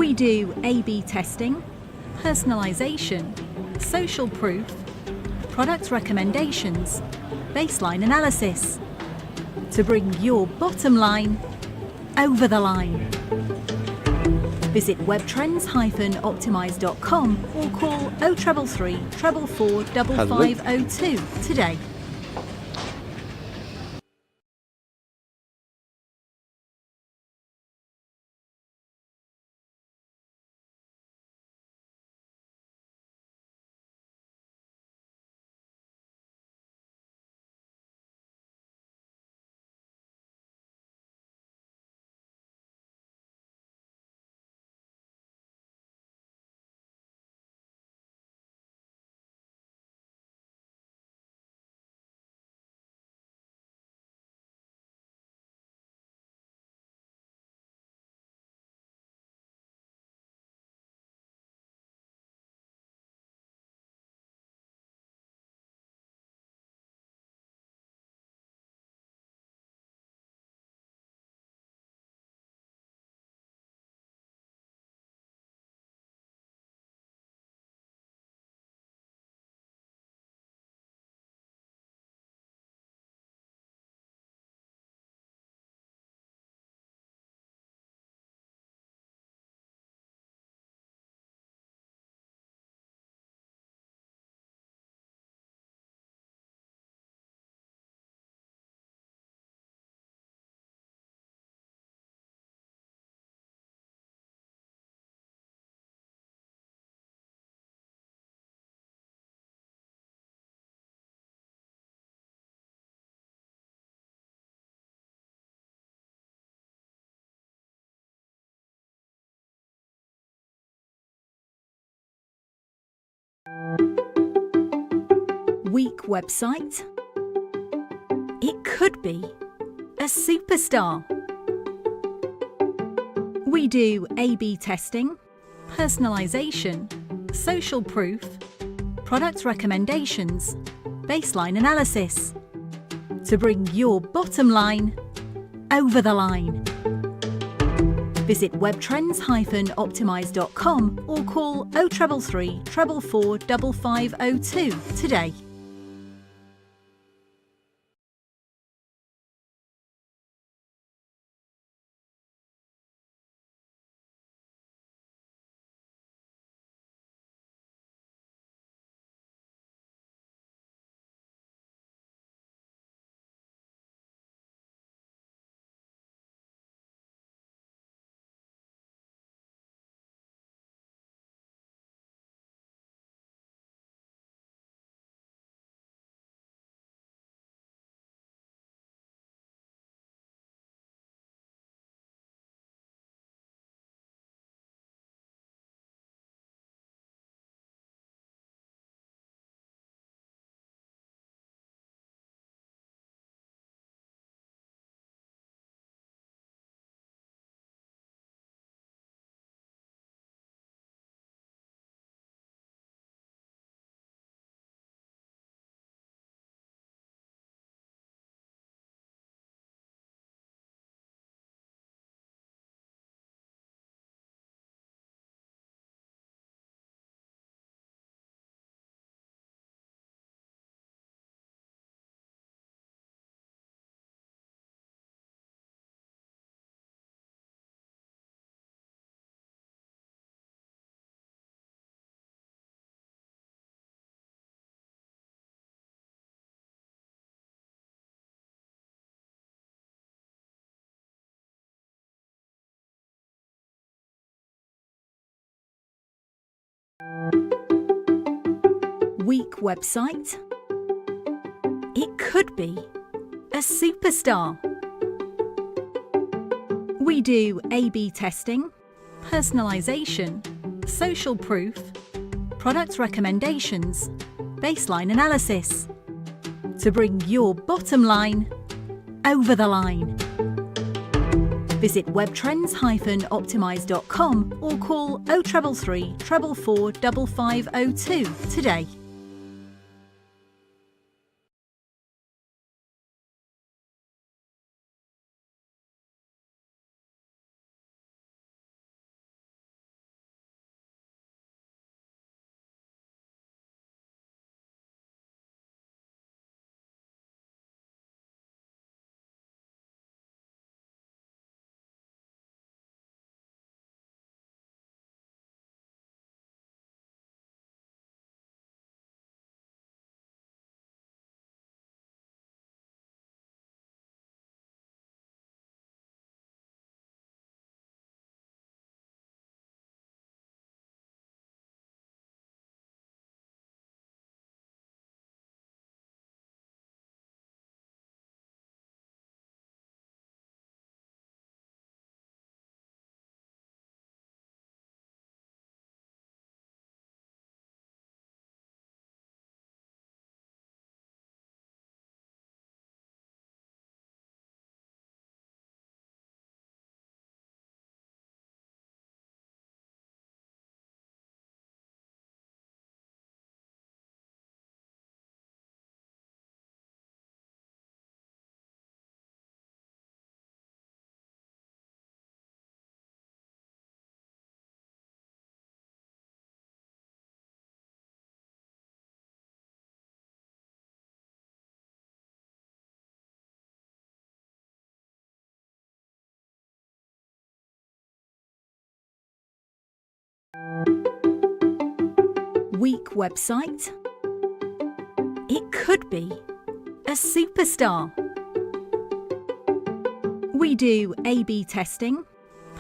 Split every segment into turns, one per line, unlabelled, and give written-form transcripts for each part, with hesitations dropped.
We do A/B testing, personalisation, social proof, product recommendations, baseline analysis to bring your bottom line over the line. Visit webtrends-optimise.com or call 0333 444 5502 today. Weak website? It could be a superstar. We do A/B testing, personalisation, social proof, product recommendations, baseline analysis to bring your bottom line over the line. Visit webtrends-optimise.com or call 0333 444 5502 today. Weak website? It could be a superstar. We do A/B testing, personalisation, social proof, product recommendations, baseline analysis to bring your bottom line over the line. Visit webtrends-optimise.com or call 0333 444 5502 today. Weak website? It could be a superstar. We do A/B testing,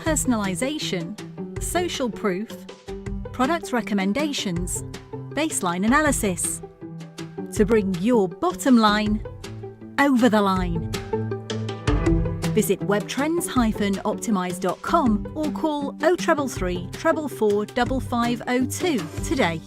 personalisation, social proof, product recommendations, baseline analysis to bring your bottom line over the line. Visit webtrends-optimise.com or call 0333 444 5502 today.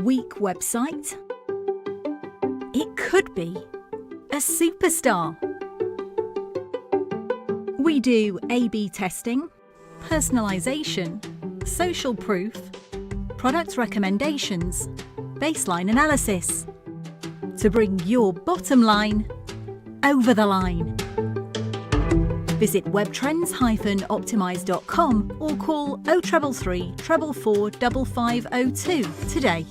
Weak website? It could be a superstar. We do A/B testing, personalisation, social proof, product recommendations, baseline analysis to bring your bottom line over the line. Visit webtrends-optimise.com or call 0333 444 5502 today.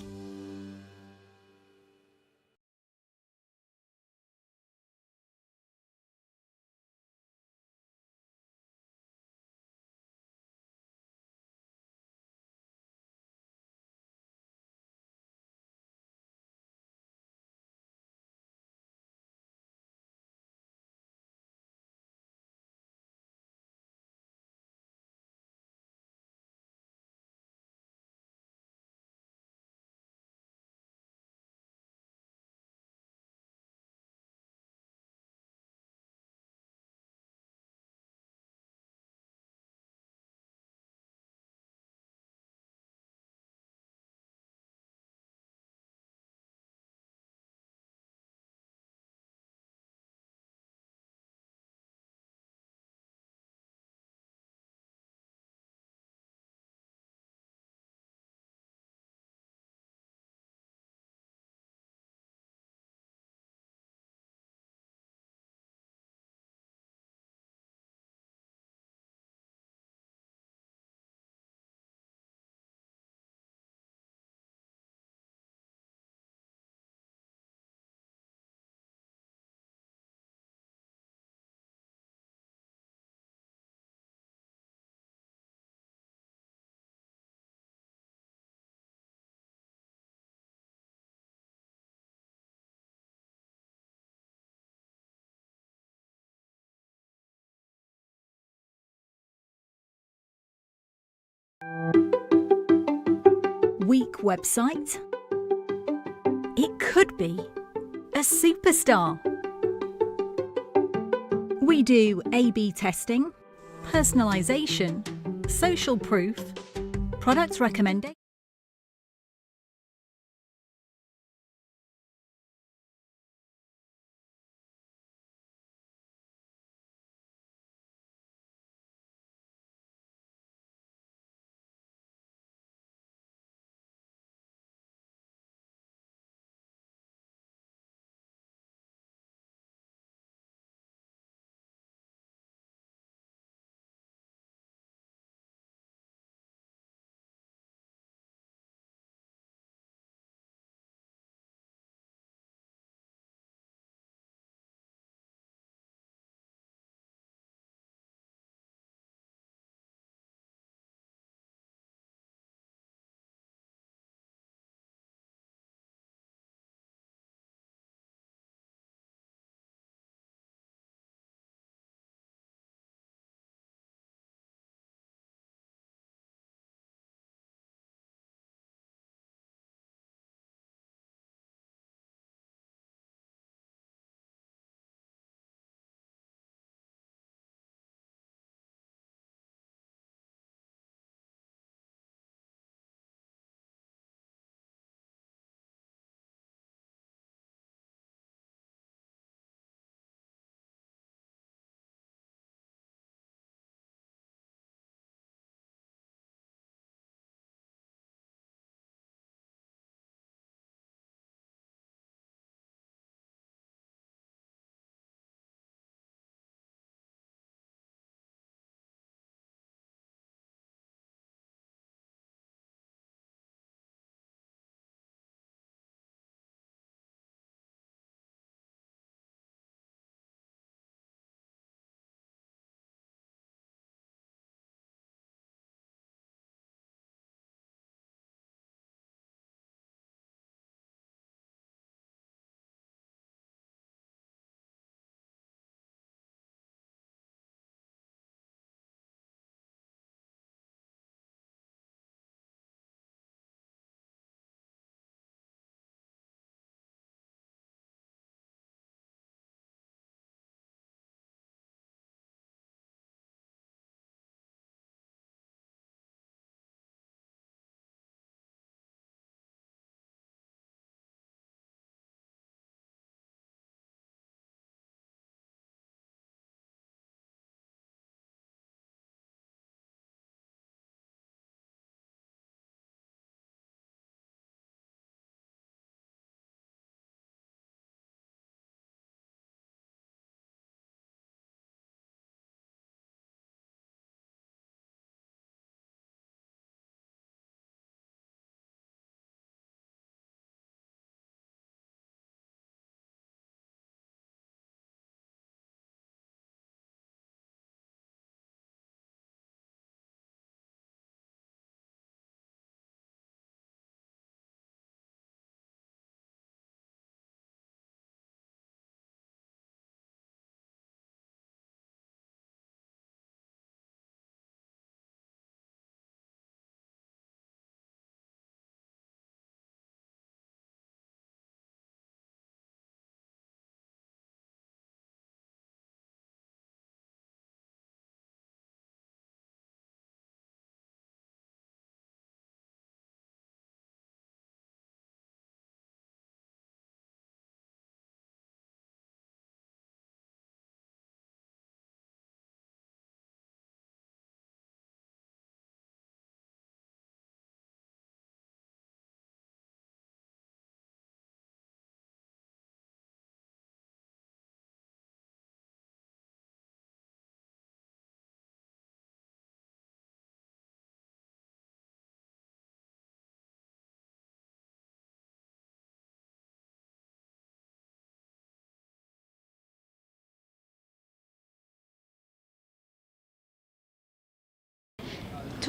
Weak website? It could be a superstar. We do A/B testing, personalisation, social proof, product recommendation.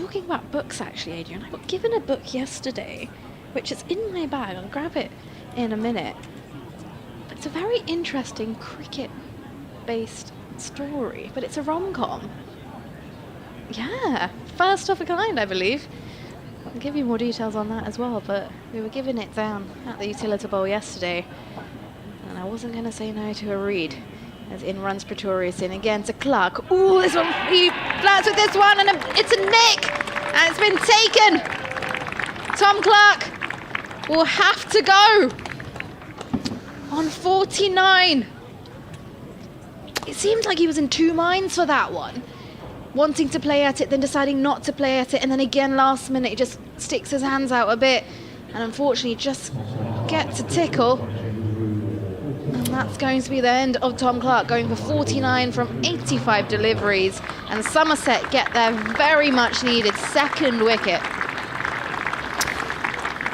talking about books, actually, Adrian, I got given a book yesterday, which is in my bag. I'll grab it in a minute. It's a very interesting cricket-based story, but it's a rom-com. Yeah, first of a kind, I believe. I'll give you more details on that as well, but we were giving it down at the Utility Bowl yesterday, and I wasn't going to say no to a read. As in runs Pretorius in again to Clark. Ooh, this one, he flirts with this one, and it's a nick, and it's been taken. Tom Clark will have to go on 49. It seemed like he was in two minds for that one. Wanting to play at it, then deciding not to play at it, and then again last minute he just sticks his hands out a bit, and unfortunately just gets a tickle. And that's going to be the end of Tom Clark, going for 49 from 85 deliveries, and Somerset get their very much needed second wicket.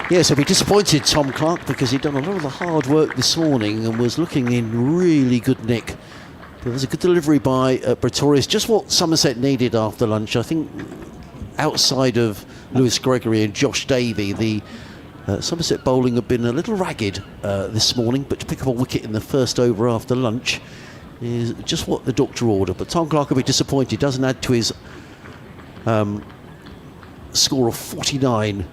Yeah, so we disappointed Tom Clark because he'd done a lot of the hard work this morning and was looking in really good nick. There was a good delivery by Pretorius, just what Somerset needed after lunch. I think outside of Lewis Gregory and Josh Davey, the Somerset bowling had been a little ragged this morning, but to pick up a wicket in the first over after lunch is just what the doctor ordered. But Tom Clark will be disappointed, doesn't add to his score of 49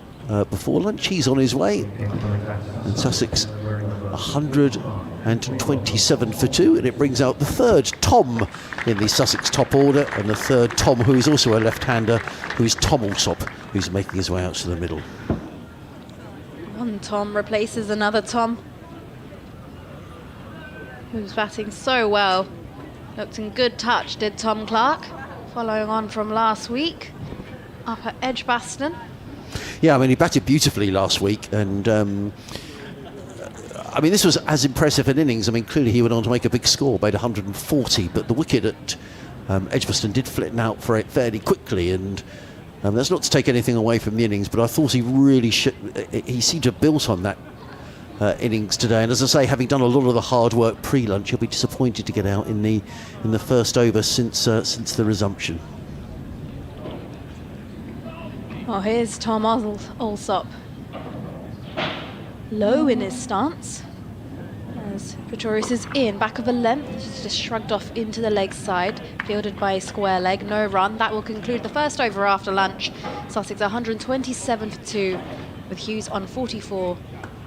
before lunch. He's on his way, and Sussex 127 for 2, and it brings out the third Tom in the Sussex top order, and the third Tom, who is also a left-hander, who is Tom Alsop, who's making his way out to the middle.
One Tom replaces another Tom, who's batting so well. Looked in good touch, did Tom Clark, following on from last week up at Edgbaston.
Yeah, I mean, he batted beautifully last week, and I mean, this was as impressive an innings. I mean, clearly he went on to make a big score, made 140, but the wicket at Edgbaston did flatten out for it fairly quickly, and that's not to take anything away from the innings, but I thought he really he seemed to have built on that innings today. And as I say, having done a lot of the hard work pre-lunch, he'll be disappointed to get out in the first over since the resumption.
Oh, here's Tom Alsop. Low in his stance. As Pretorius is in, back of a length, just shrugged off into the leg side, fielded by a square leg, no run. That will conclude the first over after lunch. Sussex 127 for 2, with Hughes on 44,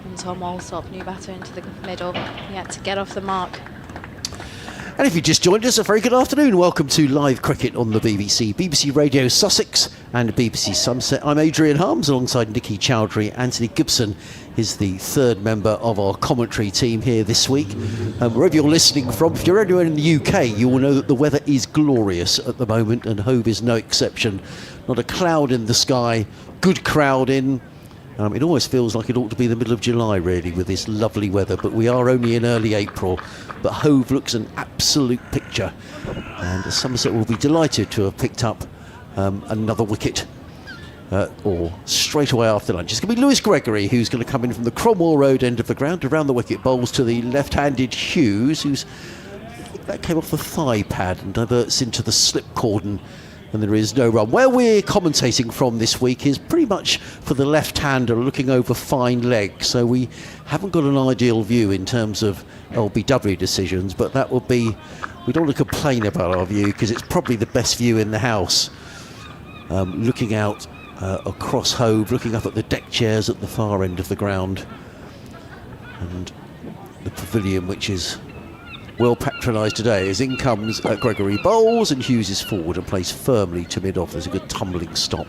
and Tom Alsop, new batter into the middle, yet to get off the mark.
And if you just joined us, a very good afternoon. Welcome to live cricket on the BBC, BBC Radio Sussex and BBC Somerset. I'm Adrian Harms alongside Nikki Chowdhury. Anthony Gibson is the third member of our commentary team here this week. Wherever you're listening from, if you're anywhere in the UK, you will know that the weather is glorious at the moment, and Hove is no exception. Not a cloud in the sky, good crowd in. It almost feels like it ought to be the middle of July, really, with this lovely weather, but we are only in early April. But Hove looks an absolute picture, and Somerset will be delighted to have picked up another wicket or straight away after lunch. It's going to be Lewis Gregory who's going to come in from the Cromwell Road end of the ground around the wicket, bowls to the left-handed Hughes, I think that came off the thigh pad and diverts into the slip cordon, and there is no run. Where we're commentating from this week is pretty much for the left-hander looking over fine leg, so we haven't got an ideal view in terms of LBW decisions, but that will be, we don't want to complain about our view because it's probably the best view in the house, looking out across Hove, looking up at the deck chairs at the far end of the ground, and the pavilion, which is well patronised today, as in comes Gregory, bowls, and Hughes is forward and plays firmly to mid-off. There's a good tumbling stop,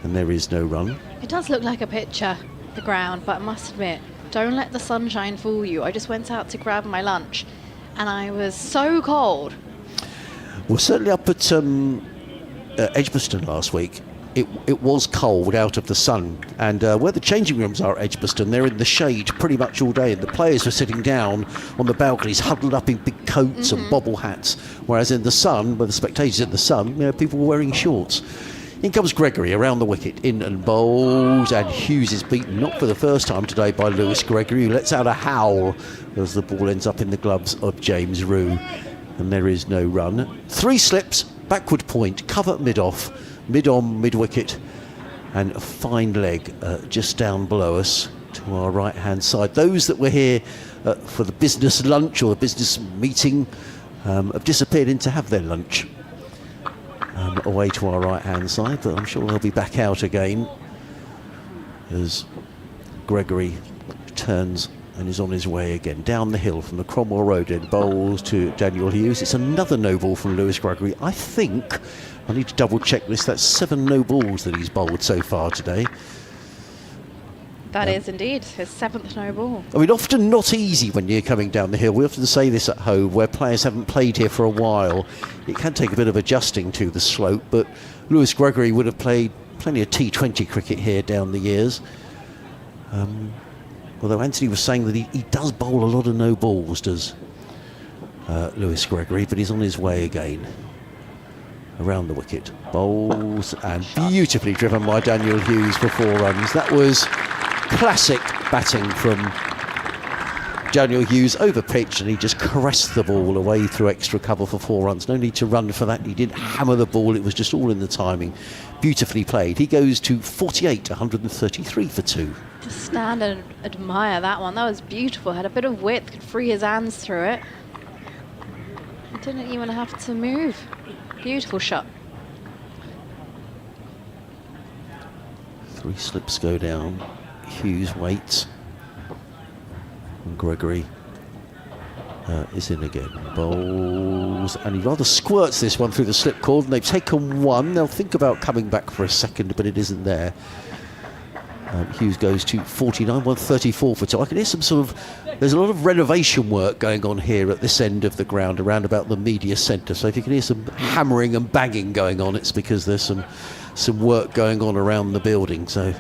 and there is no run.
It does look like a picture, the ground, but I must admit, don't let the sunshine fool you. I just went out to grab my lunch, and I was so cold.
Well, certainly up at Edgbaston last week, it was cold out of the sun, and where the changing rooms are at Edgbaston, they're in the shade pretty much all day, and the players were sitting down on the balconies huddled up in big coats and bobble hats, whereas in the sun, where the spectators in the sun, people were wearing shorts. In comes Gregory around the wicket, in and bowls, and Hughes is beaten, not for the first time today, by Lewis Gregory, who lets out a howl as the ball ends up in the gloves of James Rue, and there is no run. 3 slips, backward point, cover mid-off, mid-on, mid-wicket, and a fine leg just down below us to our right-hand side. Those that were here for the business lunch or the business meeting have disappeared in to have their lunch away to our right-hand side, but I'm sure they'll be back out again as Gregory turns and is on his way again down the hill from the Cromwell Road end, bowls to Daniel Hughes. It's another no ball from Lewis Gregory. I think I need to double check this. That's 7 no balls that he's bowled so far today.
That is indeed his 7th no ball.
I mean, often not easy when you're coming down the hill. We often say this at home, where players haven't played here for a while. It can take a bit of adjusting to the slope, but Lewis Gregory would have played plenty of T20 cricket here down the years. Although Anthony was saying that he does bowl a lot of no balls, does Lewis Gregory, but he's on his way again. Around the wicket, bowls, and beautifully driven by Daniel Hughes for 4 runs. That was classic batting from Daniel Hughes over pitch, and he just caressed the ball away through extra cover for 4 runs. No need to run for that. He didn't hammer the ball. It was just all in the timing. Beautifully played. He goes to 48, 133 for 2.
Just stand and admire that one. That was beautiful. Had a bit of width, could free his hands through it. He didn't even have to move. Beautiful shot.
3 slips go down. Hughes waits. And Gregory is in again. Bowls. And he rather squirts this one through the slip cord. And they've taken 1. They'll think about coming back for a second, but it isn't there. Hughes goes to 49, 134 for 2. I can hear some sort of... There's a lot of renovation work going on here at this end of the ground, around about the media centre. So if you can hear some hammering and banging going on, it's because there's some work going on around the building. So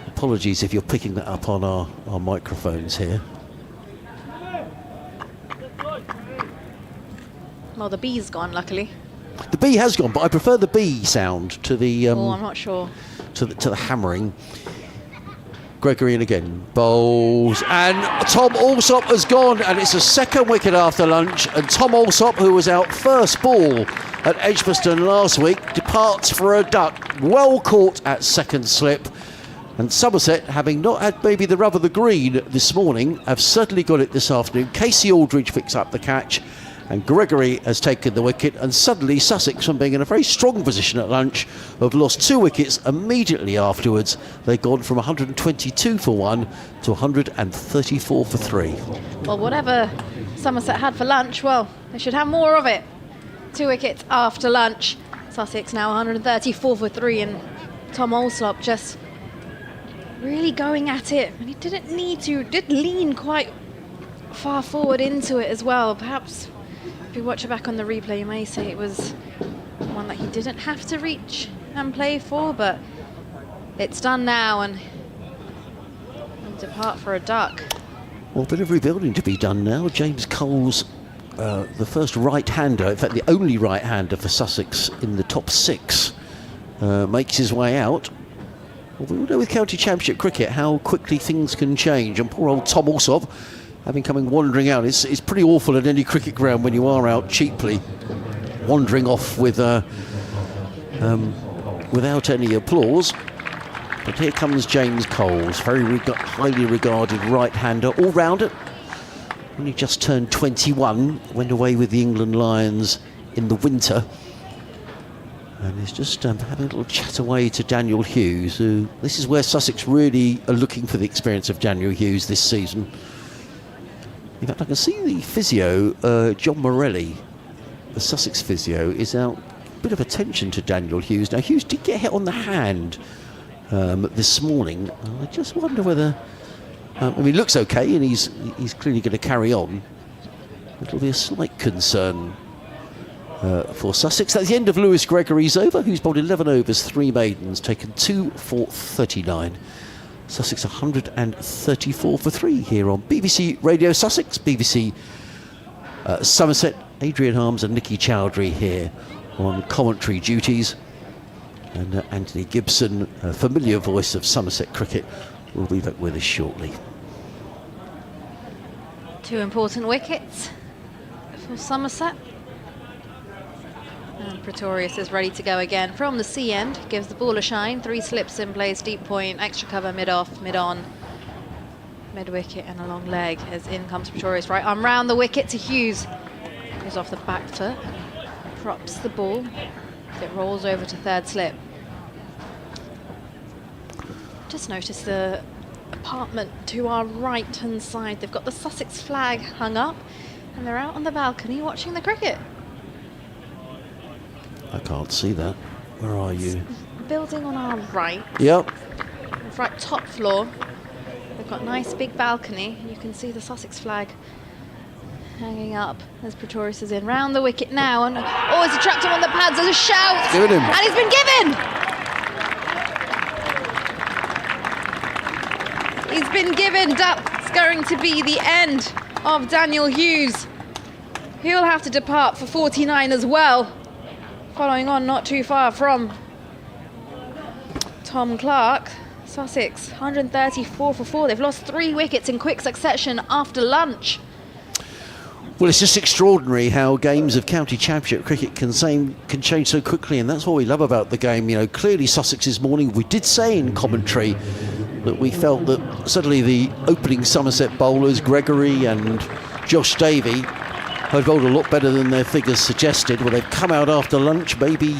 apologies if you're picking that up on our microphones here.
Well, the B's gone, luckily.
The B has gone, but I prefer the B sound to the...
Oh, I'm not sure.
To the hammering. Gregory in again, bowls, and Tom Alsop has gone, and it's a 2nd wicket after lunch, and Tom Alsop, who was out first ball at Edgbaston last week, departs for a duck, well caught at 2nd slip, and Somerset, having not had maybe the rub of the green this morning, have certainly got it this afternoon. Casey Aldridge picks up the catch, and Gregory has taken the wicket, and suddenly Sussex, from being in a very strong position at lunch, have lost 2 wickets immediately afterwards. They've gone from 122 for 1 to 134 for 3.
Well, whatever Somerset had for lunch, well, they should have more of it. 2 wickets after lunch. Sussex now 134 for 3, and Tom Alsop just really going at it. And he didn't need to, did lean quite far forward into it as well. Perhaps if you watch it back on the replay, you may say it was one that he didn't have to reach and play for, but it's done now, and he'll depart for a duck.
Well, a bit of rebuilding to be done now. James Cole's the first right-hander, in fact the only right-hander for Sussex in the top 6, makes his way out. Well, we all know with county championship cricket how quickly things can change, and poor old Tom Alsop, having coming wandering out, it's pretty awful at any cricket ground when you are out cheaply, wandering off with without any applause. But here comes James Coles, very highly regarded right-hander, all-rounder. Only just turned 21, went away with the England Lions in the winter. And he's just having a little chat away to Daniel Hughes, who, this is where Sussex really are looking for the experience of Daniel Hughes this season. In fact, I can see the physio, John Morelli, the Sussex physio, is out a bit of attention to Daniel Hughes. Now, Hughes did get hit on the hand this morning. I just wonder whether... I mean, he looks okay, and he's clearly going to carry on. It'll be a slight concern for Sussex. That's the end of Lewis Gregory's over, who's bowled 11 overs, 3 maidens, taken 2 for 39. Sussex 134 for 3 here on BBC Radio Sussex, BBC Somerset. Adrian Harms and Nikki Chowdhury here on commentary duties. And Anthony Gibson, a familiar voice of Somerset cricket, will be back with us shortly.
2 important wickets for Somerset. And Pretorius is ready to go again from the C end. Gives the ball a shine. 3 slips in place, deep point, extra cover, mid-off, mid-on, mid-wicket and a long leg. As in comes Pretorius. Right arm round the wicket to Hughes. Goes off the back foot. Drops the ball. It rolls over to third slip. Just notice the apartment to our right-hand side. They've got the Sussex flag hung up and they're out on the balcony watching the cricket.
I can't see that. Where are you?
Building on our right.
Yep.
Right top floor. They've got a nice big balcony. You can see the Sussex flag hanging up as Pretorius is in. Round the wicket now. And oh, it's trapped him on the pads. There's a shout.
Given him.
And he's been given. He's been given. That's going to be the end of Daniel Hughes. He'll have to depart for 49 as well. Following on not too far from Tom Clark. Sussex, 134 for 4. They've lost 3 wickets in quick succession after lunch.
Well, it's just extraordinary how games of county championship cricket can change so quickly, and that's what we love about the game. You know, clearly Sussex this morning, we did say in commentary that we felt that suddenly the opening Somerset bowlers, Gregory and Josh Davey, had bowled a lot better than their figures suggested. Well, they've come out after lunch, maybe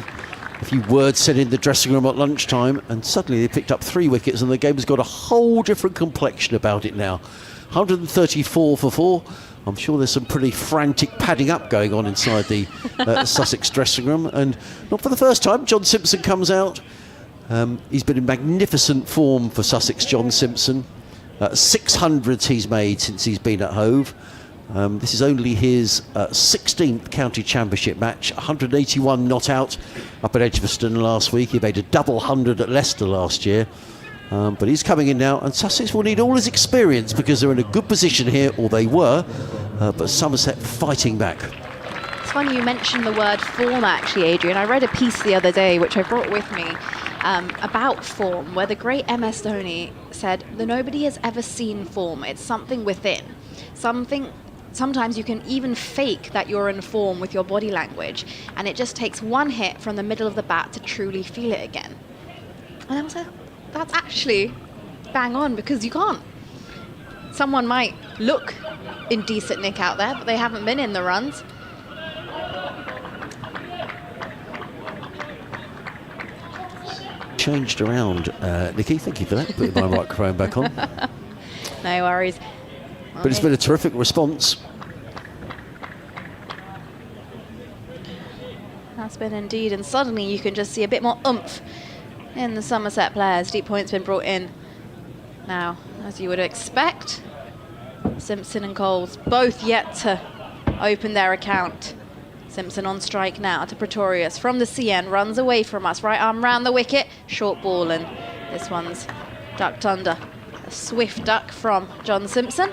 a few words said in the dressing room at lunchtime, and suddenly they picked up 3 wickets and the game's got a whole different complexion about it now. 134 for 4. I'm sure there's some pretty frantic padding up going on inside the Sussex dressing room. And not for the first time, John Simpson comes out. He's been in magnificent form for Sussex, John Simpson. 600s he's made since he's been at Hove. This is only his 16th county championship match. 181 not out up at Edgbaston last week. He made a double 100 at Leicester last year. But he's coming in now, and Sussex will need all his experience because they're in a good position here, or they were, but Somerset fighting back.
It's funny you mentioned the word form, actually, Adrian. I read a piece the other day, which I brought with me, about form, where the great MS Dhoni said that nobody has ever seen form. It's something within. Sometimes you can even fake that you're in form with your body language, and it just takes one hit from the middle of the bat to truly feel it again. And I was like, that's actually bang on, because you can't. Someone might look in decent nick out there, but they haven't been in the runs.
Changed around, Nikki, thank you for that, putting my microphone back on.
No worries.
But it's been a terrific response.
That's been indeed, and suddenly you can just see a bit more oomph in the Somerset players. Deep point's been brought in. Now, as you would expect, Simpson and Coles both yet to open their account. Simpson on strike now to Pretorius from the CN, runs away from us, right arm round the wicket, short ball, and this one's ducked under. A swift duck from John Simpson,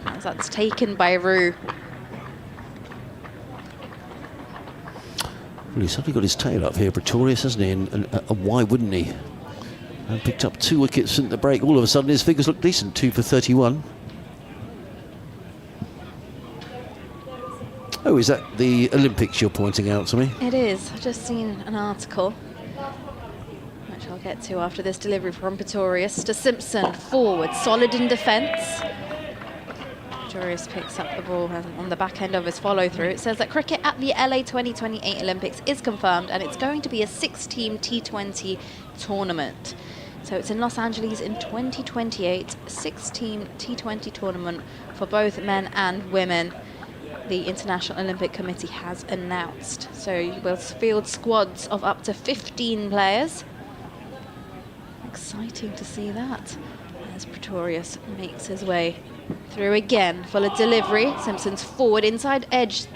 as that's taken by Rue.
Well, he's suddenly got his tail up here, Pretorius, hasn't he? And why wouldn't he? And picked up 2 wickets at the break. All of a sudden, his figures look decent. 2 for 31. Oh, is that the Olympics you're pointing out to me?
It is. I've just seen an article, which I'll get to after this delivery from Pretorius to Simpson. Forward, solid in defence. Pretorius picks up the ball on the back end of his follow-through. It says that cricket at the LA 2028 Olympics is confirmed, and it's going to be a 6-team T20 tournament. So it's in Los Angeles in 2028, 6-team T20 tournament for both men and women. The International Olympic Committee has announced. So you will field squads of up to 15 players. Exciting to see that as Pretorius makes his way through again. Full of delivery. Simpson's forward, inside edge,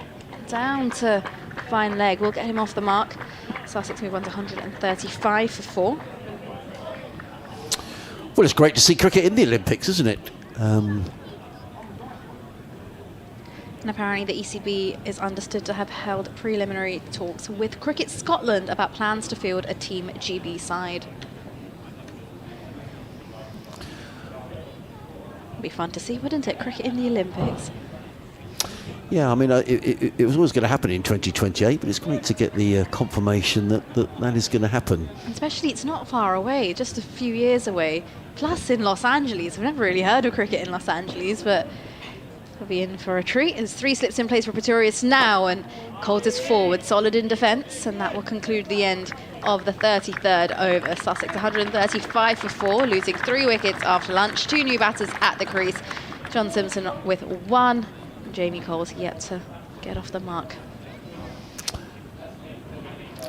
down to fine leg. We'll get him off the mark. Sussex move on to 135 for 4.
Well, it's great to see cricket in the Olympics, isn't it?
And apparently the ECB is understood to have held preliminary talks with Cricket Scotland about plans to field a Team GB side. It'd be fun to see, wouldn't it? Cricket in the Olympics.
Yeah, I mean, it was always going to happen in 2028, but it's great to get the confirmation that is going to happen.
Especially it's not far away, just a few years away. Plus in Los Angeles. We've never really heard of cricket in Los Angeles, but we'll be in for a treat. There's 3 slips in place for Pretorius now, and Coles is forward, solid in defence, and that will conclude the end of the 33rd over. Sussex 135 for 4, losing 3 wickets after lunch. 2 new batters at the crease. John Simpson with 1. Jamie Coles yet to get off the mark.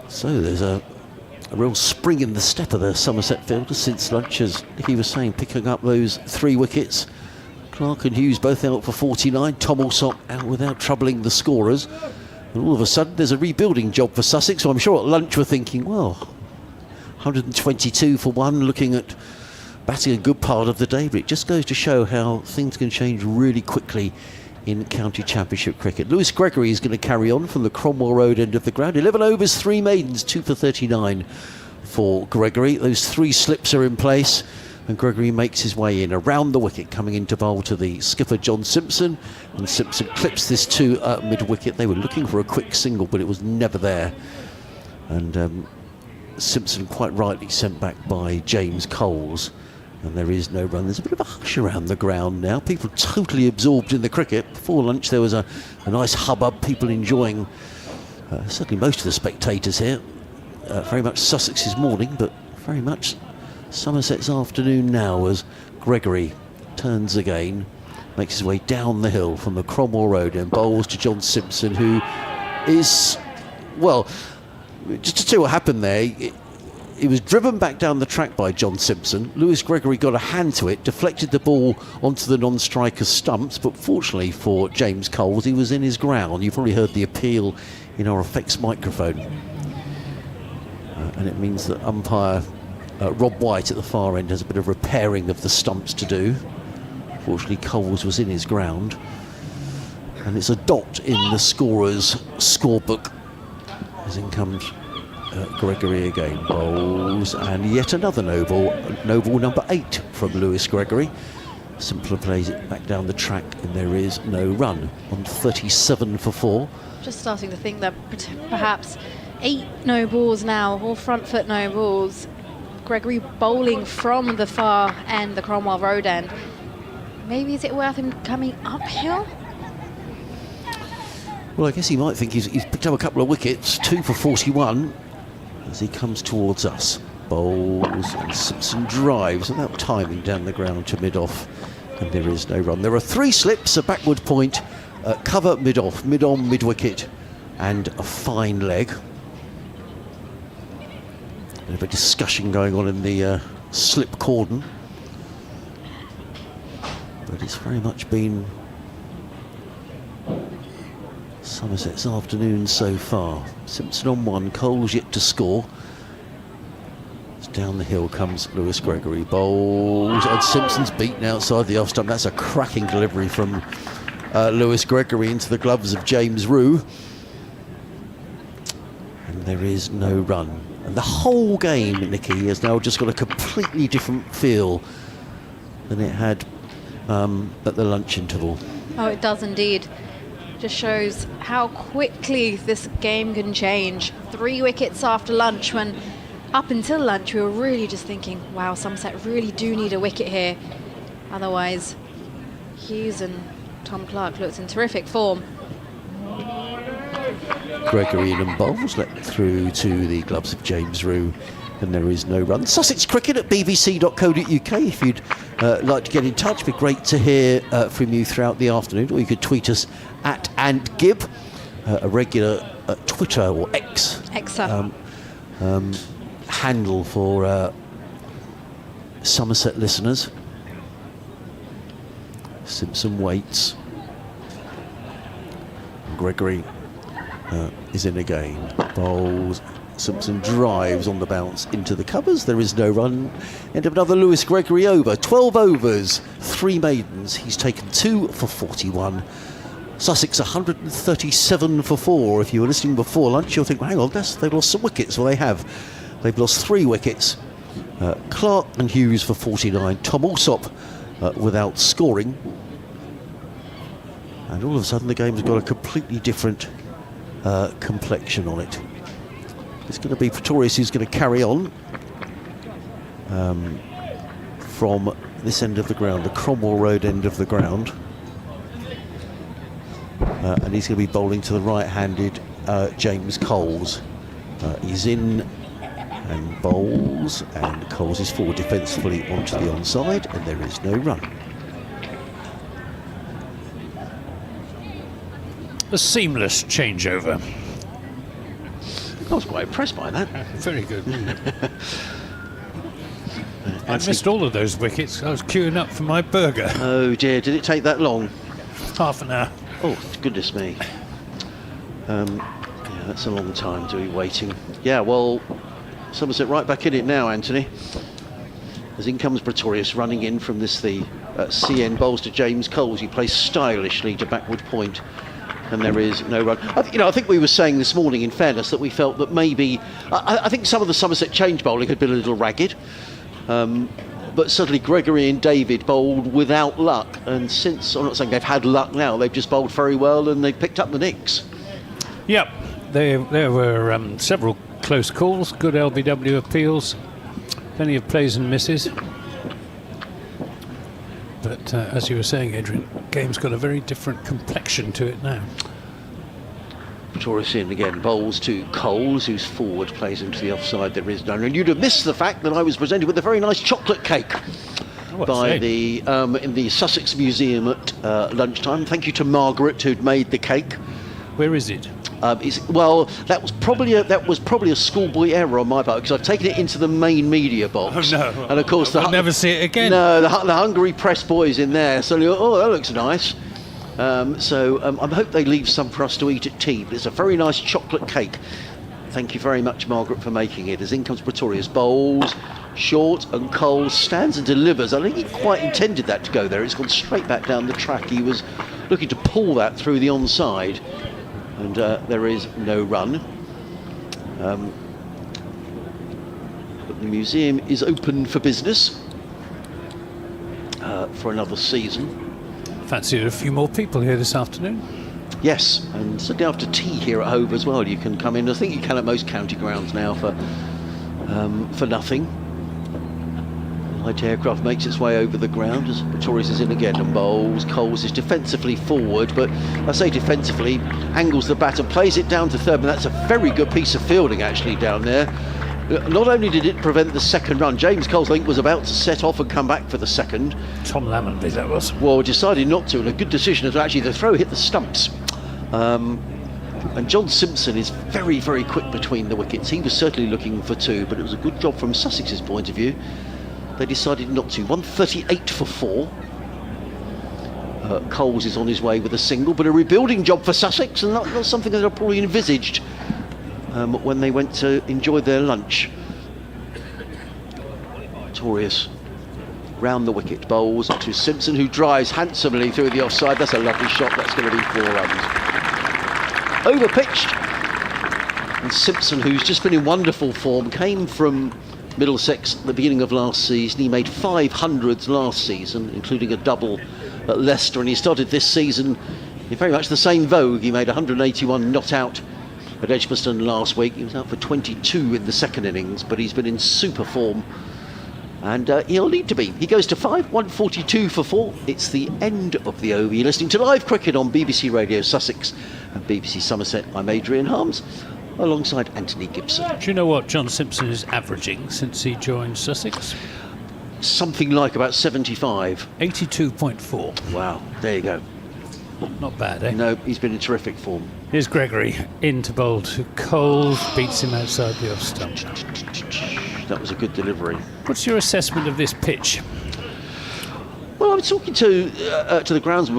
So there's a real spring in the step of the Somerset fielders since lunch, as he was saying, picking up those 3 wickets. Clark and Hughes both out for 49. Tom Alsop out without troubling the scorers. And all of a sudden there's a rebuilding job for Sussex. So I'm sure at lunch we're thinking, well, 122 for 1, looking at batting a good part of the day. But it just goes to show how things can change really quickly in county championship cricket. Lewis Gregory is going to carry on from the Cromwell Road end of the ground. 11 overs, 3 maidens, 2 for 39 for Gregory. Those 3 slips are in place, and Gregory makes his way in around the wicket, coming into bowl to the skipper John Simpson, and Simpson clips this to mid-wicket. They were looking for a quick single, but it was never there, and Simpson quite rightly sent back by James Coles. And there is no run. There's a bit of a hush around the ground now. People totally absorbed in the cricket. Before lunch there was a nice hubbub, people enjoying, certainly most of the spectators here, very much Sussex's morning, but very much Somerset's afternoon now, as Gregory turns again, makes his way down the hill from the Cromwell Road and bowls to John Simpson, who is, well, just to tell you what happened there, it was driven back down the track by John Simpson. Lewis Gregory got a hand to it, deflected the ball onto the non-striker's stumps, but fortunately for James Coles, he was in his ground. You've probably heard the appeal in our effects microphone. And it means that umpire Rob White at the far end has a bit of repairing of the stumps to do. Fortunately, Coles was in his ground. And it's a dot in the scorer's scorebook, as in comes Gregory again, bowls, and yet another no ball number 8 from Lewis Gregory. Simpler plays it back down the track, and there is no run on 37 for 4.
Just starting to think that perhaps 8 no balls now, all front foot no balls. Gregory bowling from the far end, the Cromwell Road end. Maybe is it worth him coming uphill?
Well, I guess he might think he's picked up a couple of wickets, 2 for 41. As he comes towards us, bowls, and Simpson drives without timing down the ground to mid-off, and there is no run. There are 3 slips, a backward point, cover mid-off, mid-on, mid-wicket, and a fine leg. A bit of a discussion going on in the slip cordon, but it's very much been Somerset's afternoon so far. Simpson on 1, Coles yet to score. As down the hill comes Lewis Gregory, bowls, and Simpson's beaten outside the off stump. That's a cracking delivery from Lewis Gregory into the gloves of James Rue. And there is no run. And the whole game, Nicky, has now just got a completely different feel than it had at the lunch interval.
Oh, it does indeed. Just shows how quickly this game can change. 3 wickets after lunch, when up until lunch we were really just thinking, wow, Somerset really do need a wicket here. Otherwise, Hughes and Tom Clark looked in terrific form.
Gregory in bowls, let through to the gloves of James Rue, and there is no run. Sussex Cricket at bbc.co.uk. If you'd like to get in touch, it'd be great to hear from you throughout the afternoon, or you could tweet us at @AntGib, a regular Twitter or X handle for Somerset listeners. Simpson waits. Gregory is in again. Bowls. Simpson drives on the bounce into the covers. There is no run. End of another Lewis Gregory over. 12 overs, 3 maidens. He's taken 2 for 41. Sussex 137 for 4. If you were listening before lunch, you'll think, well, hang on, they've lost some wickets. Well, they have. They've lost 3 wickets. Clark and Hughes for 49. Tom Alsop without scoring. And all of a sudden the game's got a completely different complexion on it. It's going to be Pretorius who's going to carry on from this end of the ground, the Cromwell Road end of the ground. And he's going to be bowling to the right-handed James Coles. He's in and bowls, and Coles is forward defensively onto the onside, and there is no run.
A seamless changeover.
I was quite impressed by that.
Very good. I missed all of those wickets. I was queuing up for my burger.
Oh dear, did it take that long?
Half an hour.
Oh, goodness me. Yeah, that's a long time to be waiting. Yeah, well, Somerset right back in it now, Anthony. As in comes Pretorius running in from this, the CN bowls to James Coles. He plays stylishly to backward point, and there is no run. I think we were saying this morning, in fairness, that we felt that maybe... I think some of the Somerset change bowling had been a little ragged. But suddenly Gregory and David bowled without luck, and since, I'm not saying they've had luck now, they've just bowled very well and they've picked up the nicks.
Yep, there were several close calls, good LBW appeals, plenty of plays and misses. But as you were saying, Adrian, game's got a very different complexion to it now.
Pretorius in again, bowls to Coles, who's forward, plays into the offside. There is none, and you'd have missed the fact that I was presented with a very nice chocolate cake by the in the Sussex Museum at lunchtime. Thank you to Margaret who'd made the cake.
Where is it?
Well, that was probably a schoolboy error on my part, because I've taken it into the main media box.
Oh no!
And of course,
I'll never see it again.
No, the Hungary press boys in there. So, oh, that looks nice. I hope they leave some for us to eat at tea, but it's a very nice chocolate cake. Thank you very much, Margaret, for making it. As in comes Pretorius, bowls short, and Coles stands and delivers. I think he quite intended that to go there. It's gone straight back down the track. He was looking to pull that through the onside, and there is no run. But the museum is open for business for another season.
Fancy a few more people here this afternoon.
Yes, and certainly after tea here at Hove as well, you can come in. I think you can at most county grounds now for nothing. The light aircraft makes its way over the ground as Pretorius is in again and bowls. Coles is defensively forward, but I say defensively, angles the bat and plays it down to third, and that's a very good piece of fielding actually down there. Not only did it prevent the second run, James Coles, I think, was about to set off and come back for the second.
Tom Lammonby, that was.
Well, decided not to, and a good decision as actually the throw hit the stumps. And John Simpson is very, very quick between the wickets. He was certainly looking for two, but it was a good job from Sussex's point of view. They decided not to. 138 for 4. Coles is on his way with a single, but a rebuilding job for Sussex, and not something that I probably envisaged when they went to enjoy their lunch. Pretorius round the wicket, bowls to Simpson, who drives handsomely through the offside. That's a lovely shot. That's going to be 4 runs. Over pitched, and Simpson, who's just been in wonderful form, came from Middlesex at the beginning of last season. He made 500s last season, including a double at Leicester, and he started this season in very much the same vogue. He made 181 not out at Edgbaston last week. He was out for 22 in the second innings, but he's been in super form, and he'll need to be. He goes to 5, 142 for 4. It's the end of the over. You're listening to Live Cricket on BBC Radio Sussex and BBC Somerset. I'm Adrian Harms, alongside Anthony Gibson.
Do you know what John Simpson is averaging since he joined Sussex?
Something like about 75.
82.4.
Wow, there you go.
Not bad, eh?
No, he's been in terrific form.
Here's Gregory into bowl to Coles, beats him outside the off stump.
That was a good delivery.
What's your assessment of this pitch?
Well, I was talking to the groundsman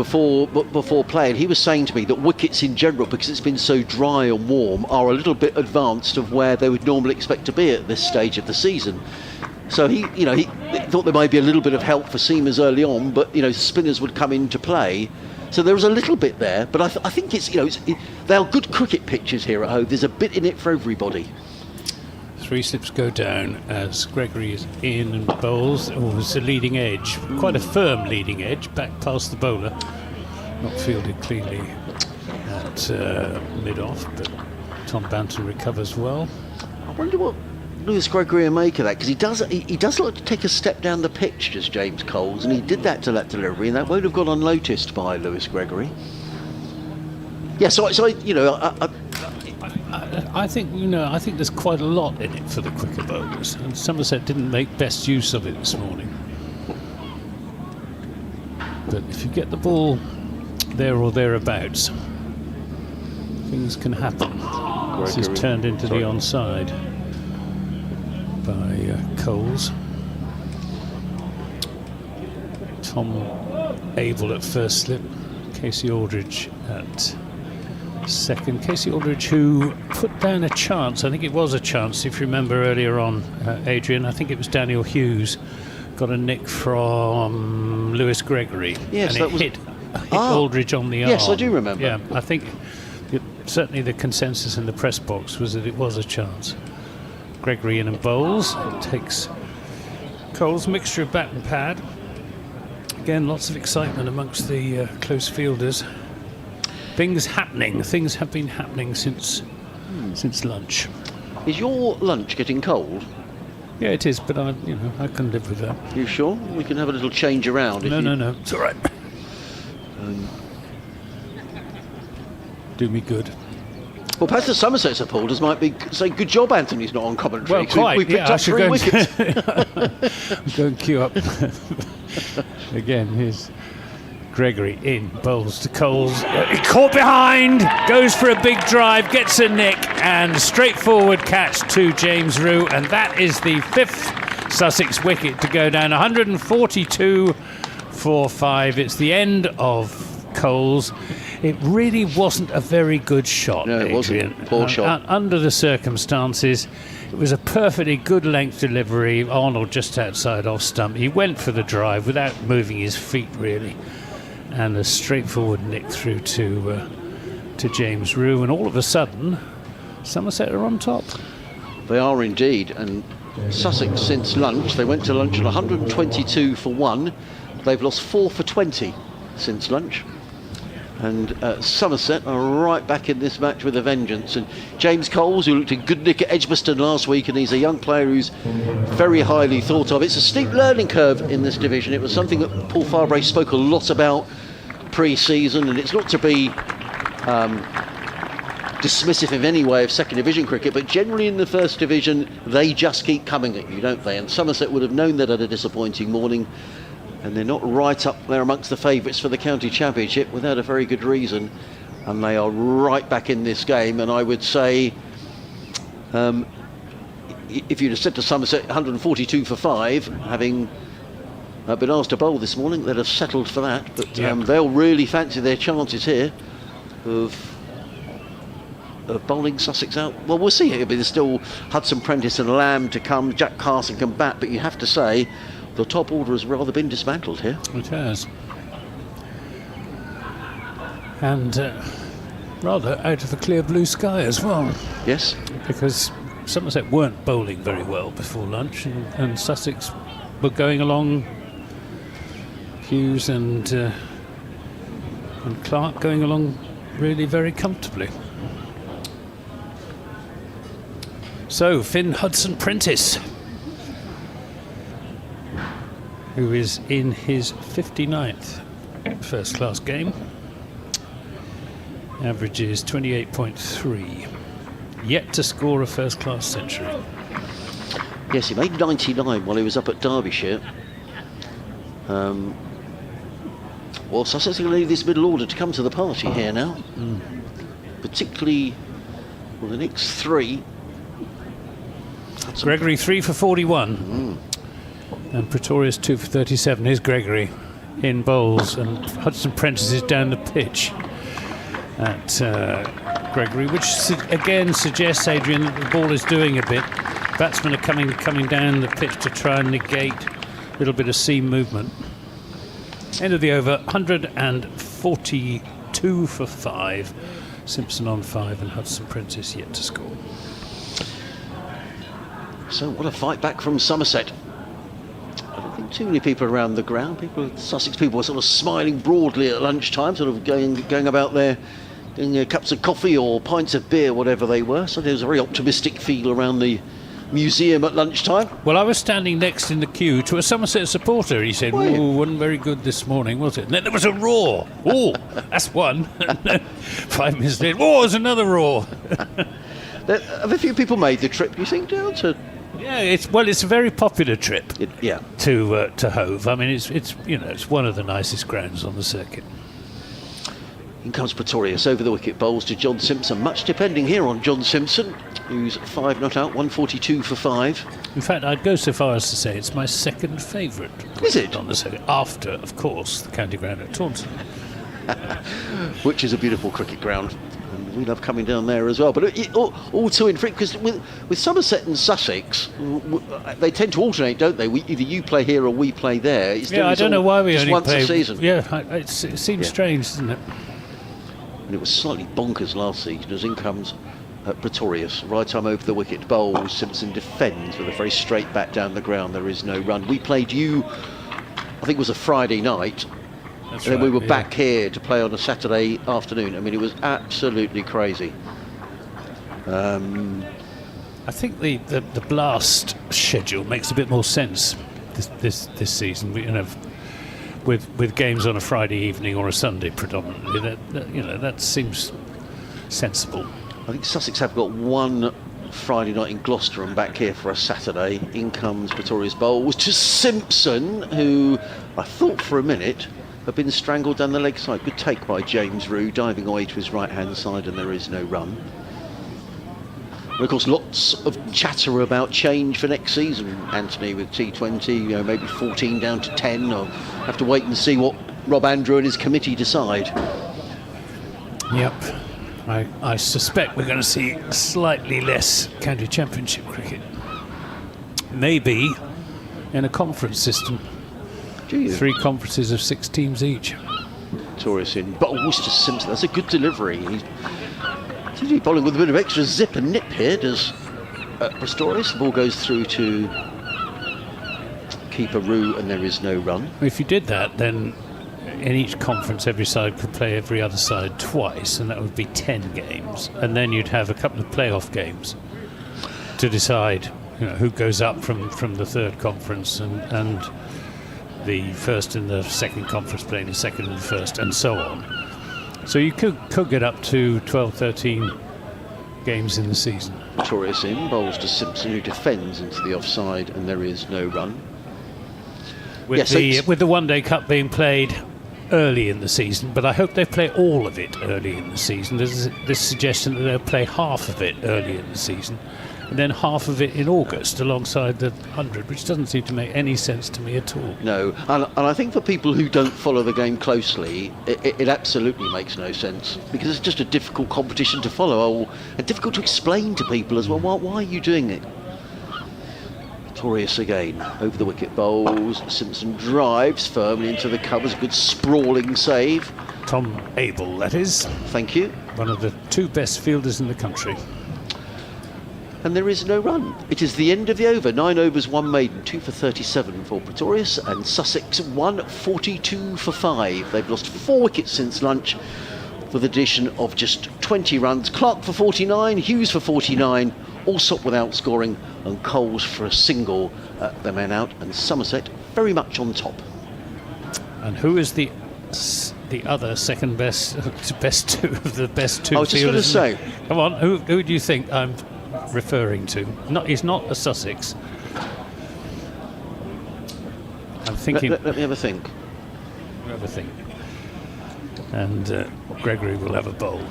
before play, and he was saying to me that wickets in general, because it's been so dry and warm, are a little bit advanced of where they would normally expect to be at this stage of the season. So he thought there might be a little bit of help for seamers early on, but spinners would come into play. So there was a little bit there, but I think they are good cricket pitches here at Hove. There's a bit in it for everybody.
3 slips go down as Gregory is in and bowls. Oh, it's a leading edge, quite a firm leading edge, back past the bowler. not fielded cleanly at mid-off, but Tom Banton recovers well.
I wonder what Lewis Gregory will make of that, because he does like to take a step down the pitch, just James Coles, and he did that to that delivery, and that won't have gone unnoticed by Lewis Gregory. Yeah, so you know,
I think I think there's quite a lot in it for the quicker bowlers, and Somerset didn't make best use of it this morning. But if you get the ball there or thereabouts, things can happen. This is turned into the onside by Coles. Tom Abel at first slip, Casey Aldridge at second. Casey Aldridge, who put down a chance, I think it was a chance, if you remember earlier on, Adrian, I think it was Daniel Hughes, got a nick from Lewis Gregory.
Yes,
and
that was
hit Aldridge on the arm.
Yes, I do remember.
Yeah, I think certainly the consensus in the press box was that it was a chance. Gregory in and bowls. It takes Coles, mixture of bat and pad. Again, lots of excitement amongst the close fielders. Things happening. Things have been happening since lunch.
Is your lunch getting cold?
Yeah, it is, but I can live with that.
You sure? We can have a little change around.
No, it's all right. Do me good.
Well, perhaps the Somerset supporters might be saying, "Good job, Anthony's not on commentary."
Well, quite.
We picked up 3 wickets.
Go and queue up. Again, here's Gregory in, bowls to Coles. Caught behind, goes for a big drive, gets a nick, and straightforward catch to James Rue, and that is the 5th Sussex wicket to go down. 142 for 5. It's the end of Coles. It really wasn't a very good shot,
No, it
Adrian.
wasn't. Poor shot.
Under the circumstances, it was a perfectly good length delivery. Arnold just outside off stump. He went for the drive without moving his feet, really. And a straightforward nick through to James Rue. And all of a sudden, Somerset are on top.
They are indeed. And Sussex, since lunch, they went to lunch at 122 for 1. They've lost 4 for 20 since lunch. And Somerset are right back in this match with a vengeance. And James Coles, who looked a good nick at Edgbaston last week, and he's a young player who's very highly thought of. It's a steep learning curve in this division. It was something that Paul Farbrae spoke a lot about pre-season, and it's not to be dismissive in any way of second division cricket, but generally in the first division they just keep coming at you, don't they? And Somerset would have known that at a disappointing morning, and they're not right up there amongst the favourites for the county championship without a very good reason, and they are right back in this game. And I would say if you'd have said to Somerset 142 for 5, having been asked to bowl this morning, they'd have settled for that, but they'll really fancy their chances here of bowling Sussex out. Well, we'll see. There's still Hudson Prentice and Lamb to come. Jack Carson can bat, but you have to say the top order has rather been dismantled here.
It has. And rather out of the clear blue sky as well.
Yes.
Because Somerset weren't bowling very well before lunch, and Sussex were going along. Hughes and Clark going along really very comfortably. So Finn Hudson Prentice, who is in his 59th first class game, averages 28.3, yet to score a first class century.
Yes, he made 99 while he was up at Derbyshire. Well, Sussex are going to leave this middle order to come to the party here now. Particularly, well, the next 3.
Gregory 3 for 41. And Pretorius 2 for 37. Here's Gregory in bowls, and Hudson Prentice is down the pitch at Gregory, which again suggests, Adrian, that the ball is doing a bit. Batsmen are coming down the pitch to try and negate a little bit of seam movement. End of the over, 142 for 5. Simpson on 5 and Hudson Prentice yet to score. So
what a fight back from Somerset. I don't think too many people around the ground. Sussex people were sort of smiling broadly at lunchtime, sort of going about their cups of coffee or pints of beer, whatever they were. So there was a very optimistic feel around the museum at lunchtime.
Well, I was standing next in the queue to a Somerset supporter. He said, "Oh, wasn't very good this morning, was it?" And then there was a roar. Oh, that's one. 5 minutes later, oh, there's another roar.
Have a few people made the trip, do you think, down to?
Yeah, it's a very popular trip.
Yeah.
To Hove. I mean, it's one of the nicest grounds on the circuit.
In comes Pretorius over the wicket, bowls to John Simpson. Much depending here on John Simpson, who's 5 not out, 142 for 5.
In fact, I'd go so far as to say it's my second favourite.
Is it?
On the circuit, after, of course, the county ground at Taunton.
Which is a beautiful cricket ground. And we love coming down there as well. But all too infrequent, because with Somerset and Sussex, they tend to alternate, don't they? Either you play here or we play there.
I don't know why we only
once
play
a season.
Yeah, it seems strange, doesn't it?
And it was slightly bonkers last season as in comes Pretorius. Right arm over the wicket, bowls. Simpson defends with a very straight bat down the ground. There is no run. We played you, I think it was a Friday night.
That's
and then we
right,
were back here to play on a Saturday afternoon. I mean, it was absolutely crazy.
I think the blast schedule makes a bit more sense this season. With games on a Friday evening or a Sunday predominantly, that seems sensible.
I think Sussex have got one Friday night in Gloucester and back here for a Saturday. In comes Pretorius bowls to Simpson, who I thought for a minute had been strangled down the leg side. Good take by James Rue, diving away to his right hand side, and there is no run. And of course, lots of chatter about change for next season, Anthony, with T20, maybe 14 down to 10, or have to wait and see what Rob Andrew and his committee decide.
Yep. I suspect we're going to see slightly less county championship cricket. Maybe in a conference system.
Do you?
3 conferences of 6 teams each.
Pretorius in bowls to Simpson. That's a good delivery. He's bowling with a bit of extra zip and nip here, does Pretorius. The ball goes through to keeper Rue, and there is no run.
If you did that, then in each conference every side could play every other side twice, and that would be 10 games, and then you'd have a couple of playoff games to decide who goes up from the third conference, and the first and the second conference playing the second and the first, and so on. So you could get up to 12, 13 games in the season.
Pretorius in, bowls to Simpson, who defends into the offside, and there is no run.
With the One Day Cup being played early in the season, but I hope they play all of it early in the season. There's this suggestion that they'll play half of it early in the season, and then half of it in August alongside the 100, which doesn't seem to make any sense to me at all.
No, and I think for people who don't follow the game closely, it absolutely makes no sense, because it's just a difficult competition to follow, and difficult to explain to people as well. Why are you doing it? Pretorius again, over the wicket, bowls. Simpson drives firmly into the covers, a good sprawling save.
Tom Abel, that is.
Thank you.
One of the 2 best fielders in the country.
And there is no run. It is the end of the over. 9 overs, 1 maiden, 2 for 37 for Pretorius, and Sussex 142 for 5. They've lost 4 wickets since lunch, with the addition of just 20 runs. Clark for 49, Hughes for 49, Allsop without scoring, and Coles for a single. The men out, and Somerset very much on top.
And who is the other second best two of the best 2
I was just going to say.
Come on, who do you think I'm referring to? He's not a Sussex. I'm thinking.
Let me have a think.
Have a think. And Gregory will have a bowl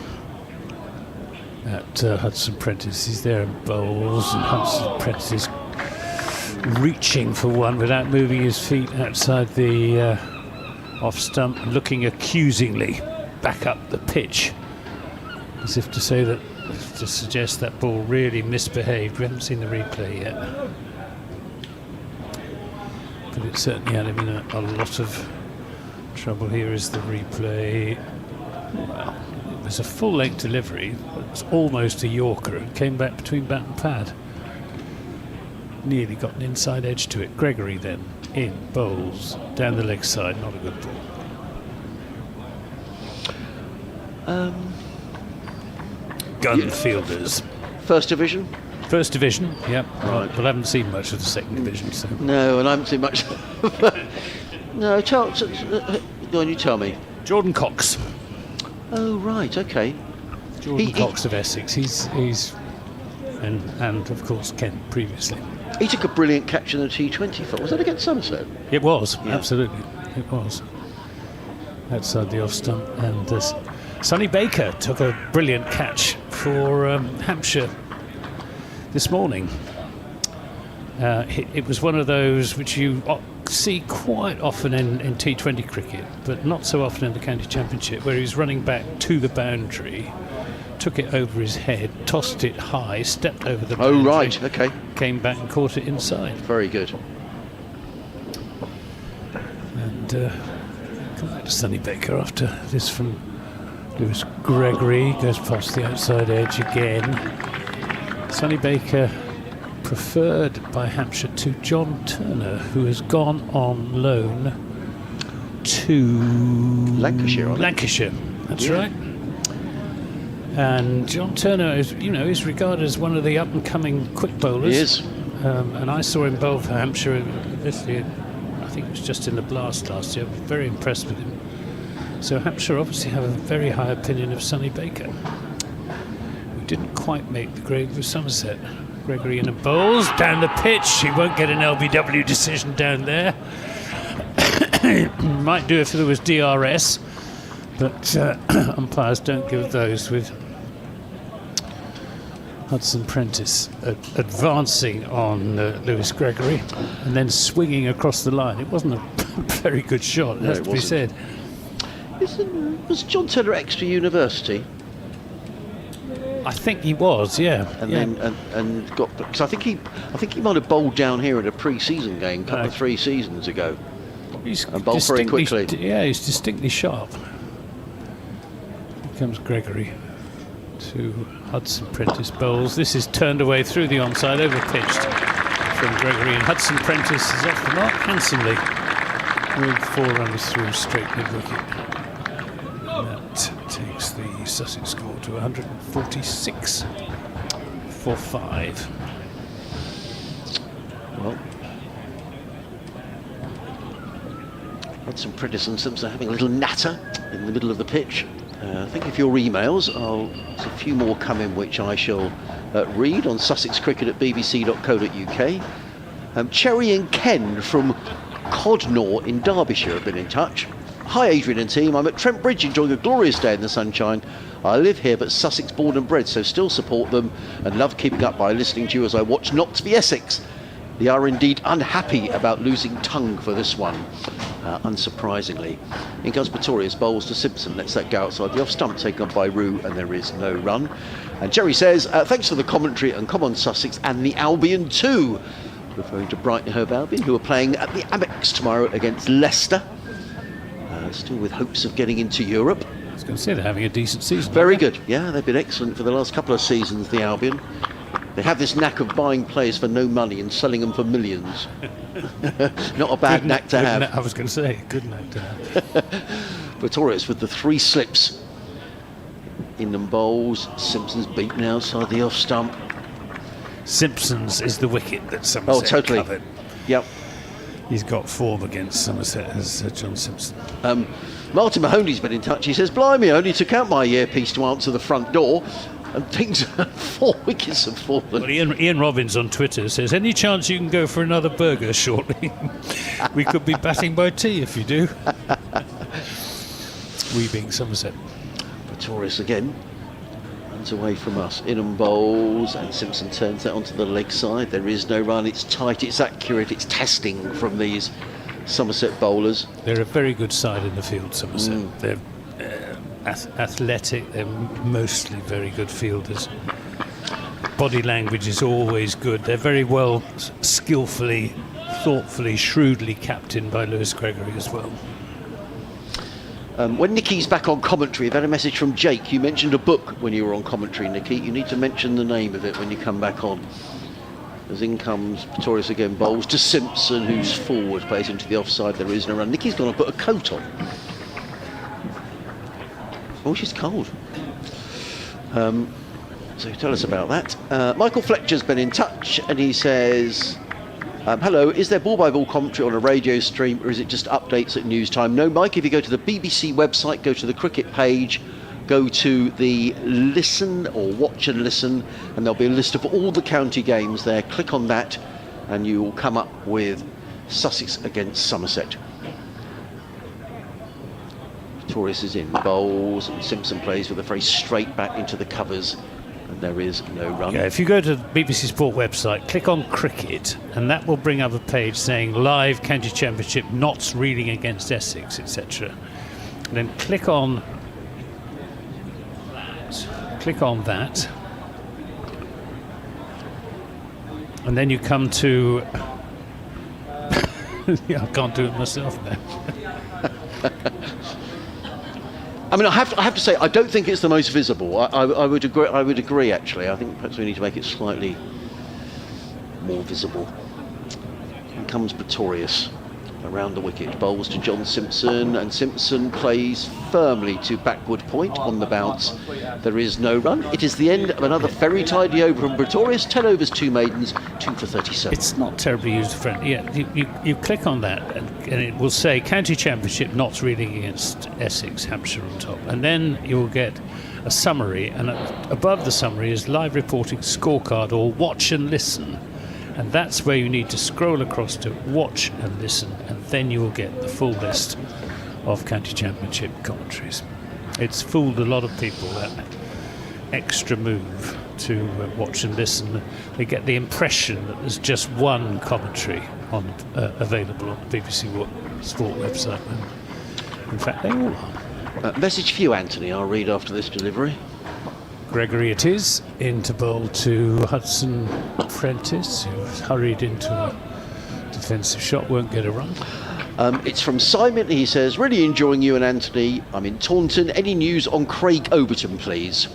at Hudson Prentice. He's there and bowls, and Hudson Prentice is reaching for one without moving his feet outside the off stump, looking accusingly back up the pitch, as if to say that, to suggest that ball really misbehaved. We haven't seen the replay yet, but it certainly had him in a lot of trouble. Here is the replay. Well, it was a full-length delivery. It was almost a Yorker and came back between bat and pad. nearly got an inside edge to it. Gregory then in, bowls down the leg side, not a good ball. Gun fielders.
First division?
First division, yeah.
Right.
Well, I haven't seen much of the second division, so.
No, and I haven't seen much. No, go on, you tell me.
Jordan Cox.
Oh, right, okay.
Jordan Cox of Essex. He's and of course Kent previously.
He took a brilliant catch in the T20 field. Was that against Somerset?
It was,
Yeah.
absolutely. It was. Outside the off stump. And Sonny Baker took a brilliant catch for Hampshire this morning. It was one of those which you see quite often in T20 cricket, but not so often in the county championship, where he was running back to the boundary, took it over his head, tossed it high, stepped over the boundary.
Oh, right, okay.
Came back and caught it inside.
Very good.
And come back to Sonny Baker after this from Lewis Gregory. Goes past the outside edge again. Sonny Baker preferred by Hampshire to John Turner, who has gone on loan to
Lancashire, I think.
Lancashire, that's
Yeah.
right. And John Turner is regarded as one of the up-and-coming quick bowlers.
He is.
And I saw him bowl for Hampshire this year. I think it was just in the Blast last year. I was very impressed with him. So Hampshire obviously have a very high opinion of Sonny Baker, who didn't quite make the grade with Somerset. Gregory in a bowls down the pitch. He won't get an LBW decision down there. Might do if there was DRS, but umpires don't give those with Hudson Prentice advancing on Lewis Gregory and then swinging across the line. It wasn't a very good shot, it has to be said.
Was John Turner Exeter University?
I think he was, yeah.
And
yeah.
then and got, because I think he might have bowled down here in a pre-season game a couple of 3 seasons ago.
He's
and bowled very
distinctly-
quickly.
Yeah, he's distinctly sharp. Here comes Gregory to Hudson Prentice bowls. This is turned away through the onside, over pitched from Gregory, and Hudson Prentice is off the mark handsomely with 4 runs through straight mid-wicket. That takes the Sussex score to 146 for 5.
Well, Hudson Prentice and Simpson having a little natter in the middle of the pitch. Thank you for your emails. There's a few more come in which I shall read on sussexcricket@bbc.co.uk. Cherry and Ken from Codnor in Derbyshire have been in touch. Hi Adrian and team, I'm at Trent Bridge enjoying a glorious day in the sunshine. I live here but Sussex born and bred, so still support them and love keeping up by listening to you as I watch Not to be Essex. They are indeed unhappy about losing tongue for this one, unsurprisingly. In comes Pretorius, bowls to Simpson, lets that go outside the off stump, taken up by Rue, and there is no run. And Jerry says, thanks for the commentary and come on Sussex and the Albion too. Referring to Brighton Hove Albion, who are playing at the Amex tomorrow against Leicester. Still with hopes of getting into Europe.
I was going to say they're having a decent season.
Very good. Yeah, they've been excellent for the last couple of seasons, the Albion. They have this knack of buying players for no money and selling them for millions. Not a bad knack to have.
I was going to say, good knack to have.
Pretorius with the 3 slips. In them bowls. Simpson's beaten outside the off stump.
Simpson's is the wicket that Somerset
Oh, totally.
covered.
Yep.
He's got form against Somerset as John Simpson.
Martin Mahoney's been in touch. He says, blimey, I only took out my earpiece to answer the front door and things 4 wickets have fallen.
Well, Ian Robbins on Twitter says, any chance you can go for another burger shortly? We could be batting by tea if you do. We being Somerset.
Pretorius again runs away from us. In bowls and Simpson turns that onto the leg side. There is no run. It's tight, it's accurate, it's testing from these Somerset bowlers.
They're a very good side in the field, Somerset. They're athletic, they're mostly very good fielders. Body language is always good. They're very well, skillfully, thoughtfully, shrewdly captained by Lewis Gregory as well.
When Nicky's back on commentary, I've had a message from Jake. You mentioned a book when you were on commentary, Nicky. You need to mention the name of it when you come back on. As in comes Pretorius again, bowls to Simpson, who's forward, plays into the offside. There is no run. Nicky's going to put a coat on. Oh, she's cold. So tell us about that. Michael Fletcher's been in touch, and he says, hello, is there ball-by-ball commentary on a radio stream, or is it just updates at news time? No, Mike, if you go to the BBC website, go to the cricket page, go to the listen or watch and listen, and there'll be a list of all the county games there. Click on that and you will come up with Sussex against Somerset. Pretorius is in, bowls, and Simpson plays with a very straight bat into the covers, and there is no run.
Yeah, if you go to the BBC Sport website, click on cricket, and that will bring up a page saying live county championship, Notts Reading against Essex, etc. And then click on that, and then you come to yeah, I can't do it myself now.
I mean, I have to say, I don't think it's the most visible. I would agree. I would agree. Actually, I think perhaps we need to make it slightly more visible. Here comes Pretorius around the wicket, bowls to John Simpson, and Simpson plays firmly to backward point on the bounce. There is no run. It is the end of another very tidy over from Pretorius. 10 overs, 2 maidens, 2 for 37.
It's not terribly user-friendly. Yeah, you click on that, and it will say County Championship, Notts Reading against Essex, Hampshire on top. And then you will get a summary, and above the summary is live reporting scorecard or watch and listen. And that's where you need to scroll across to watch and listen, and then you will get the full list of County Championship commentaries. It's fooled a lot of people, that extra move to watch and listen. They get the impression that there's just one commentary on available on the BBC Sport website. And in fact, they all are.
Message for you, Anthony. I'll read after this delivery.
Gregory it is, into bowl to Hudson Prentice, who's hurried into a defensive shot, won't get a run.
It's from Simon. He says, really enjoying you and Anthony. I'm in Taunton. Any news on Craig Overton, please?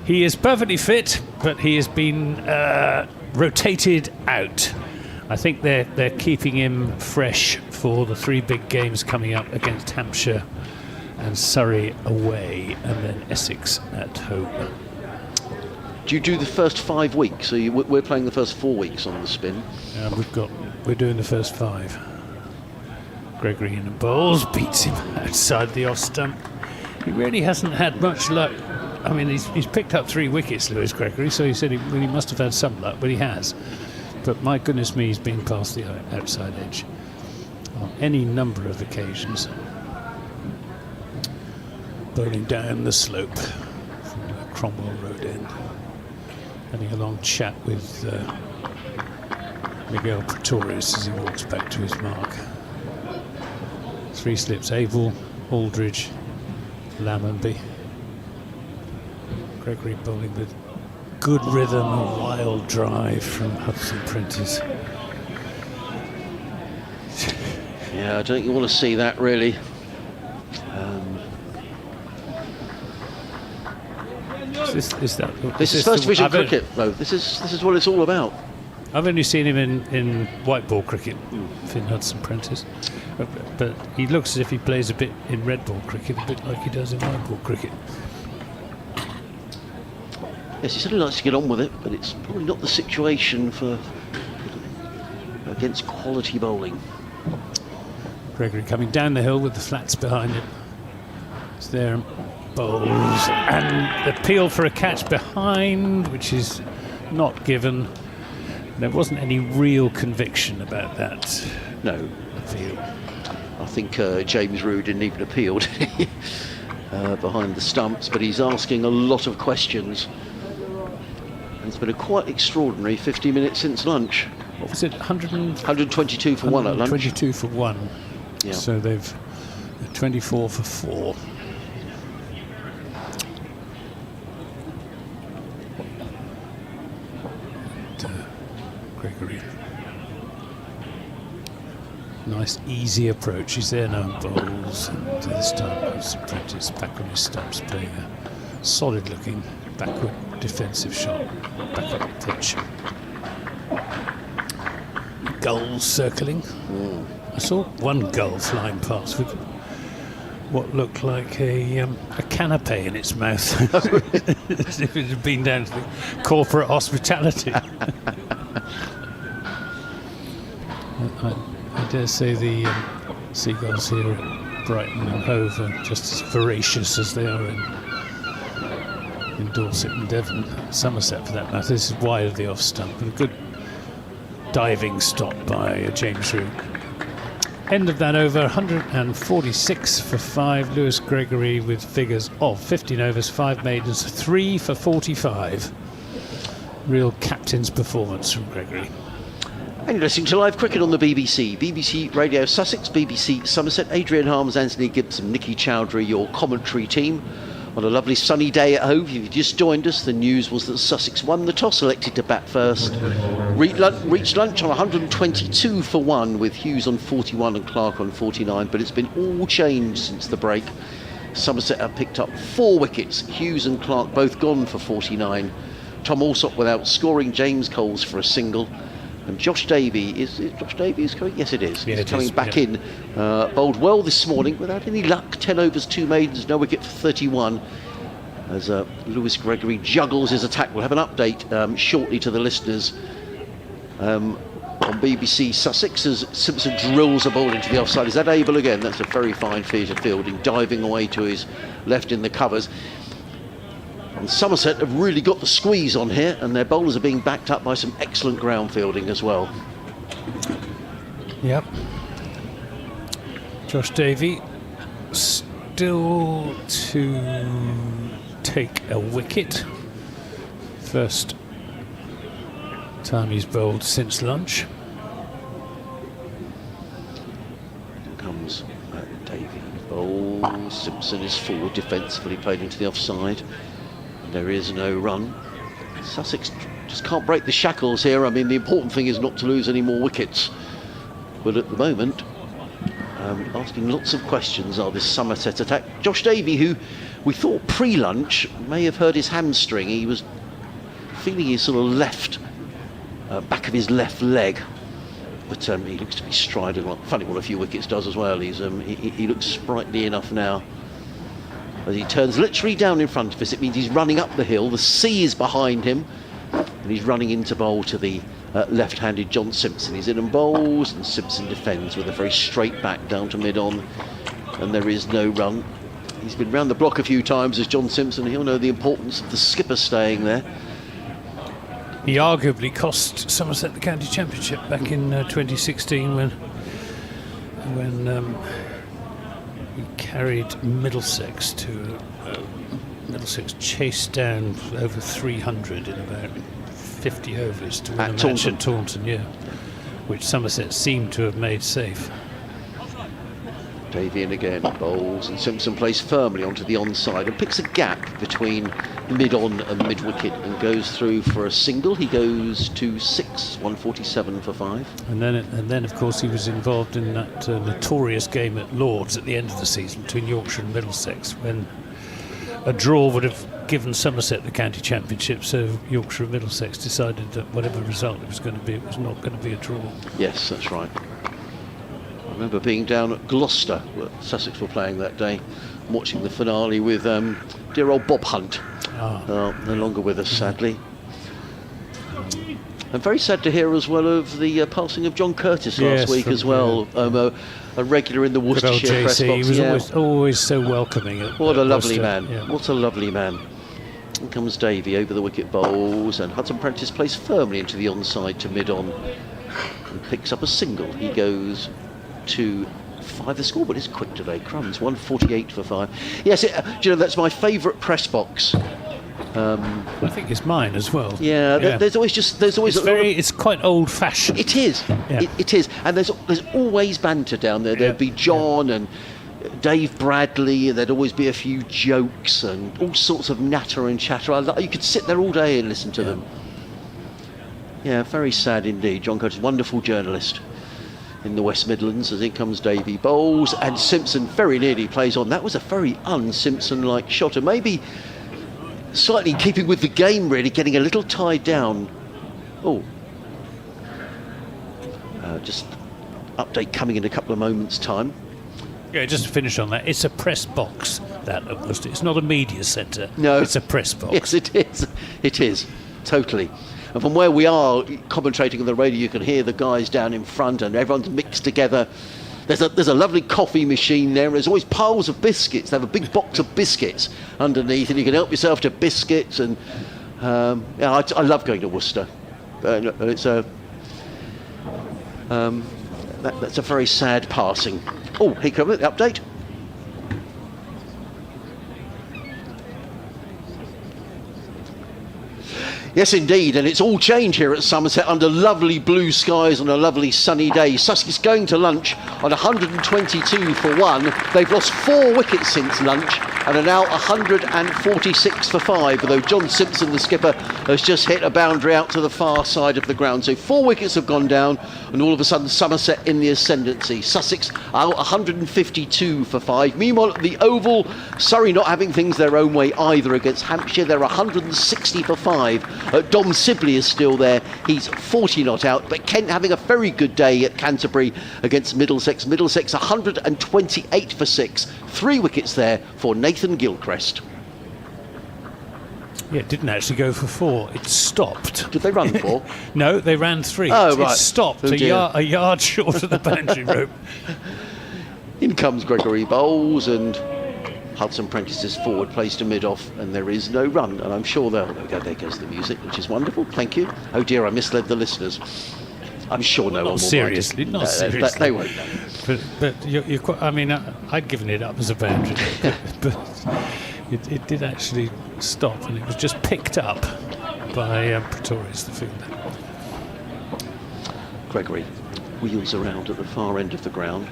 He is perfectly fit, but he has been rotated out. I think they're keeping him fresh for the 3 big games coming up against Hampshire and Surrey away, and then Essex at home.
Do you do the first 5 weeks? So we're playing the first 4 weeks on the spin.
We're doing the first 5. Gregory in the bowls, beats him outside the off stump. He really hasn't had much luck. I mean, he's picked up 3 wickets, Lewis Gregory, so he said he must have had some luck, but he has. But my goodness me, he's been past the outside edge on any number of occasions. Bowling down the slope from the Cromwell Road end. Having a long chat with Miguel Pretorius as he walks back to his mark. 3 slips, Abel, Aldridge, Lammonby. Gregory bowling with good rhythm, a wild drive from Hudson Prentice.
Yeah, I don't think you want to see that, really. This is first division cricket, though. This is what it's all about.
I've only seen him in white ball cricket, Finn Hudson Prentice, but he looks as if he plays a bit in red ball cricket, a bit like he does in white ball cricket.
Yes, he certainly likes to get on with it, but it's probably not the situation for against quality bowling.
Gregory coming down the hill with the flats behind him. It's there, bowls, and appeal for a catch behind, which is not given. There wasn't any real conviction about that.
No.
Appeal.
I think James Rue didn't even appeal behind the stumps, but he's asking a lot of questions. And it's been a quite extraordinary 50 minutes since lunch.
What was it,
122 for 1 at lunch?
122 for 1.
Yeah.
So they're 24 for 4. Gregory. Nice, easy approach. He's there now in bowls. And this time, Hudson Prentice back on his stumps, playing a solid-looking backward defensive shot back up the pitch. gulls circling. I saw one gull flying past with what looked like a canapé in its mouth, as if it had been down to the corporate hospitality. I dare say the seagulls here at Brighton and Hove are just as voracious as they are in Dorset and Devon, Somerset for that matter. This is wide of the off stump, and a good diving stop by James Rew. End of that over, 146 for 5. Lewis Gregory with figures of 15 overs, 5 maidens, 3 for 45. Real captain's performance from Gregory.
And you're listening to live cricket on the BBC. BBC Radio Sussex, BBC Somerset, Adrian Harms, Anthony Gibson, Nikki Chowdhury, your commentary team. On a lovely sunny day at Hove. If you've just joined us, the news was that Sussex won the toss, elected to bat first. Reached lunch on 122 for 1, with Hughes on 41 and Clark on 49, but it's been all changed since the break. Somerset have picked up 4 wickets. Hughes and Clark both gone for 49. Tom Alsop without scoring, James Coles for a single. And Josh Davey, is Josh Davey is coming? Yes, it is.
Yeah,
He's coming back
yeah.
in. Bowled well this morning without any luck. 10 overs, 2 maidens, no wicket for 31. As Lewis Gregory juggles his attack. We'll have an update shortly to the listeners on BBC Sussex as Simpson drills a ball into the offside. Is that Abel again? That's a very fine feat of fielding, diving away to his left in the covers. And Somerset have really got the squeeze on here, and their bowlers are being backed up by some excellent ground fielding as well.
Yep. Josh Davey still to take a wicket. First time he's bowled since lunch.
Here comes Davey. Bowls. Simpson is forward defensively, played into the offside. There is no run. Sussex just can't break the shackles here. I mean, the important thing is not to lose any more wickets. But at the moment, asking lots of questions are this Somerset attack. Josh Davey, who we thought pre-lunch may have hurt his hamstring. He was feeling his sort of left, back of his left leg. But he looks to be striding. Well, funny what a few wickets does as well. He looks sprightly enough now. As he turns literally down in front of us, it means he's running up the hill. The sea is behind him, and he's running into bowl to the left-handed John Simpson. He's in and bowls, and Simpson defends with a very straight back down to mid-on, and there is no run. He's been round the block a few times as John Simpson. He'll know the importance of the skipper staying there.
He arguably cost Somerset the county championship back in 2016 when he carried Middlesex to Middlesex chased down over 300 in about 50 overs to win a match at Taunton, yeah, which Somerset seemed to have made safe.
Davey in again, bowls, and Simpson plays firmly onto the onside and picks a gap between mid-on and mid-wicket and goes through for a single. He goes to 6, 147 for 5.
And then of course he was involved in that notorious game at Lord's at the end of the season between Yorkshire and Middlesex, when a draw would have given Somerset the county championship, so Yorkshire and Middlesex decided that whatever result it was going to be, it was not going to be a draw.
Yes, that's right. I remember being down at Gloucester, where Sussex were playing that day, watching the finale with dear old Bob Hunt, no longer with us, sadly. And very sad to hear as well of the passing of John Curtis last week as well, a regular in the Worcestershire press box.
He was always so welcoming.
What a lovely man,
yeah.
What a lovely man. In comes Davey over the wicket, bowls, and Hudson Prentice plays firmly into the onside to mid-on and picks up a single. He goes to 5. The scoreboard is quick today, crumbs, 148 for 5. Yes, that's my favourite press box.
I think it's mine as well.
Yeah. There's always
it's quite old-fashioned.
It is.
Yeah.
It is, and there's always banter down there. There'd be John and Dave Bradley, and there'd always be a few jokes and all sorts of natter and chatter. You could sit there all day and listen to them. Yeah, very sad indeed. John Curtis, wonderful journalist in the West Midlands. As in comes Davey, bowls, and Simpson very nearly plays on. That was a very un-Simpson-like shot, and maybe slightly in keeping with the game, really, getting a little tied down. Just update coming in a couple of moments' time.
Yeah, just to finish on that, it's a press box, that almost. It's not a media centre.
No.
It's a press box.
Yes, it is. It is, totally. And from where we are commentating on the radio, you can hear the guys down in front and everyone's mixed together. There's a lovely coffee machine there. There's always piles of biscuits. They have a big box of biscuits underneath, and you can help yourself to biscuits. And I love going to Worcester. It's that's a very sad passing. Oh, here comes the update. Yes, indeed, and it's all change here at Somerset under lovely blue skies on a lovely sunny day. Sussex going to lunch on 122 for 1. They've lost 4 wickets since lunch and are now 146 for 5, although John Simpson, the skipper, has just hit a boundary out to the far side of the ground. So 4 wickets have gone down, and all of a sudden Somerset in the ascendancy. Sussex out 152 for 5. Meanwhile, at the Oval, Surrey not having things their own way either against Hampshire. They're 160 for 5. Dom Sibley is still there. He's 40 not out. But Kent having a very good day at Canterbury against Middlesex. Middlesex 128 for 6. 3 wickets there for Nathan Gilchrist.
Yeah, it didn't actually go for 4. It stopped.
Did they run 4?
No, they ran 3.
Oh,
It
right.
stopped
Oh, dear.
a yard short of the boundary rope.
In comes Gregory Bowles, and Hudson Prentice is forward, plays to mid-off, and there is no run. And I'm sure there goes the music, which is wonderful. Thank you. Oh dear, I misled the listeners. I'm sure no one will
Seriously,
bite it.
not seriously.
They won't know.
But you're quite, I mean, I'd given it up as a boundary, but it did actually stop, and it was just picked up by Pretorius, the fielder.
Gregory wheels around at the far end of the ground.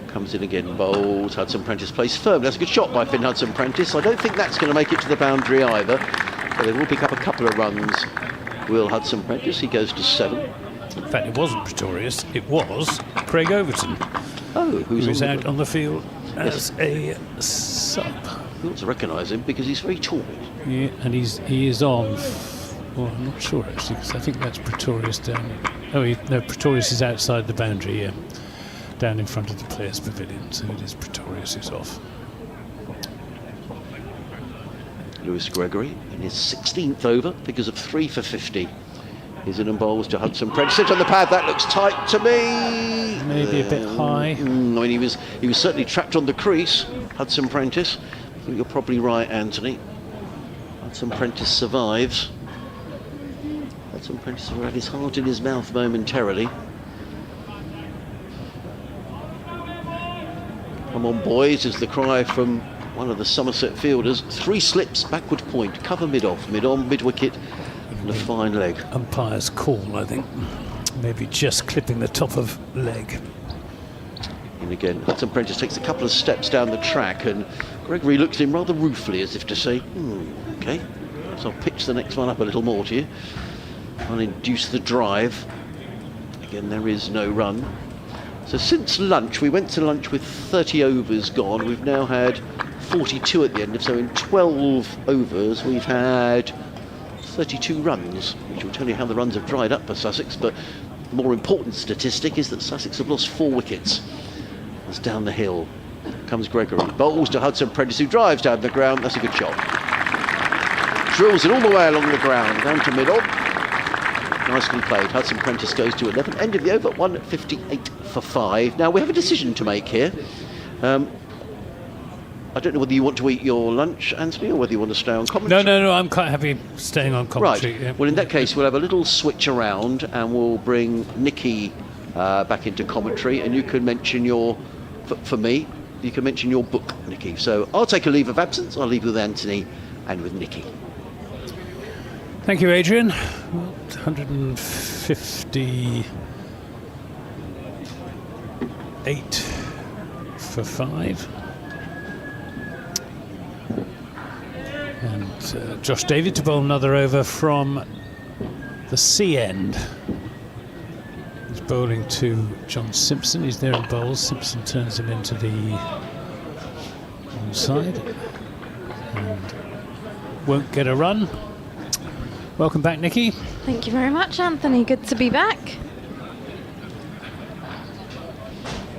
Comes in again, bowls. Hudson Prentice plays firm. That's a good shot by Finn Hudson Prentice. I don't think that's going to make it to the boundary either, but they will pick up a couple of runs. Will Hudson Prentice, he goes to 7.
In fact, it wasn't Pretorius, it was Craig Overton,
Oh,
who was out on the field as a sub.
You ought to recognise him because he's very tall.
Yeah, and he is on. Well, I'm not sure actually, because I think that's Pretorius down. Oh, no, Pretorius is outside the boundary. Yeah, down in front of the players' pavilion. So it is Pretorius who's off.
Lewis Gregory in his 16th over, figures of 3 for 50. He's in and bowls to Hudson Prentice. Sit on the pad, that looks tight to me.
Maybe a bit high.
I mean, he was certainly trapped on the crease, Hudson Prentice. I think you're probably right, Anthony. Hudson Prentice survives. Hudson Prentice will have his heart in his mouth momentarily. Come on, boys, is the cry from one of the Somerset fielders. 3 slips, backward point, cover mid-off, mid-on, mid-wicket, and a fine leg.
Umpire's call, I think. Maybe just clipping the top of leg.
And again, Hudson Prentice takes a couple of steps down the track, and Gregory looks at him rather ruefully, as if to say, okay, so I'll pitch the next one up a little more to you. I'll induce the drive. Again, there is no run. So since lunch, we went to lunch with 30 overs gone. We've now had 42 at the end. So in 12 overs, we've had 32 runs, which will tell you how the runs have dried up for Sussex. But the more important statistic is that Sussex have lost 4 wickets. That's down the hill. Comes Gregory. Bowls to Hudson Prentice, who drives down the ground. That's a good shot. Drills it all the way along the ground, down to mid-on. Nicely played. Hudson Prentice goes to 11. End of the over, 158 for 5. Now, we have a decision to make here. I don't know whether you want to eat your lunch, Anthony, or whether you want to stay on commentary.
No, I'm quite happy staying on commentary.
Right.
Yeah.
Well, in that case, we'll have a little switch around, and we'll bring Nikki back into commentary, and you can mention your, for me, you can mention your book, Nikki. So I'll take a leave of absence. I'll leave with Anthony and with Nikki.
Thank you, Adrian. 158 for 5. And Josh David to bowl another over from the C end. He's bowling to John Simpson. He's there in bowls. Simpson turns him into the onside and won't get a run. Welcome back, Nikki.
Thank you very much, Anthony. Good to be back.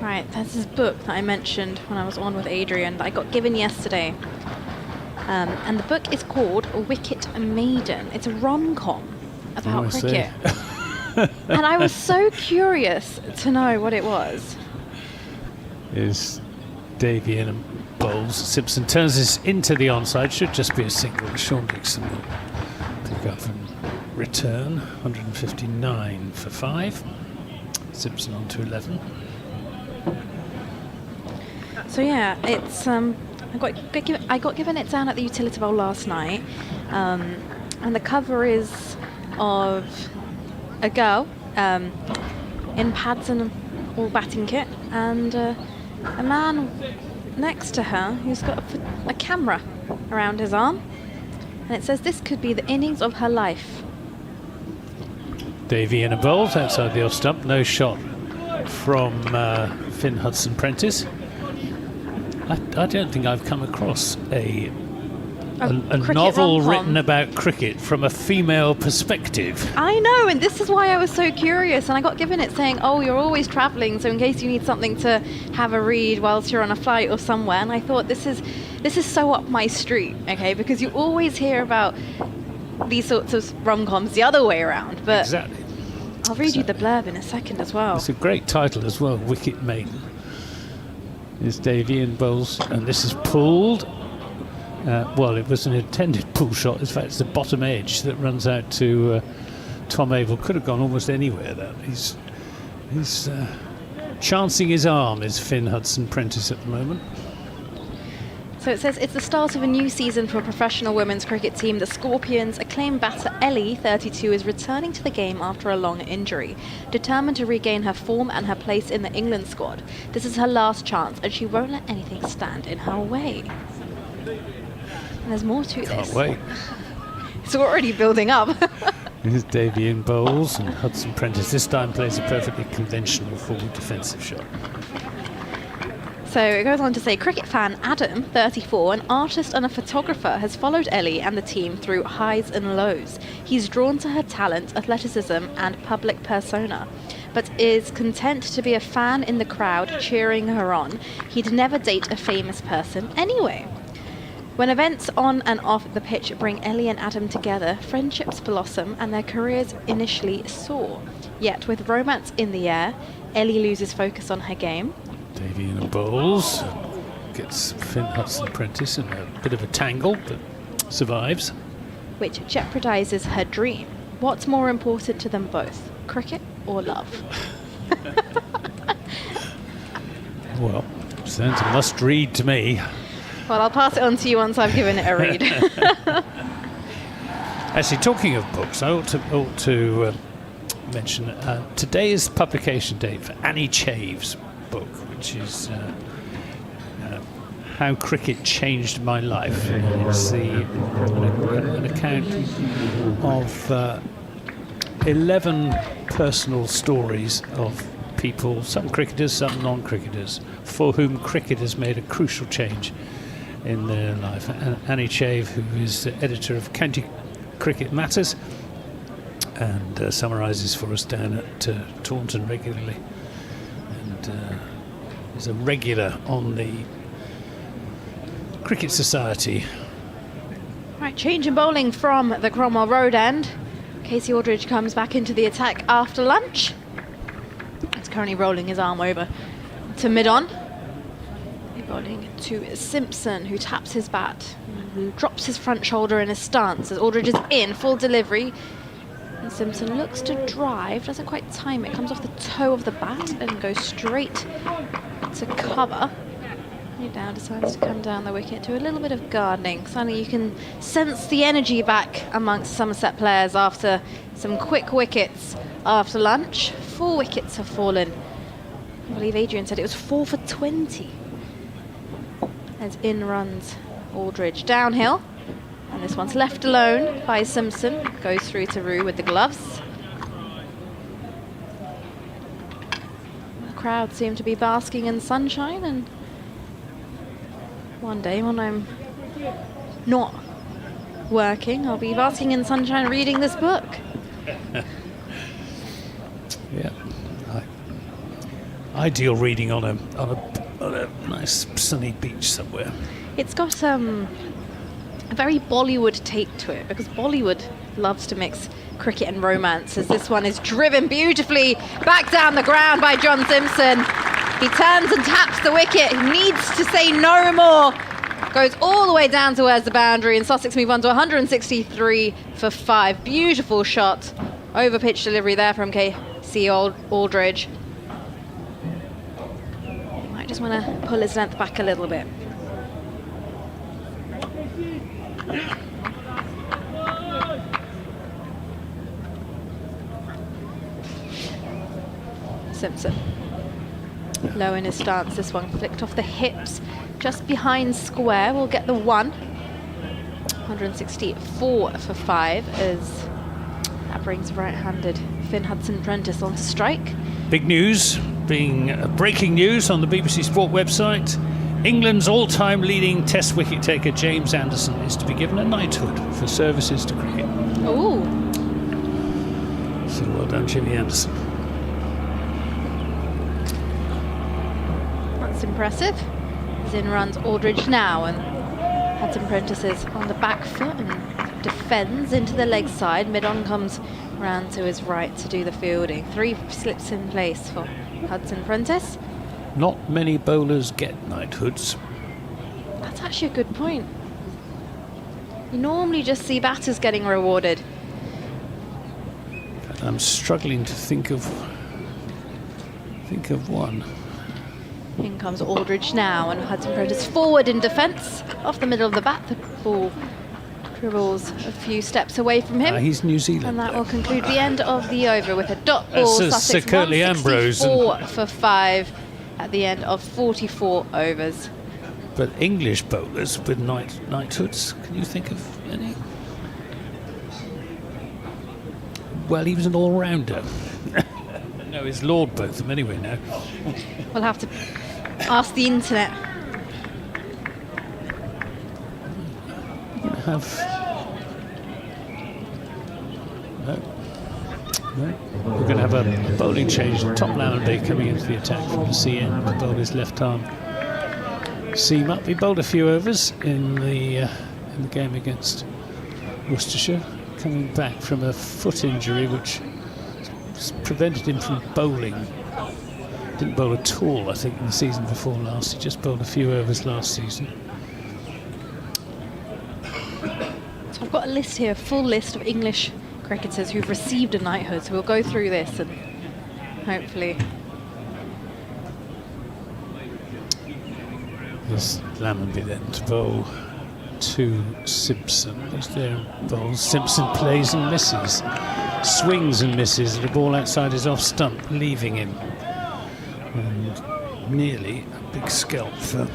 Right, there's this book that I mentioned when I was on with Adrian that I got given yesterday. And the book is called Wicket Maiden. It's a rom-com about cricket. And I was so curious to know what it was.
Is Davy in and bowls. Simpson turns this into the onside. Should just be a single. Sean Dixon will pick up and return. 159 for 5. Simpson on to 11.
So yeah, it's I got given it down at the Utility Bowl last night, and the cover is of a girl in pads and all batting kit, and a man next to her who's got a camera around his arm, and it says this could be the innings of her life.
Davy in a bowls outside the off stump. No shot from Finn Hudson-Prentice. I don't think I've come across a novel written about cricket from a female perspective.
I know, and this is why I was so curious. And I got given it saying, "Oh, you're always travelling, so in case you need something to have a read whilst you're on a flight or somewhere." And I thought this is so up my street, okay? Because you always hear about these sorts of rom-coms the other way around. But
exactly.
I'll read you the blurb in a second as well.
It's a great title as well. Wicket Maiden. Is Davy in bowls, and this is pulled. Well, it was an intended pull shot. In fact, it's the bottom edge that runs out to Tom Avell. Could have gone almost anywhere. That he's chancing his arm is Finn Hudson-Prentice at the moment.
So it says it's the start of a new season for a professional women's cricket team. The Scorpions' acclaimed batter Ellie, 32, is returning to the game after a long injury, determined to regain her form and her place in the England squad. This is her last chance, and she won't let anything stand in her way. And there's more to this.
Can't wait.
It's already building up.
Here's Davy in bowls, and Hudson-Prentice this time plays a perfectly conventional forward defensive shot.
So it goes on to say, cricket fan Adam, 34, an artist and a photographer, has followed Ellie and the team through highs and lows. He's drawn to her talent, athleticism and public persona, but is content to be a fan in the crowd cheering her on. He'd never date a famous person anyway. When events on and off the pitch bring Ellie and Adam together, friendships blossom and their careers initially soar. Yet with romance in the air, Ellie loses focus on her game.
Davy in the bowls, gets Finn Hudson-Prentice in a bit of a tangle, but survives.
Which jeopardizes her dream. What's more important to them both, cricket or love?
Well, sounds a must read to me.
Well, I'll pass it on to you once I've given it a read.
Actually, talking of books, I ought to mention today is publication date for Annie Chave's book, which is How Cricket Changed My Life. It's an account of 11 personal stories of people, some cricketers, some non-cricketers, for whom cricket has made a crucial change in their life. Annie Chave, who is the editor of County Cricket Matters and summarises for us down at Taunton regularly, and is a regular on the Cricket Society.
Right, change in bowling from the Cromwell Road end. Casey Aldridge comes back into the attack after lunch. He's currently rolling his arm over to mid-on. Bowling to Simpson, who taps his bat, who drops his front shoulder in his stance as Aldridge is in, full delivery. And Simpson looks to drive, doesn't quite time it, comes off the toe of the bat and goes straight to cover. He now decides to come down the wicket to a little bit of gardening. Suddenly you can sense the energy back amongst Somerset players after some quick wickets after lunch. 4 wickets have fallen. I believe Adrian said it was 4 for 20. As in runs Aldridge downhill, and this one's left alone by Simpson. Goes through to Rue with the gloves. The crowd seem to be basking in sunshine, and one day when I'm not working, I'll be basking in sunshine reading this book.
Yeah, Ideal reading on a nice sunny beach somewhere.
It's got a very Bollywood take to it, because Bollywood loves to mix cricket and romance, as this one is driven beautifully back down the ground by John Simpson. He turns and taps the wicket. He needs to say no more. Goes all the way down towards the boundary, and Sussex move on to 163 for 5. Beautiful shot. Over pitch delivery there from KC Aldridge. He might just want to pull his length back a little bit. Simpson. Low in his stance, this one flicked off the hips, just behind square. We'll get the 1. 164 for 5 as that brings right-handed Finn Hudson-Prentice on strike.
Big news, breaking news on the BBC Sport website. England's all-time leading Test wicket taker James Anderson is to be given a knighthood for services to cricket.
Ooh.
So well done, Jimmy Anderson.
That's impressive. As in runs Aldridge now, and Hudson-Prentice is on the back foot and defends into the leg side. Mid-on comes round to his right to do the fielding. 3 slips in place for Hudson-Prentice.
Not many bowlers get knighthoods.
That's actually a good point. You normally just see batters getting rewarded.
I'm struggling to think of one.
In comes Aldridge now, and Hudson-Prentice forward in defence. Off the middle of the bat, the ball dribbles a few steps away from him.
He's New Zealand.
And that
though.
will conclude the end of the over with a dot ball.
Sir
Sussex
Curtly Ambrose
164 for 5 at the end of 44 overs.
But English bowlers with knighthoods, can you think of any? Well, he was an all-rounder. No, he's Lord both of them anyway now.
We'll have to ask the internet.
No. We're going to have a bowling change. Top Lammonby coming into the attack from the CN to bowl his left arm seam up. He bowled a few overs in the game against Worcestershire, coming back from a foot injury which prevented him from bowling. Didn't bowl at all, I think, in the season before last. He just bowled a few overs last season.
So I've got a list here, a full list of English cricketers who've received a knighthood. So we'll go through this and hopefully.
There's Lammonby then to bowl to Simpson. Who's there and bowls. Simpson plays and misses. Swings and misses at a ball outside his off stump, leaving him. And nearly a big scalp for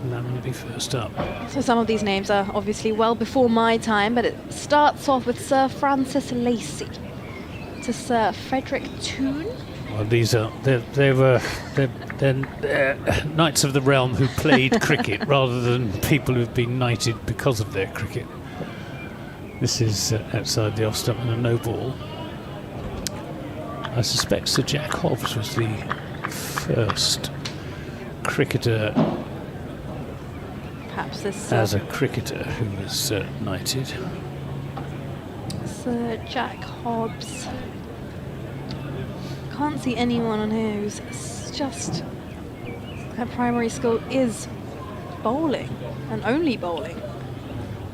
Lammonby first up.
So some of these names are obviously well before my time, but it starts off with Sir Francis Lacey to Sir Frederick Toone.
Well, these are they're knights of the realm who played cricket rather than people who've been knighted because of their cricket. This is outside the off stump and a no ball. I suspect Sir Jack Hobbs was the first cricketer,
Perhaps this
as a cricketer, who was knighted.
Sir Jack Hobbs. Can't see anyone on here who's just her primary skill is bowling and only bowling.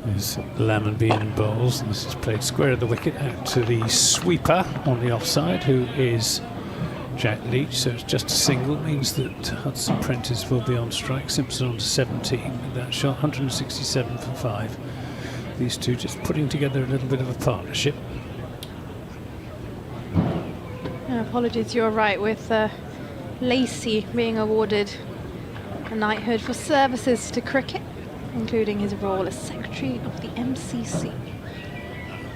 There's Lammonby in bowls, and this is played square of the wicket out to the sweeper on the offside, who is Jack Leach. So it's just a single, means that Hudson-Prentice will be on strike. Simpson on to 17 with that shot, 167 for 5. These two just putting together a little bit of a partnership.
Apologies, you're right, with Lacey being awarded a knighthood for services to cricket, including his role as Secretary of the MCC.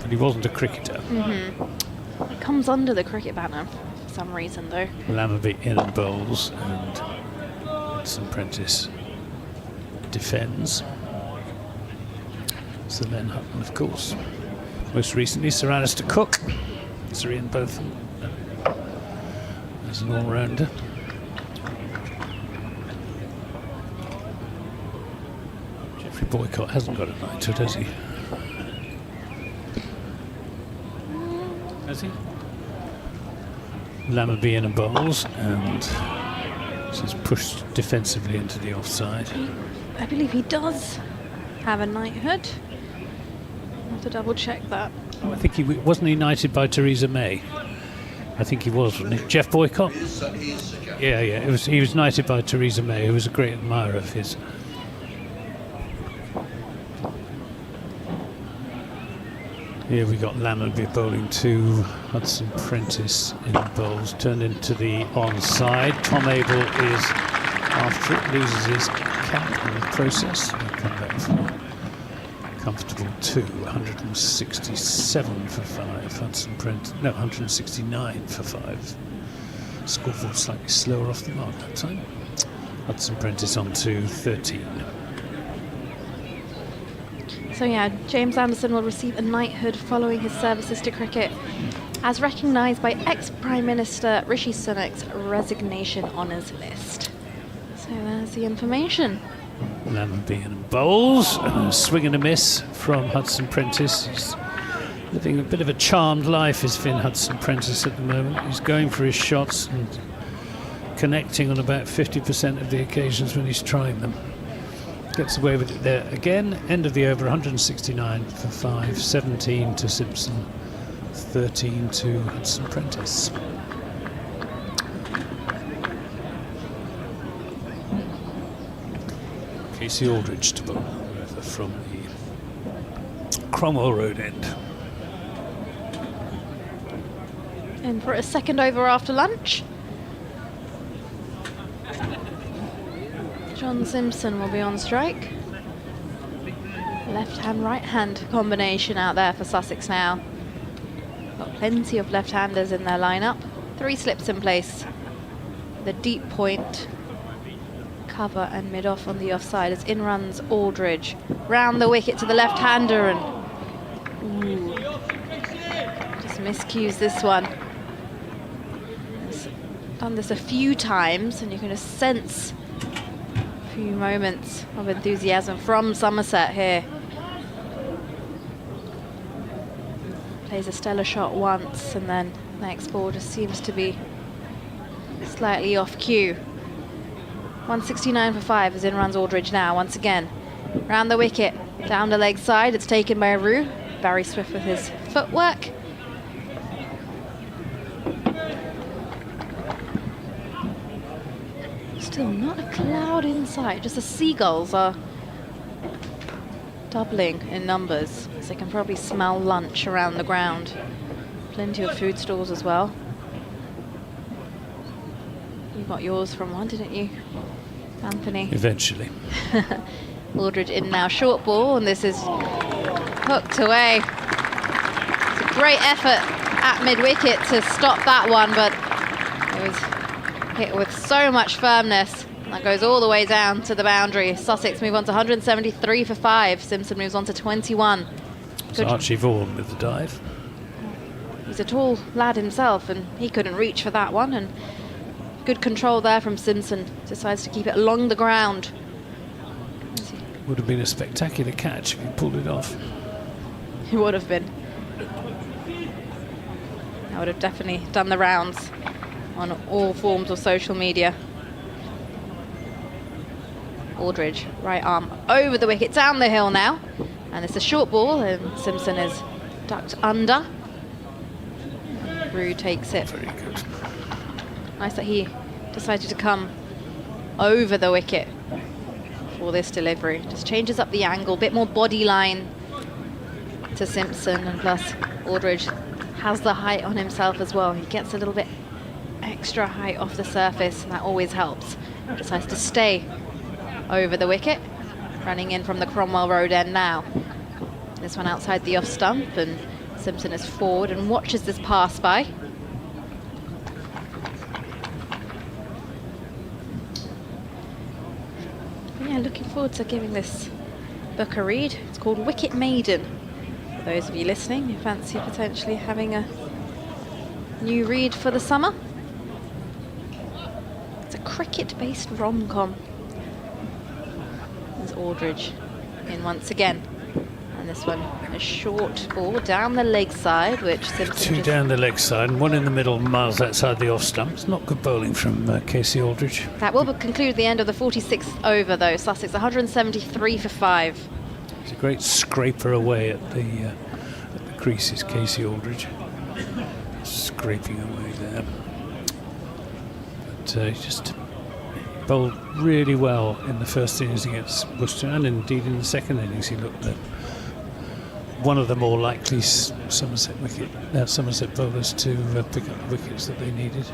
But he wasn't a cricketer.
It comes under the cricket banner for some reason, though.
Lammonby in and bowls, and Hudson-Prentice defends. So then Hutton, of course. Most recently, Sir Alistair Cook. Sir Ian Botham as an all-rounder. Boycott hasn't got a knighthood, has he? Has he? Lammerby in a bowls, and she's pushed defensively into the offside.
I believe he does have a knighthood. I'll have to double check that.
I think he wasn't he knighted by Theresa May. I think he was, wasn't he? Jeff Boycott. Yeah. He was knighted by Theresa May, who was a great admirer of his. Here we got Lammerby bowling to Hudson Prentice in the bowls, turned into the onside. Tom Abel is after it, loses his cap in the process. He'll come back for comfortable 167 for 5. Hudson Prentice, no, 169 for 5. Scoreboard slightly slower off the mark that time. Hudson Prentice on to 13.
So yeah, James Anderson will receive a knighthood following his services to cricket, as recognised by ex-Prime Minister Rishi Sunak's resignation honours list. So there's the information.
Lammerby in bowls, and a swing and a miss from Hudson Prentice. He's living a bit of a charmed life, is Finn Hudson Prentice at the moment. He's going for his shots and connecting on about 50% of the occasions when he's trying them. Gets away with it there again. End of the over, 169 for 5, 17 to Simpson, 13 to Hudson Prentice. Casey Aldridge to bowl over from the Cromwell Road end.
In for a second over after lunch. John Simpson will be on strike. Left hand, right hand combination out there for Sussex now. Got plenty of left-handers in their lineup. 3 slips in place. The deep point, cover and mid-off on the offside as in runs Aldridge. Round the wicket to the left-hander and just miscues this one. He's done this a few times and you can just sense few moments of enthusiasm from Somerset here. Plays a stellar shot once and then next ball just seems to be slightly off cue. 169 for 5 as in runs Aldridge now once again. Round the wicket, down the leg side, it's taken by Roux. Very swift with his footwork. Still not a cloud in sight, just the seagulls are doubling in numbers, so they can probably smell lunch around the ground. Plenty of food stalls as well. You got yours from one, didn't you, Anthony?
Eventually.
Aldridge in now, short ball, and this is hooked away. It's a great effort at mid-wicket to stop that one, but it was hit with so much firmness. That goes all the way down to the boundary. Sussex move on to 173 for 5. Simpson moves on to 21.
So Archie Vaughan with the dive.
He's a tall lad himself, and he couldn't reach for that one. And good control there from Simpson. Decides to keep it along the ground.
Would have been a spectacular catch if he pulled it off.
It would have been. That would have definitely done the rounds on all forms of social media. Aldridge, right arm over the wicket, down the hill now. And it's a short ball, and Simpson is ducked under. Roux takes it.
Very good.
Nice that he decided to come over the wicket for this delivery. Just changes up the angle, bit more body line to Simpson, and plus Aldridge has the height on himself as well. He gets a little bit extra height off the surface, and that always helps. Decides to stay over the wicket, running in from the Cromwell Road end now. This one outside the off stump, and Simpson is forward and watches this pass by. Yeah, looking forward to giving this book a read. It's called Wicket Maiden. For those of you listening who fancy potentially having a new read for the summer. It's a cricket-based rom-com. There's Aldridge in once again. And this one, a short ball down the leg side, which Simpson
Two down the leg side and one in the middle, miles outside the off stump. It's not good bowling from Casey Aldridge.
That will conclude the end of the 46th over, though. Sussex 173 for 5.
It's a great scraper away at the creases, Casey Aldridge. Scraping away there. But he just bowled really well in the first innings against Worcester, and indeed in the second innings he looked at one of the more likely Somerset bowlers to pick up the wickets that they needed.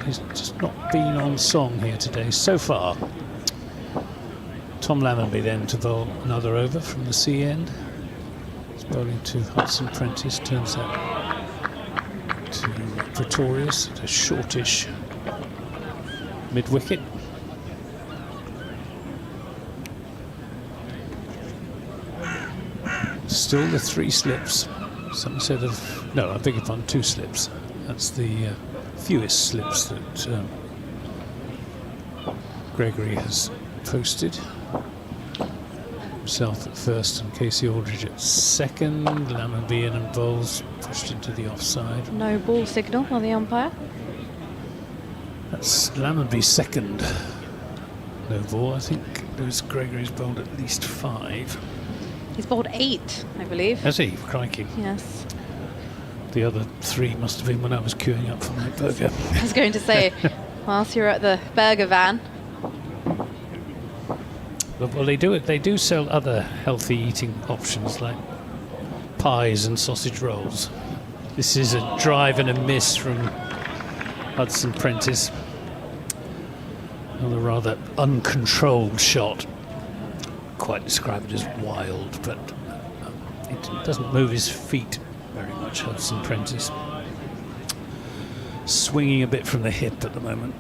He's just not been on song here today so far. Tom Lammonby then to bowl another over from the C end. He's bowling to Hudson Prentice, turns that to Pretorius at a shortish mid-wicket. Still the 3 slips. Somerset of, no, I beg your pardon, 2 slips. That's the fewest slips that Gregory has posted. Himself at first and Casey Aldridge at second. Lammonby in and bowls, pushed into the offside.
No ball signal on the umpire.
That's Lammonby's second no ball. I think Lewis Gregory's bowled at least 5.
He's bowled 8, I believe.
Has he? Crikey.
Yes.
The other 3 must have been when I was queuing up for my burger.
I was going to say, whilst you're at the burger van.
Well, they do sell other healthy eating options like pies and sausage rolls. This is a drive and a miss from Hudson Prentice. Another rather uncontrolled shot. Quite describe it as wild, but it doesn't move his feet very much, Hudson Prentice. Swinging a bit from the hip at the moment.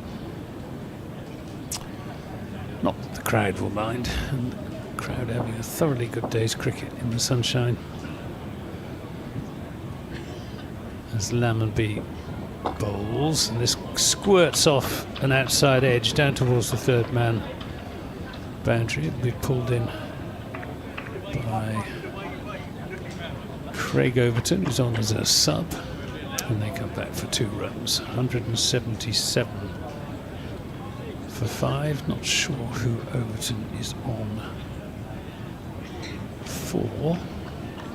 Not that the crowd will mind, and the crowd having a thoroughly good day's cricket in the sunshine. As Lammonby bowls, and this squirts off an outside edge down towards the third man boundary. It'll be pulled in by Craig Overton, who's on as a sub, and they come back for 2 runs. 177 for 5. Not sure who Overton is on for.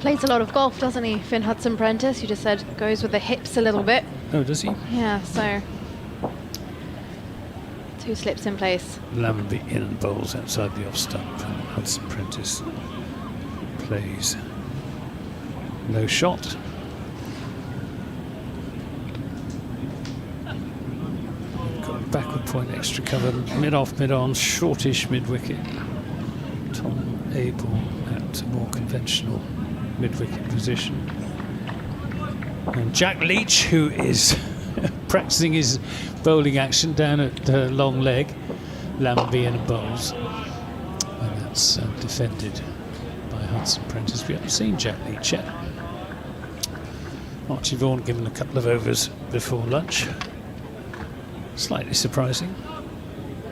Plays a lot of golf, doesn't he, Finn Hudson Prentice? You just said goes with the hips a little bit.
Oh, does he?
Yeah, so 2 slips in place.
Lammonby in and bowls outside the off stump, and Hudson Prentice plays no shot. Got backward point, extra cover, mid off, mid on, shortish mid wicket. Tom Abel at a more conventional mid wicket position. And Jack Leach, who is practicing his bowling action down at long leg. Lammonby in and bowls, and that's defended by Hudson Prentice. We haven't seen Jack Leach yet. Archie Vaughan given a couple of overs before lunch. Slightly surprising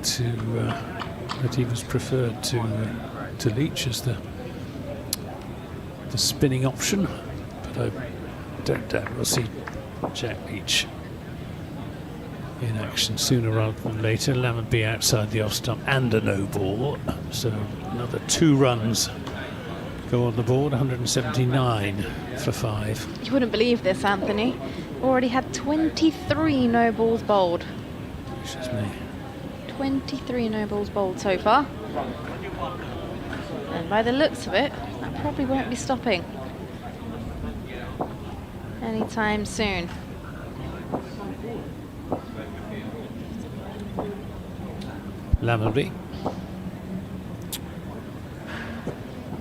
that he was preferred to Leach as the spinning option, but I don't doubt we'll see Jack Leach in action sooner rather than later. Lammonby outside the off stump and a no ball, so another 2 runs go on the board. 179 for 5.
You wouldn't believe this, Anthony. Already had 23 no balls bowled.
Excuse me.
23 no balls bowled so far. And by the looks of it, that probably won't be stopping anytime soon.
Lammonby.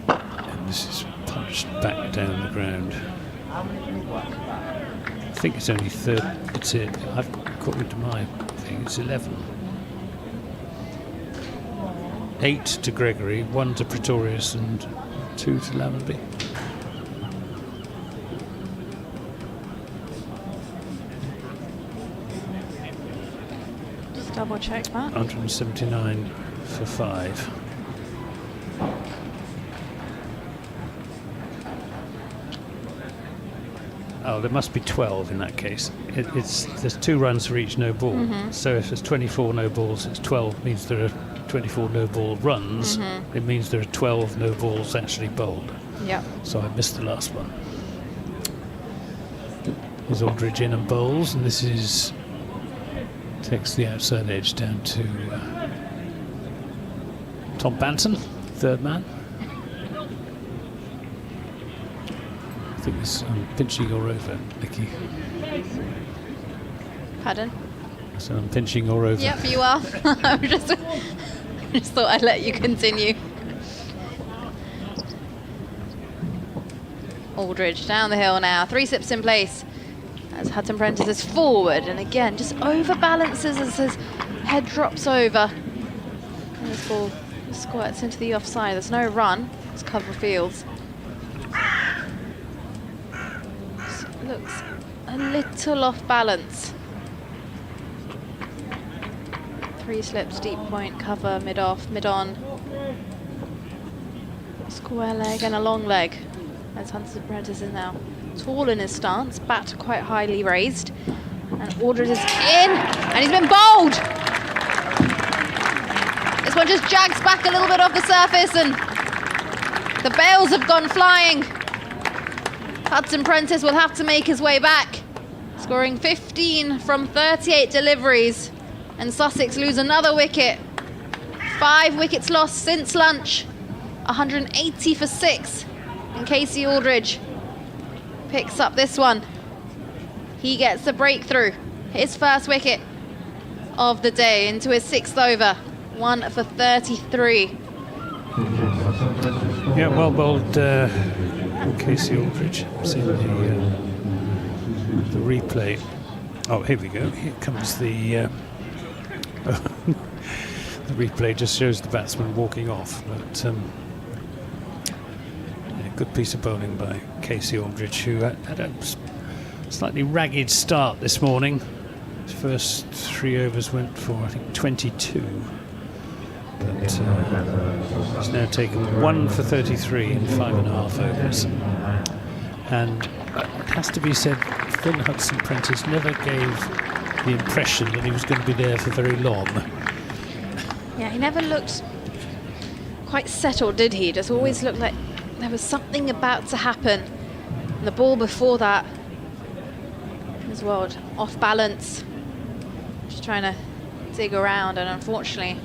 And this is punched back down the ground. I think it's only third. It's it. According to my thing, it's 11. 8 to Gregory, 1 to Pretorius, and 2 to Lammonby.
Just double check that.
179 for 5. Oh, there must be 12 in that case. There's 2 runs for each no ball. So if there's 24 no balls, it's 12 means there are 24 no ball runs. It means there are 12 no balls actually bowled.
Yep.
So I missed the last one. Here's Aldridge in and bowls, and this is takes the outside edge down to Tom Banton, third man. I think this pinching or over, Nikki.
Pardon?
So I'm pinching or over.
Yep, you are. I just thought I'd let you continue. Aldridge down the hill now. 3 sips in place as Hudson Prentice is forward, and again just overbalances as his head drops over. And this ball squirts into the offside. There's no run. It's cover fields. Looks a little off balance. 3 slips, deep point, cover, mid off, mid on. Square leg and a long leg. As Hudson Prentice is now tall in his stance, bat quite highly raised. And Aldridge is in, and he's been bowled! This one just jags back a little bit off the surface, and the bails have gone flying. Hudson Prentice will have to make his way back, scoring 15 from 38 deliveries, and Sussex lose another wicket. 5 wickets lost since lunch, 180 for 6, and Casey Aldridge picks up this one. He gets the breakthrough, his first wicket of the day into his 6th over, 1 for 33.
Yeah, well bowled, Casey Aldridge. Seen the replay. Oh, here we go. Here comes the the replay. Just shows the batsman walking off, but yeah, good piece of bowling by Casey Aldridge, who had a slightly ragged start this morning. His first 3 overs went for, I think, 22. But he's now taken 1 for 33 in 5.5 overs. And it has to be said, Phil Hudson Prentice never gave the impression that he was going to be there for very long.
Yeah, he never looked quite settled, did he? Just always looked like there was something about to happen. And the ball before that as well, off balance, just trying to dig around, and unfortunately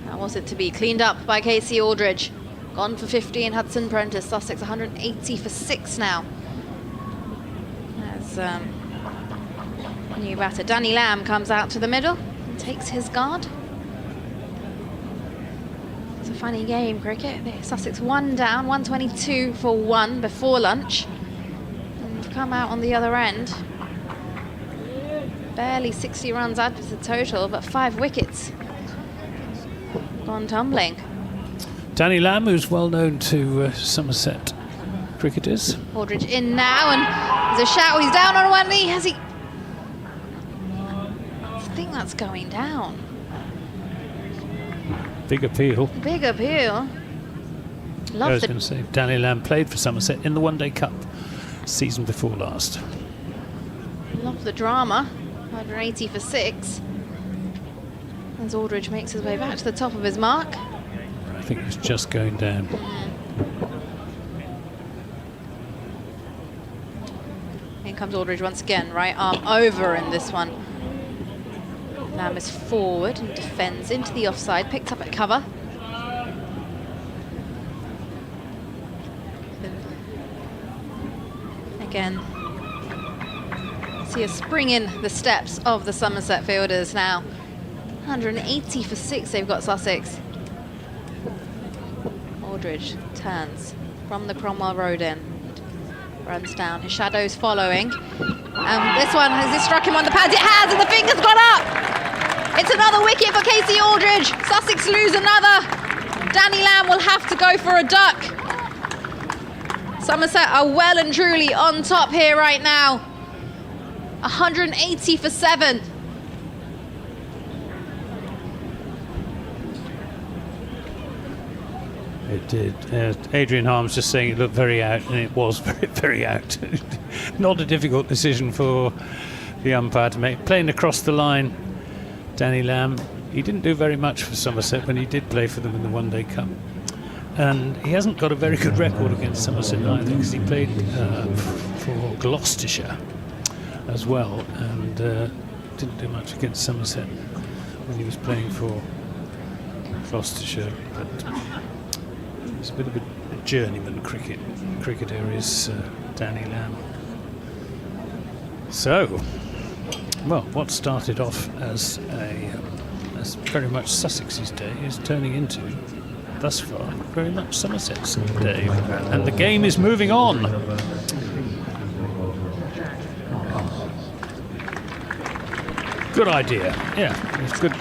that wasn't to be. Cleaned up by Casey Aldridge. Gone for 15, Hudson Prentice. Sussex 180 for 6 now. As new batter Danny Lamb comes out to the middle and takes his guard. It's a funny game, cricket. Sussex 1 down, 122 for 1 before lunch. And we've come out on the other end. Barely 60 runs out of the total, but 5 wickets gone tumbling.
Danny Lamb, who's well known to Somerset cricketers.
Aldridge in now, and there's a shout. He's down on one knee. Has he? I think that's going down.
Big appeal.
Big appeal.
I
Love
was
the
going to say, Danny Lamb played for Somerset in the One Day Cup season before last.
drama. 180 for 6. As Aldridge makes his way back to the top of his mark.
I think it's just going down.
In comes Aldridge once again, right arm over in this one. Lamb is forward and defends into the offside, picked up at cover. Again, see a spring in the steps of the Somerset fielders now. 180 for 6 they've got Sussex. Aldridge turns from the Cromwell Road end. Runs down, his shadow's following. This one, has it struck him on the pads? It has, and the finger's gone up! It's another wicket for Casey Aldridge. Sussex lose another. Danny Lamb will have to go for a duck. Somerset are well and truly on top here right now. 180 for 7.
did. Adrian Harms just saying it looked very out, and it was very, very out. Not a difficult decision for the umpire to make. Playing across the line, Danny Lamb, he didn't do very much for Somerset when he did play for them in the One Day Cup. And he hasn't got a very good record against Somerset either, because he played for Gloucestershire as well, and didn't do much against Somerset when he was playing for Gloucestershire. But he's a bit of a journeyman cricketer is Danny Lamb. So, well, what started off as very much Sussex's day is turning into, thus far, very much Somerset's day, and the game is moving on. Good idea. Yeah, it's good.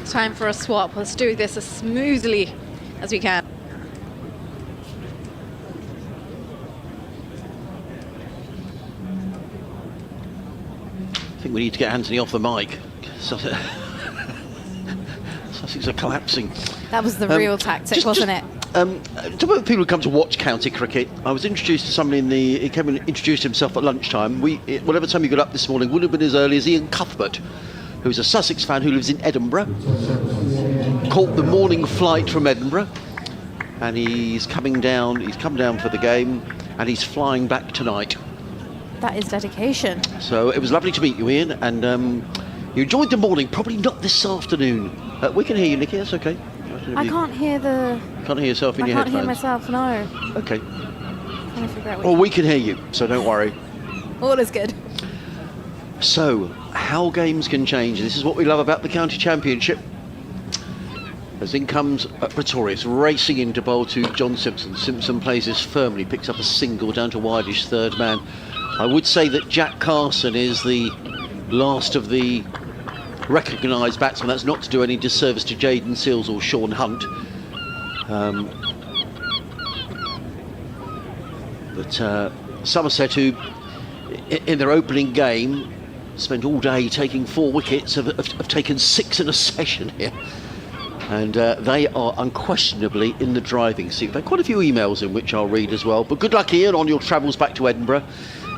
Time for a swap. Let's do this as smoothly as we can.
I think we need to get Anthony off the mic. Sussex are collapsing.
That was the real tactic, wasn't it?
To people who come to watch county cricket, I was introduced to somebody he came and introduced himself at lunchtime. Whatever time he got up this morning would have been as early as Ian Cuthbert, who's a Sussex fan who lives in Edinburgh. Caught the morning flight from Edinburgh, and he's come down for the game, and he's flying back tonight.
That is dedication.
So it was lovely to meet you, Ian, and you enjoyed the morning, probably not this afternoon. We can hear you, Nikki, that's okay.
I can't hear the...
Can't hear yourself in your headphones?
I can't hear myself, no.
Okay.
Trying to figure out
Well, we can hear you, so don't worry.
All is good.
So, how games can change. This is what we love about the County Championship. As in comes Pretorius, racing in to bowl to John Simpson. Simpson plays this firmly, picks up a single down to Wideish, third man. I would say that Jack Carson is the last of the recognised batsmen. That's not to do any disservice to Jaden Seals or Sean Hunt. But Somerset, who in their opening game spent all day taking 4 wickets, have taken 6 in a session here. And they are unquestionably in the driving seat. We've had quite a few emails in which I'll read as well. But good luck, Ian, on your travels back to Edinburgh.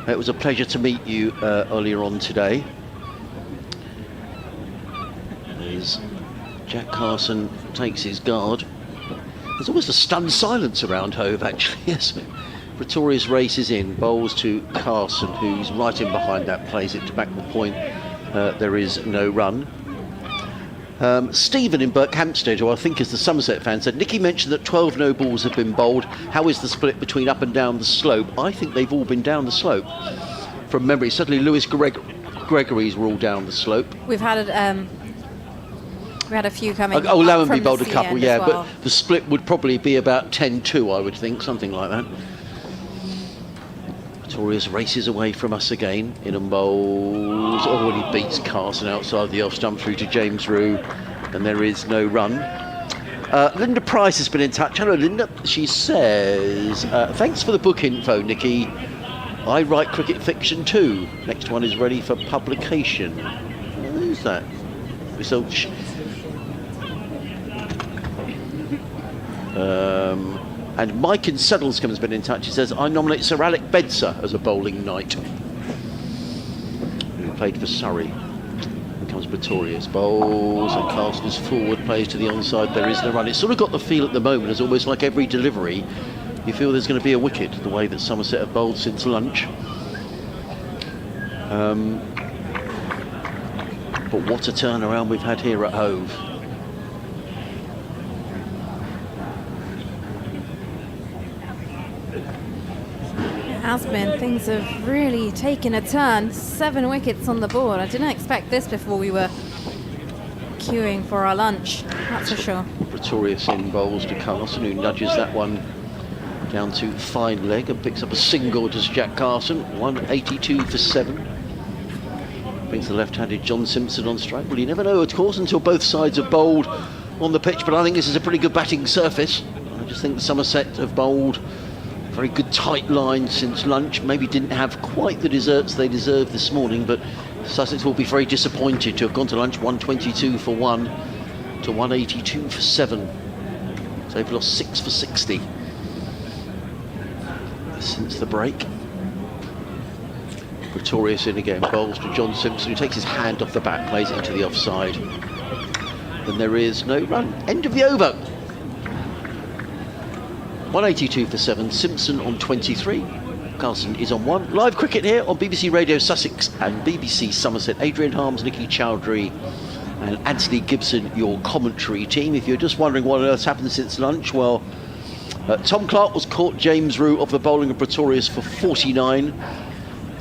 It was a pleasure to meet you earlier on today. As Jack Carson takes his guard. There's almost a stunned silence around Hove, actually. Yes. Pretorius races in, bowls to Carson, who's right in behind that, plays it to back the point. There is no run. Stephen in Berkhamsted, who I think is the Somerset fan, said, Nicky mentioned that 12 no balls have been bowled. How is the split between up and down the slope? I think they've all been down the slope. From memory, certainly Lewis Gregory's were all down the slope.
We've had a few coming.
Lowenby bowled a couple, yeah,
well.
but the split would probably be about 10-2, I would think, something like that. Pretorius races away from us again. In and bowls. Oh, and he beats Carson outside the off stump through to James Rue, and there is no run. Linda Price has been in touch. Hello, Linda. She says, thanks for the book info, Nicky. I write cricket fiction too. Next one is ready for publication. Who's that? So, and Mike in Suddlescombe has been in touch. He says, I nominate Sir Alec Bedser as a bowling knight, who played for Surrey. Here comes Pretorius, bowls, and Carstens forward, plays to the onside. There is no run. It's sort of got the feel at the moment, as almost like every delivery, you feel there's going to be a wicket, the way that Somerset have bowled since lunch. But what a turnaround we've had here at Hove.
Has been. Things have really taken a turn. 7 wickets on the board. I didn't expect this before we were queuing for our lunch, that's for sure.
Pretorius in bowls to Carson, who nudges that one down to fine leg and picks up a single to Jack Carson. 182 for 7. Brings the left-handed John Simpson on strike. Well, you never know, of course, until both sides have bowled on the pitch, but I think this is a pretty good batting surface. I just think Somerset have bowled very good tight line since lunch. Maybe didn't have quite the desserts they deserved this morning, but Sussex will be very disappointed to have gone to lunch 122 for 1 to 182 for 7. So they've lost 6 for 60 since the break. Pretorius in again, bowls to John Simpson, who takes his hand off the bat, plays it into the offside. And there is no run. End of the over. 182 for 7. Simpson on 23. Carson is on 1. Live cricket here on BBC Radio Sussex and BBC Somerset. Adrian Harms, Nikki Chowdhury and Anthony Gibson, your commentary team. If you're just wondering what on earth's happened since lunch, well, Tom Clark was caught James Roux off the bowling of Pretorius for 49.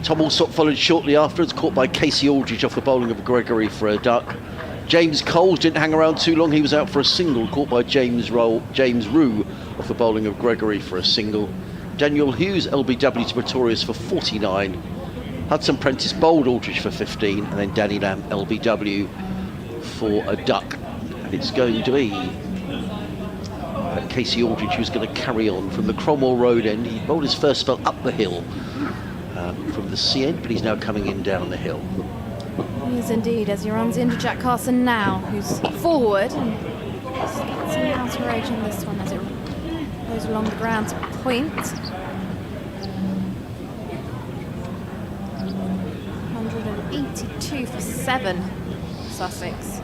Tom Alsop followed shortly afterwards, caught by Casey Aldridge off the bowling of Gregory for a duck. James Coles didn't hang around too long. He was out for a single, caught by James Roux off the bowling of Gregory for a single. Daniel Hughes, LBW to Pretorius for 49. Hudson Prentice bowled Aldridge for 15. And then Danny Lamb, LBW for a duck. And it's going to be Casey Aldridge who's going to carry on from the Cromwell Road end. He bowled his first spell up the hill from the sea end, but he's now coming in down the hill.
He is indeed, as he runs into Jack Carson now, who's forward and some outer edge in this one as it goes along the ground to point. 182 for 7, Sussex.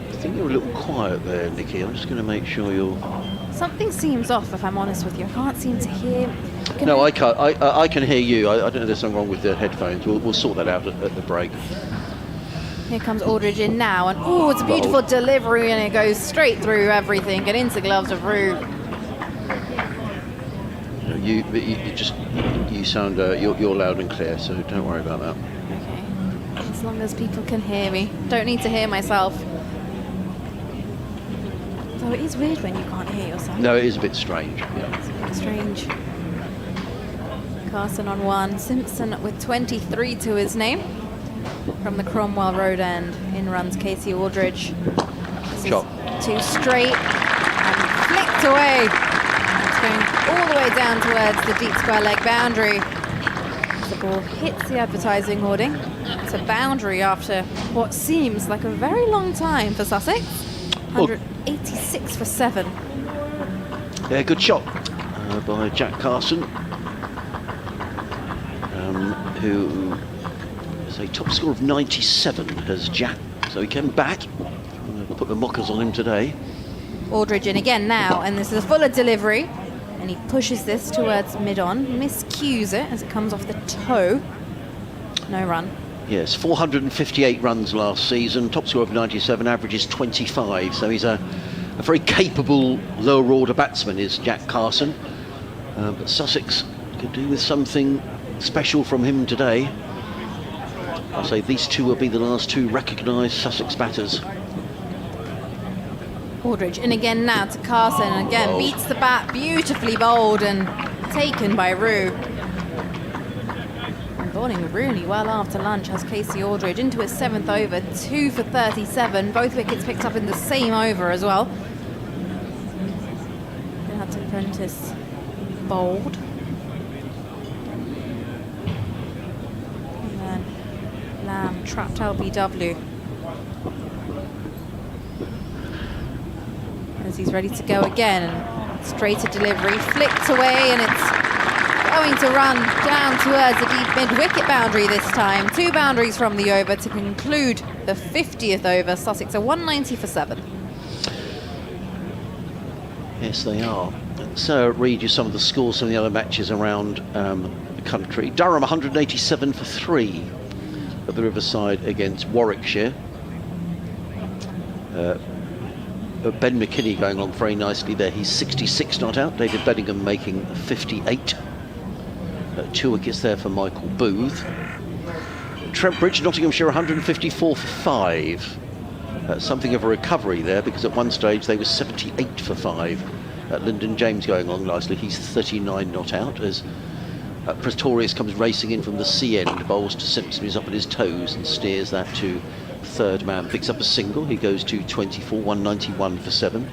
I think you're a little quiet there, Nikki. I'm just going to make sure you're...
Something seems off, if I'm honest with you. I can't seem to hear...
No, I can't. I can hear you. I don't know if there's something wrong with the headphones. We'll sort that out at the break.
Here comes Aldridge in now, and oh, it's a beautiful delivery, and it goes straight through everything and into gloves of Roux.
You sound you're loud and clear, so don't worry about that.
Okay, as long as people can hear me, don't need to hear myself. Though it is weird when you can't hear yourself.
No, it is a bit strange. Yeah.
It's a bit strange. Carson on 1, Simpson with 23 to his name. From the Cromwell Road end, in runs Casey Aldridge. This is 2 straight and flicked away. It's going all the way down towards the deep square leg boundary. The ball hits the advertising hoarding. It's a boundary after what seems like a very long time for Sussex. 186 for 7.
Yeah, good shot by Jack Carson, who is a top score of 97 as Jack. So he came back. We'll put the mockers on him today.
Aldridge in again now, and this is a fuller delivery. And he pushes this towards mid-on, miscues it as it comes off the toe. No run.
Yes, 458 runs last season, top score of 97, average is 25. So he's a very capable lower order batsman, is Jack Carson. But Sussex could do with something special from him today. I'll say these two will be the last 2 recognised Sussex batters.
Aldridge in again now to Carson, again beats the bat, beautifully bowled and taken by Roux. And bowling really well after lunch has Casey Aldridge into his 7th over, 2 for 37, both wickets picked up in the same over as well. Hudson Prentice bowled. And then Lamb trapped LBW. As he's ready to go again, and straighter delivery, flicked away, and it's going to run down towards the deep mid-wicket boundary this time. 2 boundaries from the over to conclude the 50th over. Sussex are 190 for 7.
Yes, they are. So read you some of the scores from the other matches around the country. Durham 187 for 3 at the Riverside against Warwickshire. Ben McKinney going on very nicely there. He's 66 not out. David Bedingham making 58. 2 wickets there for Michael Booth. Trent Bridge, Nottinghamshire 154 for 5. Something of a recovery there, because at one stage they were 78 for 5. Lyndon James going on nicely. He's 39 not out as Pretorius comes racing in from the sea end, bowls to Simpson, who's up at his toes and steers that to third man, picks up a single. He goes to 24, 191 for 7.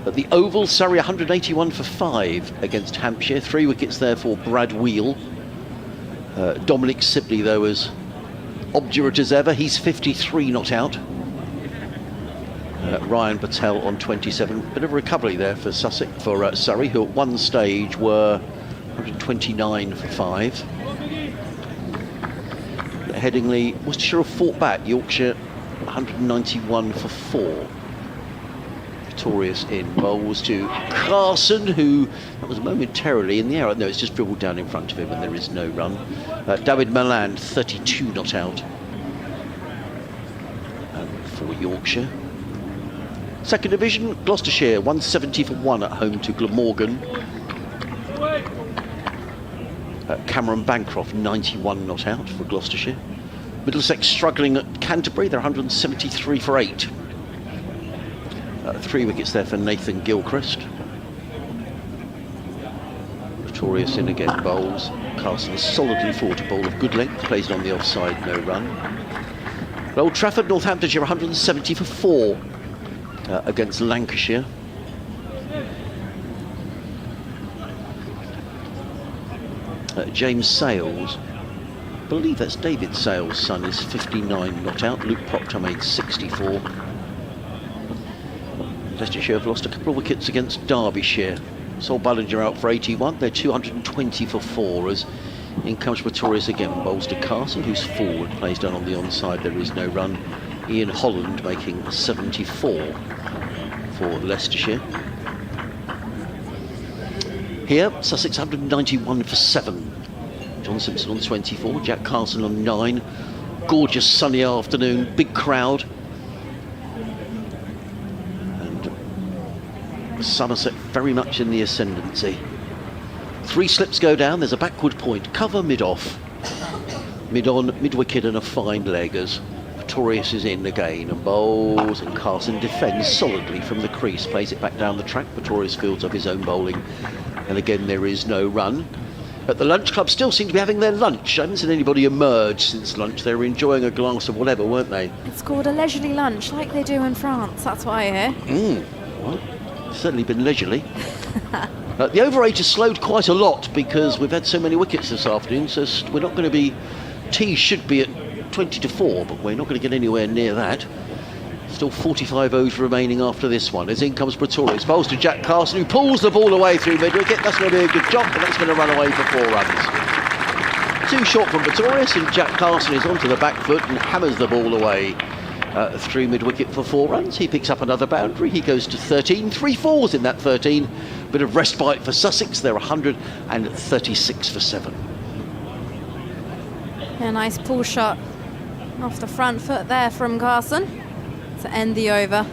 At the Oval, Surrey 181 for 5 against Hampshire. 3 wickets there for Brad Wheel. Dominic Sibley, though, as obdurate as ever. He's 53 not out. Ryan Patel on 27. Bit of a recovery there for Surrey, who at one stage were 129 for 5. Headingley, Worcestershire have fought back. Yorkshire 191 for 4. Victorious in bowls to Carson, who that was momentarily in the air. No, it's just dribbled down in front of him and there is no run. David Malan, 32 not out. And for Yorkshire. Second division, Gloucestershire 170 for 1 at home to Glamorgan. Cameron Bancroft 91 not out for Gloucestershire. Middlesex struggling at Canterbury, they're 173 for 8. 3 wickets there for Nathan Gilchrist. Notorious in again bowls. Carson is solidly forward to bowl of good length, plays it on the offside, no run. At Old Trafford, Northamptonshire 170 for 4 against Lancashire. James Sales, I believe that's David Sales' son, is 59 not out. Luke Proctor made 64. Leicestershire have lost a couple of wickets against Derbyshire. Sol Ballinger out for 81. They're 220 for 4 as in comes Pretorius again. Bowls to Carson, who's forward, plays down on the onside. There is no run. Ian Holland making 74 for Leicestershire. Here, Sussex 191 for 7. John Simpson on 24, Jack Carson on 9. Gorgeous sunny afternoon, big crowd. And Somerset very much in the ascendancy. 3 slips go down, there's a backward point, cover mid-off. Mid-on, mid-wicket and a fine leg as Pretorius is in again and bowls, and Carson defends solidly from the crease, plays it back down the track. Pretorius fields up his own bowling. And again, there is no run. At the lunch club, still seem to be having their lunch. I haven't seen anybody emerge since lunch. They were enjoying a glass of whatever, weren't they?
It's called a leisurely lunch, like they do in France. That's what I hear.
Well, certainly been leisurely. The over 8 has slowed quite a lot because we've had so many wickets this afternoon. So we're not going to be... Tea should be at 20 to 4, but we're not going to get anywhere near that. Still 45 overs remaining after this one. As in comes Pretorius. Bowls to Jack Carson, who pulls the ball away through mid-wicket. That's going to be a good job, but that's going to run away for 4 runs. 2 short from Pretorius, and Jack Carson is onto the back foot and hammers the ball away through mid-wicket for 4 runs. He picks up another boundary. He goes to 13. 3 fours in that 13. Bit of respite for Sussex. They're 136 for 7.
A nice pull shot off the front foot there from Carson to end the over,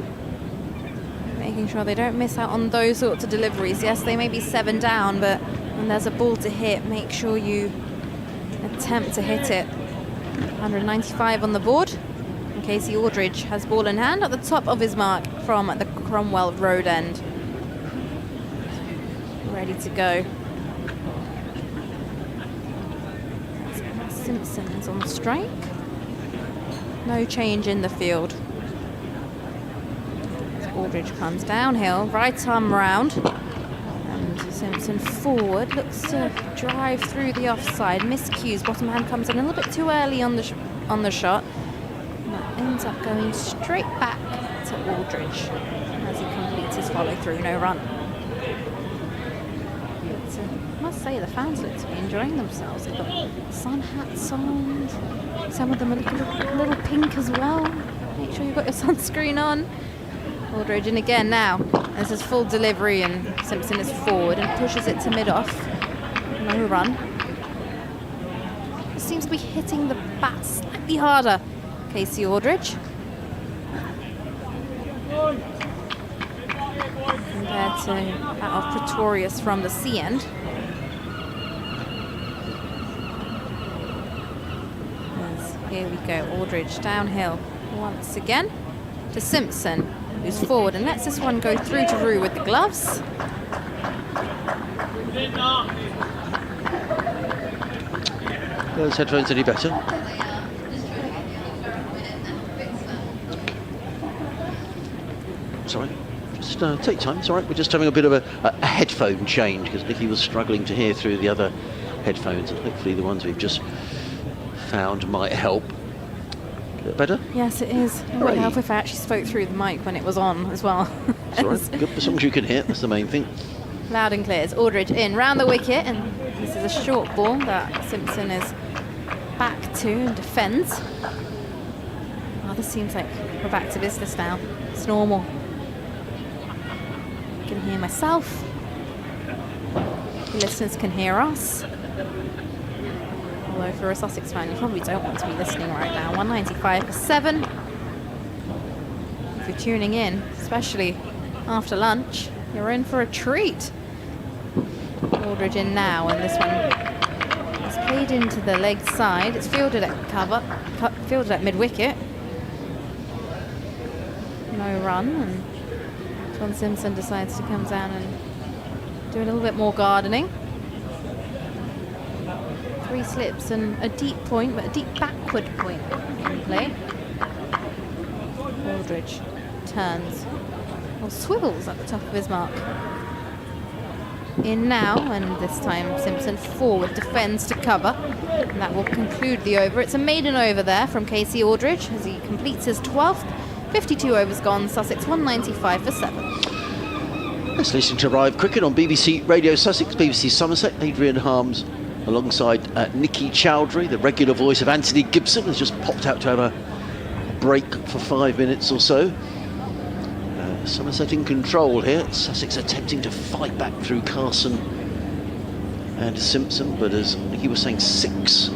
making sure they don't miss out on those sorts of deliveries. Yes, they may be 7 down, but when there's a ball to hit, make sure you attempt to hit it. 195 on the board. And Casey Aldridge has ball in hand at the top of his mark from the Cromwell Road end. Ready to go. Simpson is on strike. No change in the field. Aldridge comes downhill, right arm round, and Simpson forward, looks to drive through the offside. Miscues, bottom hand comes in a little bit too early on the shot. And that ends up going straight back to Aldridge as he completes his follow through, no run. But, I must say the fans look to be enjoying themselves. They've got sun hats on, some of them are a little pink as well. Make sure you've got your sunscreen on. Aldridge in again now. This is full delivery and Simpson is forward and pushes it to mid-off. No run. Seems to be hitting the bat slightly harder. Casey Aldridge. Compared to that of Pretorius from the sea end. As here we go, Aldridge downhill once again to Simpson, who's forward and lets this one go through to Rue with the gloves.
Those headphones any better? Sorry, just take time, it's all right. We're just having a bit of a headphone change because Nicky was struggling to hear through the other headphones, and hopefully the ones we've just found might help. A bit better?
Yes, it is. It would help if I actually spoke through the mic when it was on as well.
That's all right. Good, as long as you can hear, that's the main thing.
Loud and clear. It's Aldridge in, round the wicket, and this is a short ball that Simpson is back to and defends. Oh, this seems like we're back to business now. It's normal. I can hear myself. The listeners can hear us. Although for a Sussex fan, you probably don't want to be listening right now. 195 for 7. If you're tuning in, especially after lunch, you're in for a treat. Aldridge in now, and this one is played into the leg side. It's fielded at cover, fielded at mid-wicket. No run, and John Simpson decides to come down and do a little bit more gardening. 3 slips and a deep point, but a deep backward point in play. Aldridge turns, or swivels at the top of his mark. In now, and this time Simpson forward defends to cover, and that will conclude the over. It's a maiden over there from Casey Aldridge as he completes his 12th. 52 overs gone, Sussex 195 for 7.
Let's listen to live cricket on BBC Radio Sussex, BBC Somerset. Adrian Harms alongside Nikki Chowdhury, the regular voice of Anthony Gibson, has just popped out to have a break for 5 minutes or so. Somerset in control here. Sussex attempting to fight back through Carson and Simpson, but as Nikki was saying, 6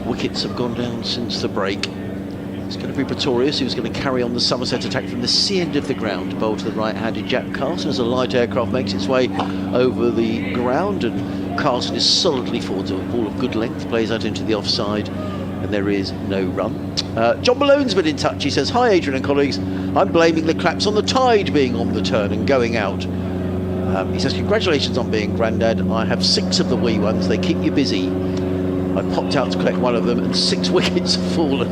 wickets have gone down since the break. It's going to be Pretorius who's going to carry on the Somerset attack from the sea end of the ground. Bowl to the right-handed Jack Carson as a light aircraft makes its way over the ground, and Carson is solidly forward to a ball of good length, plays out into the offside, and there is no run. John Malone's been in touch. He says, "Hi Adrian and colleagues, I'm blaming the claps on the tide being on the turn and going out." He says, "Congratulations on being grandad. I have 6 of the wee ones. They keep you busy. I popped out to collect one of them and 6 wickets have fallen."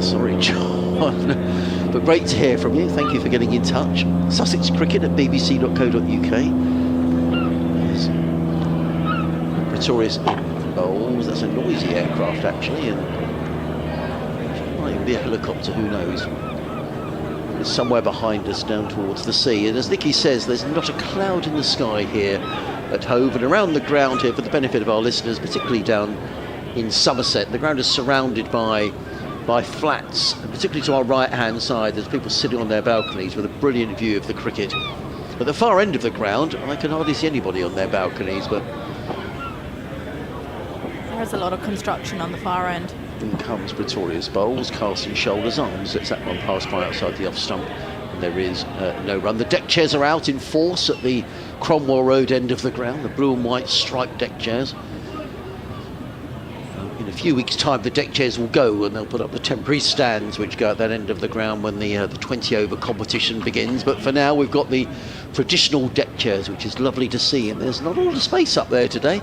Sorry, John. But great to hear from you. Thank you for getting in touch. Sussex Cricket at bbc.co.uk. Yes. Pretorius bowls. That's a noisy aircraft actually, and it might even be a helicopter, who knows. It's somewhere behind us down towards the sea, and as Nicky says, there's not a cloud in the sky here at Hove and around the ground here. For the benefit of our listeners, particularly down in Somerset, the ground is surrounded by flats, and particularly to our right hand side there's people sitting on their balconies with a brilliant view of the cricket. At the far end of the ground I can hardly see anybody on their balconies, but
there's a lot of construction on the far end.
in comes Pretorius bowls. Carson shoulders arms, lets that one pass by outside the off stump, and there is no run. The deck chairs are out in force at the Cromwell Road end of the ground, the blue and white striped deck chairs. In a few weeks' time the deck chairs will go, and they'll put up the temporary stands which go at that end of the ground when the 20 over competition begins. But for now we've got the traditional deck chairs, which is lovely to see, and there's not a lot of space up there today.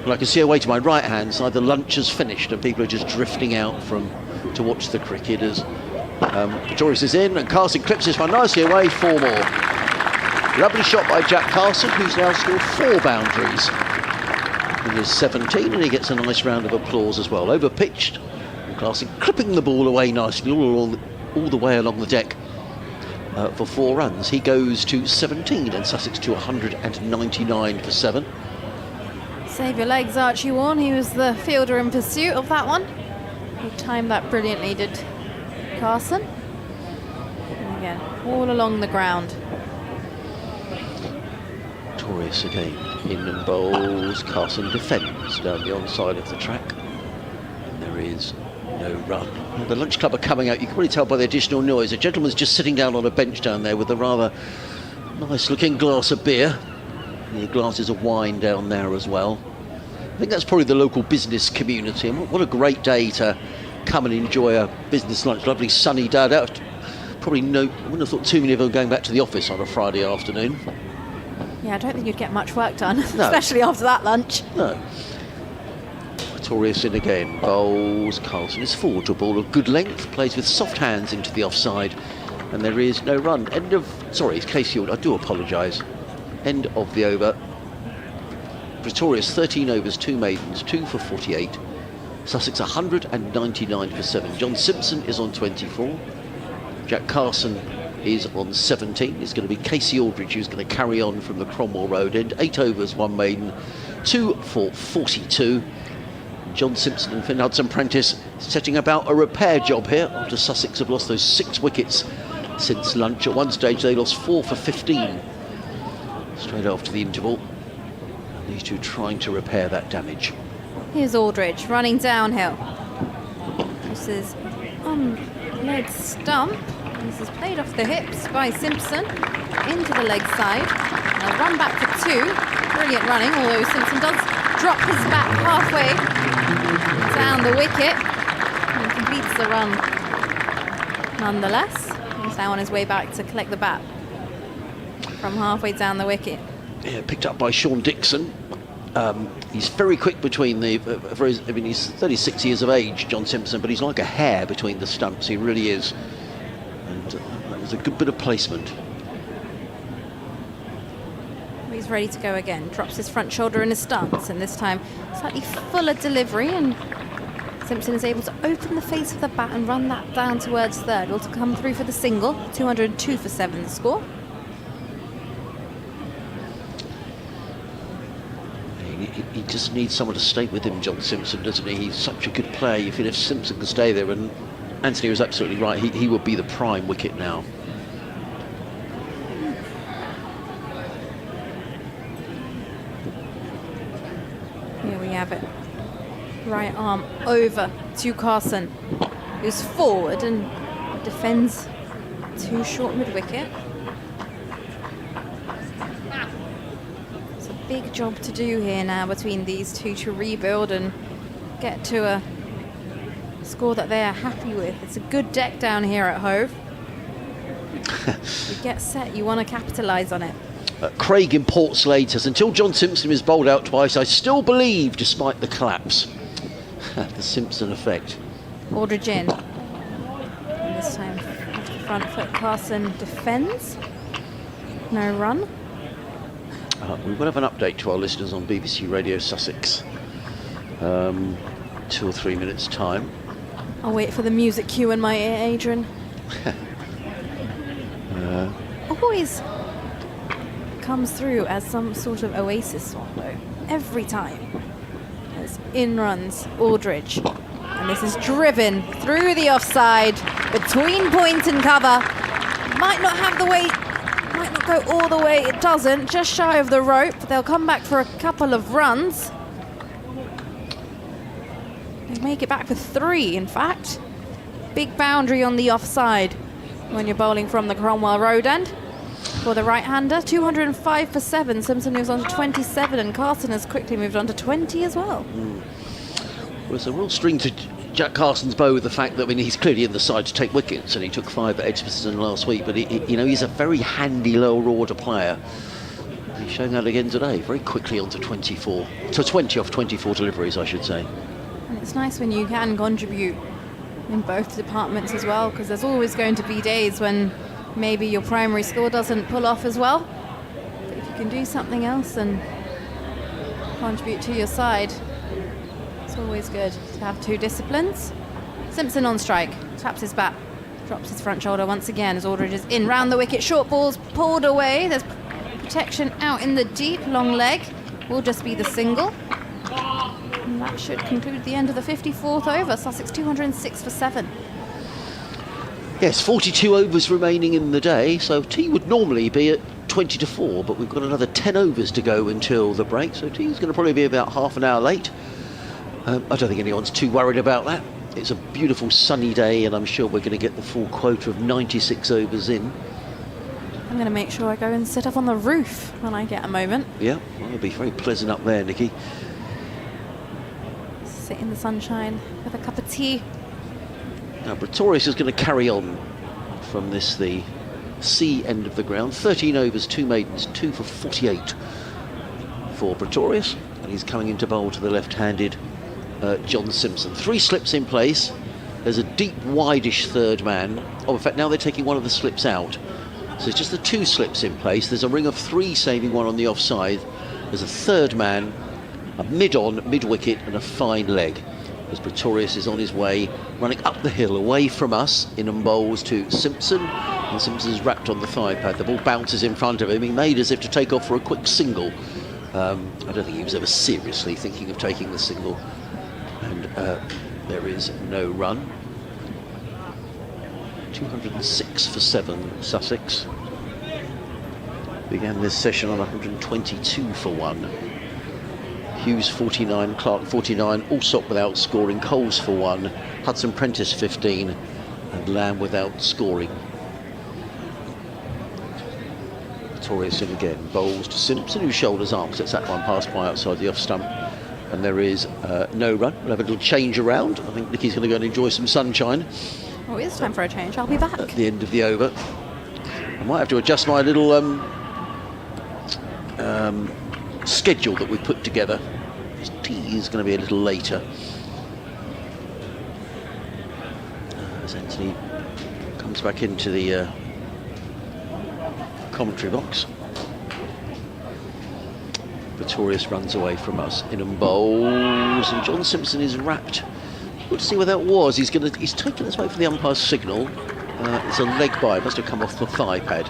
But I can see away to my right hand side the lunch has finished and people are just drifting out to watch the cricket as Pretorius is in and Carson clips this one nicely away. 4 more. Lovely shot by Jack Carson, who's now scored 4 boundaries in his 17, and he gets a nice round of applause as well. Over pitched, and Carson clipping the ball away nicely all the way along the deck for 4 runs. He goes to 17 and Sussex to 199 for 7.
Save your legs, Archie Warren. He was the fielder in pursuit of that one. He timed that brilliantly, did Carson. And again, all along the ground.
Pretorius again in and bowls. Carson defends down the onside of the track, and there is no run. Well, the lunch club are coming out. You can probably tell by the additional noise. A gentleman's just sitting down on a bench down there with a rather nice looking glass of beer. The glasses of wine down there as well. I think that's probably the local business community, and what a great day to come and enjoy a business lunch. Lovely sunny day. Probably I wouldn't have thought too many of them going back to the office on a Friday afternoon.
Yeah, I don't think you'd get much work done,
No.
especially after that lunch.
No. Pretorius in again, bowls. Carlson is forward to a ball of good length, plays with soft hands into the offside, and there is no run. It's Casey Hughes. I do apologise. End of the over. Pretorius 13 overs, 2 maidens, 2 for 48. Sussex 199 for 7. John Simpson is on 24. Jack Carson is on 17. It's going to be Casey Aldridge who's going to carry on from the Cromwell Road end. 8 overs, 1 maiden, 2 for 42. John Simpson and Finn Hudson-Prentice setting about a repair job here after Sussex have lost those 6 wickets since lunch. At one stage they lost 4 for 15 straight after the interval. These two trying to repair that damage.
Here's Aldridge running downhill. This is on leg stump. This is played off the hips by Simpson into the leg side. A run back for 2. Brilliant running, although Simpson does drop his bat halfway down the wicket and completes the run nonetheless. He's now on his way back to collect the bat from halfway down the wicket.
Yeah, picked up by Sean Dixon. He's very quick between the. He's 36 years of age, John Simpson, but he's like a hare between the stumps. He really is. And that was a good bit of placement.
He's ready to go again. Drops his front shoulder in his stance, and this time slightly fuller delivery. And Simpson is able to open the face of the bat and run that down towards third. Will to come through for the single. 202 for 7 the score.
He just needs someone to stay with him, John Simpson, doesn't he? He's such a good player. You feel if Simpson can stay there, and Anthony was absolutely right, he would be the prime wicket now.
Here we have it. Right arm over to Carson, who's forward and defends 2 short mid-wicket. Big job to do here now between these two to rebuild and get to a score that they are happy with. It's a good deck down here at Hove. You get set, you want to capitalise on it.
Craig in Portslade says, until John Simpson is bowled out twice, I still believe, despite the collapse. The Simpson effect.
Aldridge in. And this time off the front foot, Carson defends. No run.
We will have an update to our listeners on BBC Radio Sussex. 2 or 3 minutes' time.
I'll wait for the music cue in my ear, Adrian. Always comes through as some sort of oasis song, though. Every time. As in runs Aldridge. And this is driven through the offside, between point and cover. Might not have the weight. Might not go all the way, it doesn't, just shy of the rope. They'll come back for a couple of runs. They make it back for 3, in fact. Big boundary on the offside when you're bowling from the Cromwell Road end. For the right-hander, 205 for 7. Simpson moves on to 27, and Carson has quickly moved on to 20 as well.
Well, it's a real string to Jack Carson's bow with the fact that, I mean, he's clearly in the side to take wickets, and he took 5 at Edgbaston last week, but he's a very handy lower order player. He's showing that again today, very quickly onto 24. So 20 off 24 deliveries, I should say.
And it's nice when you can contribute in both departments as well, because there's always going to be days when maybe your primary score doesn't pull off as well. But if you can do something else and contribute to your side, it's always good to have 2 disciplines. Simpson on strike, taps his bat, drops his front shoulder once again as Aldridge is in round the wicket. Short balls pulled away. There's protection out in the deep. Long leg will just be the single. And that should conclude the end of the 54th over. Sussex 206 for 7.
Yes, 42 overs remaining in the day, so tea would normally be at 20 to 4, but we've got another 10 overs to go until the break, so tea's going to probably be about half an hour late. I don't think anyone's too worried about that. It's a beautiful sunny day, and I'm sure we're going to get the full quota of 96 overs in.
I'm going to make sure I go and sit up on the roof when I get a moment.
Yeah, well, it'll be very pleasant up there, Nikki.
Sit in the sunshine with a cup of tea.
Now, Pretorius is going to carry on from this, the C end of the ground. 13 overs, 2 maidens, 2 for 48 for Pretorius. And he's coming into bowl to the left-handed John Simpson. 3 slips in place. There's a deep, wide-ish third man. Oh, in fact, now they're taking one of the slips out. So it's just the 2 slips in place. There's a ring of 3 saving one on the offside. There's a third man a mid-on, mid-wicket and a fine leg. As Pretorius is on his way, running up the hill away from us, in and bowls to Simpson, and Simpson is wrapped on the thigh pad. The ball bounces in front of him. He made as if to take off for a quick single. I don't think he was ever seriously thinking of taking the single, and there is no run. 206 for 7, Sussex. Began this session on 122 for 1. Hughes 49, Clark 49, Allsop without scoring, Coles for 1, Hudson Prentice 15, and Lamb without scoring. Pretorius in again, bowls to Simpson, who shoulders arms, gets that one passed by outside the off stump, and there is no run. We'll have a little change around. I think Nicky's going to go and enjoy some sunshine.
Oh, it's time for a change. I'll be back.
At the end of the over. I might have to adjust my little schedule that we've put together. His tea is going to be a little later. As Anthony comes back into the commentary box. Pretorius runs away from us, in and bowls, and John Simpson is wrapped. We'll see where that was. He's taken his way for the umpire's signal. It's a leg by, must have come off the thigh pad.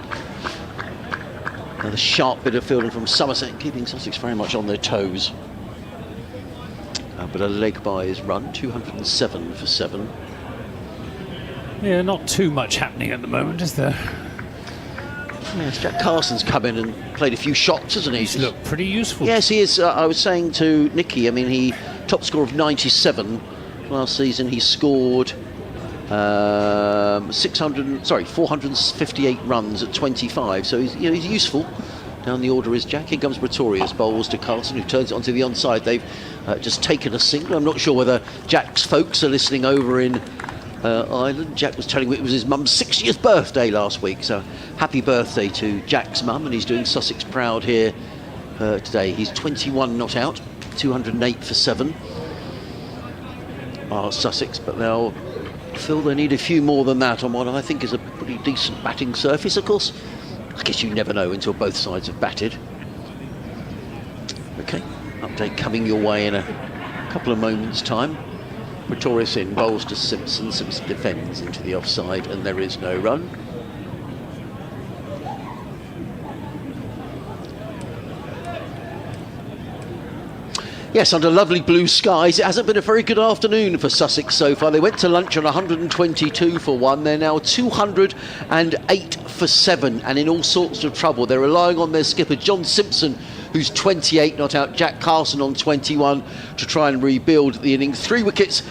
Another sharp bit of fielding from Somerset, keeping Sussex very much on their toes. But a leg by is run, 207 for 7.
Yeah, not too much happening at the moment, is there?
Yes, Jack Carson's come in and played a few shots, hasn't he?
He's looked pretty useful.
Yes, he is. I was saying to Nicky, I mean, he top score of 97 last season. He scored 458 runs at 25. So he's useful. Down the order is Jack. Here comes Pretorius, bowls to Carlson, who turns it onto the onside. They've just taken a single. I'm not sure whether Jack's folks are listening over in Ireland. Jack was telling me it was his mum's 60th birthday last week, so happy birthday to Jack's mum, and he's doing Sussex proud here today. He's 21 not out, 208 for 7 are Sussex, but they'll feel they need a few more than that on what I think is a pretty decent batting surface. Of course, I guess you never know until both sides have batted. Okay, update coming your way in a couple of moments' time. Pretorius in, bowls to Simpson. Simpson defends into the offside, and there is no run. Yes, under lovely blue skies. It hasn't been a very good afternoon for Sussex so far. They went to lunch on 122 for 1. They're now 208 for 7 and in all sorts of trouble. They're relying on their skipper, John Simpson, who's 28 not out, Jack Carson on 21 to try and rebuild the innings. 3 wickets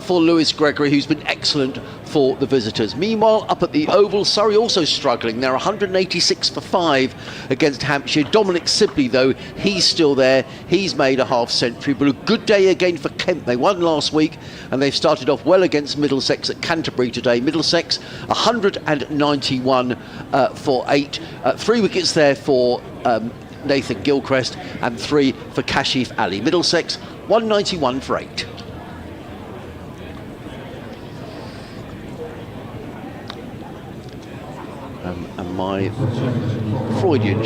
for Lewis Gregory, who's been excellent for the visitors. Meanwhile, up at the Oval, Surrey also struggling. They're 186 for 5 against Hampshire. Dominic Sibley, though, he's still there. He's made a half century, but a good day again for Kent. They won last week, and they've started off well against Middlesex at Canterbury today. Middlesex, 191 for 8. 3 wickets there for Nathan Gilchrist, and 3 for Kashif Ali. Middlesex, 191 for 8. And my Freudian,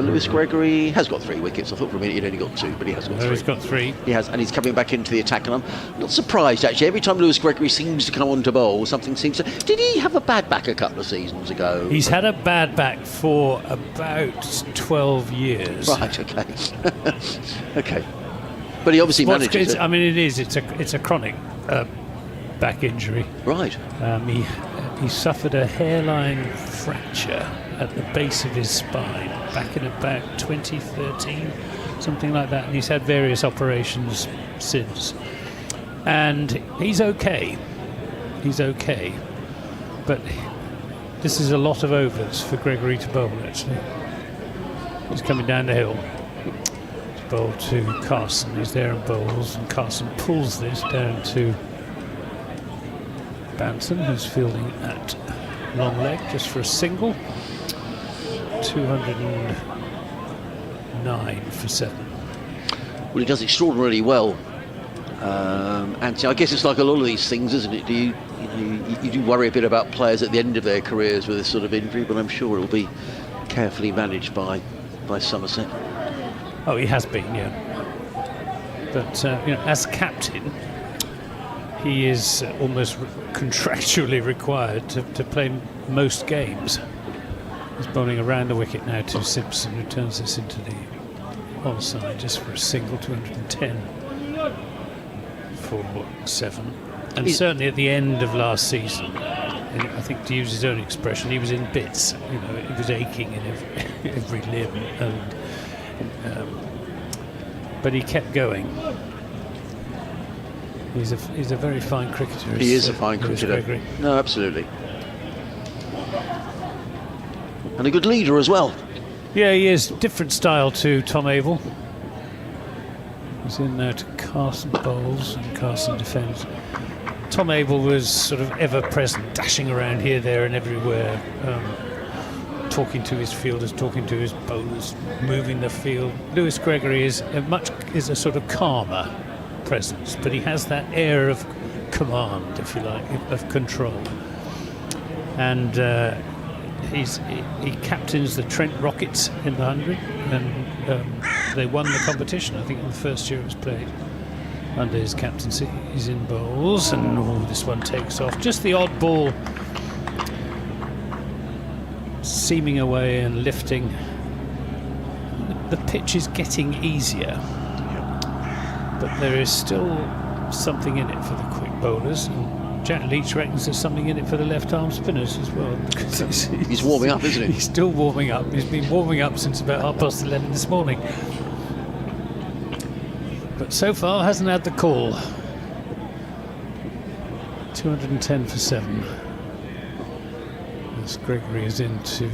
Lewis Gregory has got 3 wickets. I thought for a minute he'd only got 2, but he has got 3.
He's got 3.
He has, and he's coming back into the attack, and I'm not surprised actually. Every time Lewis Gregory seems to come on to bowl, something seems to... Did he have a bad back a couple of seasons ago?
He's had a bad back for about 12 years.
Right, okay. Okay. But he obviously manages it.
I mean, it is. It's a chronic back injury.
Right.
He suffered a hairline fracture at the base of his spine back in about 2013, something like that, and he's had various operations since. And he's okay. He's okay. But this is a lot of overs for Gregory to bowl, actually. He's coming down the hill. To bowl to Carson. He's there and bowls, and Carson pulls this down to Banton, who's fielding at long leg just for a single. 209 for 7.
Well, he does extraordinarily well. Anthony, I guess it's like a lot of these things, isn't it? You do worry a bit about players at the end of their careers with this sort of injury, but I'm sure it'll be carefully managed by Somerset.
Oh, he has been, yeah. But as captain, he is almost contractually required to play most games. He's bowling around the wicket now to Simpson, who turns this into the onside just for a single, 210 for 7. And certainly at the end of last season, and I think to use his own expression, he was in bits. He was aching in every limb, and but he kept going. He's a very fine cricketer.
He is a fine cricketer.
Gregory.
No, absolutely. And a good leader as well.
Yeah, he is. Different style to Tom Abel. He's in there to Carson bowls and Carson defends. Tom Abel was sort of ever present, dashing around here, there and everywhere, talking to his fielders, talking to his bowlers, moving the field. Lewis Gregory is a sort of calmer presence, but he has that air of command, if you like, of control. And he captains the Trent Rockets in the 100, and they won the competition, I think, in the first year it was played under his captaincy. He's in bowls, and this one takes off. Just the odd ball seaming away and lifting. The pitch is getting easier, but there is still something in it for the quick bowlers. And Jack Leach reckons there's something in it for the left-arm spinners as well.
He's warming up, isn't he?
He's still warming up. He's been warming up since about 11:30 this morning. But so far hasn't had the call. 210 for 7. As Gregory is into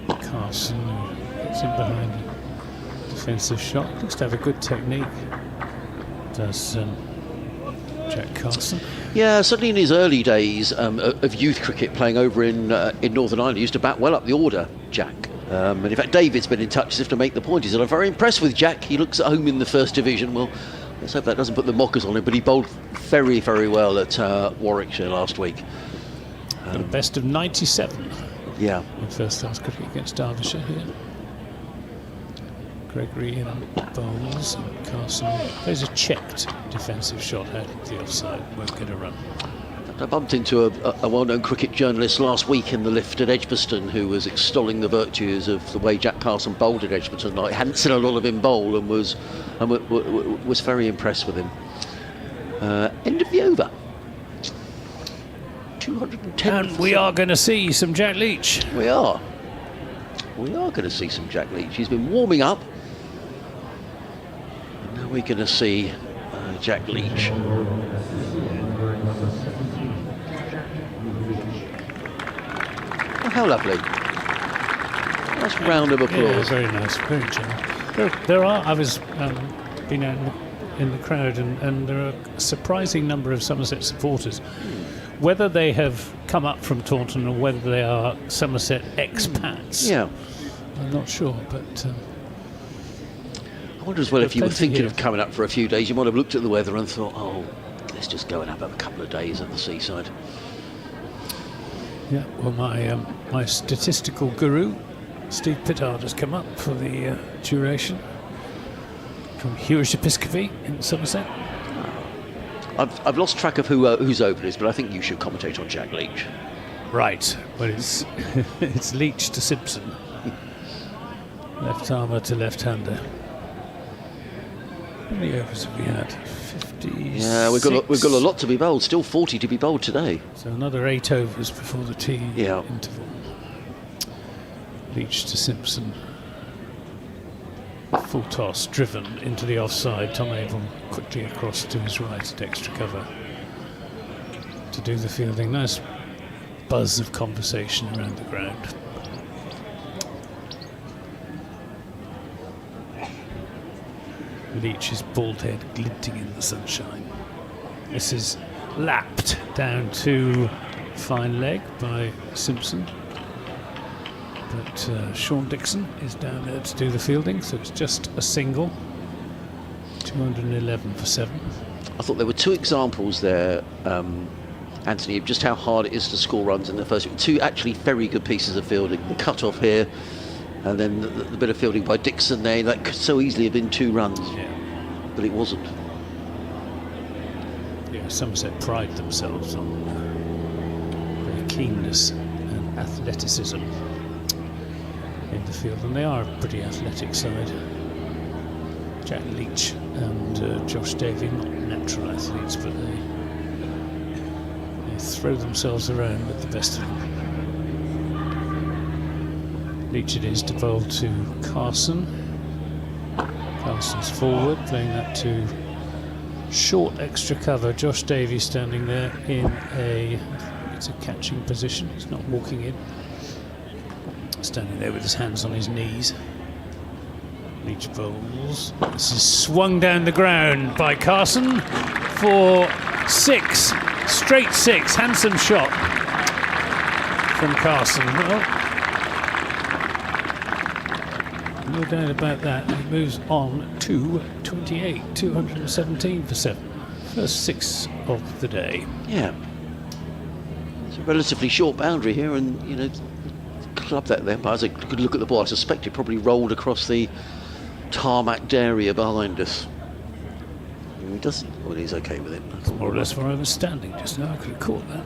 Carson, who gets in behind a defensive shot. Looks to have a good technique. Does Jack Carson.
Yeah, certainly in his early days of youth cricket, playing over in Northern Ireland, he used to bat well up the order, Jack. And in fact, David's been in touch as if to make the point. He said, I'm very impressed with Jack. He looks at home in the first division. Well, let's hope that doesn't put the mockers on him, but he bowled very, very well at Warwickshire last week.
The best of 97.
Yeah.
In first class cricket against Derbyshire here. Gregory in bowls, and Carson plays a checked defensive shot out of the offside, won't get a run.
I bumped into a well-known cricket journalist last week in the lift at Edgbaston, who was extolling the virtues of the way Jack Carson bowled at Edgbaston. I hadn't seen a lot of him bowl, and was very impressed with him. End of the over. 210.
And we are going to see some Jack Leach.
We are going to see some Jack Leach. He's been warming up. And now we're going to see Jack Leach. Oh, how lovely. Nice round of applause.
Yeah, very nice, very gentle. There are, I was been out in the crowd, and there are a surprising number of Somerset supporters. Whether they have come up from Taunton or whether they are Somerset expats,
Yeah.
I'm not sure, but
I wonder as well, if you were thinking of coming up for a few days, you might have looked at the weather and thought, oh, let's just go and have a couple of days at the seaside.
yeah. Well, my statistical guru, Steve Pittard, has come up for the duration from Hughes Episcopi in Somerset.
I've lost track of whose open is, but I think you should commentate on Jack Leach.
Right. Well, it's it's Leach to Simpson, left armour to left-hander. How many overs have we had? 56.
Yeah, we've got a lot to be bowled. Still 40 to be bowled today.
So another 8 overs before the tea interval. Leach to Simpson. Full toss, driven into the offside. Tom Abel quickly across to his right at extra cover to do the fielding. Nice buzz of conversation around the ground. Leach's bald head glinting in the sunshine. This is lapped down to fine leg by Simpson. But Sean Dixon is down there to do the fielding, so it's just a single. 211 for 7.
I thought there were two examples there, Anthony, of just how hard it is to score runs in the first. Two actually very good pieces of fielding. The cut-off here, and then the bit of fielding by Dixon there. That could so easily have been 2 runs,
Yeah.
but it wasn't.
Yeah, Somerset pride themselves on their keenness and athleticism in the field, and they are a pretty athletic side. Jack Leach and Josh Davey, not natural athletes, but they throw themselves around with the best of them. Leach it is to bowl to Carson. Carson's forward, playing that to short extra cover. Josh Davey standing there in it's a catching position. He's not walking in. Standing there with his hands on his knees. Leach bowls. This is swung down the ground by Carson for 6. Straight 6. Handsome shot from Carson. Well, no doubt about that. He moves on to 28, 217 for 7. First 6 of the day.
Yeah. It's a relatively short boundary here, and, you know, club that there. But as I could look at the ball, I suspect it probably rolled across the tarmac area behind us. He doesn't. Well, he's okay with it.
More or less where I was standing just now. I could have caught that.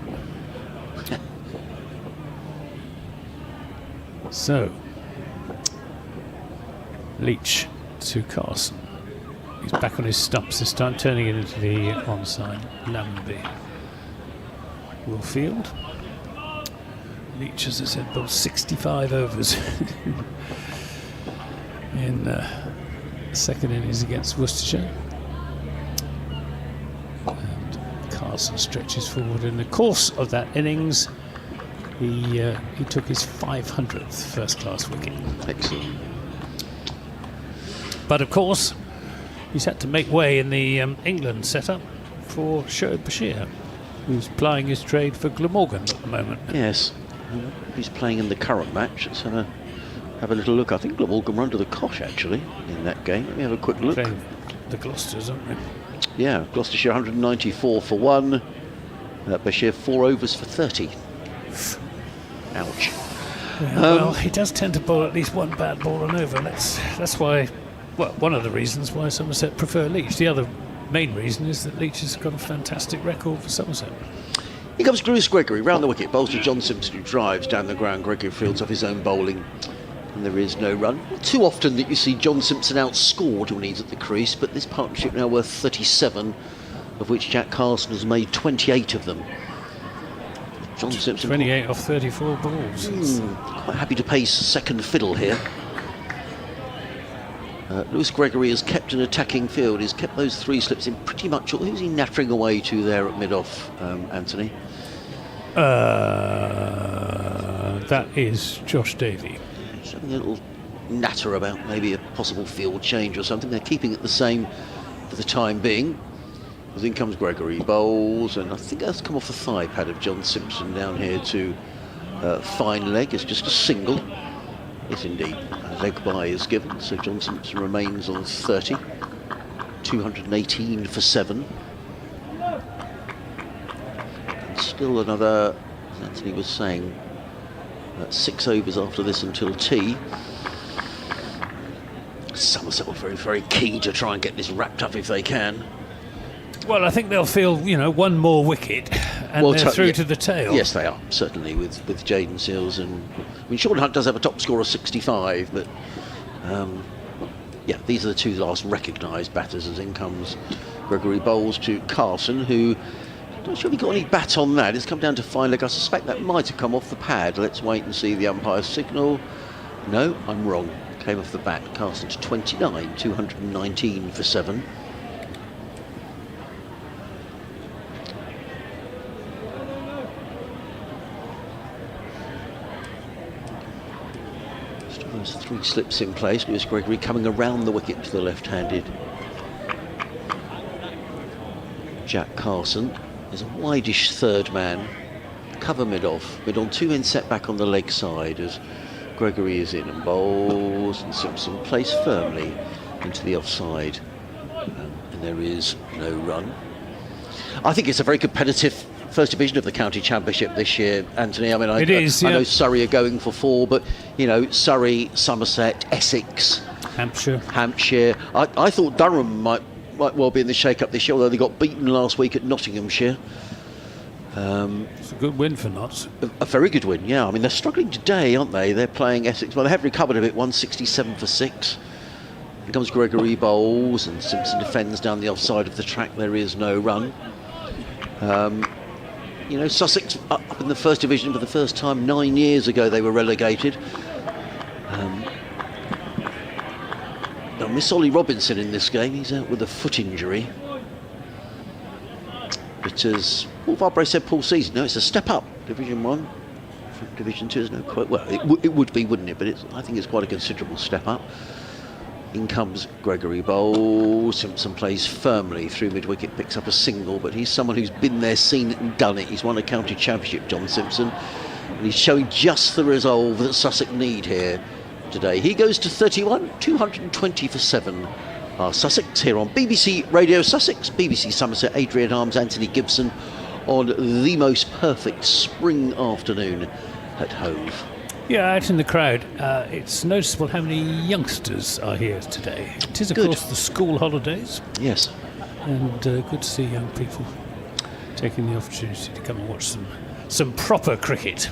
So, Leach to Carson. He's back on his stumps this time, turning it into the onside. Lamby will field. Leach, as I said, bowled 65 overs in second innings against Worcestershire. And Carson stretches forward. In the course of that innings, he took his 500th first-class wicket.
Excellent.
But of course, he's had to make way in the England setup for Shoaib Bashir, who's plying his trade for Glamorgan at the moment.
Yes. He's playing in the current match. Let's have a little look. I think Glamorgan were under the cosh, actually, in that game. Let me have a quick look.
Playing the Gloucesters, aren't they?
Yeah, Gloucestershire 194 for 1. Bashir 4 overs for 30. Ouch.
Yeah, well, he does tend to bowl at least one bad ball and over. That's why, well, one of the reasons why Somerset prefer Leach. The other main reason is that Leach has got a fantastic record for Somerset.
Here comes Lewis Gregory round the wicket, bowls to John Simpson, who drives down the ground. Gregory fields off his own bowling, and there is no run. Not too often that you see John Simpson outscored when he's at the crease, but this partnership now worth 37, of which Jack Carson has made 28 of them. John Simpson
28 off 34 balls.
Quite happy to pay second fiddle here. Lewis Gregory has kept an attacking field. He's kept those 3 slips in pretty much all. Who's he nattering away to there at mid-off, Anthony?
That is Josh Davey.
He's having a little natter about maybe a possible field change or something. They're keeping it the same for the time being. As in comes Gregory, bowls, and I think that's come off the thigh pad of John Simpson down here to fine leg. It's just a single. Yes, indeed. A leg bye is given, so John Simpson remains on 30. 218 for 7. And still another, as Anthony was saying, 6 overs after this until tea. Somerset were very, very keen to try and get this wrapped up if they can.
Well, I think they'll feel, one more wicket and they're through to the tail.
Yes, they are, certainly, with Jaden Seals. And I mean, Sean Hunt does have a top score of 65, but yeah, these are the 2 last recognised batters. As in comes Gregory, bowls to Carson, who, not sure if he got any bat on that. It's come down to fine leg. I suspect that might have come off the pad. Let's wait and see the umpire's signal. No, I'm wrong. Came off the bat. Carson to 29, 219 for 7. There's 3 slips in place. Lewis Gregory coming around the wicket to the left-handed Jack Carson. There's a wideish third man. Cover mid-off. Mid-on 2 in set back on the leg side as Gregory is in and bowls, and Simpson placed firmly into the offside. And there is no run. I think it's a very competitive first division of the county championship this year, Anthony. I mean, I know Surrey are going for 4, but Surrey, Somerset, Essex, Hampshire. I thought Durham might well be in the shake-up this year, although they got beaten last week at Nottinghamshire.
It's a good win for Notts.
A very good win, yeah. I mean, they're struggling today, aren't they? They're playing Essex. Well, they have recovered a bit, 167 for 6. Here comes Gregory bowls, and Simpson defends down the offside of the track. There is no run. You know, Sussex up in the First Division for the first time 9 years ago. They were relegated. Now, miss Ollie Robinson in this game. He's out with a foot injury. But as Paul Farbrae said, Paul season, no, it's a step up. Division 1 from Division 2 is no quite, well, it would be, wouldn't it? But I think it's quite a considerable step up. In comes Gregory Bowl. Simpson plays firmly through mid-wicket, picks up a single, but he's someone who's been there, seen it and done it. He's won a county championship, John Simpson, and he's showing just the resolve that Sussex need here today. He goes to 31, 220 for 7. Sussex here on BBC Radio Sussex, BBC Somerset, Adrian Harms, Anthony Gibson on the most perfect spring afternoon at Hove.
Yeah, out in the crowd, it's noticeable how many youngsters are here today. It is, of course, the school holidays.
Yes.
And good to see young people taking the opportunity to come and watch some proper cricket.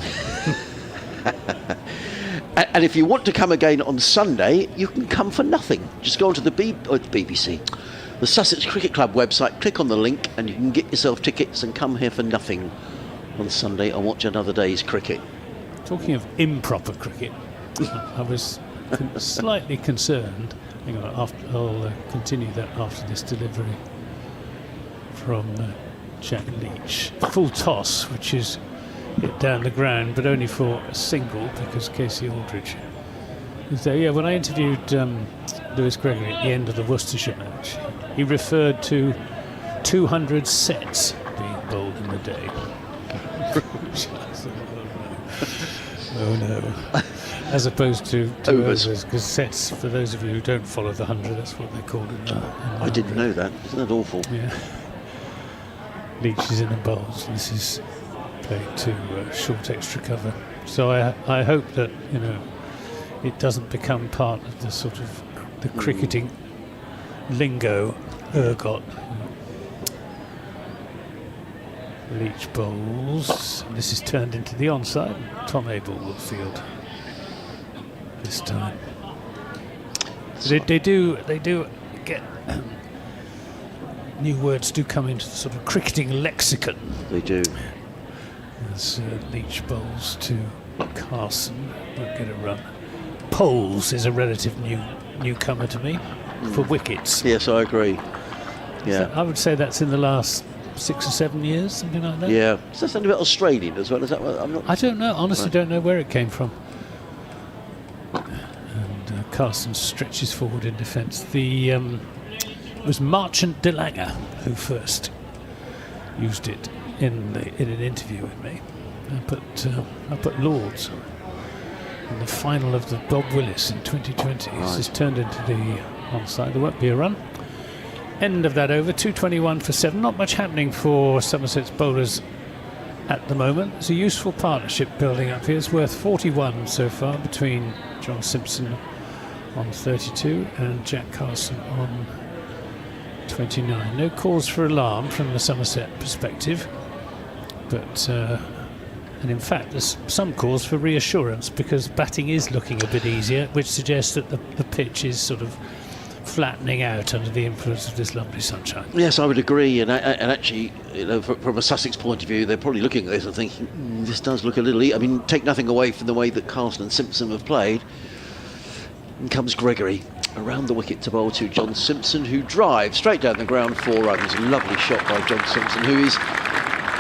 And if you want to come again on Sunday, you can come for nothing. Just go onto the BBC, the Sussex Cricket Club website, click on the link, and you can get yourself tickets and come here for nothing on Sunday and watch another day's cricket.
Talking of improper cricket, I was slightly concerned. Hang on, I'll continue that after this delivery from Jack Leach. Full toss, which is hit down the ground, but only for a single because Casey Aldridge was there. Yeah, when I interviewed Lewis Gregory at the end of the Worcestershire match, he referred to 200 sets being bowled in the day. Oh no. As opposed to overs, because sets, for those of you who don't follow the 100, that's what they're called in
I didn't know that. Isn't that awful?
Yeah. Leach is in the bowls. This is played to short extra cover. So I hope that, you know, it doesn't become part of the sort of the cricketing lingo, ergot. Leach bowls. This is turned into the onside. Tom Abel will field this time. They do get new words do come into the sort of cricketing lexicon.
They do.
There's Leach bowls to Carson. Won't get a run. Poles is a relative newcomer to me for wickets.
Yes, I agree. Yeah,
So I would say that's in the last 6 or 7 years, something like that.
yeah. Is that something about Australian as well? Is that what I'm not?
I don't know. Honestly, don't know where it came from. And Carson stretches forward in defence. It was Marchant de Langer who first used it in an interview with me. I put Lords in the final of the Bob Willis in 2020. This is turned into the onside. There won't be a run. End of that over, 221 for 7. Not much happening for Somerset's bowlers at the moment. It's a useful partnership building up here. It's worth 41 so far between John Simpson on 32 and Jack Carson on 29. No cause for alarm from the Somerset perspective, but and in fact there's some cause for reassurance because batting is looking a bit easier, which suggests that the pitch is sort of flattening out under the influence of this lovely sunshine.
Yes, I would agree. And actually, you know, from a Sussex point of view, they're probably looking at this and thinking, this does look a little. I mean, take nothing away from the way that Carson and Simpson have played. In comes Gregory around the wicket to bowl to John Simpson, who drives straight down the ground, 4 runs. A lovely shot by John Simpson, who is.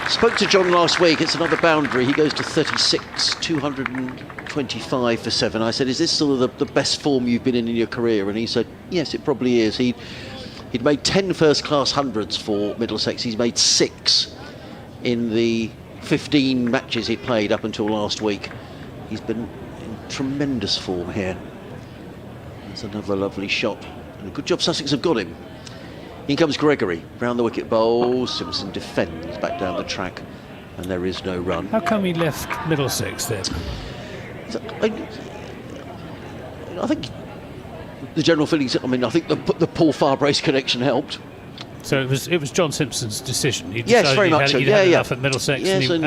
Spoke to John last week. It's another boundary. He goes to 36, 225 for 7. I said, is this sort of the best form you've been in your career? And he said, yes, it probably is. He'd made 10 first-class hundreds for Middlesex. He's made 6 in the 15 matches he played up until last week. He's been in tremendous form here. That's another lovely shot. And a good job Sussex have got him. In comes Gregory, round the wicket bowl. Simpson defends back down the track, and there is no run.
How come he left Middlesex then?
I think the general feeling. I mean, I think the Paul Farbrae's connection helped.
So it was John Simpson's decision. He
Yes,
decided
very much so.
he'd had
Yeah.
enough at Middlesex,
Yes,
and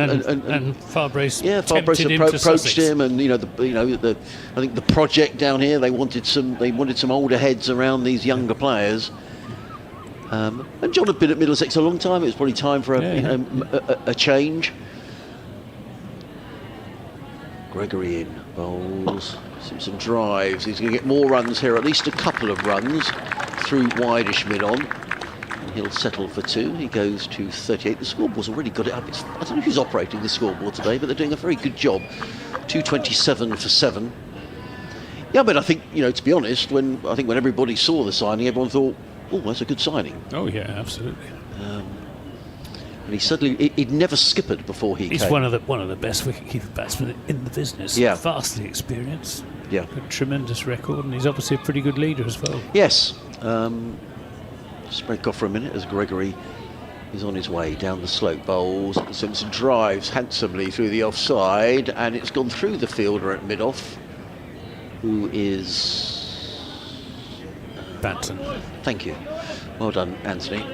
Farbrace
Farbrace
tempted him to
approached
Sussex.
him, and I think the project down here, they wanted some older heads around these younger players. And John had been at Middlesex a long time. It was probably time for a change. Gregory in, bowls. Simpson drives. He's going to get more runs here, at least a couple of runs through wideish mid-on. And he'll settle for 2. He goes to 38. The scoreboard's already got it up. I don't know who's operating the scoreboard today, but they're doing a very good job. 227 for 7. Yeah, but I think, to be honest, when everybody saw the signing, everyone thought, oh, that's a good signing.
Oh, yeah, absolutely.
And he'd never skippered before he
He's
came.
one of the best wicketkeeper batsmen in the business.
Yeah.
Vastly experienced.
Yeah.
A tremendous record, and he's obviously a pretty good leader as well.
Yes. Just break off for a minute as Gregory is on his way down the slope. Bowls. Simpson drives handsomely through the offside, and it's gone through the fielder at mid-off, who is...
Banton.
Thank you. Well done, Anthony.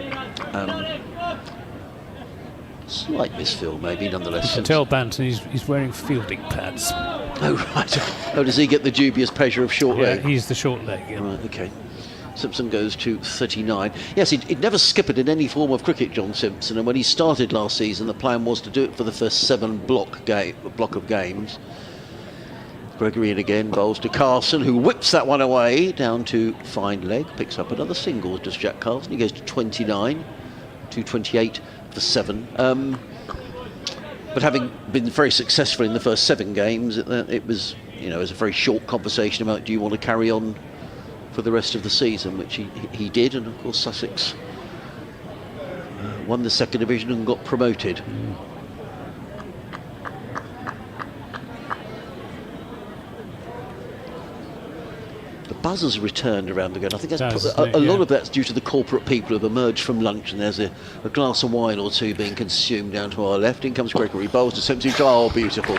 Slight misfill, maybe, nonetheless.
You can tell Banton he's wearing fielding pads.
Oh, right. Oh, does he get the dubious pleasure of short leg?
Yeah, he's the short leg. Yeah.
Right, okay. Simpson goes to 39. Yes, he'd never skippered in any form of cricket, John Simpson, and when he started last season, the plan was to do it for the first 7 block of games. Gregory in again, bowls to Carson, who whips that one away down to fine leg, picks up another single, does Jack Carson. He goes to 29, 228 for 7. But having been very successful in the first 7 games, it was, it was a very short conversation about, do you want to carry on for the rest of the season, which he did, and of course Sussex won the 2nd division and got promoted. The buzzers returned around again. I think that's a lot of that's due to the corporate people who've emerged from lunch, and there's a glass of wine or 2 being consumed down to our left. In comes Gregory, bowls to Simpson. Oh, beautiful.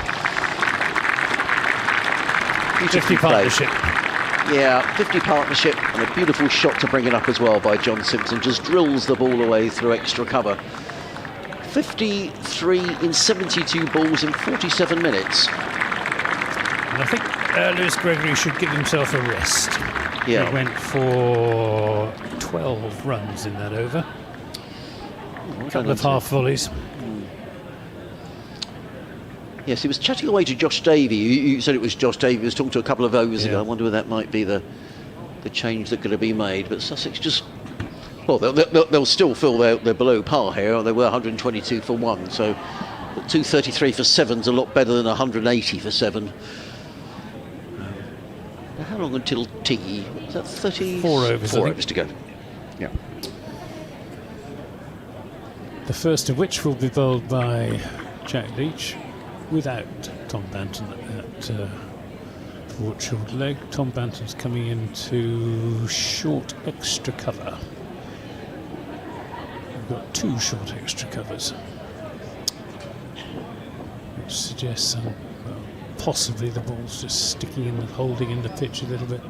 50 partnership.
Yeah, 50 partnership, and a beautiful shot to bring it up as well by John Simpson. Just drills the ball away through extra cover. 53 in 72 balls in 47 minutes.
And I think Lewis Gregory should give himself a rest.
Yeah.
He went for 12 runs in that over. A couple of half volleys.
Yes, he was chatting away to Josh Davey. You said it was Josh Davey. He was talking to a couple of overs ago. I wonder whether that might be the change that's going to be made. But Sussex just... Well, they'll still feel they're below par here. They were 122 for 1. So 233 for 7's a lot better than 180 for 7. How long until tea? Is that 30?
4 overs.
4 overs to go. Yeah.
The first of which will be bowled by Jack Leach, without Tom Banton at forward short leg. Tom Banton's coming into short extra cover. We've got 2 short extra covers, which suggests possibly the ball's just sticking in, holding in the pitch a little bit.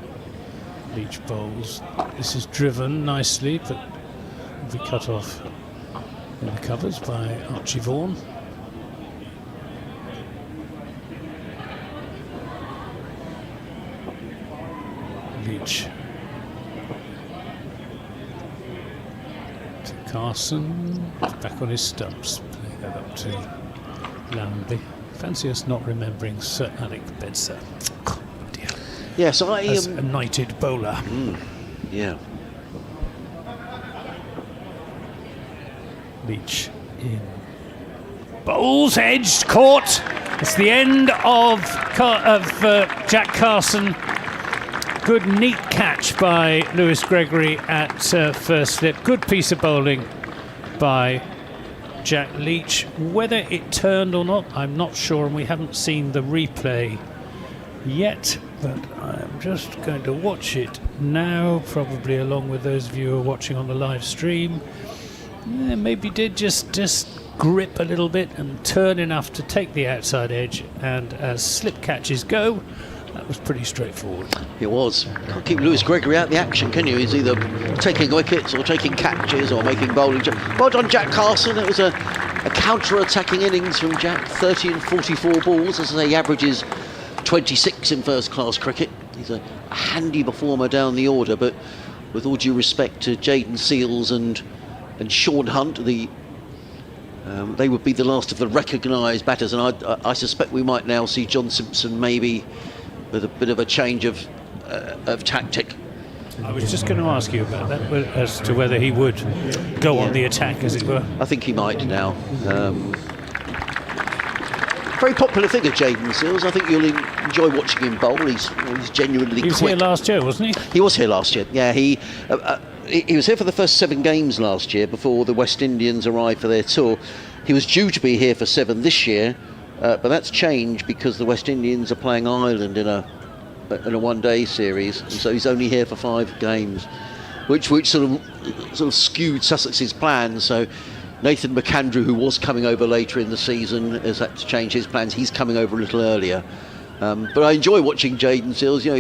Leach bowls. This is driven nicely, but will be cut off in the covers by Archie Vaughan. Leach to Carson, back on his stumps, playing that up to Lambie. Fancy us not remembering Sir Alec Bedser. Oh dear.
Yes,
As a knighted bowler.
Yeah.
Leach in. Bowls edged, caught. It's the end of Jack Carson. Good neat catch by Lewis Gregory at first slip. Good piece of bowling by Jack Leach. Whether it turned or not, I'm not sure, and we haven't seen the replay yet, but I'm just going to watch it now, probably along with those of you who are watching on the live stream. Yeah, maybe did just grip a little bit and turn enough to take the outside edge, and as slip catches go, That was pretty straightforward.
It was. Can't keep Lewis Gregory out of the action, can you? He's either taking wickets or taking catches or making bowling. Well done, Jack Carson. It was a counter-attacking innings from Jack. 30 and 44 balls. As I say, he averages 26 in first-class cricket. He's a handy performer down the order, but with all due respect to Jayden Seales and Sean Hunt, they would be the last of the recognised batters, and I suspect we might now see John Simpson maybe with a bit of a change of tactic.
I was just going to ask you about that, as to whether he would go on the attack, as it were.
I think he might now. Very popular figure, Jayden Seales. I think you'll enjoy watching him bowl. He's genuinely quick.
He was here last year, wasn't he?
He was here last year. Yeah, he was here for the first 7 games last year before the West Indians arrived for their tour. He was due to be here for 7 this year, but that's changed because the West Indians are playing Ireland in a one-day series, and so he's only here for 5 games, which sort of skewed Sussex's plans. So Nathan McAndrew, who was coming over later in the season, has had to change his plans. He's coming over a little earlier. But I enjoy watching Jayden Seales. You know,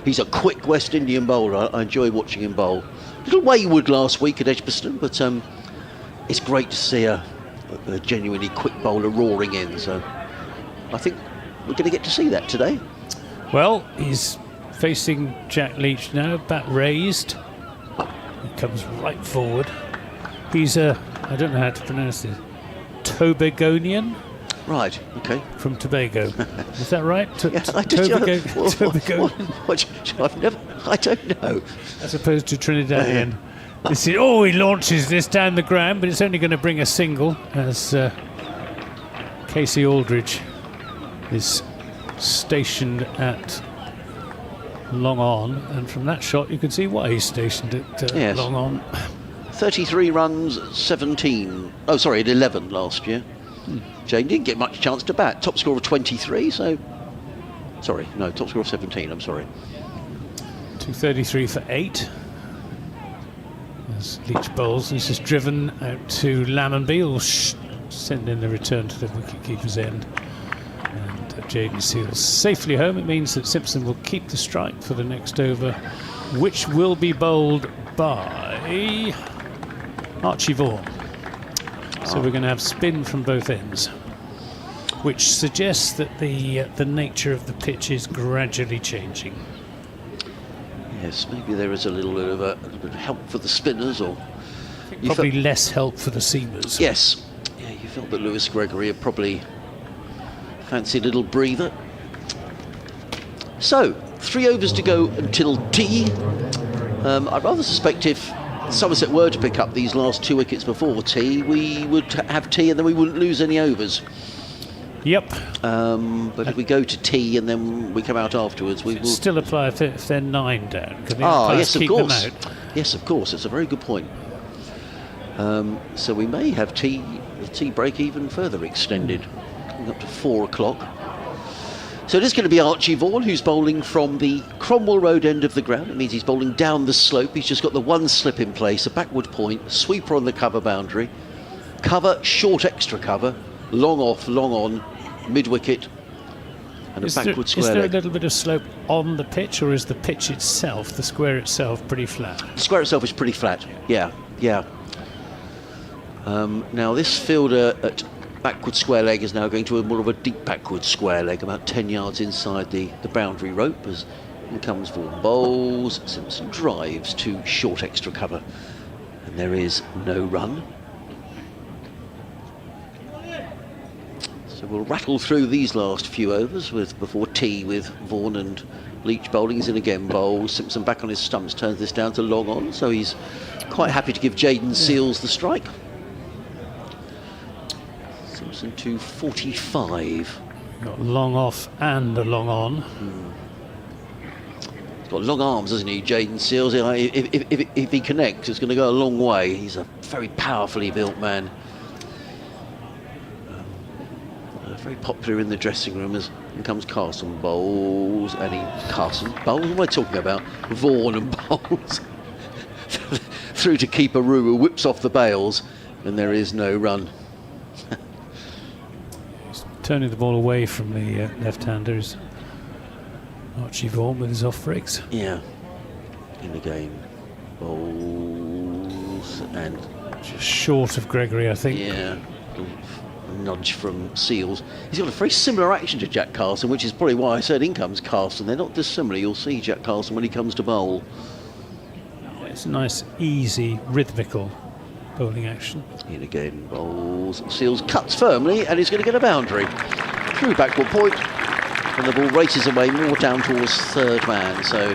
he's a quick West Indian bowler. I enjoy watching him bowl. A little wayward last week at Edgbaston, but it's great to see a genuinely quick bowler roaring in. So I think we're going to get to see that today.
Well, he's facing Jack Leach now, bat raised. He comes right forward. He's I don't know how to pronounce this, Tobagonian?
Right, okay.
From Tobago. Is that right?
Tobagonian? I don't know.
As opposed to Trinidadian. He launches this down the ground, but it's only going to bring a single, as Casey Aldridge is stationed at long on, and from that shot you can see why he's stationed at long on.
33 runs, 11 last year. Jane didn't get much chance to bat. Top score of 23, so... top score of 17, I'm sorry.
233 for 8. As Leach bowls, this is driven out to Lammonby, who'll send in the return to the wicket-keeper's end. And Jayden Seales safely home. It means that Simpson will keep the strike for the next over, which will be bowled by Archie Vaughan. So we're going to have spin from both ends, which suggests that the nature of the pitch is gradually changing.
Yes, maybe there is a little bit of help for the spinners, or
probably less help for the seamers.
Yes, yeah, you felt that Lewis Gregory had probably fancied a little breather. So 3 overs to go until tea. I'd rather suspect if Somerset were to pick up these last 2 wickets before tea, we would have tea and then we wouldn't lose any overs.
Yep.
But if we go to tea and then we come out afterwards, we will
still apply if they're 9 down.
Yes, of
keep
course.
Them out?
Yes, of course. It's a very good point. So we may have the tea break even further extended, coming up to 4 o'clock. So it is going to be Archie Vaughan who's bowling from the Cromwell Road end of the ground. It means he's bowling down the slope. He's just got the 1 slip in place, a backward point, sweeper on the cover boundary, cover, short extra cover, long off, long on, mid-wicket, and a backward square
leg. Is there
leg.
a little bit of slope on the pitch, or is the pitch itself, the square itself, pretty flat?
The square itself is pretty flat, yeah. Now this fielder at backward square leg is now going to more of a deep backward square leg, about 10 yards inside the boundary rope, as in comes Vaughan bowls. Simpson drives to short extra cover, and there is no run. So we'll rattle through these last few overs before tea with Vaughan and Leach bowling. He's in again, bowls. Simpson back on his stumps, turns this down to long on, so he's quite happy to give Jayden Seales the strike. Simpson to 45.
Got long off and a long on.
He's got long arms, hasn't he, Jayden Seales? If he connects, it's going to go a long way. He's a very powerfully built man. Very popular in the dressing room. As in comes Carson bowls, and Carson bowls. What am I talking about? Vaughan and bowls through to keeper Roo, who whips off the bails, and there is no run.
He's turning the ball away from the left-handers. Archie Vaughan with his off breaks.
Yeah. In the game. Bowls and
Just short of Gregory, I think.
yeah, a nudge from Seals. He's got a very similar action to Jack Carlson, which is probably why I said in comes Carlson. They're not dissimilar. You'll see Jack Carlson when he comes to bowl.
It's a nice, easy, rhythmical bowling action.
In again, bowls. Seals cuts firmly, and he's going to get a boundary. Through backward point, and the ball races away more down towards third man. So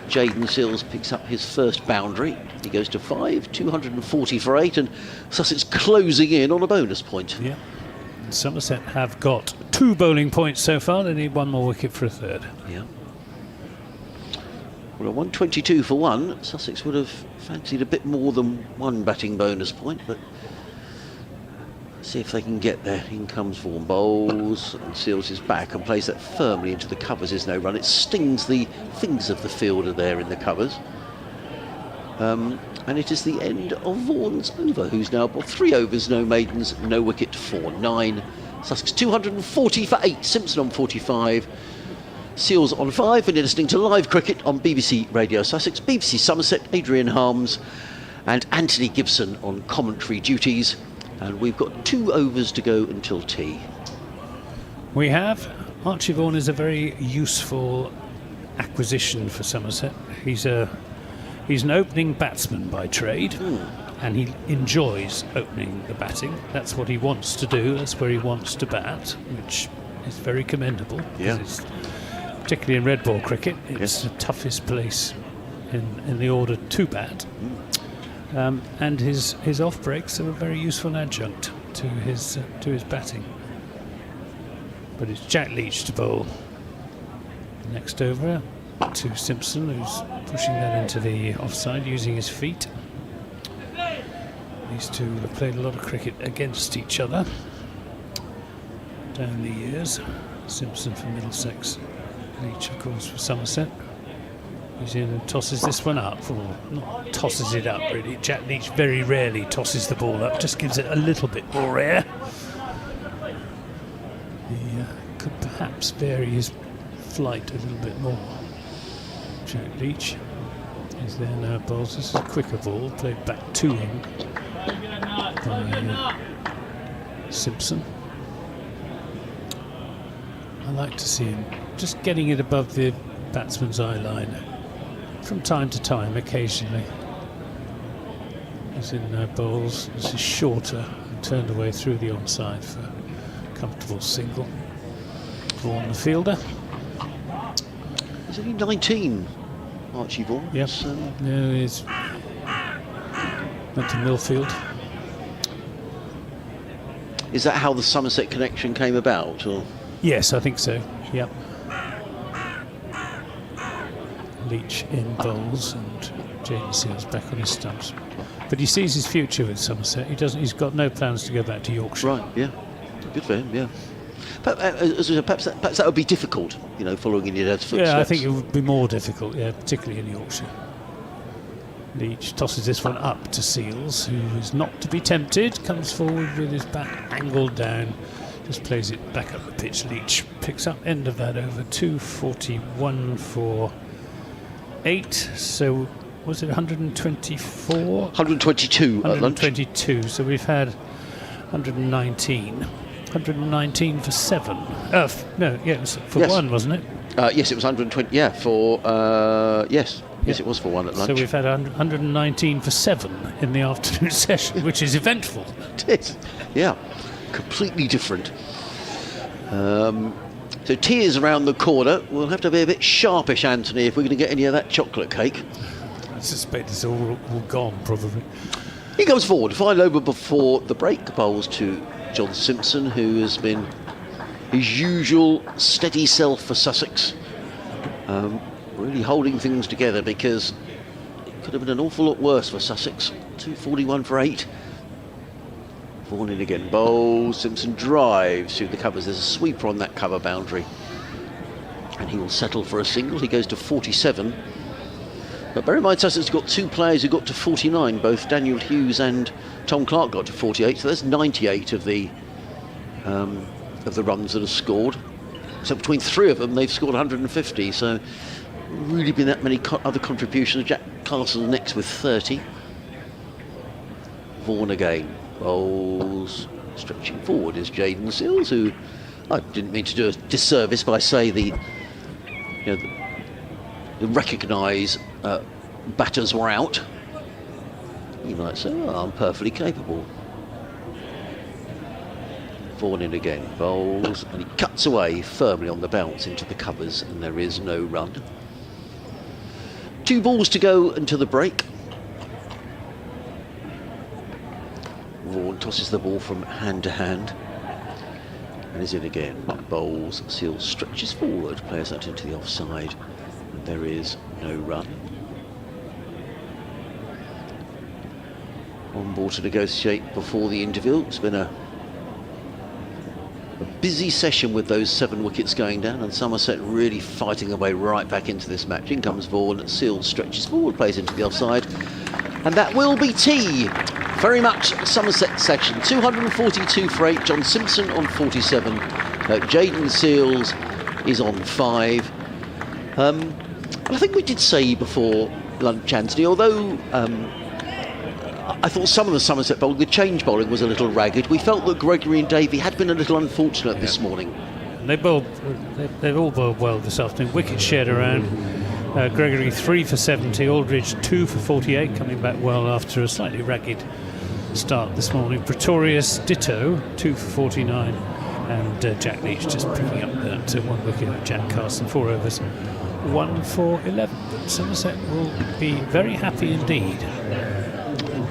Jayden Seals picks up his first boundary. He goes to 5, 240 for 8, and Sussex closing in on a bonus point.
Yeah. And Somerset have got 2 bowling points so far. They need 1 more wicket for a third.
Yeah. Well, a 122 for 1. Sussex would have fancied a bit more than 1 batting bonus point, but see if they can get there. In comes Vaughan, bowls and Seals his back and plays that firmly into the covers. There's no run. It stings the fingers of the fielder there in the covers. And it is the end of Vaughan's over, who's now got 3 overs, no maidens, no wicket for 9. Sussex 240 for 8. Simpson on 45. Seals on 5. And you're listening to live cricket on BBC Radio Sussex, BBC Somerset, Adrian Harms and Anthony Gibson on commentary duties. And we've got 2 overs to go until tea.
We have. Archie Vaughan is a very useful acquisition for Somerset. He's an opening batsman by trade, and he enjoys opening the batting. That's what he wants to do. That's where he wants to bat, which is very commendable.
Yeah.
It's, particularly in red ball cricket, it's the toughest place in the order to bat. And his off breaks are a very useful adjunct to his batting. But it's Jack Leach to bowl. Next over to Simpson, who's pushing that into the offside using his feet. These two have played a lot of cricket against each other down the years. Simpson for Middlesex, Leach of course for Somerset. He's in and tosses this one up, or not tosses it up really. Jack Leach very rarely tosses the ball up, just gives it a little bit more air. He could perhaps vary his flight a little bit more. Jack Leach is there now, bowls. This is a quicker ball, played back to him by Simpson. I like to see him just getting it above the batsman's eye line from time to time, occasionally. He's in bowls. This is shorter and turned away through the onside for a comfortable single. Vaughan the fielder.
He's only 19, Archie Vaughan.
Yep. No, he's went to Millfield.
Is that how the Somerset connection came about? Or?
Yes, I think so. Yep. Leach in bowls and Jayden Seals back on his stumps. But he sees his future with Somerset. He's got no plans to go back to Yorkshire.
Right, yeah. Good for him, yeah. Perhaps that would be difficult, following in your dad's footsteps.
Yeah, I think it would be more difficult, particularly in Yorkshire. Leach tosses this one up to Seals, who is not to be tempted, comes forward with his back angled down, just plays it back up the pitch. Leach picks up end of that over, 241 for 8, so was it 124?
122 at lunch.
122, so we've had 119. 119 for 7. It was for 1, wasn't it?
Yes, it was 120. Yeah, for yes, it was for 1 at lunch.
So we've had 119 for 7 in the afternoon session, which is eventful.
It is, yeah, completely different. So tea is around the corner. We'll have to be a bit sharpish, Anthony, if we're going to get any of that chocolate cake.
I suspect it's all gone, probably.
He comes forward, final over before the break, bowls to John Simpson, who has been his usual steady self for Sussex, really holding things together, because it could have been an awful lot worse for Sussex. 241 for 8. Vaughan in again, bowls. Simpson drives through the covers. There's a sweeper on that cover boundary, and he will settle for a single. He goes to 47. But bear in mind, Sussex got 2 players who got to 49. Both Daniel Hughes and Tom Clark got to 48. So that's 98 of the runs that are scored. So between three of them, they've scored 150. So really been that many other contributions. Jack Castle next with 30. Vaughan again. Bowls. Stretching forward is Jayden Seales, who I didn't mean to do a disservice, but I say the recognise batters were out. You might say, oh, I'm perfectly capable. Vaughan in again, bowls, and he cuts away firmly on the bounce into the covers, and there is no run. 2 balls to go until the break. Vaughan tosses the ball from hand to hand and is in again. Bowls, Seales stretches forward, plays that into the offside, and there is no run. 1 ball to negotiate before the interval. It's been a busy session with those 7 wickets going down, and Somerset really fighting their way right back into this match. In comes Vaughan, Seales stretches forward, plays into the offside, and that will be tea. Very much Somerset section. 242 for 8. John Simpson on 47. Jayden Seales is on 5. I think we did say before lunch, Anthony, although I thought some of the Somerset bowling, the change bowling was a little ragged. We felt that Gregory and Davey had been a little unfortunate this morning.
They've all bowled well this afternoon. Wickets shared around. Gregory 3 for 70, Aldridge 2 for 48, coming back well after a slightly ragged start this morning. Pretorius ditto 2 for 49, and Jack Leach just picking up that 1 wicket of Jack Carson, 4 overs, 1 for 11. But Somerset will be very happy indeed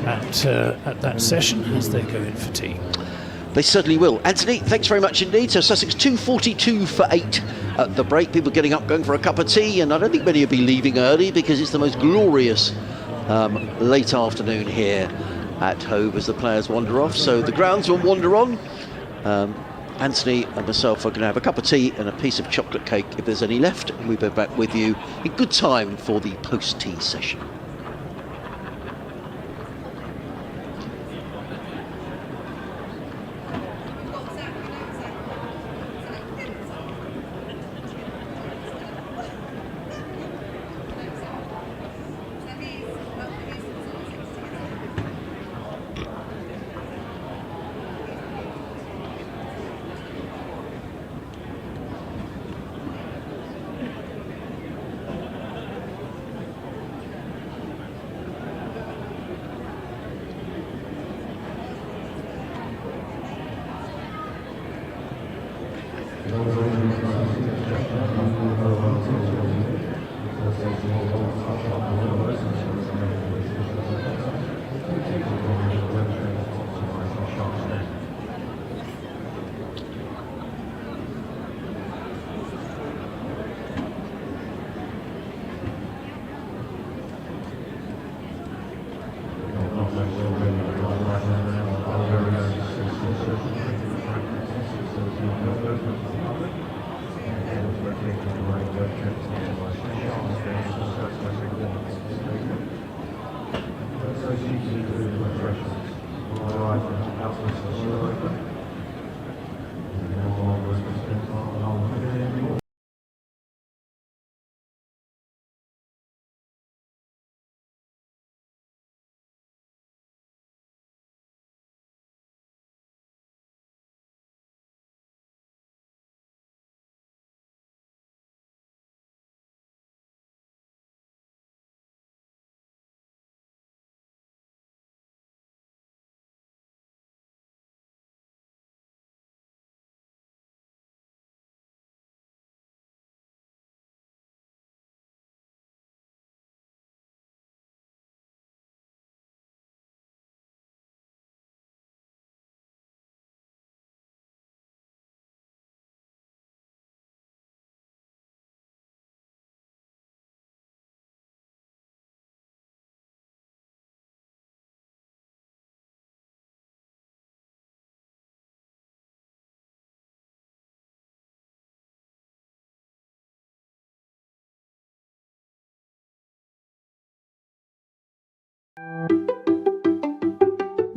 at that session as they go in for tea.
They certainly will. Anthony, thanks very much indeed. So Sussex 242 for 8 at the break. People getting up, going for a cup of tea, and I don't think many will be leaving early because it's the most glorious late afternoon here at Hove as the players wander off. So the grounds will wander on. Anthony and myself are going to have a cup of tea and a piece of chocolate cake if there's any left, and we'll be back with you in good time for the post-tea session.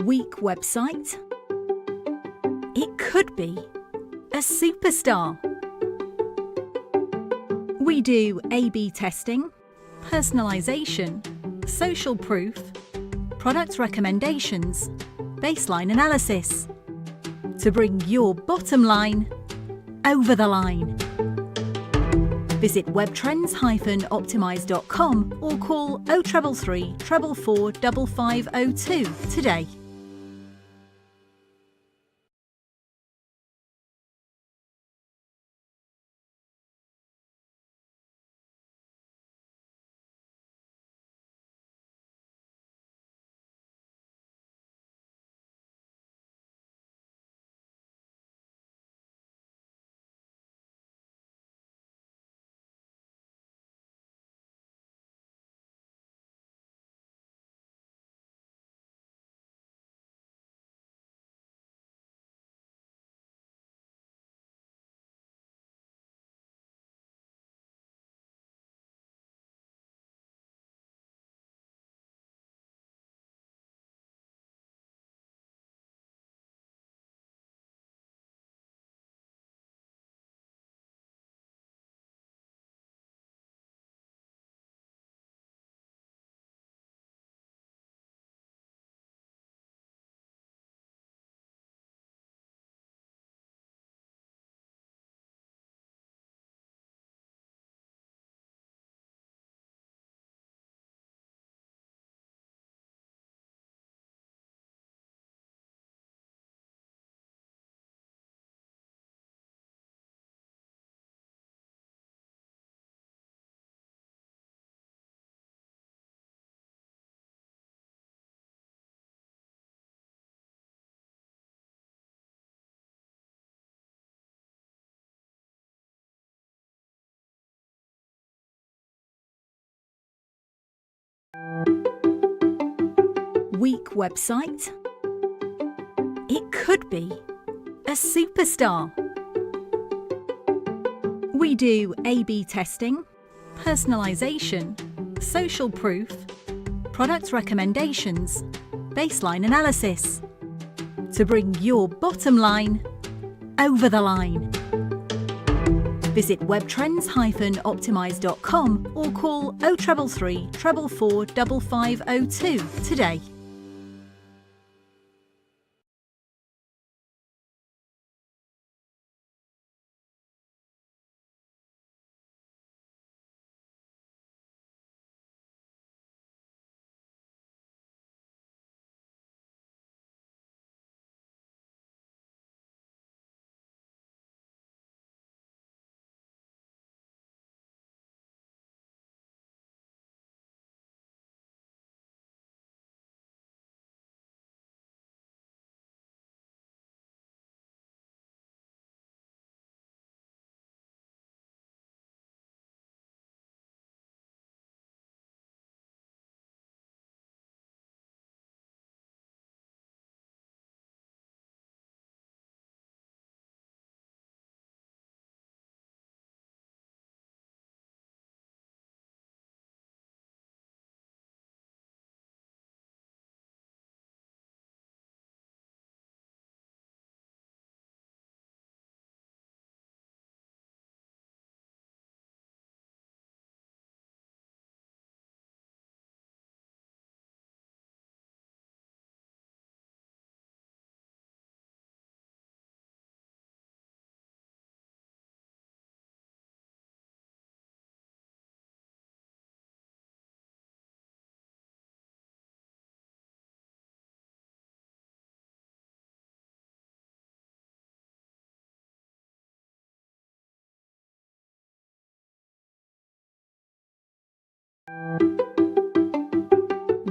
Weak website? It could be a superstar. We do A/B testing, personalisation, social proof, product recommendations, baseline analysis to bring your bottom line over the line. Visit webtrends-optimise.com or call 0333 444 5502 today. Weak website? It could be a superstar. We do A/B testing, personalisation, social proof, product recommendations, baseline analysis to bring your bottom line over the line. Visit webtrends-optimise.com or call 0333 444 5502 today.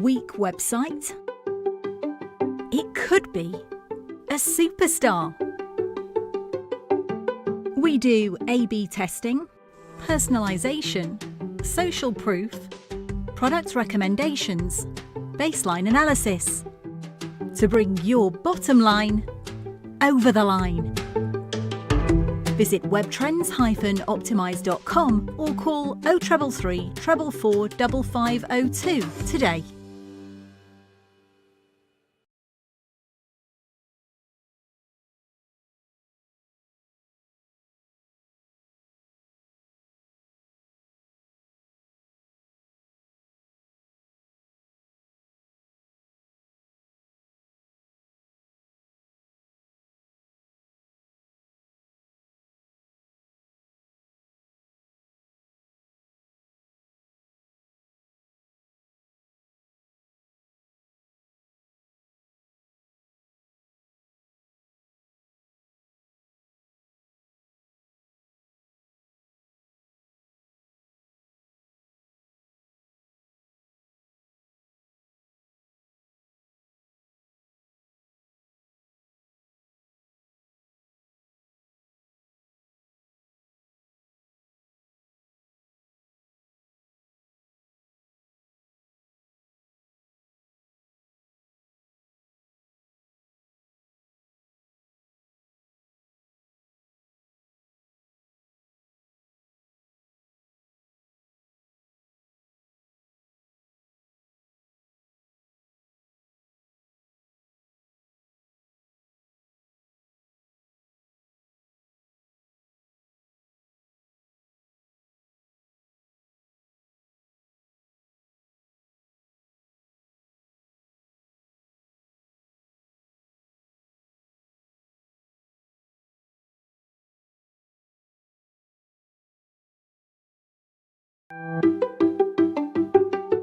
Weak website? It could be a superstar. We do A/B testing, personalisation, social proof, product recommendations, baseline analysis to bring your bottom line over the line. Visit webtrends-optimise.com or call 0333 444 5502 today.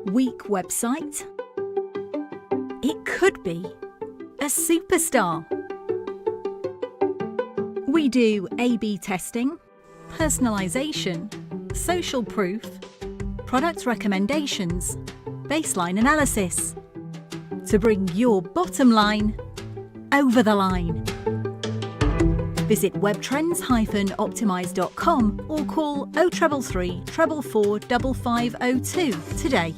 Weak website? It could be a superstar. We do A/B testing, personalisation, social proof, product recommendations, baseline analysis to bring your bottom line over the line. Visit webtrends-optimise.com or call 0333 444 5502 today.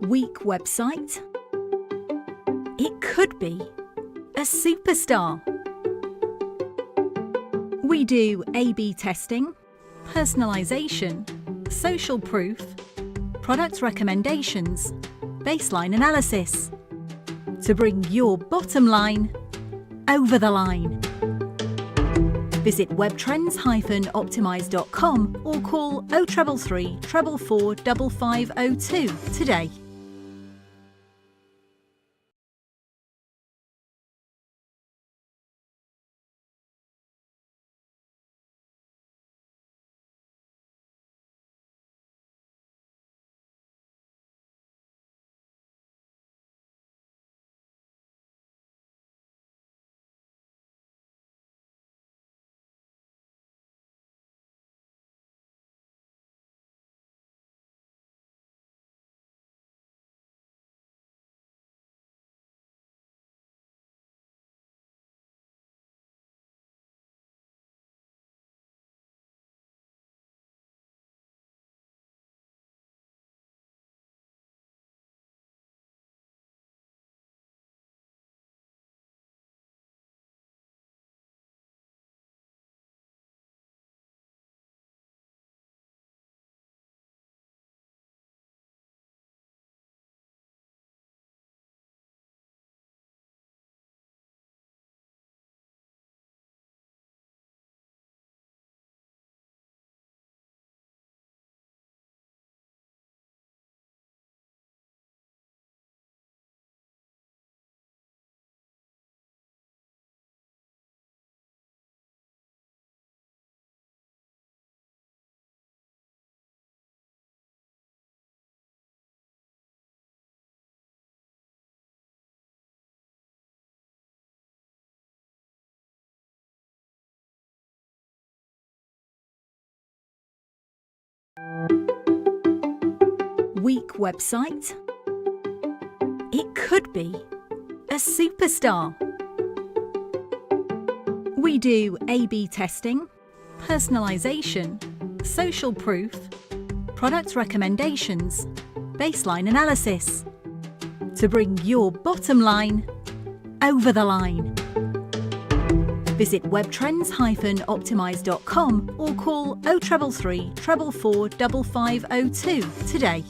Weak website? It could be a superstar. We do A/B testing, personalisation, social proof, product recommendations, baseline analysis to bring your bottom line over the line. Visit webtrends-optimise.com or call 0333 444 5502 today. Weak website? It could be a superstar. We do A/B testing, personalisation, social proof, product recommendations, baseline analysis to bring your bottom line over the line. Visit webtrends-optimise.com or call 0333 444 5502 today.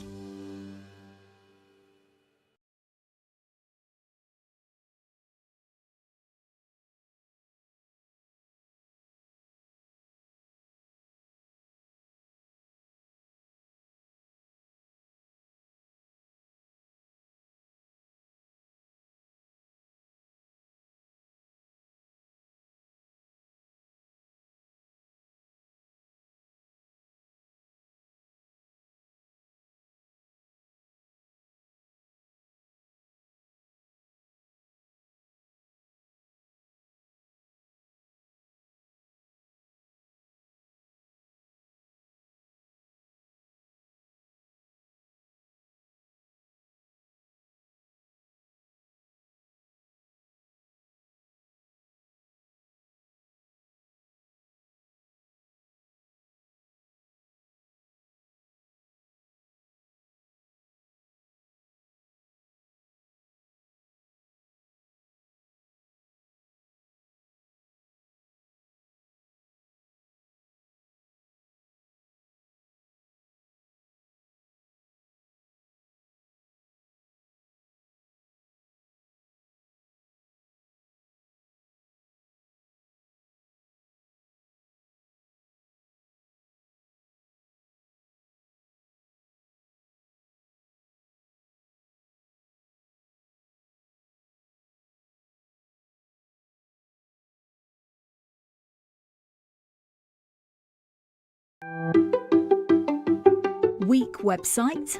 Weak website?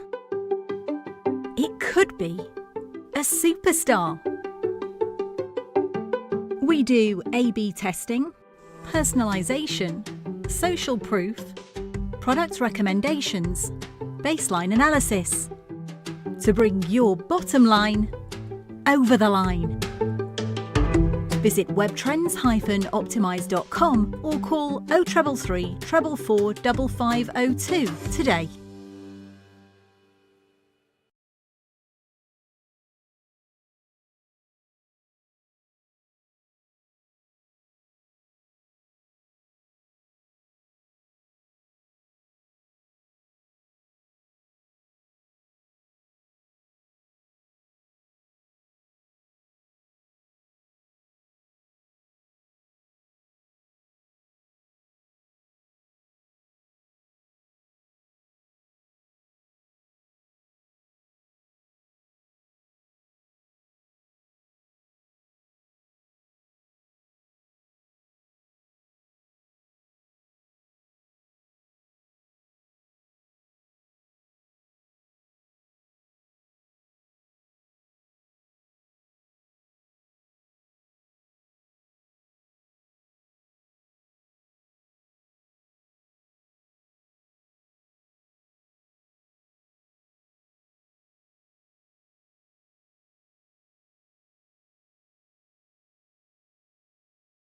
It could be a superstar. We do A/B testing, personalisation, social proof, product recommendations, baseline analysis to bring your bottom line over the line. Visit webtrends-optimise.com or call 0333 444 5502 today.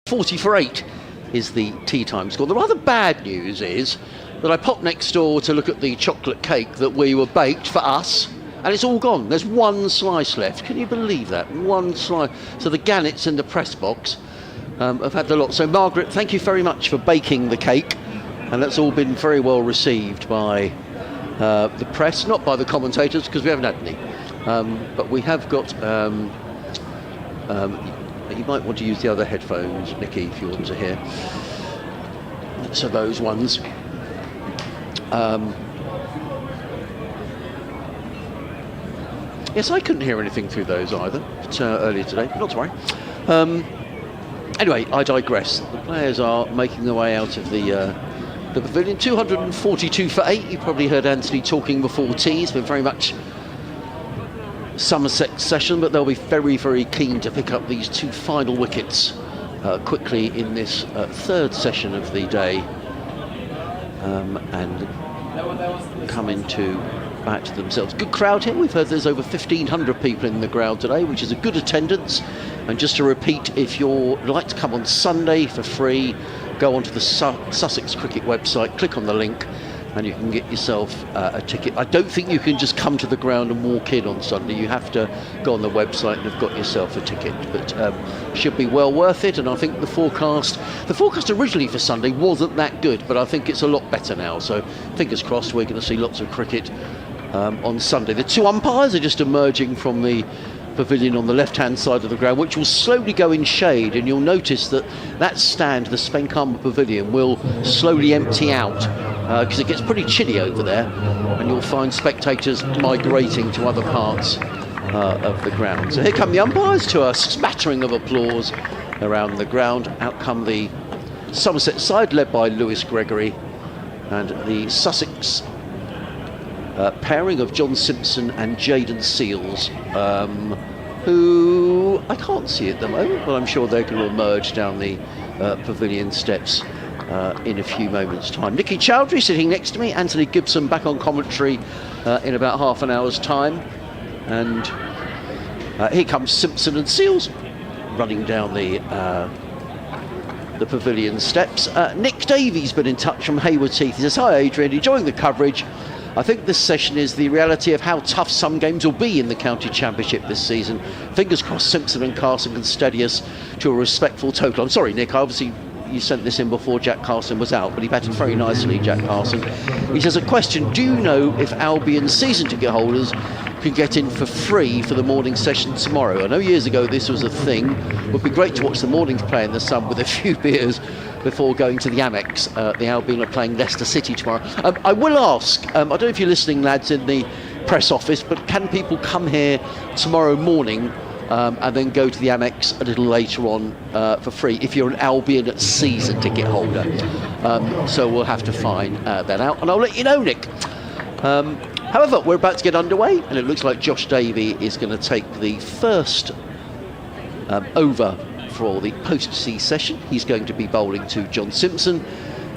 .40 for 8 is the tea time score. The rather bad news is that I popped next door to look at the chocolate cake that we were baked for us, and it's all gone. There's one slice left. Can you believe that? One slice. So the gannets in the press box have had the lot. So Margaret, thank you very much for baking the cake, and that's all been very well received by the press, not by the commentators because we haven't had any. But we have got. You might want to use the other headphones, Nikki, if you want to hear. So those ones. Yes, I couldn't hear anything through those either earlier today. Not to worry. Anyway, I digress. The players are making their way out of the pavilion. 242 for 8. You probably heard Anthony talking before tea. He's been very much Somerset session, but they'll be very, very keen to pick up these two final wickets quickly in this third session of the day and come into bat themselves. Good crowd here. We've heard there's over 1,500 people in the ground today, which is a good attendance. And just to repeat, if you'd like to come on Sunday for free, go onto the Sussex cricket website, click on the link, and you can get yourself a ticket. I don't think you can just come to the ground and walk in on Sunday. You have to go on the website and have got yourself a ticket. But should be well worth it. And I think the forecast originally for Sunday wasn't that good, but I think it's a lot better now. So fingers crossed, we're going to see lots of cricket on Sunday. The two umpires are just emerging from the pavilion on the left-hand side of the ground, which will slowly go in shade, and you'll notice that that stand, the Spenkham Pavilion, will slowly empty out because it gets pretty chilly over there, and you'll find spectators migrating to other parts of the ground. So here come the umpires to a smattering of applause around the ground. Out come the Somerset side, led by Lewis Gregory, and the Sussex pairing of John Simpson and Jaden Seals, who I can't see at the moment, but I'm sure they're going to emerge down the pavilion steps in a few moments' time. Nikki Chowdhury sitting next to me, Anthony Gibson back on commentary in about half an hour's time, and here comes Simpson and Seals running down the pavilion steps. Nick Davies been in touch from Hayward Heath. He says, "Hi Adrian, enjoying the coverage. I think this session is the reality of how tough some games will be in the county championship this season. Fingers crossed Simpson and Carson can steady us to a respectful total." I'm sorry, Nick, obviously you sent this in before Jack Carson was out, but he batted very nicely, Jack Carson. He says, "A question, do you know if Albion season ticket holders can get in for free for the morning session tomorrow? I know years ago this was a thing. It would be great to watch the mornings play in the sun with a few beers before going to the Amex." The Albion are playing Leicester City tomorrow. I will ask, I don't know if you're listening, lads, in the press office, but can people come here tomorrow morning and then go to the Amex a little later on for free if you're an Albion season ticket holder? So we'll have to find that out, and I'll let you know, Nick. However, we're about to get underway, and it looks like Josh Davey is going to take the first over for the post-sea session. He's going to be bowling to John Simpson,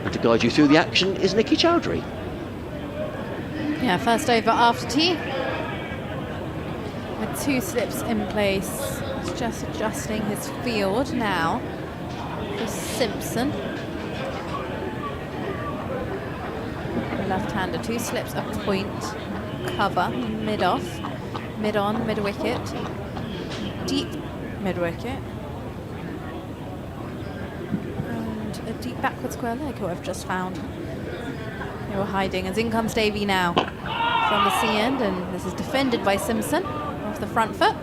and to guide you through the action is Nikki Chowdhury.
Yeah, first over after tea. With 2 slips in place. He's just adjusting his field now for Simpson. Left-hander, 2 slips, a point, cover, mid-off, mid-on, mid-wicket, deep mid-wicket, and a deep backward square leg, who I've just found. They were hiding, as in comes Davey now from the sea end, and this is defended by Simpson off the front foot.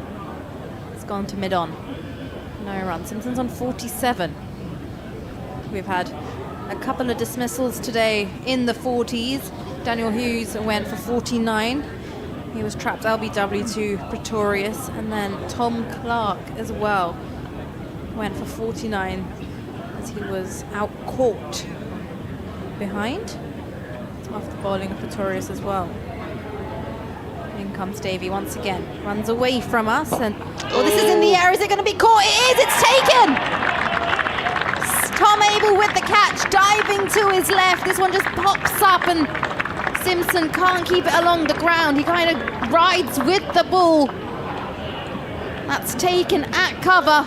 It's gone to mid-on, no run. Simpson's on 47. We've had a couple of dismissals today in the 40s. Daniel Hughes went for 49. He was trapped LBW to Pretorius. And then Tom Clark as well went for 49 as he was out caught behind after bowling of Pretorius as well. In comes Davey once again. Runs away from us. And oh, this is in the air. Is it going to be caught? It is. It's taken. Tom Abel with the catch, diving to his left. This one just pops up and Simpson can't keep it along the ground. He kind of rides with the ball. That's taken at cover.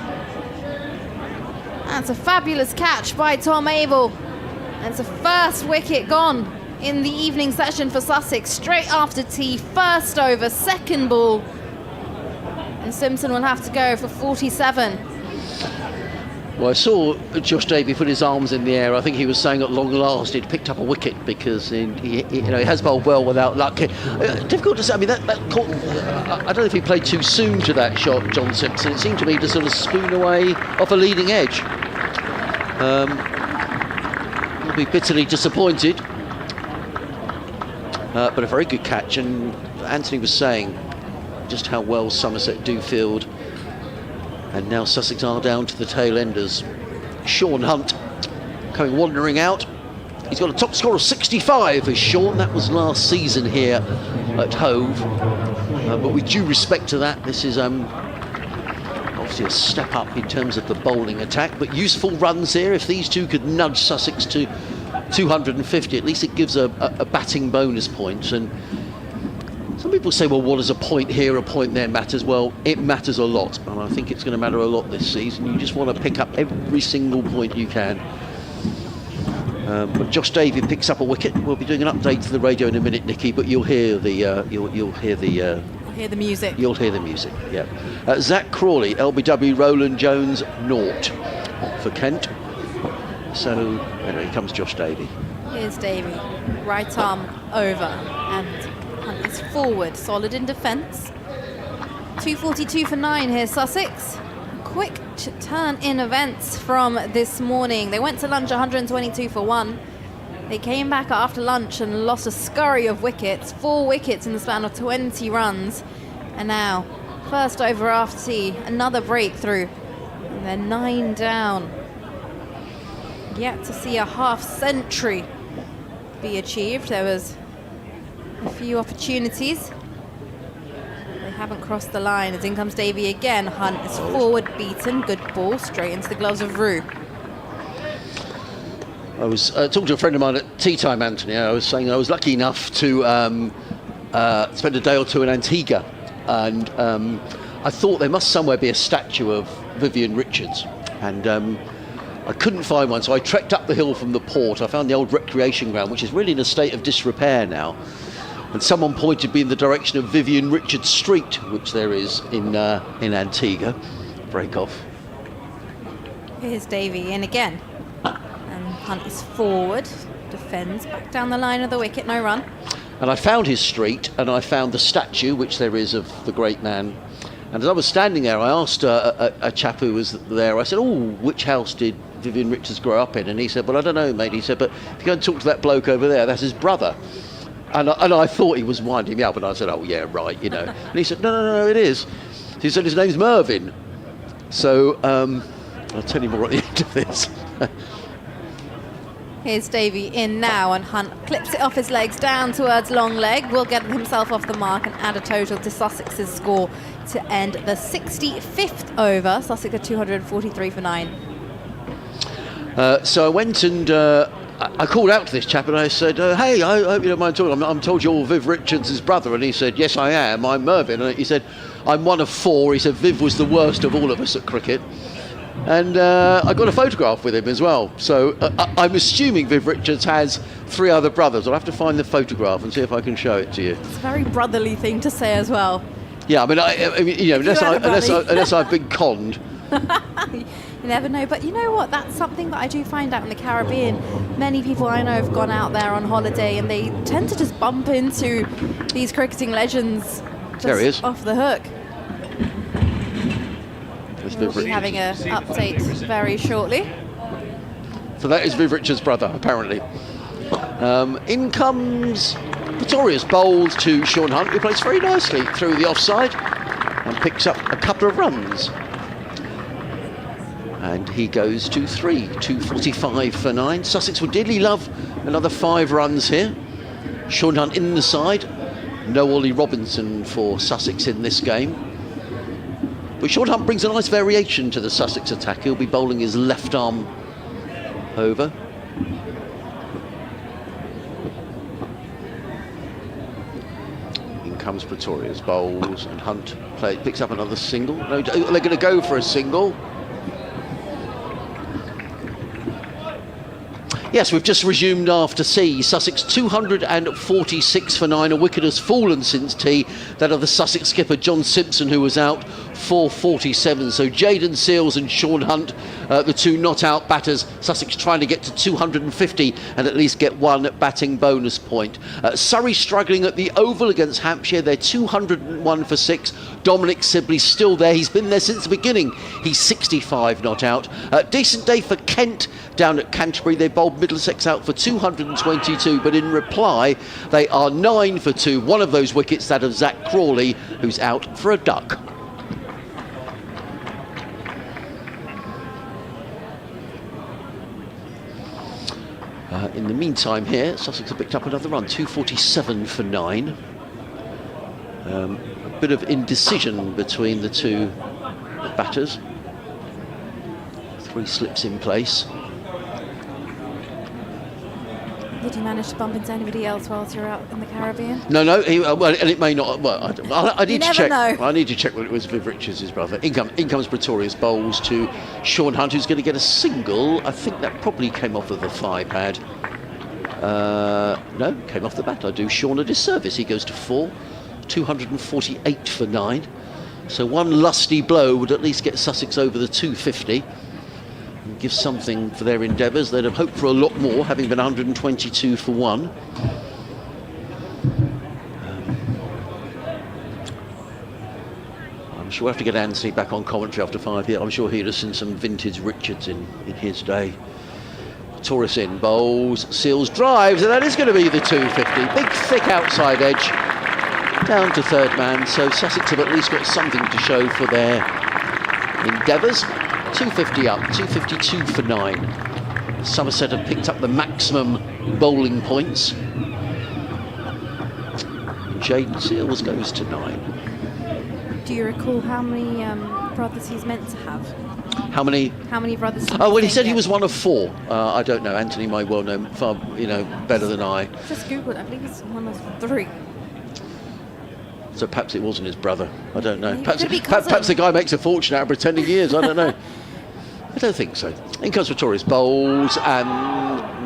That's a fabulous catch by Tom Abel. And it's the first wicket gone in the evening session for Sussex. Straight after tea, first over, second ball. And Simpson will have to go for 47.
Well, I saw Josh Davey put his arms in the air. I think he was saying at long last he'd picked up a wicket, because he has bowled well without luck. Difficult to say. I mean, that caught, I don't know if he played too soon to that shot, John Simpson. It seemed to me to sort of spoon away off a leading edge. He'll be bitterly disappointed. But a very good catch, and Anthony was saying just how well Somerset do field. And now Sussex are down to the tail enders. Sean Hunt coming wandering out. He's got a top score of 65 as Sean. That was last season here at Hove. But with due respect to that, this is obviously a step up in terms of the bowling attack. But useful runs here. If these two could nudge Sussex to 250, at least it gives a batting bonus point. And some people say, well, what does a point here, a point there matters? Well, it matters a lot, and I think it's going to matter a lot this season. You just want to pick up every single point you can. But Josh Davey picks up a wicket. We'll be doing an update to the radio in a minute, Nikki, but you'll hear the you'll hear the
music.
You'll hear the music. Yeah. Zach Crawley, LBW, Roland Jones, 0 for Kent. So anyway, here comes Josh Davey.
Here's Davey, right arm over, and Hunt is forward, solid in defence. 242 for 9 here, Sussex. Quick turn in events from this morning. They went to lunch 122 for 1. They came back after lunch and lost a scurry of wickets. 4 wickets in the span of 20 runs. And now, first over after tea, another breakthrough. And they're 9 down. Yet to see a half century be achieved. There was a few opportunities. They haven't crossed the line. As in comes Davey again. Hunt is forward beaten. Good ball straight into the gloves of Rue.
I was talking to a friend of mine at tea time, Anthony. I was saying I was lucky enough to spend a day or two in Antigua, and I thought there must somewhere be a statue of Vivian Richards, and I couldn't find one, so I trekked up the hill from the port. I found the old recreation ground, which is really in a state of disrepair now. And someone pointed me in the direction of Vivian Richards Street, which there is in Antigua. Break off.
Here's Davey in again. And Hunt is forward, defends, back down the line of the wicket, no run.
And I found his street, and I found the statue, which there is, of the great man. And as I was standing there, I asked a chap who was there, I said, oh, which house did Vivian Richards grow up in? And he said, well, I don't know, mate. He said, but if you go and talk to that bloke over there, that's his brother. And I thought he was winding me up, and I said, oh, yeah, right, you know. And he said, no, it is. He said, his name's Mervyn. So I'll tell you more at the end of this.
Here's Davey in now, and Hunt clips it off his legs down towards long leg. Will get himself off the mark and add a total to Sussex's score to end the 65th over. Sussex are 243 for 9.
So I went and I called out to this chap and I said, hey, I hope you don't mind talking. I'm told you're Viv Richards' brother. And he said, yes, I am. I'm Mervyn. And he said, I'm one of 4. He said, Viv was the worst of all of us at cricket. And I got a photograph with him as well. So I'm assuming Viv Richards has 3 other brothers. I'll have to find the photograph and see if I can show it to you.
It's a very brotherly thing to say as well.
Yeah, I mean, you know, unless I've been conned.
You never know. But you know what? That's something that I do find out in the Caribbean. Many people I know have gone out there on holiday and they tend to just bump into these cricketing legends
There he is.
off the hook. We'll be having an update very shortly.
So that is Viv Richards' brother, apparently. In comes Pretorius, bowls to Sean Hunt, who plays very nicely through the offside and picks up a couple of runs. And he goes to 3, 245 for 9. Sussex would dearly love another 5 runs here. Sean Hunt in the side. No Ollie Robinson for Sussex in this game. But Sean Hunt brings a nice variation to the Sussex attack. He'll be bowling his left arm over. In comes Pretorius, bowls, and Hunt picks up another single. No, they're going to go for a single. Yes, we've just resumed after tea. Sussex 246 for 9. A wicket has fallen since tea. That of the Sussex skipper John Simpson, who was out 447. So Jayden Seales and Sean Hunt, the 2 not out batters. Sussex trying to get to 250 and at least get 1 batting bonus point. Surrey struggling at the Oval against Hampshire. They're 201 for 6. Dominic Sibley's still there. He's been there since the beginning. He's 65 not out. Decent day for Kent down at Canterbury. They bowled Middlesex out for 222, but in reply they are 9 for 2. One of those wickets, that of Zach Crawley, who's out for a duck. In the meantime here, Sussex have picked up another run, 247 for 9. A bit of indecision between the 2 batters. 3 slips in place.
Did you manage to bump into anybody else whilst you're out in the Caribbean?
No. Well, and it may not. Well, I need to check.
Know.
I need to check whether it was Viv Richards, his brother. In comes Pretorius, bowls to Sean Hunt, who's going to get a single. I think that probably came off of the 5 pad. No, came off the bat. I do Sean a disservice. He goes to 4, 248 for 9. So one lusty blow would at least get Sussex over the 250. Give something for their endeavours. They'd have hoped for a lot more, having been 122 for 1. I'm sure we'll have to get Anthony back on commentary after 5 here. I'm sure he'd have seen some vintage Richards in his day. Torres in, bowls, Seales drives, and that is going to be the 250. Big, thick outside edge, down to 3rd man. So Sussex have at least got something to show for their endeavours. 250 up, 252 for 9. Somerset have picked up the maximum bowling points. Jayden Seales goes to 9.
Do you recall how many brothers he's meant to have?
How many?
How many brothers?
Oh, well, he said he was one of 4. I don't know. Anthony might well know far, better than I.
Just googled. I believe he's one of 3.
So perhaps it wasn't his brother. I don't know.
It could be cousin.
Perhaps the guy makes a fortune out of pretending he is. I don't know. I don't think so. In comes Pretorius, bowls, and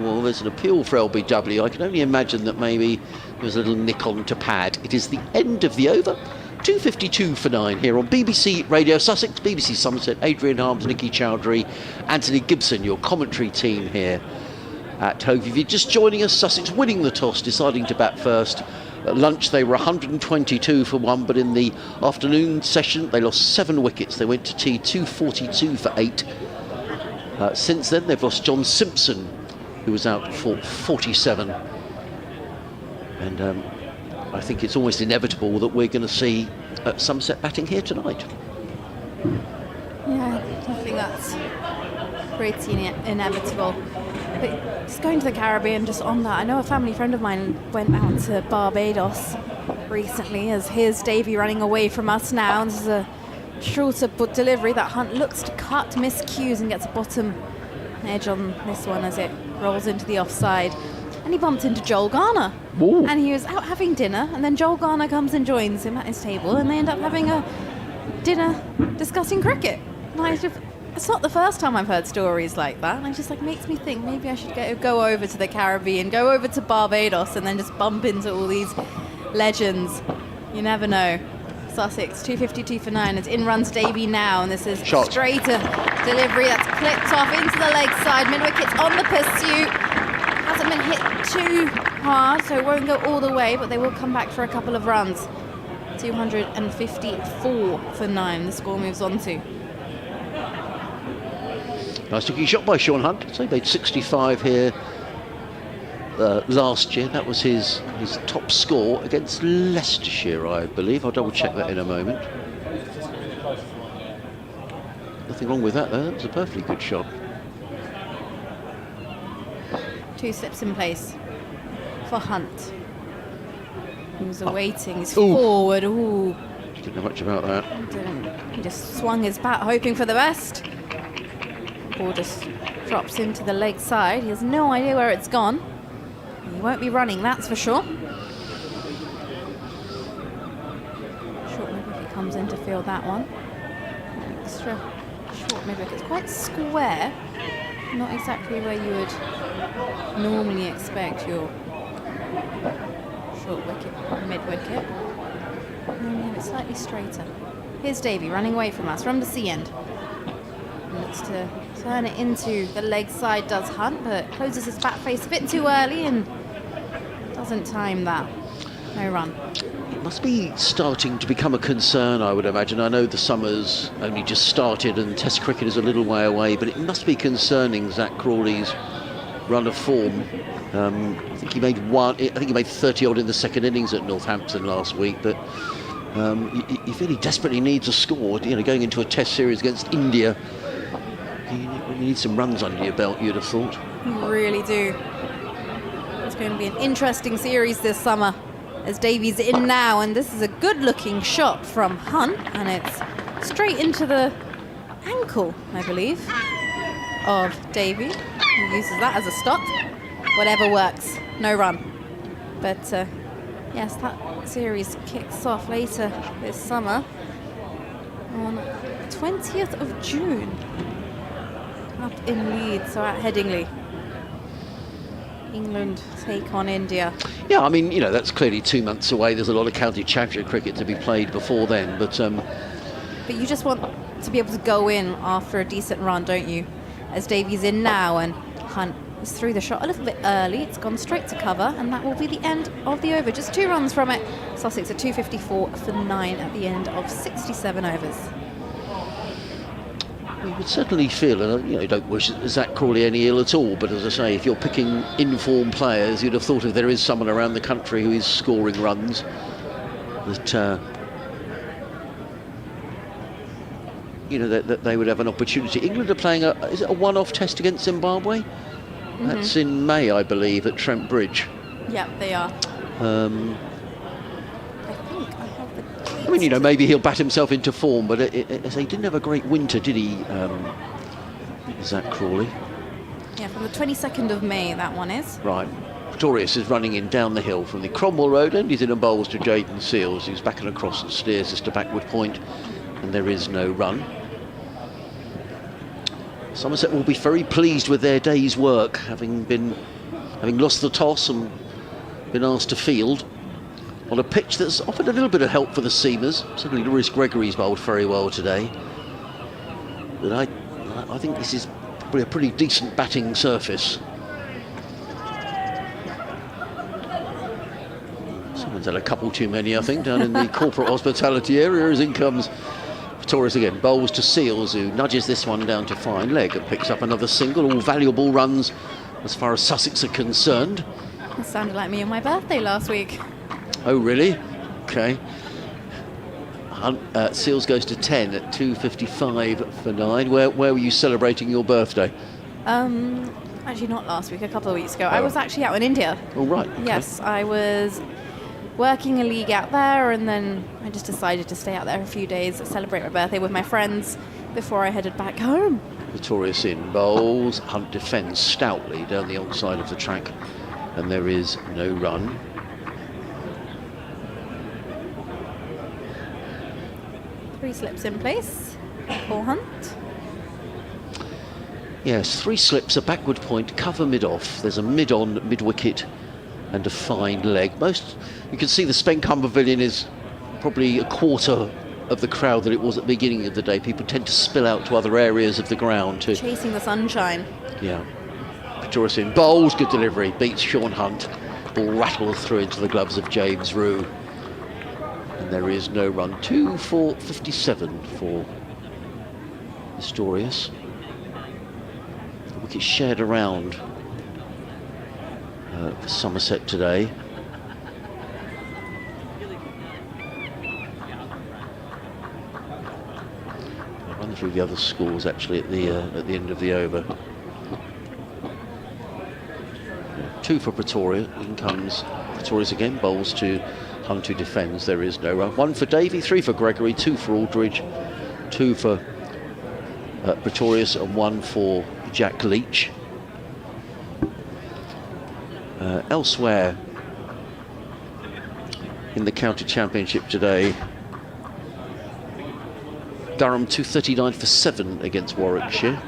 well, there's an appeal for LBW. I can only imagine that maybe there was a little nick on to pad. It is the end of the over. 252 for 9 here on BBC Radio Sussex, BBC Somerset. Adrian Harms, Nikki Chowdhury, Anthony Gibson, your commentary team here at Hove. If you're just joining us, Sussex winning the toss, deciding to bat first. At lunch they were 122 for 1, but in the afternoon session they lost 7 wickets. They went to tea 242 for 8. Since then they've lost John Simpson, who was out for 47. And I think it's almost inevitable that we're going to see Somerset batting here tonight.
Yeah, I think that's pretty inevitable. But just going to the Caribbean, just on that, I know a family friend of mine went out to Barbados recently as here's Davy running away from us now. And this is a shorter delivery that Hunt looks to cut, miscues and gets a bottom edge on this one as it rolls into the offside. And he bumped into Joel Garner.
Ooh.
And he was out having dinner, and then Joel Garner comes and joins him at his table, and they end up having a dinner discussing cricket. It's not the first time I've heard stories like that, and it just makes me think maybe I should go over to the Caribbean, go over to Barbados, and then just bump into all these legends. You never know. Sussex, 252 for 9. It's in runs Davy now, and this is
Shot.
straighter delivery that's clipped off into the leg side. Mid-wicket's on the pursuit. Hasn't been hit too hard, so it won't go all the way, but they will come back for a couple of runs. 254 for 9. The score moves on to.
Nice looking shot by Sean Hunt. So he made 65 here last year. That was his top score against Leicestershire, I believe. I'll double check that in a moment. Nothing wrong with that though. That was a perfectly good shot.
2 slips in place for Hunt. He was awaiting his
Ooh.
forward. Ooh.
Didn't know much about that.
He just swung his bat, hoping for the best. Ball just drops into the leg side. He has no idea where it's gone. He won't be running, that's for sure. Short mid-wicket comes in to field that one. Extra short mid-wicket. It's quite square. Not exactly where you would normally expect your short wicket, mid-wicket. It's slightly straighter. Here's Davy running away from us from the sea end. Looks to turn it into the leg side, does Hunt, but closes his bat face a bit too early and doesn't time that. No run.
It must be starting to become a concern, I would imagine. I know the summer's only just started and Test cricket is a little way away, but it must be concerning Zach Crawley's run of form. I think he made 30 odd in the second innings at Northampton last week, but he really desperately needs a score. Going into a Test series against India, you need some runs under your belt, you'd have thought.
You really do. It's going to be an interesting series this summer as Davy's in now, and this is a good-looking shot from Hunt, and it's straight into the ankle, I believe, of Davy. He uses that as a stop. Whatever works, no run. But yes, that series kicks off later this summer on 20th of June up in Leeds, so at Headingley. England take on India.
Yeah, I mean, that's clearly 2 months away. There's a lot of county championship cricket to be played before then, but
you just want to be able to go in after a decent run, don't you? As Davy's in now, and Hunt is through the shot a little bit early. It's gone straight to cover, and that will be the end of the over. Just 2 runs from it. Sussex at 254 for 9 at the end of 67 overs.
you would certainly feel, and you don't wish Zach Crawley any ill at all, but as I say, if you're picking informed players, you'd have thought if there is someone around the country who is scoring runs, that that they would have an opportunity. England are playing is it a one-off test against Zimbabwe? That's in May, I believe, at Trent Bridge.
Yeah, they are.
I mean, maybe he'll bat himself into form, but he didn't have a great winter, did he, Zach Crawley?
Yeah, from the 22nd of May, that one is.
Right. Pretorius is running in down the hill from the Cromwell Road end. He's in and bowls to Jaden Seals, who's back and across and steers this to backward point, and there is no run. Somerset will be very pleased with their day's work, having lost the toss and been asked to field on a pitch that's offered a little bit of help for the seamers. Certainly Lewis Gregory's bowled very well today. But I think this is probably a pretty decent batting surface. Someone's had a couple too many, I think, down in the corporate hospitality area, as in comes Pretorius again. Bowls to Seals, who nudges this one down to fine leg and picks up another single. All valuable runs as far as Sussex are concerned.
It sounded like me on my birthday last week.
Oh, really? Okay. Seals goes to 10 at 2:55 for 9. Where were you celebrating your birthday?
Actually, not last week, a couple of weeks ago. I was actually out in India.
All right. Okay.
Yes, I was working a league out there, and then I just decided to stay out there for a few days, celebrate my birthday with my friends before I headed back home.
Victorious in bowls. Hunt defends stoutly down the onside of the track, and there is no run.
Three slips in place for Hunt.
Yes, 3 slips, a backward point, cover mid-off. There's a mid-on, mid-wicket, and a fine leg. You can see the Spencombe Pavilion is probably a quarter of the crowd that it was at the beginning of the day. People tend to spill out to other areas of the ground to
Chasing the sunshine.
Yeah. Victorious in bowls, good delivery, beats Sean Hunt. Ball rattles through into the gloves of James Rue. And there is no run. 2 for 57 for Pistorius. The wicket shared around for Somerset today. I'll run through the other scores actually at the end of the over. 2 for Pretoria. In comes Pretorius again, bowls to Hunt, who defends. There is no run. 1 for Davey, 3 for Gregory, 2 for Aldridge, 2 for Pretorius, and 1 for Jack Leach. Elsewhere in the county championship today, Durham 239 for 7 against Warwickshire.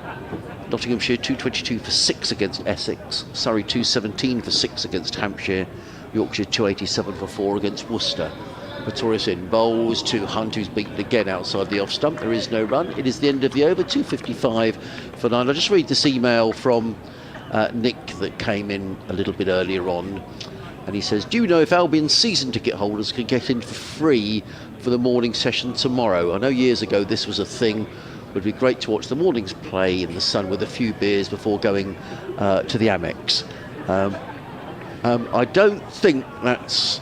Nottinghamshire 222 for 6 against Essex. Surrey 217 for 6 against Hampshire. Yorkshire 287 for 4 against Worcester. Pretorius in bowls to Hunt, who's beaten again outside the off stump. There is no run. It is the end of the over, 2:55 for 9. I'll just read this email from Nick that came in a little bit earlier on. And he says, do you know if Albion's season ticket holders can get in for free for the morning session tomorrow? I know years ago this was a thing. It would be great to watch the mornings play in the sun with a few beers before going to the Amex. I don't think that's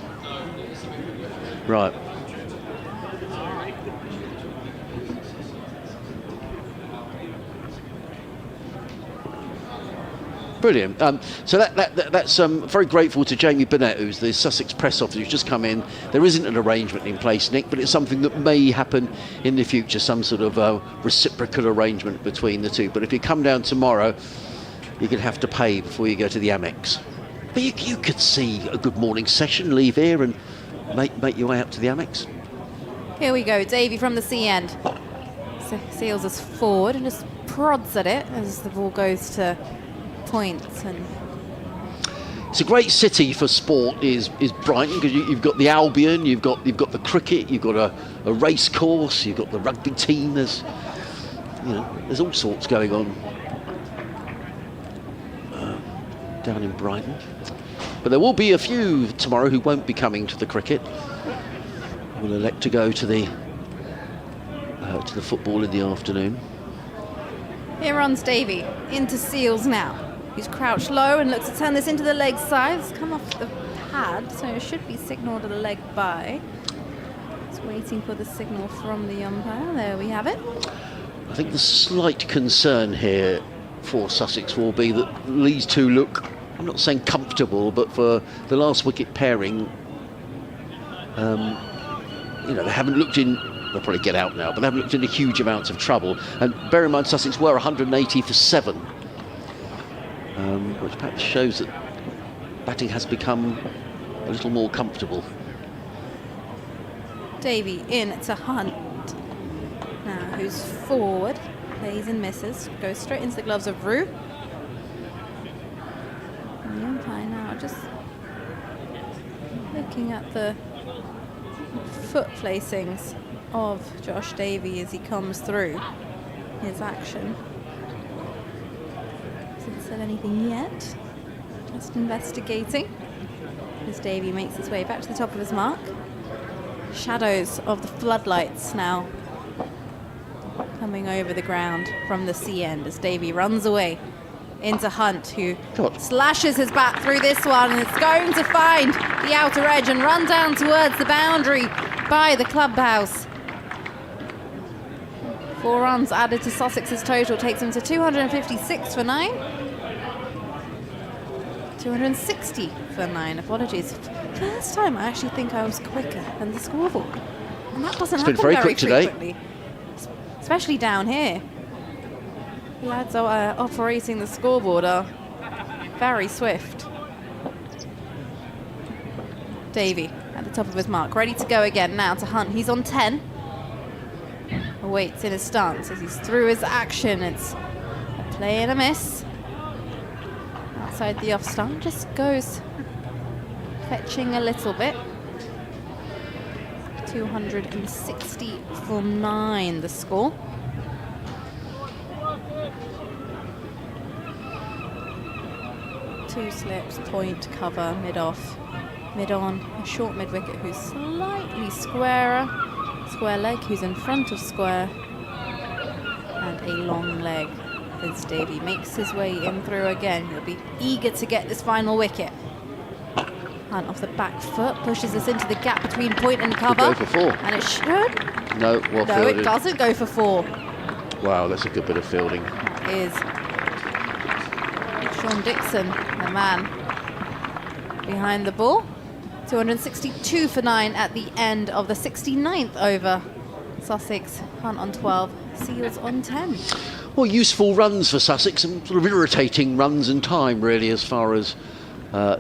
right. Brilliant. So that's very grateful to Jamie Burnett, who's the Sussex press officer, who's just come in. There isn't an arrangement in place, Nick, but it's something that may happen in the future, some sort of reciprocal arrangement between the two. But if you come down tomorrow, you're going to have to pay before you go to the Amex. But you could see a good morning session, leave here and make your way up to the Amex.
Here we go, Davey from the C end. Seals us forward and just prods at it as the ball goes to points. And
it's a great city for sport is Brighton, because you've got the Albion, you've got the cricket, you've got a race course, you've got the rugby team. There's all sorts going on down in Brighton. But there will be a few tomorrow who won't be coming to the cricket. Will elect to go to the football in the afternoon.
here runs Davey into Seals now. He's crouched low and looks to turn this into the leg side. It's come off the pad, so it should be signalled a leg by. It's waiting for the signal from the umpire. There we have it.
I think the slight concern here for Sussex will be that these two look, I'm not saying comfortable, but for the last wicket pairing, they haven't looked in, they'll probably get out now, but they haven't looked in huge amounts of trouble. And bear in mind, Sussex were 180 for 7, which perhaps shows that batting has become a little more comfortable.
Davey in to Hunt. Now, who's forward, plays and misses, goes straight into the gloves of Rue. And the umpire now just looking at the foot placings of Josh Davey as he comes through his action. Hasn't said anything yet, just investigating as Davey makes his way back to the top of his mark. Shadows of the floodlights now coming over the ground from the sea end as Davey runs away into Hunt, who slashes his bat through this one, and it's going to find the outer edge and run down towards the boundary by the clubhouse 4 runs added to Sussex's total takes him to 256 for 9. 260 for 9, apologies. First time I actually think I was quicker than the scoreboard. And that doesn't happen
very quick today.
frequently. Especially down here. The lads are operating the scoreboard are very swift. Davey at the top of his mark, ready to go again now to Hunt. He's on 10. Awaits in his stance as he's through his action. It's a play and a miss. Outside the off stump, just goes fetching a little bit. 260 for 9 the score. Two slips, point, cover, mid-off, mid-on, a short mid-wicket who's slightly squarer, square leg who's in front of square, and a long leg as Davey makes his way in through again. He'll be eager to get this final wicket. Hunt off the back foot, pushes us into the gap between point and cover.
Could go for 4.
And it should.
No, well
No,
fielded.
it doesn't go for 4.
Wow, that's a good bit of fielding.
That is Sean Dixon, the man behind the ball. 262 for 9 at the end of the 69th over. Sussex, Hunt on 12, Seals on 10.
Well, useful runs for Sussex, and sort of irritating runs and time, really, as far as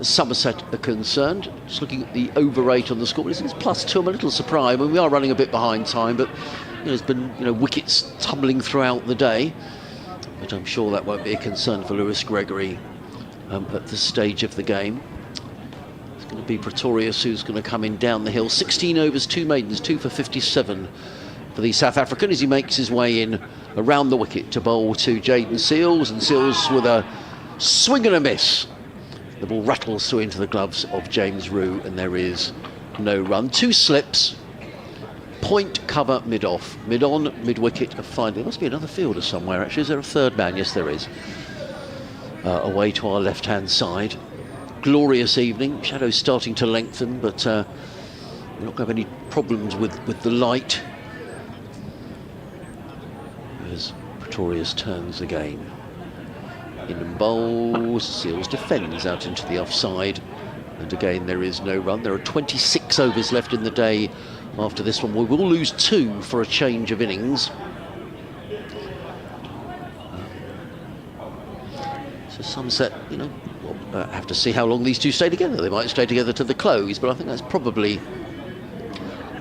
Somerset are concerned. Just looking at the over rate on the score, it's +2. I'm a little surprised. I mean, we are running a bit behind time, but there's been wickets tumbling throughout the day. But I'm sure that won't be a concern for Lewis Gregory at this stage of the game. It's going to be Pretorius who's going to come in down the hill. 16 overs, 2 maidens, 2 for 57 for the South African as he makes his way in around the wicket to bowl to Jayden Seals, and Seals with a swing and a miss. The ball rattles through into the gloves of James Rew, and there is no run. 2 slips, point, cover, mid-off, mid-on, mid-wicket, a fine. There must be another fielder somewhere, actually. Is there a third man? Yes, there is. Away to our left-hand side. Glorious evening. Shadows starting to lengthen, but we're not going to have any problems with the light. As Pretorius turns again. In and bowls, Seals defends out into the offside, and again there is no run. There are 26 overs left in the day after this one. We will lose 2 for a change of innings. So Somerset, we'll have to see how long these two stay together. They might stay together to the close, but I think that's probably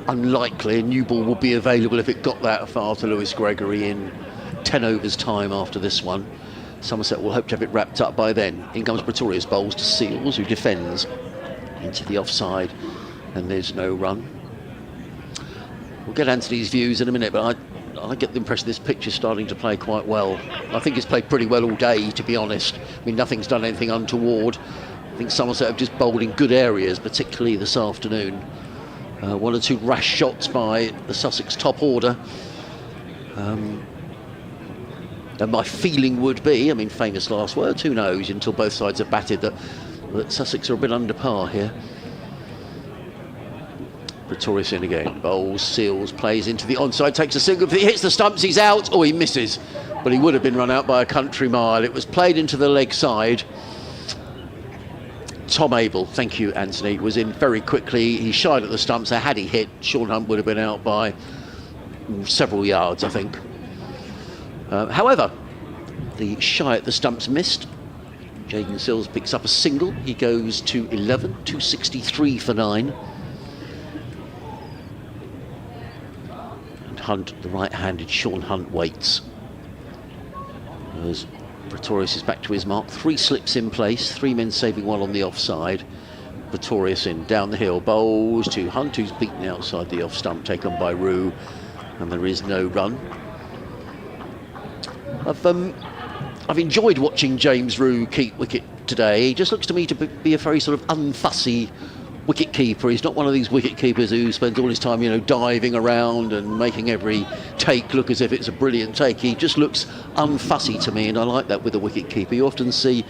unlikely. A new ball will be available if it got that far to Lewis Gregory in 10 overs time after this one. Somerset will hope to have it wrapped up by then. In comes Pretorius, bowls to Seals, who defends into the offside, and there's no run. We'll get Anthony's views in a minute, but I get the impression this pitch is starting to play quite well. I think it's played pretty well all day, to be honest. I mean, nothing's done anything untoward. I think Somerset have just bowled in good areas, particularly this afternoon. 1 or 2 rash shots by the Sussex top order. And my feeling would be, I mean, famous last words, who knows, until both sides have batted, that Sussex are a bit under par here. Pretorius in again, bowls, Seals, plays into the onside, takes a single, if he hits the stumps, he's out, or he misses. But he would have been run out by a country mile. It was played into the leg side. Tom Abel, thank you, Anthony, was in very quickly. He shied at the stumps, so had he hit, Sean Hunt would have been out by several yards, I think. However, the shy at the stumps missed. Jayden Seals picks up a single. He goes to 11, 263 for 9. And Hunt, the right-handed Sean Hunt, waits. As Pretorius is back to his mark. 3 slips in place, 3 men saving 1 on the offside. Pretorius in, down the hill, bowls to Hunt, who's beaten outside the off stump, taken by Rew, and there is no run. I've enjoyed watching James Rew keep wicket today. He just looks to me to be a very sort of unfussy wicket keeper. He's not one of these wicket keepers who spends all his time, diving around and making every take look as if it's a brilliant take. He just looks unfussy to me, and I like that with a wicket keeper. You often say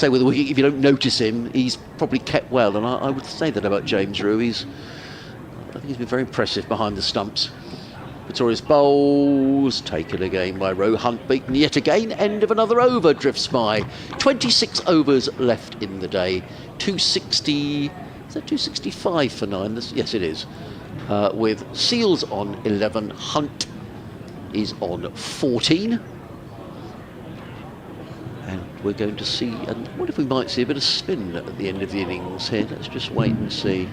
with a wicket, if you don't notice him, he's probably kept well, and I would say that about James Rew. I think he's been very impressive behind the stumps. Pretorius bowls, taken again by Rowe. Hunt beaten yet again. End of another over drifts by. 26 overs left in the day. 260, is that 265 for 9? Yes, it is. With Seals on 11, Hunt is on 14. And we're going to see, and what if we might see a bit of spin at the end of the innings here? Let's just wait and see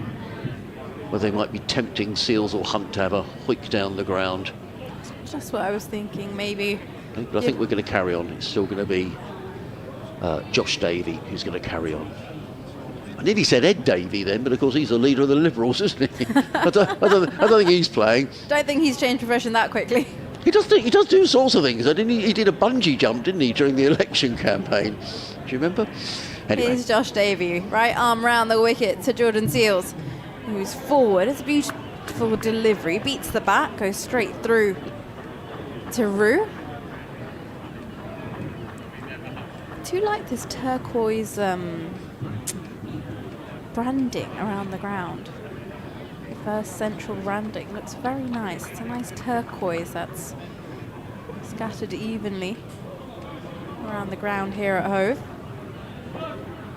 whether they might be tempting Seals or Hunt to have a hoik down the ground.
Just what I was thinking, maybe.
But I think we're going to carry on. It's still going to be Josh Davey who's going to carry on. I nearly said Ed Davey then, but of course he's the leader of the Liberals, isn't he? I don't think he's playing.
Don't think he's changed profession that quickly.
He does do sorts of things. He did a bungee jump, didn't he, during the election campaign? Do you remember? Anyway.
Here's Josh Davey, right arm round the wicket to Jordan Seals, who's forward. It's a beautiful delivery, beats the bat, goes straight through to Rue. I do like this turquoise branding around the ground. The first central branding looks very nice. It's a nice turquoise that's scattered evenly around the ground here at Hove,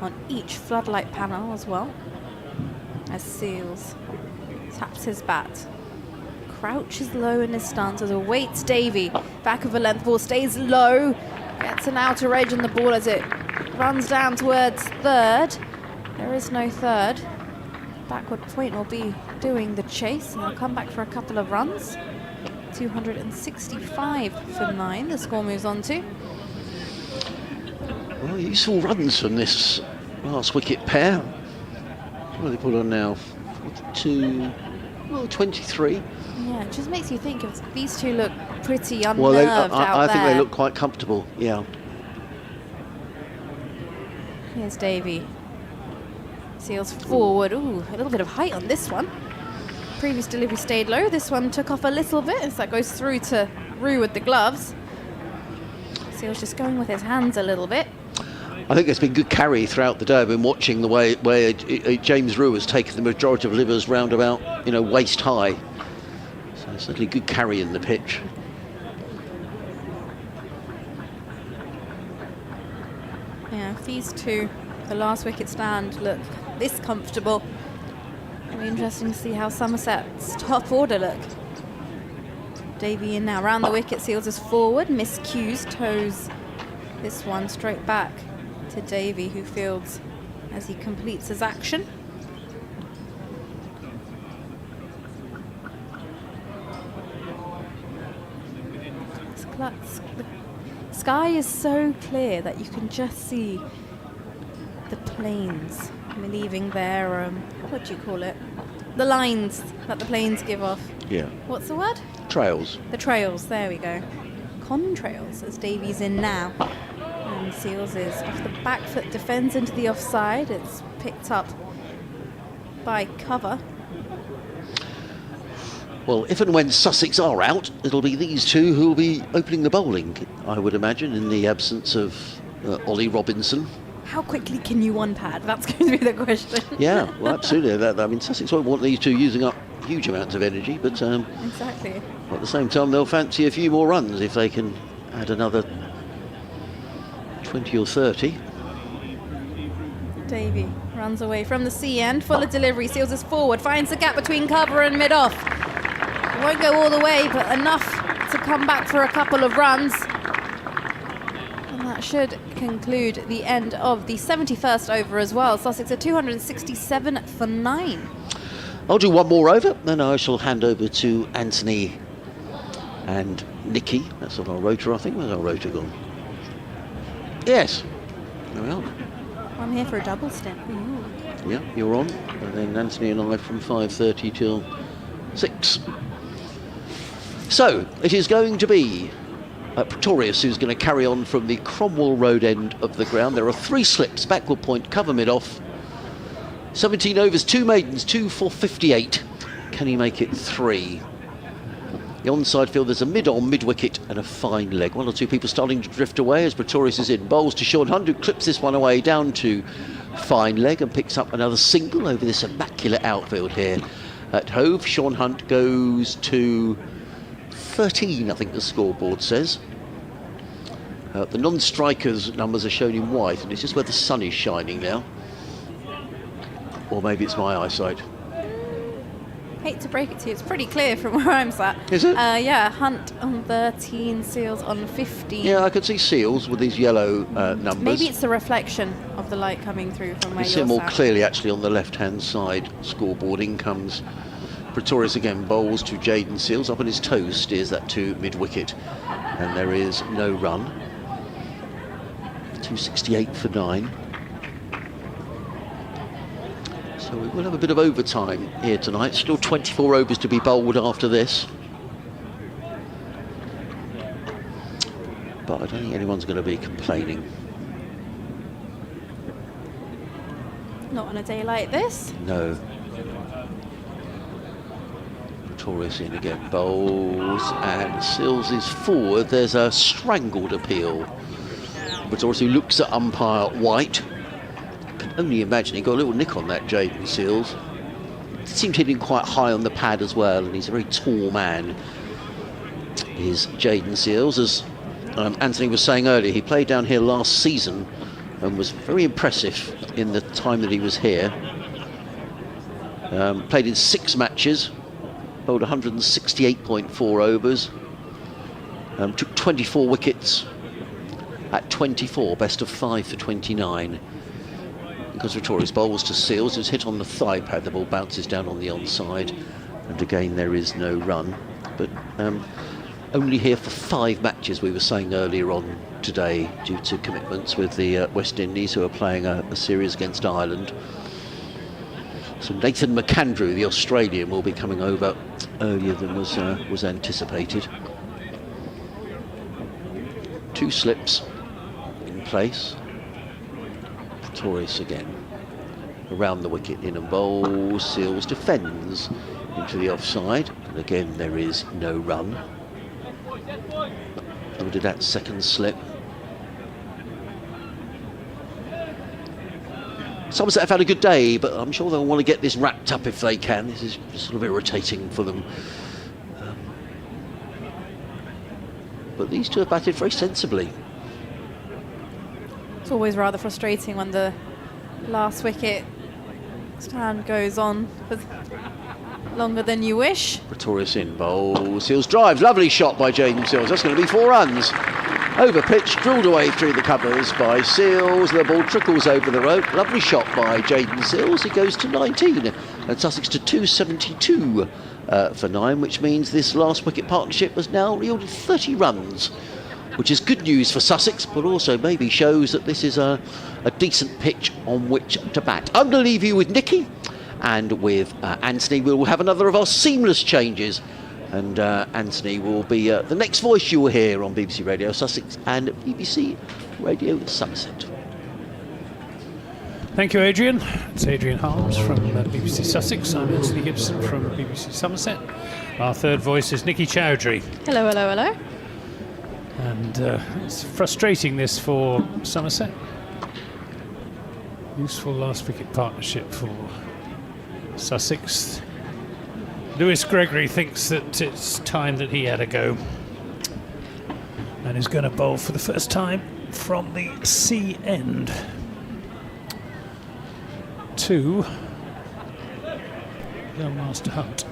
on each floodlight panel as well, as Seals taps his bat, crouches low in his stance as awaits Davey. Back of a length ball, stays low, gets an outer edge on the ball as it runs down towards third. There is no third. Backward point will be doing the chase, and they'll come back for a couple of runs. 265 for 9, the score moves on to.
Well, useful runs from this last wicket pair. What do they put on now? 42, well, 23.
Yeah, it just makes you think of these two look pretty unnerved
Well, I
out
think
there.
they look quite comfortable, yeah.
Here's Davey. Seals forward. Ooh, a little bit of height on this one. Previous delivery stayed low. This one took off a little bit as that goes through to Rue with the gloves. Seals just going with his hands a little bit.
I think there's been good carry throughout the day. I've been watching the way James Rue has taken the majority of livers round about, waist high. So certainly good carry in the pitch.
Yeah, if these two, the last wicket stand, look this comfortable, it'll be interesting to see how Somerset's top order look. Davey in now, round the wicket, Seals is forward, miscues, toes this one straight back to Davey, who fields as he completes his action. The sky is so clear that you can just see the planes leaving their, what do you call it? The lines that the planes give off.
Yeah.
What's the word?
Trails.
The trails, there we go. Contrails, as Davies in now. And Seals is off the back foot, defends into the offside. It's picked up by cover.
Well, if and when Sussex are out, it'll be these two who will be opening the bowling, I would imagine, in the absence of Ollie Robinson.
How quickly can you one-pad? That's going to be the question.
Yeah, well, absolutely. Sussex won't want these two using up huge amounts of energy, but
Exactly.
at the same time, they'll fancy a few more runs if they can add another 20 or 30.
Davey runs away from the sea end, full of delivery, Seals is forward, finds the gap between cover and mid-off. Won't go all the way, but enough to come back for a couple of runs. And that should conclude the end of the 71st over as well. Sussex are 267 for 9.
I'll do one more over, then I shall hand over to Anthony and Nikki. That's on our rotor, I think. Where's our rotor gone? Yes. There we are.
I'm here for a double stint. Ooh.
Yeah, you're on. And then Anthony and I from 5:30 till 6. So, it is going to be Pretorius who's going to carry on from the Cromwell Road end of the ground. There are 3 slips, backward point, cover mid-off. 17 overs, 2 maidens, 2 for 58. Can he make it 3? The onside field, there's a mid-on, mid-wicket and a fine leg. 1 or 2 people starting to drift away as Pretorius is in. Bowls to Sean Hunt, who clips this one away down to fine leg and picks up another single over this immaculate outfield here at Hove. Sean Hunt goes to 13, I think the scoreboard says. The non-strikers numbers are shown in white, and it's just where the sun is shining now. Or maybe it's my eyesight.
Hate to break it to you, it's pretty clear from where I'm sat.
Is it?
Yeah, Hunt on 13, Seals on 15.
Yeah, I could see Seals with these yellow numbers.
Maybe it's the reflection of the light coming through from where
You
you're
see it more
sat.
clearly actually on the left-hand side scoreboard. In comes Pretorius again, bowls to Jaden Seals, up on his toes, steers that to mid-wicket, and there is no run. 268 for 9. So we will have a bit of overtime here tonight. Still 24 overs to be bowled after this. But I don't think anyone's going to be complaining.
Not on a day like this.
No. Pretorius in again, bowls, and Seals is forward. There's a strangled appeal. Pretorius, who looks at umpire White. Can only imagine he got a little nick on that, Jaden Seals. Seemed to hit him quite high on the pad as well, and he's a very tall man. Is Jaden Seals, as Anthony was saying earlier, he played down here last season and was very impressive in the time that he was here. Played in 6 matches, bowled 168.4 overs, took 24 wickets at 24, best of 5 for 29. Because Pretorius bowls to Seals, who's hit on the thigh pad, the ball bounces down on the onside, and again there is no run. But only here for 5 matches, we were saying earlier on today, due to commitments with the West Indies, who are playing a series against Ireland. So Nathan McAndrew, the Australian, will be coming over earlier than was anticipated. 2 slips in place. Pretorius again around the wicket, in and bowls. Seals defends into the offside, and again there is no run. Nor did that second slip. Somerset have had a good day, but I'm sure they'll want to get this wrapped up if they can. This is sort of irritating for them. But these two have batted very sensibly.
It's always rather frustrating when the last wicket stand goes on for longer than you wish.
Pretorius in, bowls, Seals drives, lovely shot by Jaden Seals. That's going to be 4 runs. Over pitch, drilled away through the covers by Seals. The ball trickles over the rope. Lovely shot by Jaden Seals. He goes to 19, and Sussex to 272 for 9, which means this last wicket partnership has now yielded 30 runs, which is good news for Sussex, but also maybe shows that this is a decent pitch on which to bat. I'm going to leave you with Nicky, and with Anthony we'll have another of our seamless changes, and Anthony will be the next voice you will hear on BBC Radio Sussex and BBC Radio Somerset.
Thank you, Adrian. It's Adrian Harms from BBC Sussex. I'm Anthony Gibson from BBC Somerset. Our third voice is Nikki Chowdhury.
Hello, hello, hello.
And it's frustrating, this, for Somerset. Useful last wicket partnership for Sussex. Lewis Gregory thinks that it's time that he had a go, and is going to bowl for the first time from the C end to young Master Hunt.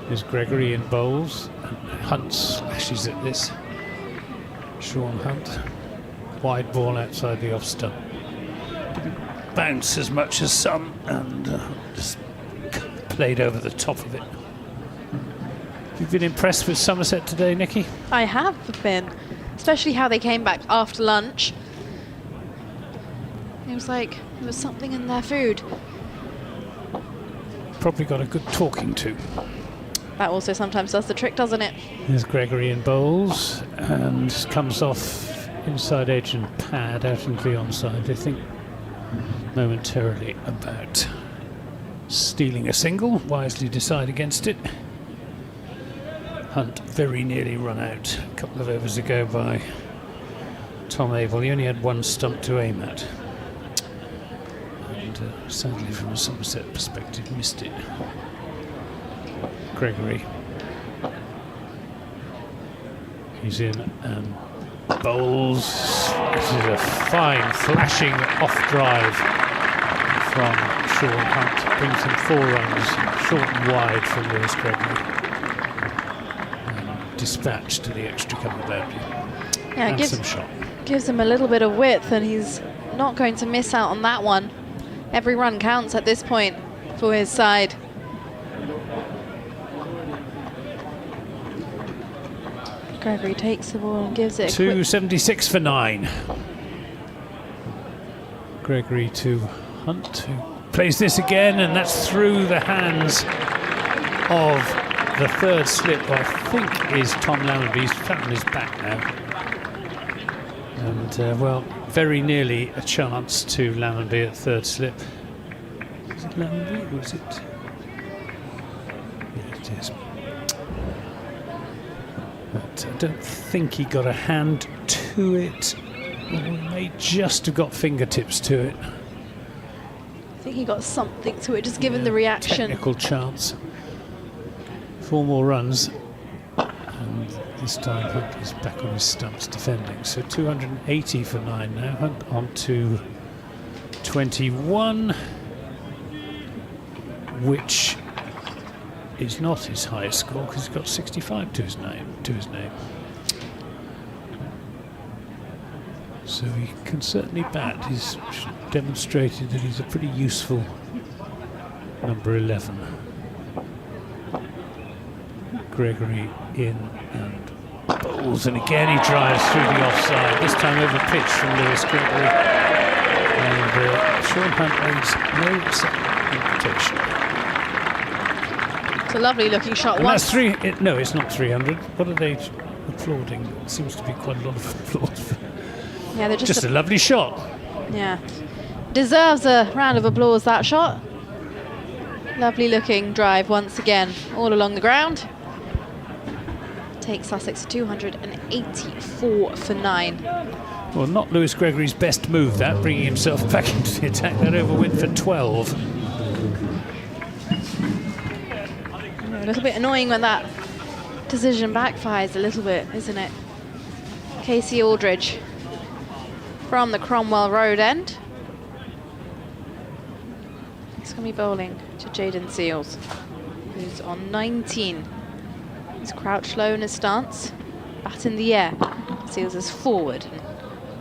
There's Gregory in bowls. Hunt slashes at this. Sean Hunt. Wide ball outside the off stump. Didn't bounce as much as some, and just played over the top of it. You've been impressed with Somerset today, Nikki?
I have been, especially how they came back after lunch. It was like there was something in their food.
Probably got a good talking to.
That also sometimes does the trick, doesn't it?
There's Gregory in bowls, and comes off inside edge and pad out into the onside. I think momentarily about stealing a single, wisely decide against it. Hunt very nearly run out a couple of overs ago by Tom Avell. He only had 1 stump to aim at. and sadly from a Somerset perspective missed it. Gregory. He's in and bowls. This is a fine flashing off drive from Sean Hunt. Brings him 4 runs, short and wide from Lewis Gregory. And dispatched to the extra cover boundary.
Yeah,
Handsome shot.
Gives him a little bit of width, and he's not going to miss out on that one. Every run counts at this point for his side. Gregory takes the ball and gives it a
276 for 9. Gregory to Hunt, who plays this again, and that's through the hands of the third slip, I think is Tom Lammonby. He's flat on his back now. And, well, very nearly a chance to Lammonby at third slip. Is it Lammonby or is it? Yeah, it is. But I don't think he got a hand to it. Or he may just have got fingertips to it.
I think he got something to it, just given the reaction.
Technical chance. 4 more runs. And this time Hunt is back on his stumps defending. So 280 for 9 now. Hunt on to 21, which is not his highest score because he's got 65 to his name. So he can certainly bat. He's demonstrated that he's a pretty useful number 11. Gregory in and bowls, and again he drives through the offside, this time over pitch from Lewis Gregory. And Sean Hunt needs no second invitation.
It's a lovely looking shot.
And that's no, it's not 300. What are they applauding? It seems to be quite a lot of applause.
Yeah, they're
just a lovely shot.
Yeah, deserves a round of applause, that shot. Lovely looking drive once again, all along the ground. Takes Sussex 284 for 9.
Well, not Lewis Gregory's best move, that, bringing himself back into the attack. That over went for 12.
A little bit annoying when that decision backfires a little bit, isn't it? Casey Aldridge from the Cromwell Road end. He's going to be bowling to Jaden Seals, who's on 19. He's crouched low in his stance, bat in the air. Seals is forward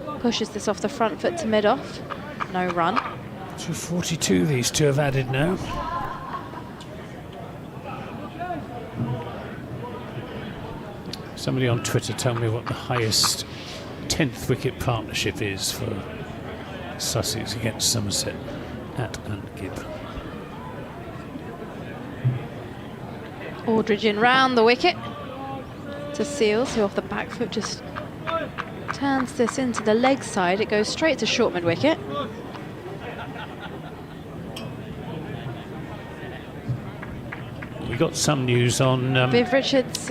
and pushes this off the front foot to mid-off. No run.
242 these two have added now. Somebody on Twitter tell me what the highest 10th wicket partnership is for Sussex against Somerset at Antgib.
Aldridge in round the wicket to Seals, who off the back foot just turns this into the leg side. It goes straight to short mid wicket.
We got some news on
Viv Richards'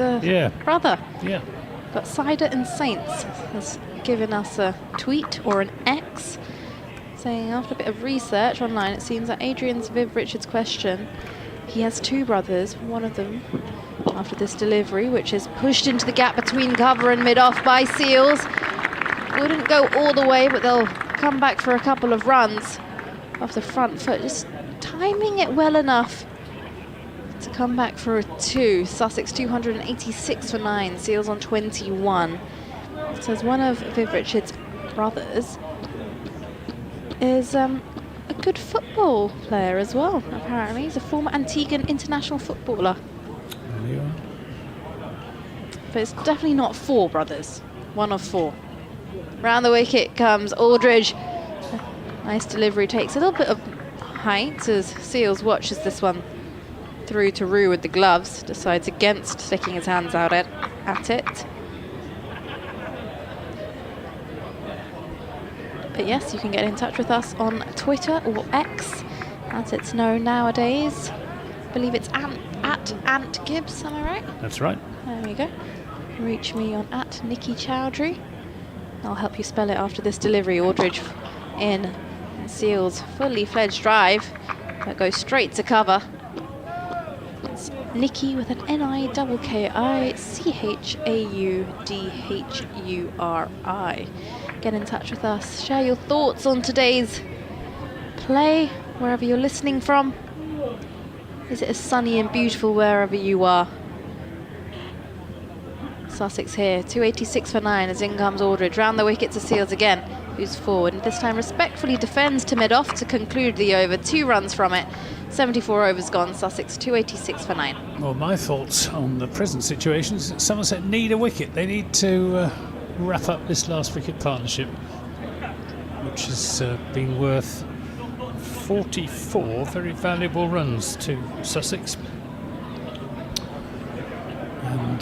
brother.
Yeah.
But Cider and Saints has given us a tweet or an X saying after a bit of research online, it seems that Adrian's Viv Richards question, he has 2 brothers, one of them after this delivery, which is pushed into the gap between cover and mid-off by Seals. Wouldn't go all the way, but they'll come back for a couple of runs off the front foot, just timing it well enough to come back for a 2. Sussex 286 for 9, Seals on 21. So as one of Viv Richards' brothers is a good football player as well, apparently. He's a former Antiguan international footballer.
Yeah.
But it's definitely not 4 brothers, 1 of 4. Round the wicket comes Aldridge. Nice delivery, takes a little bit of height as Seals watches this one through to Rue with the gloves, decides against sticking his hands out at it. But yes, you can get in touch with us on Twitter or X, as it's known nowadays. I believe it's at Ant Gibbs, am I right?
That's right.
There we go. Reach me on at Nikki Chowdhury. I'll help you spell it after this delivery. Aldridge in Seals fully fledged drive that goes straight to cover. It's Nikki with an NIKKICHAUDHURI. Get in touch with us. Share your thoughts on today's play, wherever you're listening from. Is it as sunny and beautiful wherever you are? Sussex here, 286 for 9 as in comes Aldridge. Round the wicket to Seals again, who's forward, and this time respectfully defends to mid-off to conclude the over. 2 runs from it, 74 overs gone. Sussex 286 for 9.
Well, my thoughts on the present situation is that Somerset need a wicket. They need to wrap up this last wicket partnership, which has been worth 44 very valuable runs to Sussex. And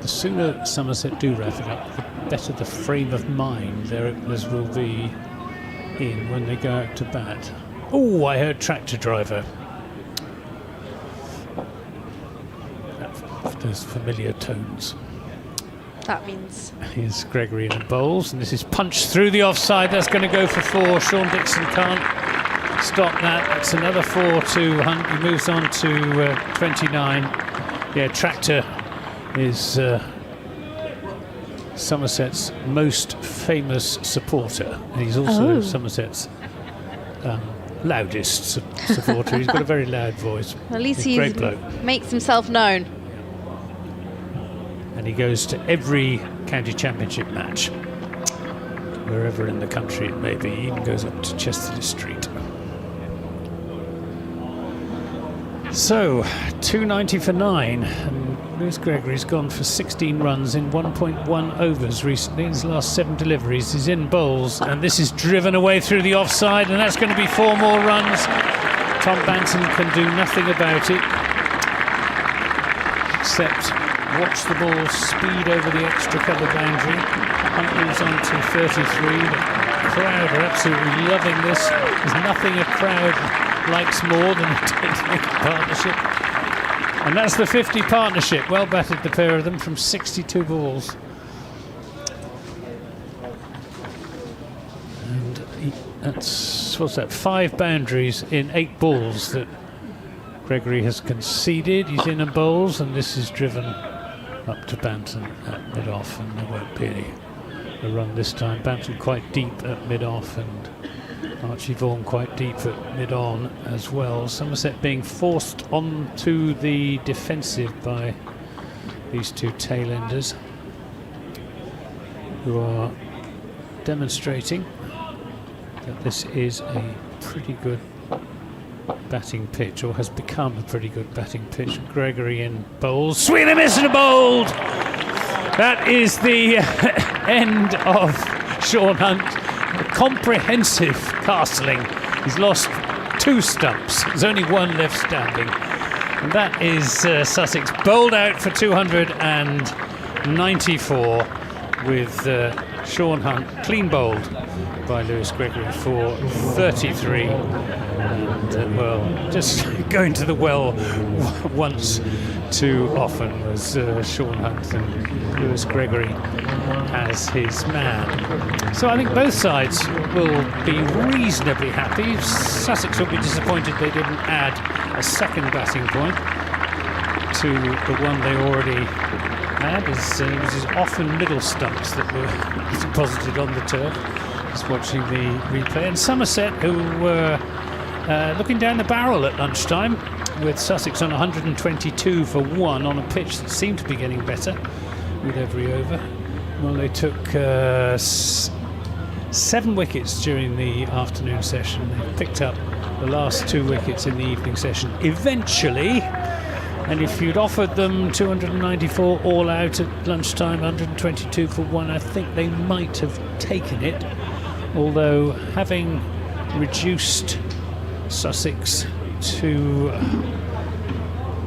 the sooner Somerset do wrap it up, the better the frame of mind their openers will be in when they go out to bat. Oh, I heard tractor driver. Those familiar tones.
That means
Here's Gregory in the bowls, and this is punched through the offside. That's going to go for 4. Sean Dixon can't stop that. That's another 4 to Hunt. He moves on to 29. Yeah, tractor is Somerset's most famous supporter. And he's also Somerset's loudest supporter. He's got a very loud voice.
at least
He's a
he
great bloke.
makes himself known.
And he goes to every county championship match, wherever in the country it may be. He even goes up to Chesterley Street. So, 290 for 9, and Lewis Gregory's gone for 16 runs in 1.1 overs recently. In his last 7 deliveries, he's in bowls, and this is driven away through the offside, and that's going to be 4 more runs. Tom Banton can do nothing about it, except watch the ball speed over the extra cover boundary. Hunt moves on to 33. The crowd are absolutely loving this. There's nothing a crowd likes more than a 10-wicket partnership. And that's the 50 partnership. Well batted, the pair of them, from 62 balls. And that's, what's that, 5 boundaries in 8 balls that Gregory has conceded. He's in and bowls, and this is driven up to Banton at mid-off, and there won't be a run this time. Banton quite deep at mid-off, and Archie Vaughan quite deep at mid-on as well. Somerset being forced onto the defensive by these 2 tail-enders, who are demonstrating that this is a pretty good batting pitch, or has become a pretty good batting pitch. Gregory in bowls, swing and miss and bowled. That is the end of Sean Hunt. A comprehensive castling. He's lost 2 stumps. There's only 1 left standing, and that is Sussex bowled out for 294 with Sean Hunt clean bowled by Lewis Gregory for 33. And well, just going to the well once too often was Sean Hunt, and Lewis Gregory as his man. So I think both sides will be reasonably happy. Sussex will be disappointed they didn't add a second batting point to the one they already had, as it was often middle stumps that were deposited on the turf. Just watching the replay. And Somerset, who were looking down the barrel at lunchtime, with Sussex on 122 for 1 on a pitch that seemed to be getting better with every over. Well, they took 7 wickets during the afternoon session. They picked up the last 2 wickets in the evening session eventually. And if you'd offered them 294 all out at lunchtime, 122 for 1, I think they might have taken it. Although, having reduced Sussex to,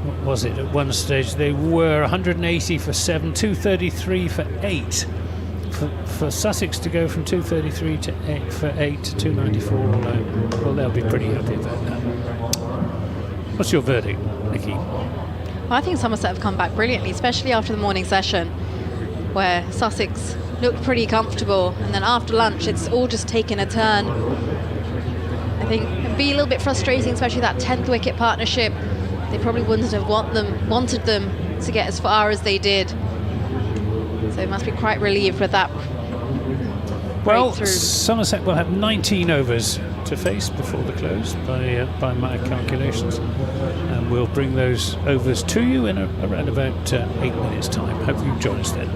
what was it, at one stage they were 180 for 7, 233 for 8. For Sussex to go from 233 to 8 for 8 to 294 all out, well, they'll be pretty happy about that. What's your verdict, Nikki?
Well, I think Somerset have come back brilliantly, especially after the morning session, where Sussex looked pretty comfortable, and then after lunch it's all just taken a turn. I think it'd be a little bit frustrating, especially that 10th wicket partnership. They probably wouldn't have wanted them to get as far as they did. So they must be quite relieved with that.
Well,
breakthrough.
Somerset will have 19 overs to face before the close by my calculations, and we'll bring those overs to you in around about 8 minutes' time. Hope you join us then.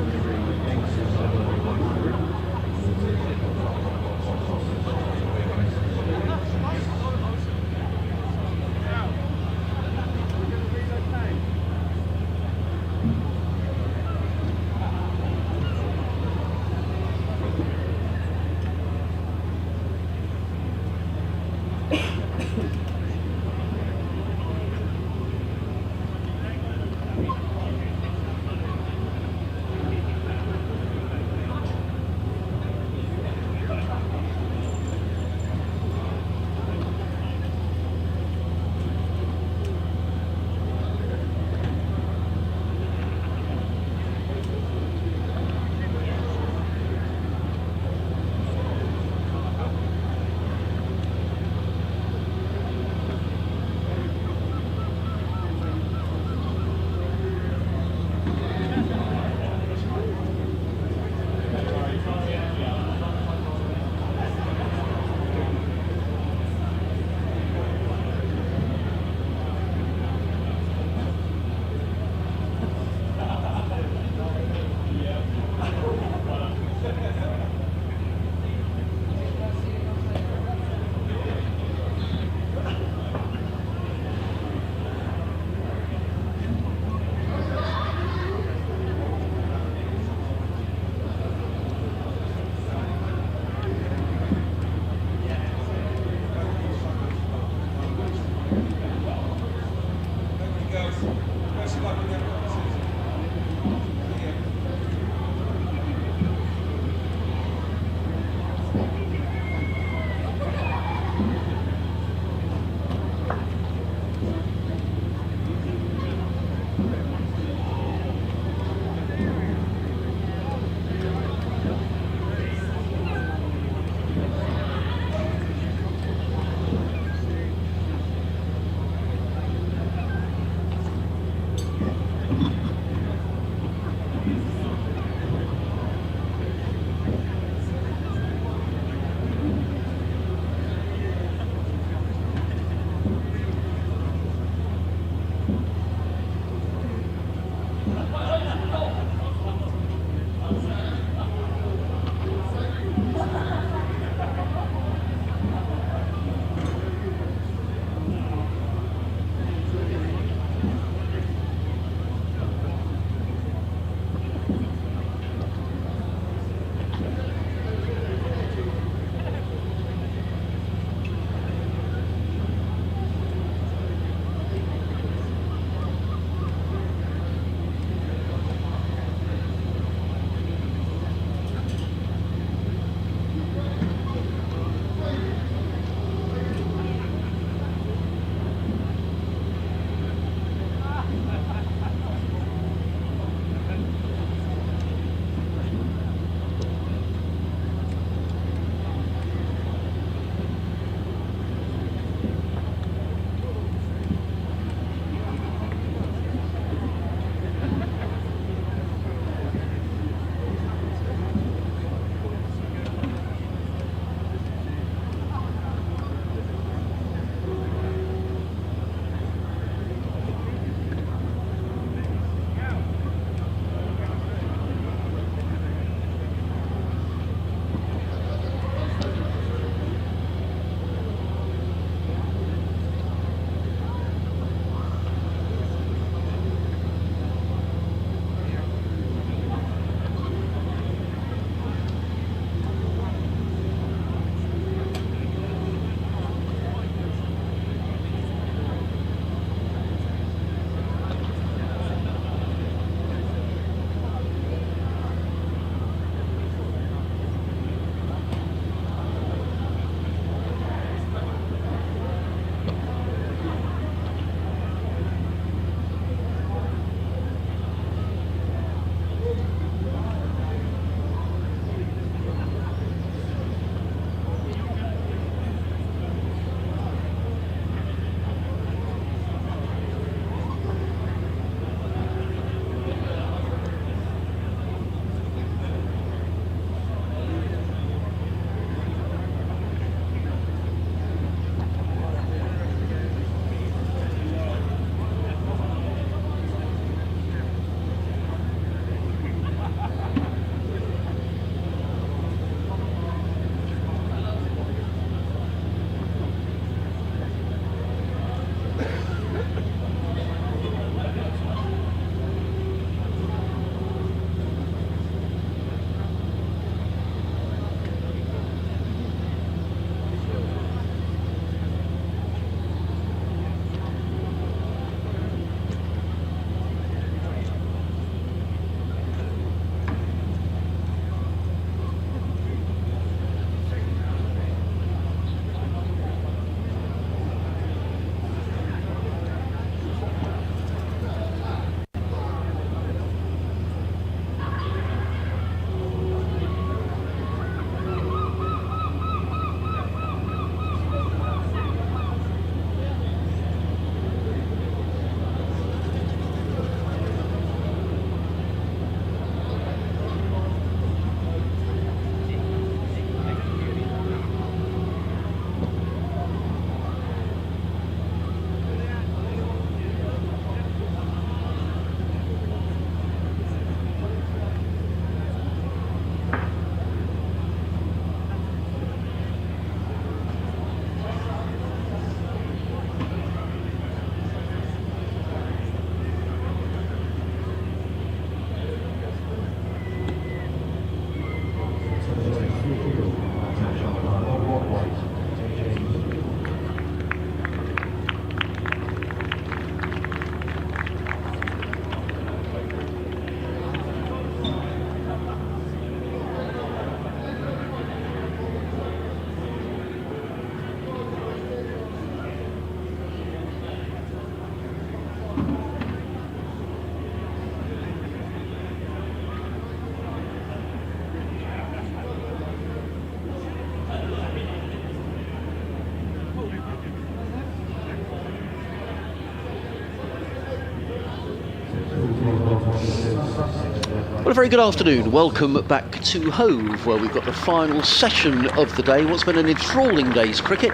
Well, a very good afternoon. Welcome back to Hove, where we've got the final session of the day. What's been an enthralling day's cricket.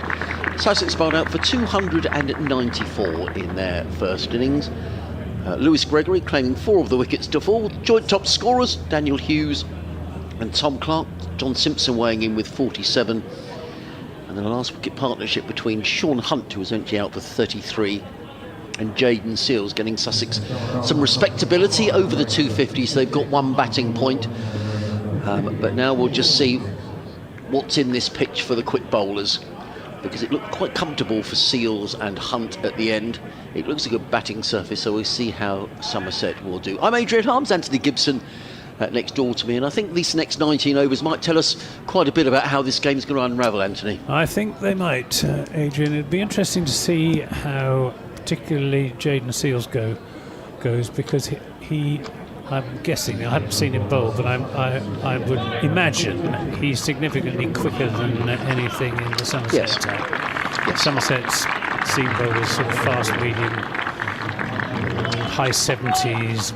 Sussex bowled out for 294 in their first innings. Lewis Gregory claiming 4 of the wickets to fall. Joint top scorers, Daniel Hughes and Tom Clark. John Simpson weighing in with 47. And then a last wicket partnership between Sean Hunt, who was eventually out for 33, and Jayden Seales, getting Sussex some respectability over the 250, so they've got 1 batting point. But now we'll just see what's in this pitch for the quick bowlers, because it looked quite comfortable for Seales and Hunt at the end. It looks a good batting surface, so we'll see how Somerset will do. I'm Adrian Harms, Anthony Gibson next door to me, and I think these next 19 overs might tell us quite a bit about how this game's going to unravel, Anthony.
I think they might, Adrian. It'd be interesting to see how particularly Jayden Seales goes, because he I'm guessing, I haven't seen him bowl, but I would imagine he's significantly quicker than anything in the Somerset attack. Yes. Somerset's seam bowlers sort of fast, medium, high 70s,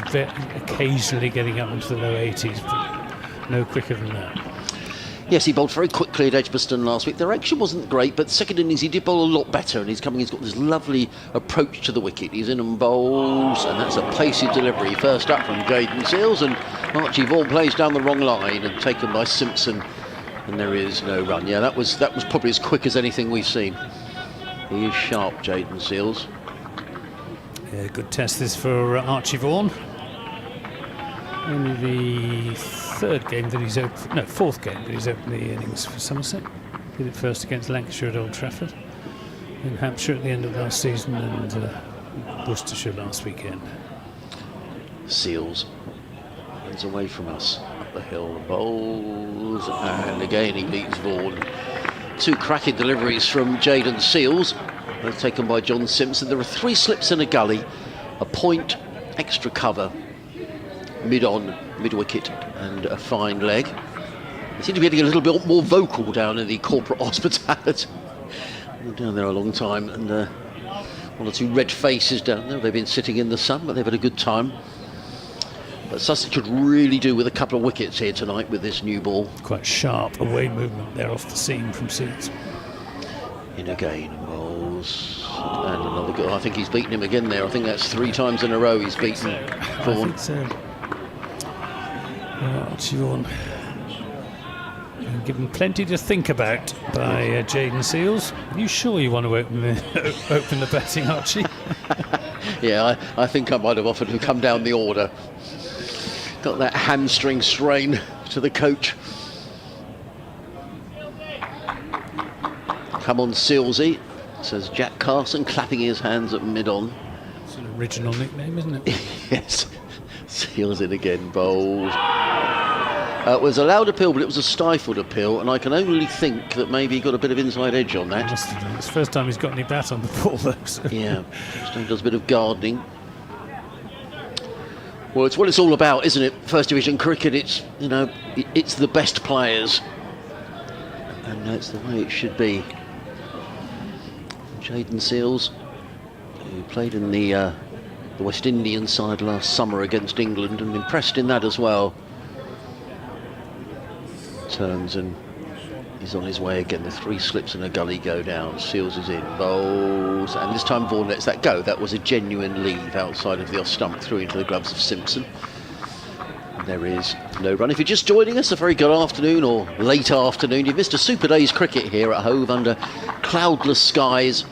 occasionally getting up into the low 80s, but no quicker than that.
Yes, he bowled very quickly at Edgbaston last week. Their action wasn't great, but second innings he did bowl a lot better, and he's got this lovely approach to the wicket. He's in and bowls, and that's a pacey delivery. First up from Jayden Seales, and Archie Vaughan plays down the wrong line and taken by Simpson, and there is no run. Yeah, that was probably as quick as anything we've seen. He is sharp, Jayden Seales.
Yeah, good test this for Archie Vaughan. Only the fourth game that he's opened the innings for Somerset. Did it first against Lancashire at Old Trafford, in Hampshire at the end of last season, and Worcestershire last weekend.
Seales runs away from us up the hill, bowls, and again he beats Vaughan. 2 cracking deliveries from Jayden Seales, both taken by John Simpson. There are 3 slips in a gully, a point, extra cover, mid-on, mid-wicket, and a fine leg. They seem to be getting a little bit more vocal down in the corporate hospitality. They're down there a long time, and 1 or 2 red faces down there. They've been sitting in the sun, but they've had a good time. But Sussex could really do with a couple of wickets here tonight with this new ball.
Quite sharp away movement there off the seam from Seeds.
In again, bowls, and another go. I think he's beaten him again there. I think that's 3 times in a row he's beaten Vaughan.
I think so. Archie Vaughan given plenty to think about by Jayden Seales. Are you sure you want to open the batting, Archie?
Yeah, I think I might have offered to come down the order. Got that hamstring strain to the coach. Come on, Sealsy, says Jack Carson, clapping his hands at mid-on.
It's an original nickname, isn't it?
Yes. Seals in again, bowls. It was a loud appeal, but it was a stifled appeal, and I can only think that maybe he got a bit of inside edge on that.
It's the first time he's got any bat on the ball, though. So.
Yeah, he does a bit of gardening. Well, it's what it's all about, isn't it? First division cricket, it's the best players, and that's the way it should be. Jayden Seales, who played in the West Indian side last summer against England and impressed in that as well. Turns and he's on his way again. The 3 slips and a gully go down. Seales is in, bowls, and this time Vaughan lets that go. That was a genuine leave outside of the off stump, through into the gloves of Simpson. And there is no run. If you're just joining us, a very good afternoon or late afternoon. You've missed a super day's cricket here at Hove under cloudless skies.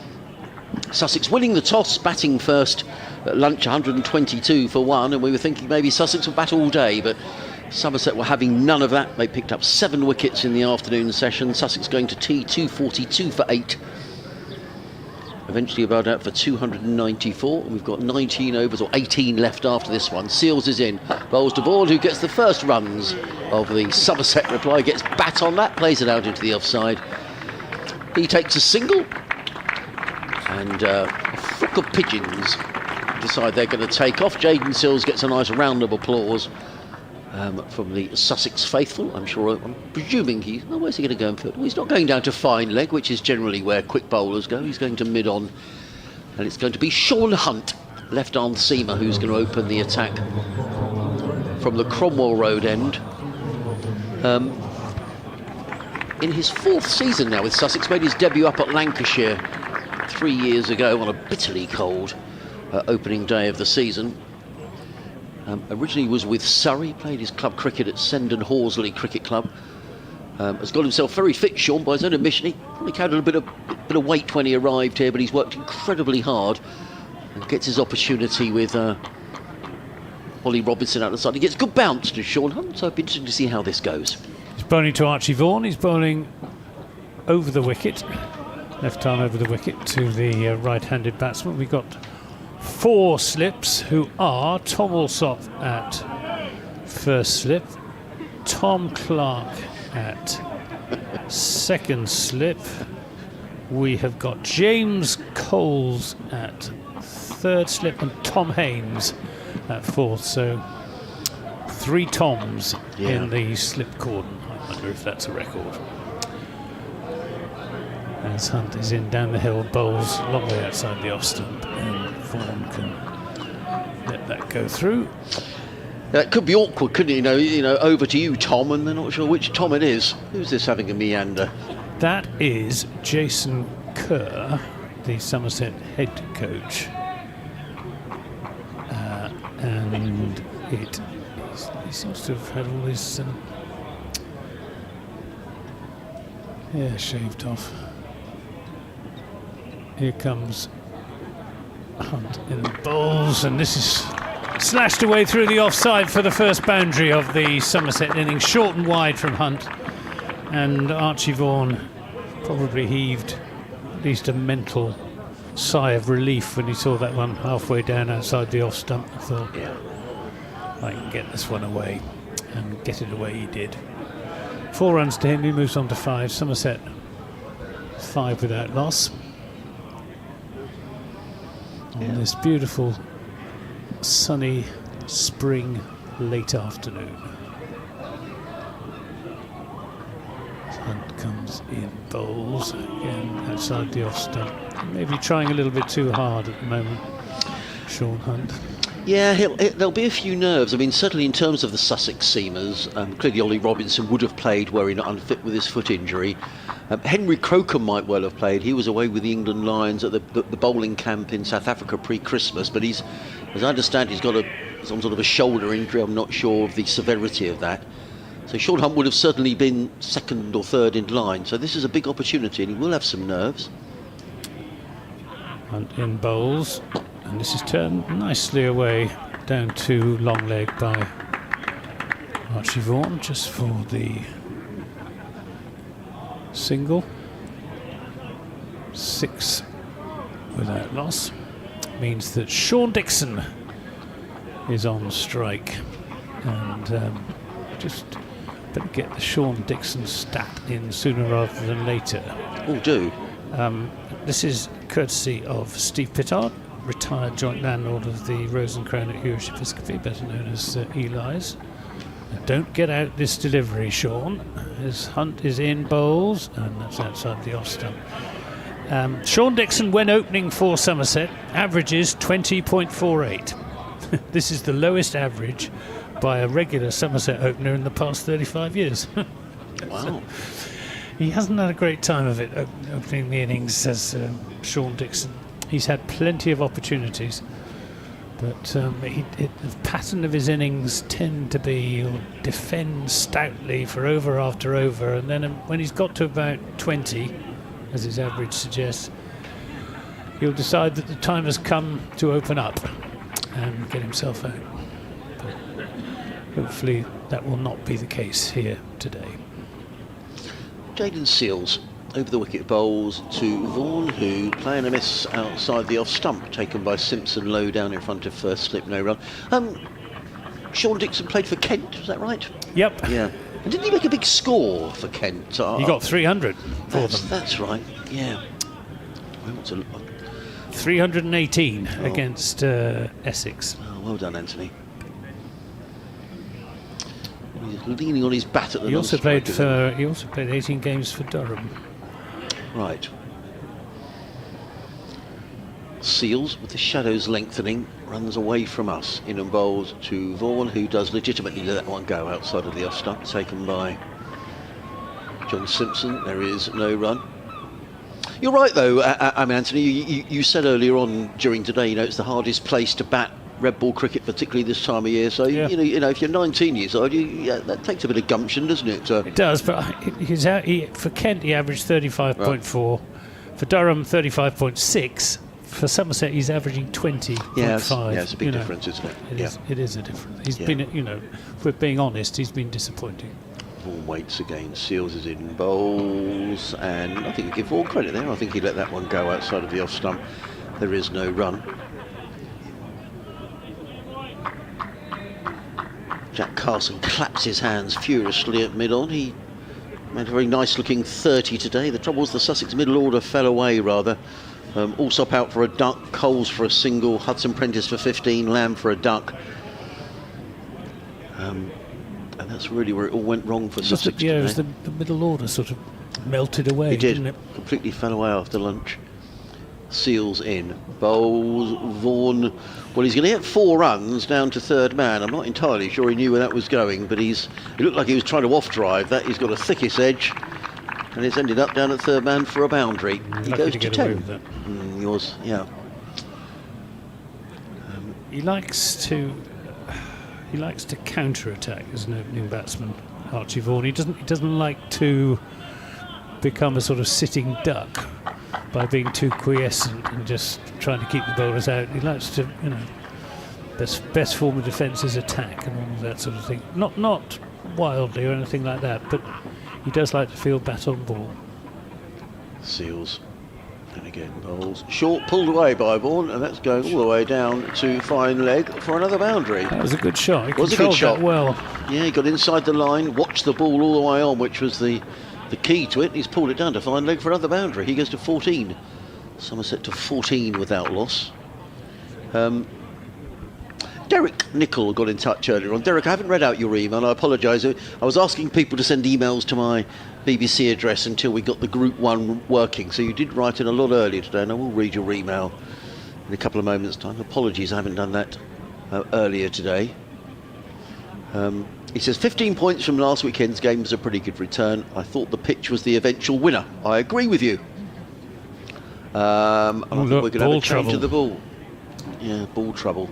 Sussex winning the toss, batting first at lunch, 122 for 1, and we were thinking maybe Sussex would bat all day, but Somerset were having none of that. They picked up 7 wickets in the afternoon session. Sussex going to tea, 242 for 8. Eventually about out for 294. We've got 19 overs, or 18 left after this one. Seales is in, bowls to Vaughan, who gets the first runs of the Somerset reply, gets bat on that, plays it out into the offside. He takes a single, and a flock of pigeons decide they're going to take off. Jayden Seales gets a nice round of applause from the Sussex faithful. I'm presuming where's he going to go and field? Well, he's not going down to fine leg, which is generally where quick bowlers go. He's going to mid-on, and it's going to be Sean Hunt, left-arm seamer, who's going to open the attack. from the Cromwell Road end. In his 4th season now with Sussex, made his debut up at Lancashire 3 years ago on a bitterly cold opening day of the season. Originally was with Surrey, played his club cricket at Sendon Horsley Cricket Club. Has got himself very fit, Sean, by his own admission. He probably carried a bit of weight when he arrived here, but he's worked incredibly hard and gets his opportunity with Ollie Robinson out the side. He gets good bounce to Sean Hunt, so it'll be interesting to see how this goes.
He's bowling to Archie Vaughan. He's bowling over the wicket, left arm over the wicket to the right-handed batsman. We've got 4 slips, who are Tom Alsop at first slip, Tom Clark at second slip. We have got James Coles at third slip and Tom Haynes at 4th. So 3 Toms in the slip cordon. I wonder if that's a record. As Hunt is in down the hill, bowls a long way outside the off stump, and Vaughan can let that go through.
That could be awkward, couldn't it? You know, over to you, Tom, and they're not sure which Tom it is. Who's this having a meander?
That is Jason Kerr, the Somerset head coach, and he seems to have had all his hair shaved off. Here comes Hunt in the bowls, and this is slashed away through the offside for the first boundary of the Somerset innings, short and wide from Hunt. And Archie Vaughan probably heaved at least a mental sigh of relief when he saw that one halfway down outside the off stump. I thought, I can get this one away, and get it away he did. 4 runs to him, he moves on to 5. Somerset 5 without loss. On this beautiful sunny spring late afternoon. Hunt comes in, bowls again outside the off stump. Maybe trying a little bit too hard at the moment, Sean Hunt.
Yeah, there'll be a few nerves. I mean, certainly in terms of the Sussex seamers, clearly Ollie Robinson would have played were he not unfit with his foot injury. Henry Crocombe might well have played. He was away with the England Lions at the bowling camp in South Africa pre-Christmas, but he's, as I understand, he's got some sort of a shoulder injury. I'm not sure of the severity of that. So Sean Hunt would have certainly been 2nd or 3rd in line. So this is a big opportunity, and he will have some nerves.
Hunt in bowls, and this is turned nicely away down to long leg by Archie Vaughan, just for the single. 6 without loss means that Sean Dixon is on strike, and just better get the Sean Dixon stat in sooner rather than later.
Oh, do.
This is courtesy of Steve Pittard, retired joint landlord of the Rose and Crown at Hughes Episcopi, better known as Eli's. Don't get out this delivery, Sean, as Hunt is in bowls, and that's outside the off stump. Sean Dixon, when opening for Somerset, averages 20.48. This is the lowest average by a regular Somerset opener in the past 35 years.
Wow.
He hasn't had a great time of it opening the innings, says Sean Dixon. He's had plenty of opportunities, but the pattern of his innings tend to be he'll defend stoutly for over after over, and then when he's got to about 20, as his average suggests, he'll decide that the time has come to open up and get himself out. But hopefully that will not be the case here today.
Jayden Seals over the wicket bowls to Vaughan, who playing a miss outside the off stump, taken by Simpson low down in front of first slip, no run. Sean Dixon played for Kent, was that right?
Yep.
Yeah. And didn't he make a big score for Kent?
He got 300 for them.
That's right, yeah.
318 against Essex.
Oh, well done, Anthony. He's leaning on his bat at the
He also played 18 games for Durham.
Right. Seals, with the shadows lengthening, runs away from us. In and bowls to Vaughan, who does legitimately let that one go outside of the off stump, taken by John Simpson. There is no run. You're right, though, Anthony. You said earlier on during today, you know, it's the hardest place to bat red ball cricket, particularly this time of year. So
Yeah.
you know, if you're 19 years old, that takes a bit of gumption, doesn't it?
It does, but for Kent he averaged 35.4, for Durham 35.6, for Somerset he's averaging 20.5.
Yeah, it's a big difference, isn't it?
It is a difference. He's been, you know, if we're being honest, he's been disappointing.
Vaughan waits again. Seals is in bowls, and I think we give Vaughan credit there. I think he let that one go outside of the off stump. There is no run. Jack Carson claps his hands furiously at mid-on. He made a very nice looking 30 today. The trouble was the Sussex middle order fell away rather. Allsop out for a duck, Coles for a single, Hudson Prentice for 15, Lamb for a duck. And that's really where it all went wrong for Sussex today.
It was the middle order sort of melted away, didn't it?
Completely fell away after lunch. Seals in. Bowls, Vaughan. Well, he's going to get 4 runs down to third man. I'm not entirely sure he knew where that was going, but it looked like he was trying to off-drive that. He's got a thickest edge, and it's ended up down at third man for a boundary. He goes to 10. Yours, yeah.
He likes to counter-attack as an opening batsman, Archie Vaughan. He doesn't like to become a sort of sitting duck by being too quiescent and just trying to keep the bowlers out. He likes to, you know, best form of defence is attack and all of that sort of thing. Not wildly or anything like that, but he does like to feel bat on ball.
Seals. And again, bowls. Short pulled away by Vaughan, and that's going all the way down to fine leg for another boundary.
That was a good shot. He
was a good shot.
That well.
Yeah, he got inside the line, watched the ball all the way on, which was the key to it. He's pulled it down to fine leg for another boundary. He goes to 14. Somerset to 14 without loss. Derek Nichol got in touch earlier on. Derek, I haven't read out your email. I apologise. I was asking people to send emails to my BBC address until we got the Group 1 working. So you did write in a lot earlier today, and I will read your email in a couple of moments' time. Apologies, I haven't done that earlier today. He says 15 points from last weekend's game was a pretty good return. I thought the pitch was the eventual winner. I agree with you. I think we're going to have a change of the ball. Yeah, ball trouble.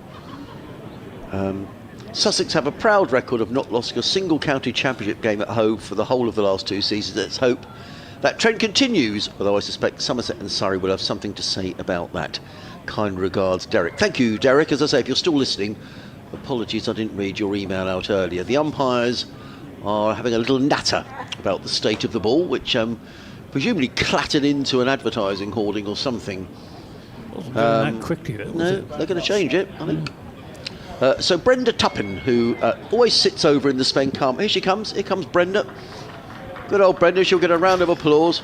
Sussex have a proud record of not losing a single county championship game at home for the whole of the last 2 seasons. Let's hope that trend continues, although I suspect Somerset and Surrey will have something to say about that. Kind regards, Derek. Thank you, Derek. As I say, if you're still listening, apologies I didn't read your email out earlier. The umpires are having a little natter about the state of the ball, which presumably clattered into an advertising hoarding or something.
Wasn't going that quickly, though, was it?
They're going to change it, I think. So Brenda Tuppen, who always sits over in the Spen Calm. Here she comes. Here comes Brenda. Good old Brenda. She'll get a round of applause.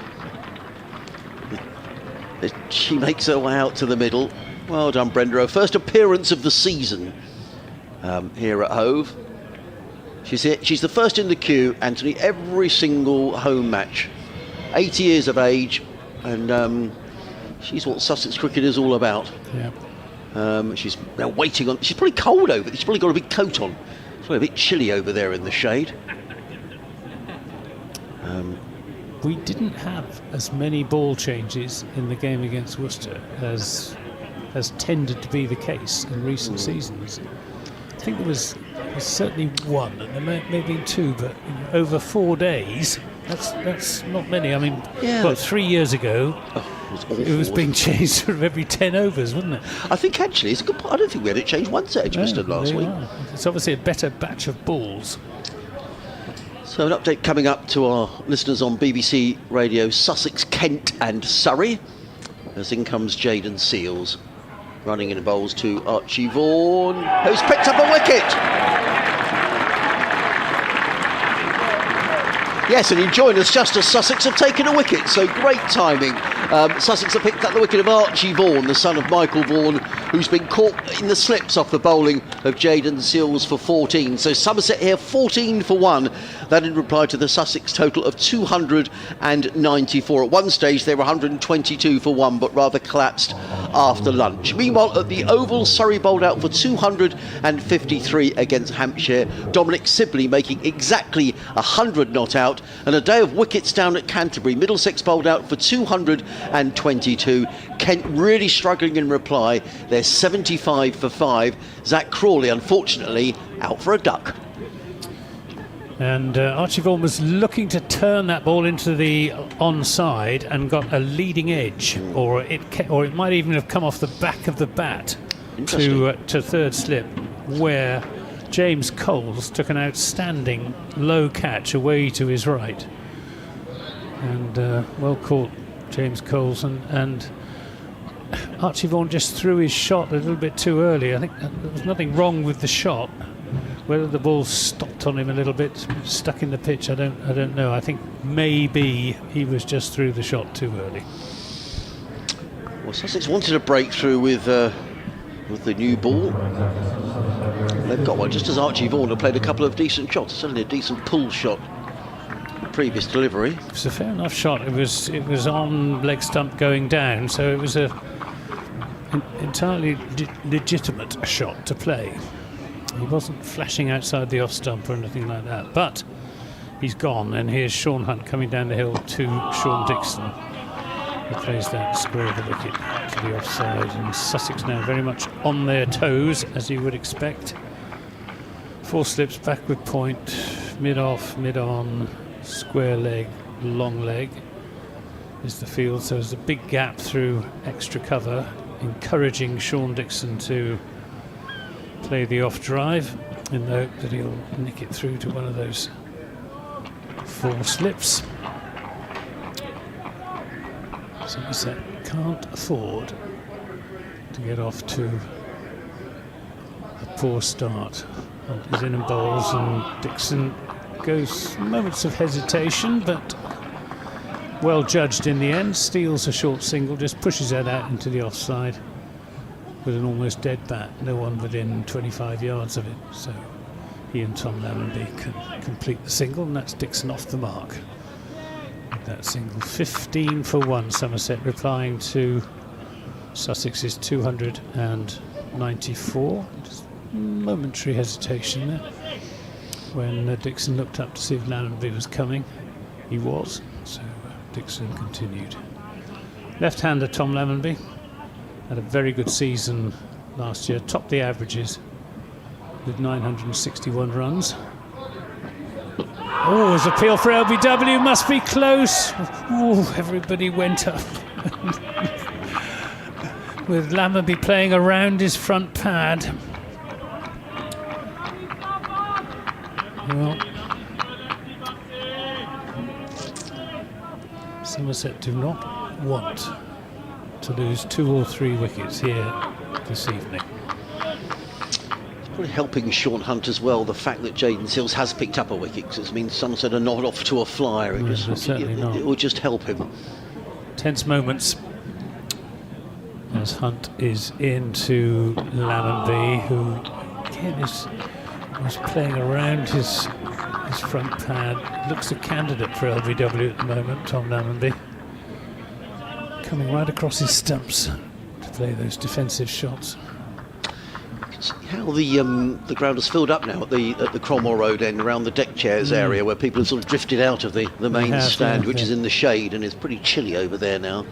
She makes her way out to the middle. Well done, Brenda. Her first appearance of the season here at Hove. She's the first in the queue, Anthony, every single home match. 80 years of age, and she's what Sussex cricket is all about.
Yeah.
She's now waiting on. She's probably cold over. She's probably got a big coat on. It's probably a bit chilly over there in the shade.
We didn't have as many ball changes in the game against Worcester as has tended to be the case in recent seasons. I think there was certainly one, and there may have been 2, but over 4 days, that's not many. I mean,
Yeah.
3 years ago.
It
was being changed sort of every 10 overs, wasn't it?
I think actually it's a good point. I don't think we had it changed once at Edgbaston last week.
It's obviously a better batch of balls.
So an update coming up to our listeners on BBC Radio Sussex, Kent and Surrey. As in comes Jayden Seals, running in bowls to Archie Vaughan, who's picked up a wicket. Yes, and enjoying us just as Sussex have taken a wicket, so great timing. Sussex have picked up the wicket of Archie Vaughan, the son of Michael Vaughan, who's been caught in the slips off the bowling of Jayden Seales for 14. So Somerset here 14 for 1. That in reply to the Sussex total of 294. At one stage they were 122 for 1, but rather collapsed after lunch. Meanwhile at the Oval, Surrey bowled out for 253 against Hampshire. Dominic Sibley making exactly 100 not out, and a day of wickets down at Canterbury. Middlesex bowled out for 222. Kent really struggling in reply. They're 75 for 5. Zach Crawley unfortunately out for a duck.
And Archie Vaughan was looking to turn that ball into the onside and got a leading edge, or it might even have come off the back of the bat to third slip, where James Coles took an outstanding low catch away to his right. And well caught, James Coles, and Archie Vaughan just threw his shot a little bit too early. I think there was nothing wrong with the shot. Whether the ball stopped on him a little bit, stuck in the pitch, I don't know. I think maybe he was just through the shot too early.
Well, Sussex wanted a breakthrough with the new ball. They've got one, just as Archie Vaughan had played a couple of decent shots, certainly a decent pull shot. Previous delivery.
It was a fair enough shot. It was on leg stump going down, so it was an entirely legitimate shot to play. He wasn't flashing outside the off stump or anything like that, but he's gone, and here's Sean Hunt coming down the hill to Sean Dixon, who plays that square of the wicket to the offside. And Sussex now very much on their toes, as you would expect. 4 slips, backward point, mid off, mid on, square leg, long leg is the field. So there's a big gap through extra cover, encouraging Sean Dixon to play the off drive in the hope that he'll nick it through to one of those 4 slips. Somerset can't afford to get off to a poor start. He's in and bowls, and Dixon goes moments of hesitation, but well judged in the end. Steals a short single, just pushes that out into the offside with an almost dead bat, no one within 25 yards of it. So he and Tom Lammonby can complete the single, and that's Dixon off the mark with that single. 15 for 1, Somerset replying to Sussex's 294. Just momentary hesitation there when Dixon looked up to see if Lammonby was coming. He was, so Dixon continued. Left-hander Tom Lammonby had a very good season last year, topped the averages with 961 runs. Oh, his appeal for LBW must be close. Oh, everybody went up. With Lammonby playing around his front pad. Well, Somerset do not want to lose 2 or 3 wickets here this evening.
It's probably helping Sean Hunt as well, the fact that Jayden Seales has picked up a wicket, because it means Somerset are not off to a flyer. It will just help him.
Tense moments as Hunt is into Lammonby, who again was playing around his front pad. Looks a candidate for LBW at the moment, Tom Lammonby. Coming right across his stumps to play those defensive shots.
You can see how the ground has filled up now at the Cromwell Road end, around the deck chairs area, where people have sort of drifted out of the main stand, which is in the shade, and it's pretty chilly over there now.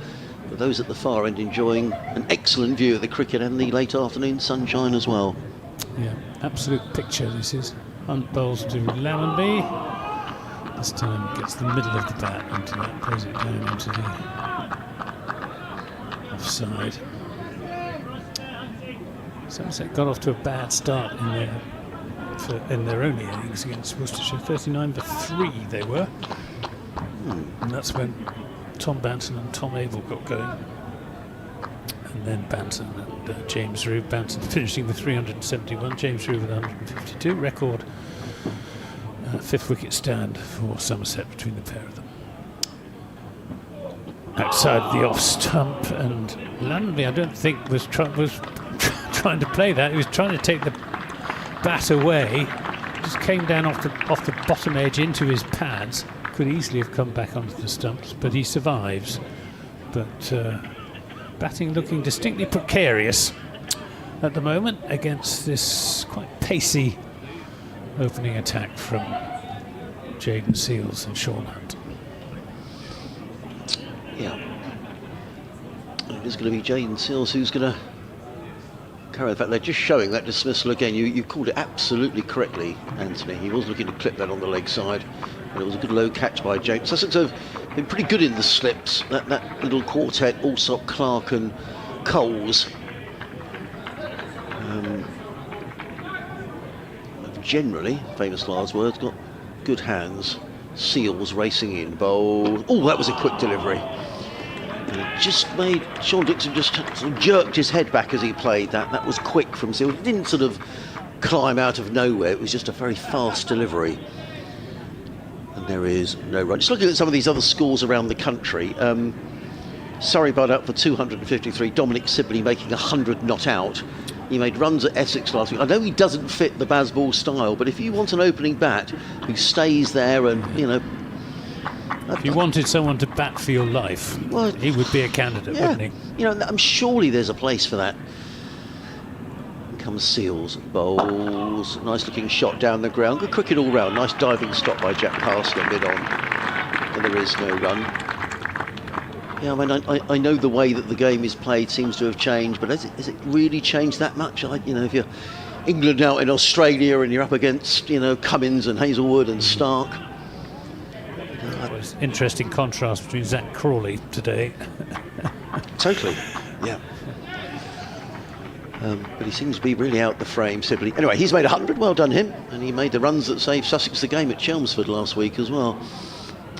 But those at the far end enjoying an excellent view of the cricket and the late afternoon sunshine as well.
Yeah, absolute picture this is. Hunt bowls to Lammonby. This time gets the middle of the bat into that, plays it down into the offside. Somerset got off to a bad start in their only innings against Worcestershire. 39 for 3 they were. And that's when Tom Banton and Tom Abel got going. And then Banton and James Rew. Banton finishing with 371, James Rew with 152. Record 5th wicket stand for Somerset between the pair of them. outside the off stump, and Lammonby, I don't think was trying to play that. He was trying to take the bat away. Just came down off the bottom edge into his pads. Could easily have come back onto the stumps, but he survives. But batting looking distinctly precarious at the moment against this quite pacey opening attack from Jayden Seales and Sean Hunt.
Yeah. It is going to be Jayden Seales who's going to carry the fact they're just showing that dismissal again. You called it absolutely correctly, Anthony. He was looking to clip that on the leg side, and it was a good low catch by James. Sussex have been pretty good in the slips. That little quartet, Alsop, Clark and Coles. Generally, famous last words, got good hands. Seales racing in, bowl. Oh, that was a quick delivery. And it just made Sean Dixon just sort of jerked his head back as he played that. That was quick from Seales. He didn't sort of climb out of nowhere. It was just a very fast delivery. And there is no run. Just looking at some of these other scores around the country. Surrey bowled out for 253. Dominic Sibley making 100 not out. He made runs at Essex last week. I know he doesn't fit the Bazball style, but if you want an opening bat who stays there and, you know...
If you wanted someone to bat for your life, well, he would be a candidate,
yeah,
wouldn't he?
You know, surely there's a place for that. In comes Seales, bowls, nice looking shot down the ground. Good cricket all round, nice diving stop by Jack Carson mid-on. And there is no run. Yeah, I mean, I know the way that the game is played seems to have changed, but has it really changed that much? You know, if you're England out in Australia and you're up against, you know, Cummins and Hazelwood and Stark.
It was interesting contrast between Zach Crawley today.
Totally, yeah. But he seems to be really out the frame, Sibley. Anyway, he's made 100, well done him, and he made the runs that saved Sussex the game at Chelmsford last week as well.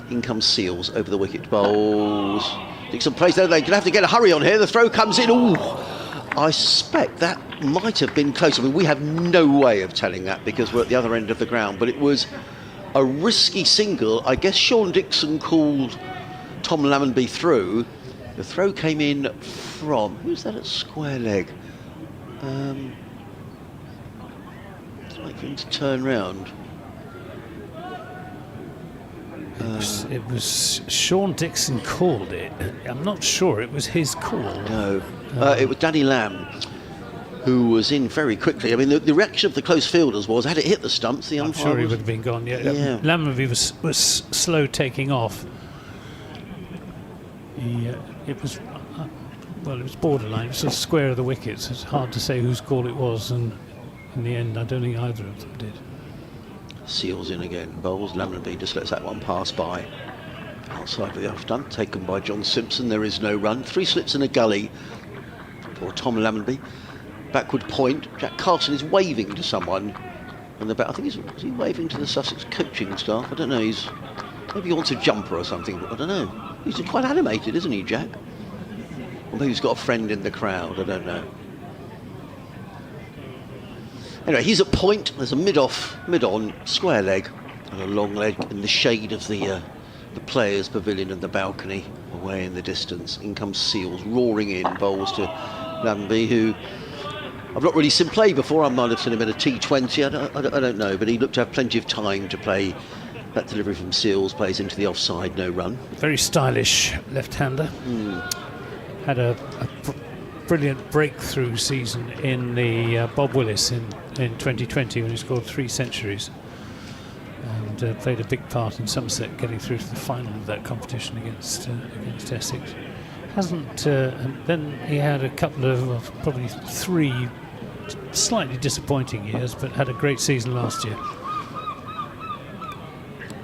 In comes Seales over the wicket, bowls. Dixon plays there, they're going to have to get a hurry on here. The throw comes in. Ooh, I suspect that might have been close. I mean, we have no way of telling that because we're at the other end of the ground, but it was a risky single. I guess Sean Dixon called Tom Lammonby through. The throw came in from, who's that at square leg? Let's wait for him to turn round.
It was Sean Dixon called it. I'm not sure it was his call.
No, it was Danny Lamb who was in very quickly. I mean, the reaction of the close fielders was, had it hit the stumps, the umpire
I'm sure he would have been gone. Yeah. Lammonby was slow taking off. It was well, it was borderline. It was a square of the wickets. It's hard to say whose call it was, and in the end, I don't think either of them did.
Seales in again, bowls. Lammonby just lets that one pass by. Outside of the off stump, taken by John Simpson. There is no run. 3 slips in a gully for Tom Lammonby. Backward point. Jack Carson is waving to someone on the back. I think is he waving to the Sussex coaching staff? I don't know. Maybe he wants a jumper or something. But I don't know. He's quite animated, isn't he, Jack? Or maybe he's got a friend in the crowd. I don't know. Anyway, he's at point. There's a mid-on square leg and a long leg in the shade of the players' pavilion and the balcony away in the distance. In comes Seales, roaring in, bowls to Lammonby, who I've not really seen play before. I might have seen him in a T20. I don't know, but he looked to have plenty of time to play. That delivery from Seales plays into the offside, no run.
Very stylish left-hander. Had a brilliant breakthrough season in the Bob Willis in 2020 when he scored 3 centuries and played a big part in Somerset getting through to the final of that competition against Essex. And then he had a couple of probably 3 slightly disappointing years, but had a great season last year.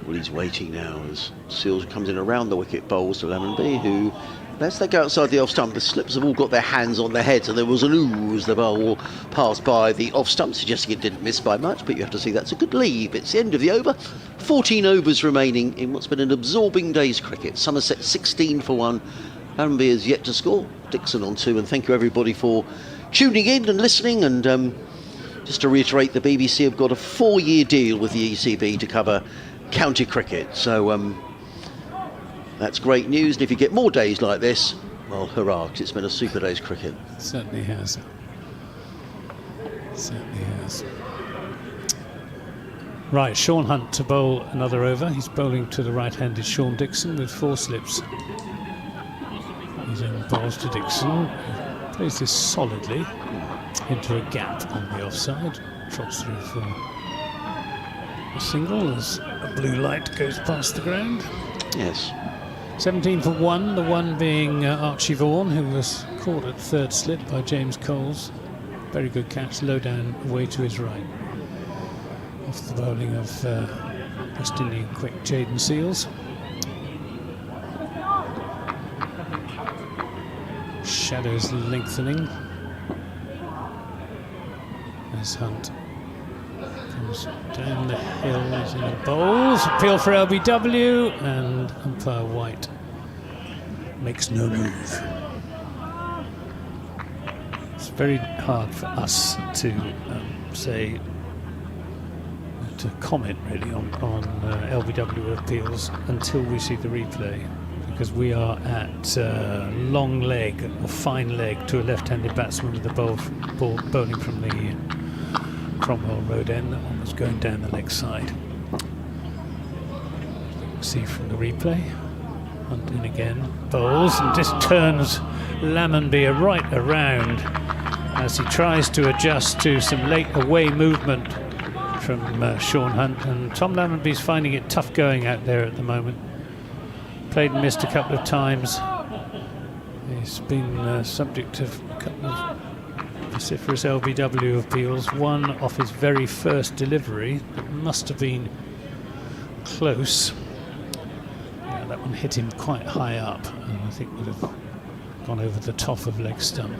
Well, he's waiting now as Seales comes in around the wicket, bowls to Lammonby, who, as they go outside the off stump, the slips have all got their hands on their heads, and there was an ooh as the bowl passed by the off stump, suggesting it didn't miss by much, but you have to see that's a good leave. It's the end of the over. 14 overs remaining in what's been an absorbing day's cricket. Somerset 16 for 1. Lammonby is yet to score. Dixon on 2, and thank you everybody for tuning in and listening. And just to reiterate, the BBC have got a 4-year deal with the ECB to cover county cricket. So That's great news, and if you get more days like this, well, hurrah, 'cause it's been a super day's cricket.
Certainly has. Certainly has. Right, Sean Hunt to bowl another over. He's bowling to the right-handed Sean Dixon with 4 slips. He's in bowls to Dixon. He plays this solidly into a gap on the offside. Trots through for a single as a blue light goes past the ground.
Yes.
17 for 1, the one being Archie Vaughan, who was caught at third slip by James Coles. Very good catch, low down, away to his right. Off the bowling of West Indian quick Jaden Seals. Shadows lengthening as Hunt comes down the hill. He's in a bowls. Appeal for LBW, and umpire White makes no move. It's very hard for us to comment really on LBW appeals until we see the replay, because we are at long leg or fine leg to a left-handed batsman with the ball bowling from the Cromwell Road end. That one was going down the leg side. See from the replay. Hunt in again, bowls and just turns Lammonby right around as he tries to adjust to some late away movement from Sean Hunt, and Tom Lammonby's finding it tough going out there at the moment. Played and missed a couple of times. He's been subject of a couple of vociferous LBW appeals, one off his very first delivery that must have been close. Yeah, that one hit him quite high up and I think would have gone over the top of leg stump.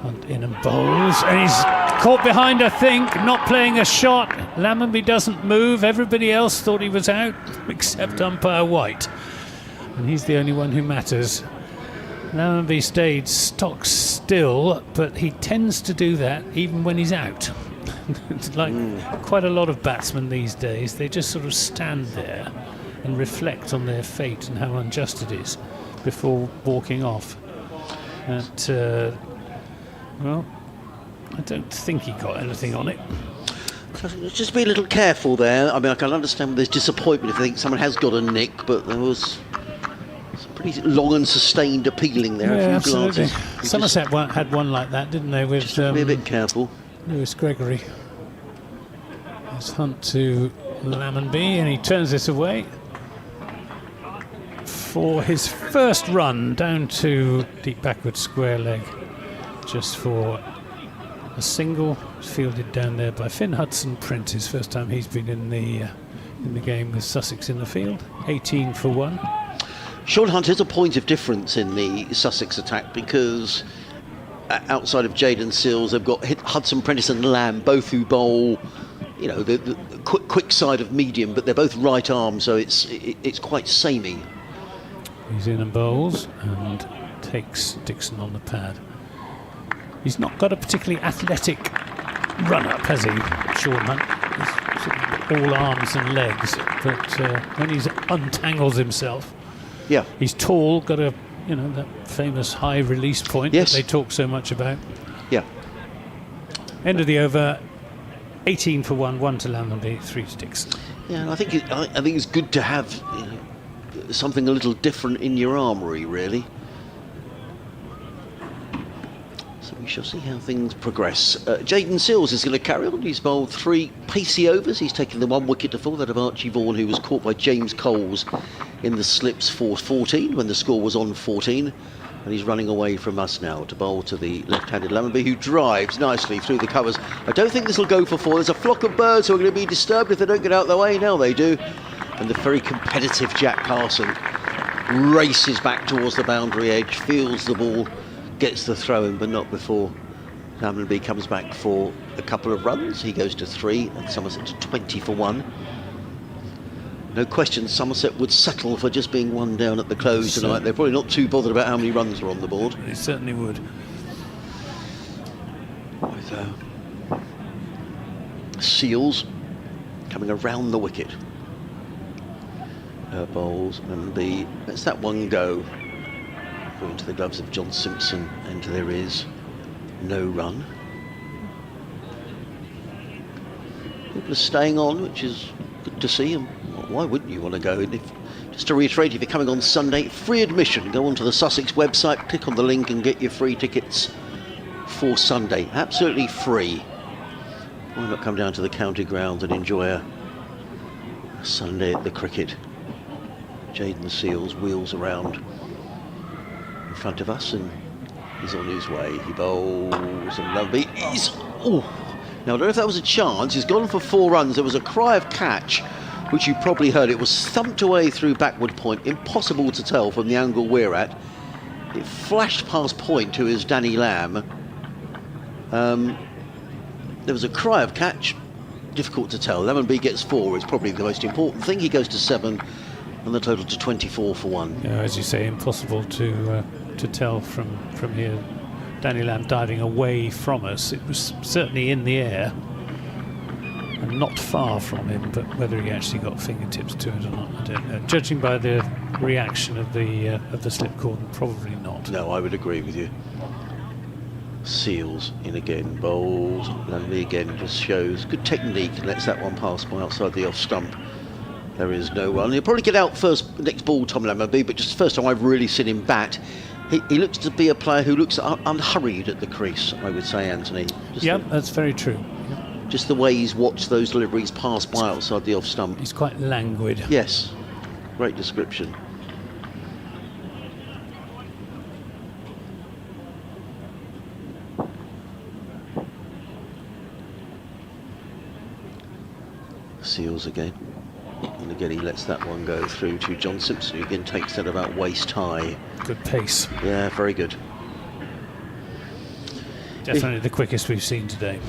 Hunt in and bowls, and he's caught behind, I think, not playing a shot. Lammonby doesn't move. Everybody else thought he was out except umpire White, and he's the only one who matters. Lammonby stayed stock still, but he tends to do that even when he's out. It's like quite a lot of batsmen these days, they just sort of stand there and reflect on their fate and how unjust it is before walking off. Well, I don't think he got anything on it.
Just be a little careful there. I mean, I can understand there's disappointment if you think someone has got a nick, but there was some pretty long and sustained appealing there.
Yeah,
a few
absolutely.
glances.
Somerset had one like that, didn't they? With
be a bit careful.
Lewis Gregory. There's Hunt to Lammonby, and he turns this away for his first run down to deep backward square leg, just for a single fielded down there by Finn Hudson-Prentice. First time he's been in the game with Sussex in the field. 18 for 1.
Sean Hunt is a point of difference in the Sussex attack because outside of Jaden Seals, they've got Hudson-Prentice and Lamb, both who bowl, you know, the quick side of medium, but they're both right arm, so it's quite samey.
He's in and bowls and takes Dixon on the pad. He's not got a particularly athletic run-up, has he, Sean Hunt? He's sort of all arms and legs, but when he untangles himself,
yeah,
he's tall, got a, you know, that famous high release point that they talk so much about.
Yeah.
End of the over, 18 for 1, 1 to Lammonby, 3 to Dixon.
Yeah, and I think it's good to have, you know, something a little different in your armoury, really. So we shall see how things progress. Jaden Seals is going to carry on. He's bowled 3 pacey overs. He's taken the 1 wicket to fall, that of Archie Vaughan, who was caught by James Coles in the slips for 14 when the score was on 14. And he's running away from us now to bowl to the left-handed Lammonby, who drives nicely through the covers. I don't think this will go for 4. There's a flock of birds who are going to be disturbed if they don't get out of the way. Now they do. And the very competitive Jack Carson races back towards the boundary edge, feels the ball, gets the throw in, but not before Lammonby comes back for a couple of runs. He goes to 3 and Somerset to 20 for 1. No question Somerset would settle for just being 1 down at the close tonight. They're probably not too bothered about how many runs are on the board.
They certainly would.
With Seals coming around the wicket. bowls, and lets that one go. Going to the gloves of John Simpson, and there is no run. People are staying on, which is good to see, and why wouldn't you want to go? And just to reiterate, if you're coming on Sunday, free admission. Go onto the Sussex website, click on the link and get your free tickets for Sunday. Absolutely free. Why not come down to the county ground and enjoy a Sunday at the cricket? Jaden Seals wheels around in front of us and he's on his way. He bowls and lovely. Now I don't know if that was a chance. He's gone for 4 runs. There was a cry of catch, which you probably heard. It was thumped away through backward point. Impossible to tell from the angle we're at. It flashed past point to his Danny Lamb. There was a cry of catch. Difficult to tell. Lemon B gets 4 is probably the most important thing. He goes to 7 and the total to 24 for 1.
Yeah, as you say, impossible to tell from here. Danny Lamb diving away from us. It was certainly in the air and not far from him, but whether he actually got fingertips to it or not, I don't know. Judging by the reaction of the slip cordon, probably not.
No, I would agree with you. Seals in again, bowls, Landry again, just shows good technique and lets that one pass by outside the off stump. There is no run. He'll probably get out first next ball, Tom Lammerby, but just the first time I've really seen him bat. He looks to be a player who looks unhurried at the crease, I would say, Anthony.
That's very true.
Just the way he's watched those deliveries pass by outside the off stump.
He's quite languid.
Yes, great description. Seals again. And again he lets that one go through to John Simpson, who again takes that about waist high.
Good pace.
Yeah, very good.
Definitely the quickest we've seen today.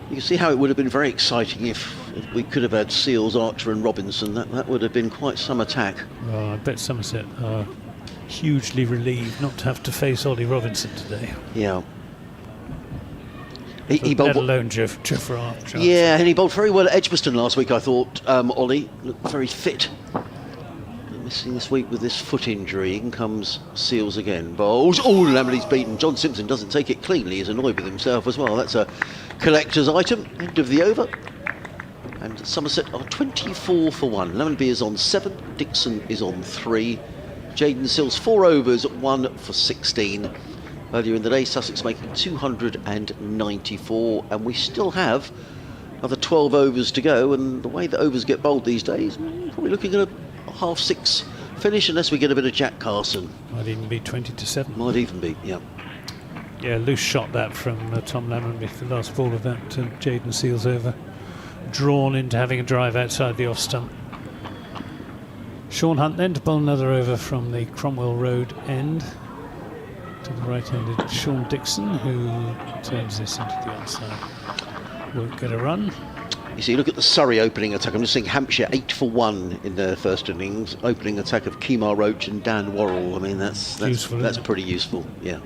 You can see how it would have been very exciting if we could have had Seals, Archer and Robinson. That would have been quite some attack.
Well, I bet Somerset are hugely relieved not to have to face Ollie Robinson today.
Yeah.
Let alone Geoffrey Archer.
Yeah, and he bowled very well at Edgbaston last week, I thought. Ollie looked very fit. Missing this week with this foot injury. In comes Seals again. Bowls. Oh, Lamberty's beaten. John Simpson doesn't take it cleanly. He's annoyed with himself as well. That's a collector's item. End of the over. And Somerset are 24 for 1. Lemon B is on 7. Dixon is on 3. Jaden Seals 4 overs, 1 for 16. Earlier in the day, Sussex making 294, and we still have another 12 overs to go. And the way that overs get bowled these days, probably looking at a 6:30 finish, unless we get a bit of Jack Carson.
Might even be 20 to 7.
Might even be, yeah.
Yeah, loose shot that from Tom Lamond with the last ball of that Jaden Seals over. Drawn into having a drive outside the off stump. Sean Hunt then to bowl another over from the Cromwell Road end to the right-handed Sean Dixon, who turns this into the onside. Won't get a run.
You see, look at the Surrey opening attack. I'm just seeing Hampshire 8 for 1 in their first innings. Opening attack of Kemar Roach and Dan Worrell. I mean, that's
useful,
that's pretty useful. Yeah.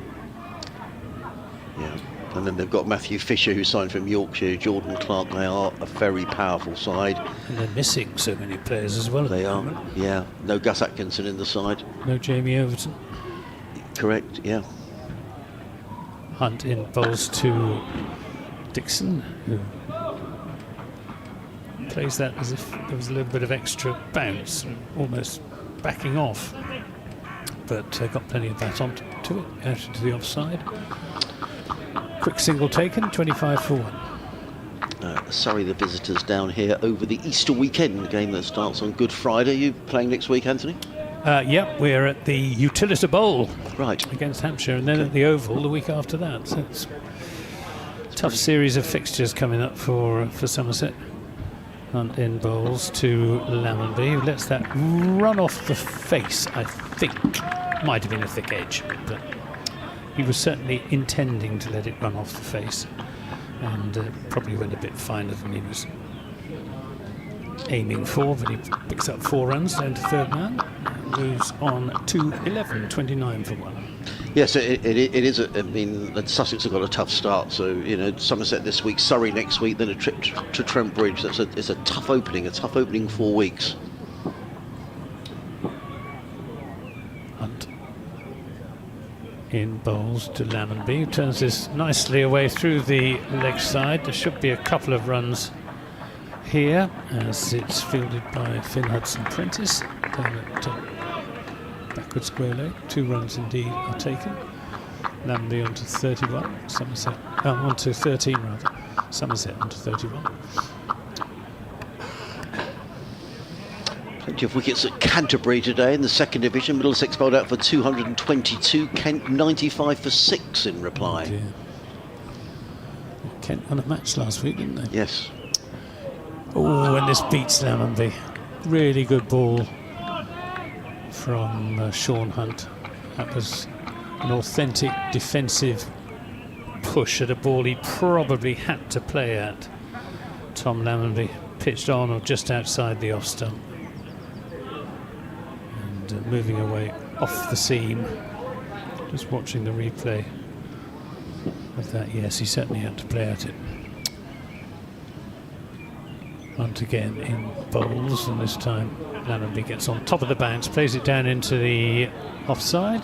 Yeah. And then they've got Matthew Fisher, who signed from Yorkshire, Jordan Clark. They are a very powerful side.
And they're missing so many players as well.
They are. Yeah. No Gus Atkinson in the side.
No Jamie Overton.
Correct. Yeah.
Hunt in bowls to Dixon, who plays that as if there was a little bit of extra bounce, almost backing off, but got plenty of that onto it, out into the offside. Quick single taken, 25 for 1.
Surrey, the visitors down here over the Easter weekend, the game that starts on Good Friday. You playing next week, Anthony?
Yep, we're at the Utilita Bowl against Hampshire, and then at the Oval the week after that. So it's a tough series of fixtures coming up for Somerset. Hunt in bowls to Lammonby, who lets that run off the face, I think. Might have been a thick edge, but he was certainly intending to let it run off the face, and probably went a bit finer than he was aiming for, but he picks up 4 runs down to third man, moves on to 11, 29 for 1.
Yes, it is. I mean, Sussex have got a tough start. So, you know, Somerset this week, Surrey next week, then a trip to Trent Bridge. It's a tough opening 4 weeks.
in bowls to Lammonby, who turns this nicely away through the leg side. There should be a couple of runs here as it's fielded by Finn Hudson-Prentice down at backward square leg. 2 runs indeed are taken. Lammonby onto 31, Somerset onto 13 rather. Somerset onto 31.
Plenty of wickets at Canterbury today in the second division. Middlesex bowled out for 222. Kent 95 for 6 in reply.
Oh dear. Kent won a match last week, didn't they?
Yes.
Oh, and this beats Lammonby. Really good ball from Sean Hunt. That was an authentic defensive push at a ball he probably had to play at. Tom Lammonby pitched on or just outside the off stump. And moving away off the seam. Just watching the replay of that. Yes, he certainly had to play at it. Hunt again in bowls, and this time Lammonby gets on top of the bounce, plays it down into the offside.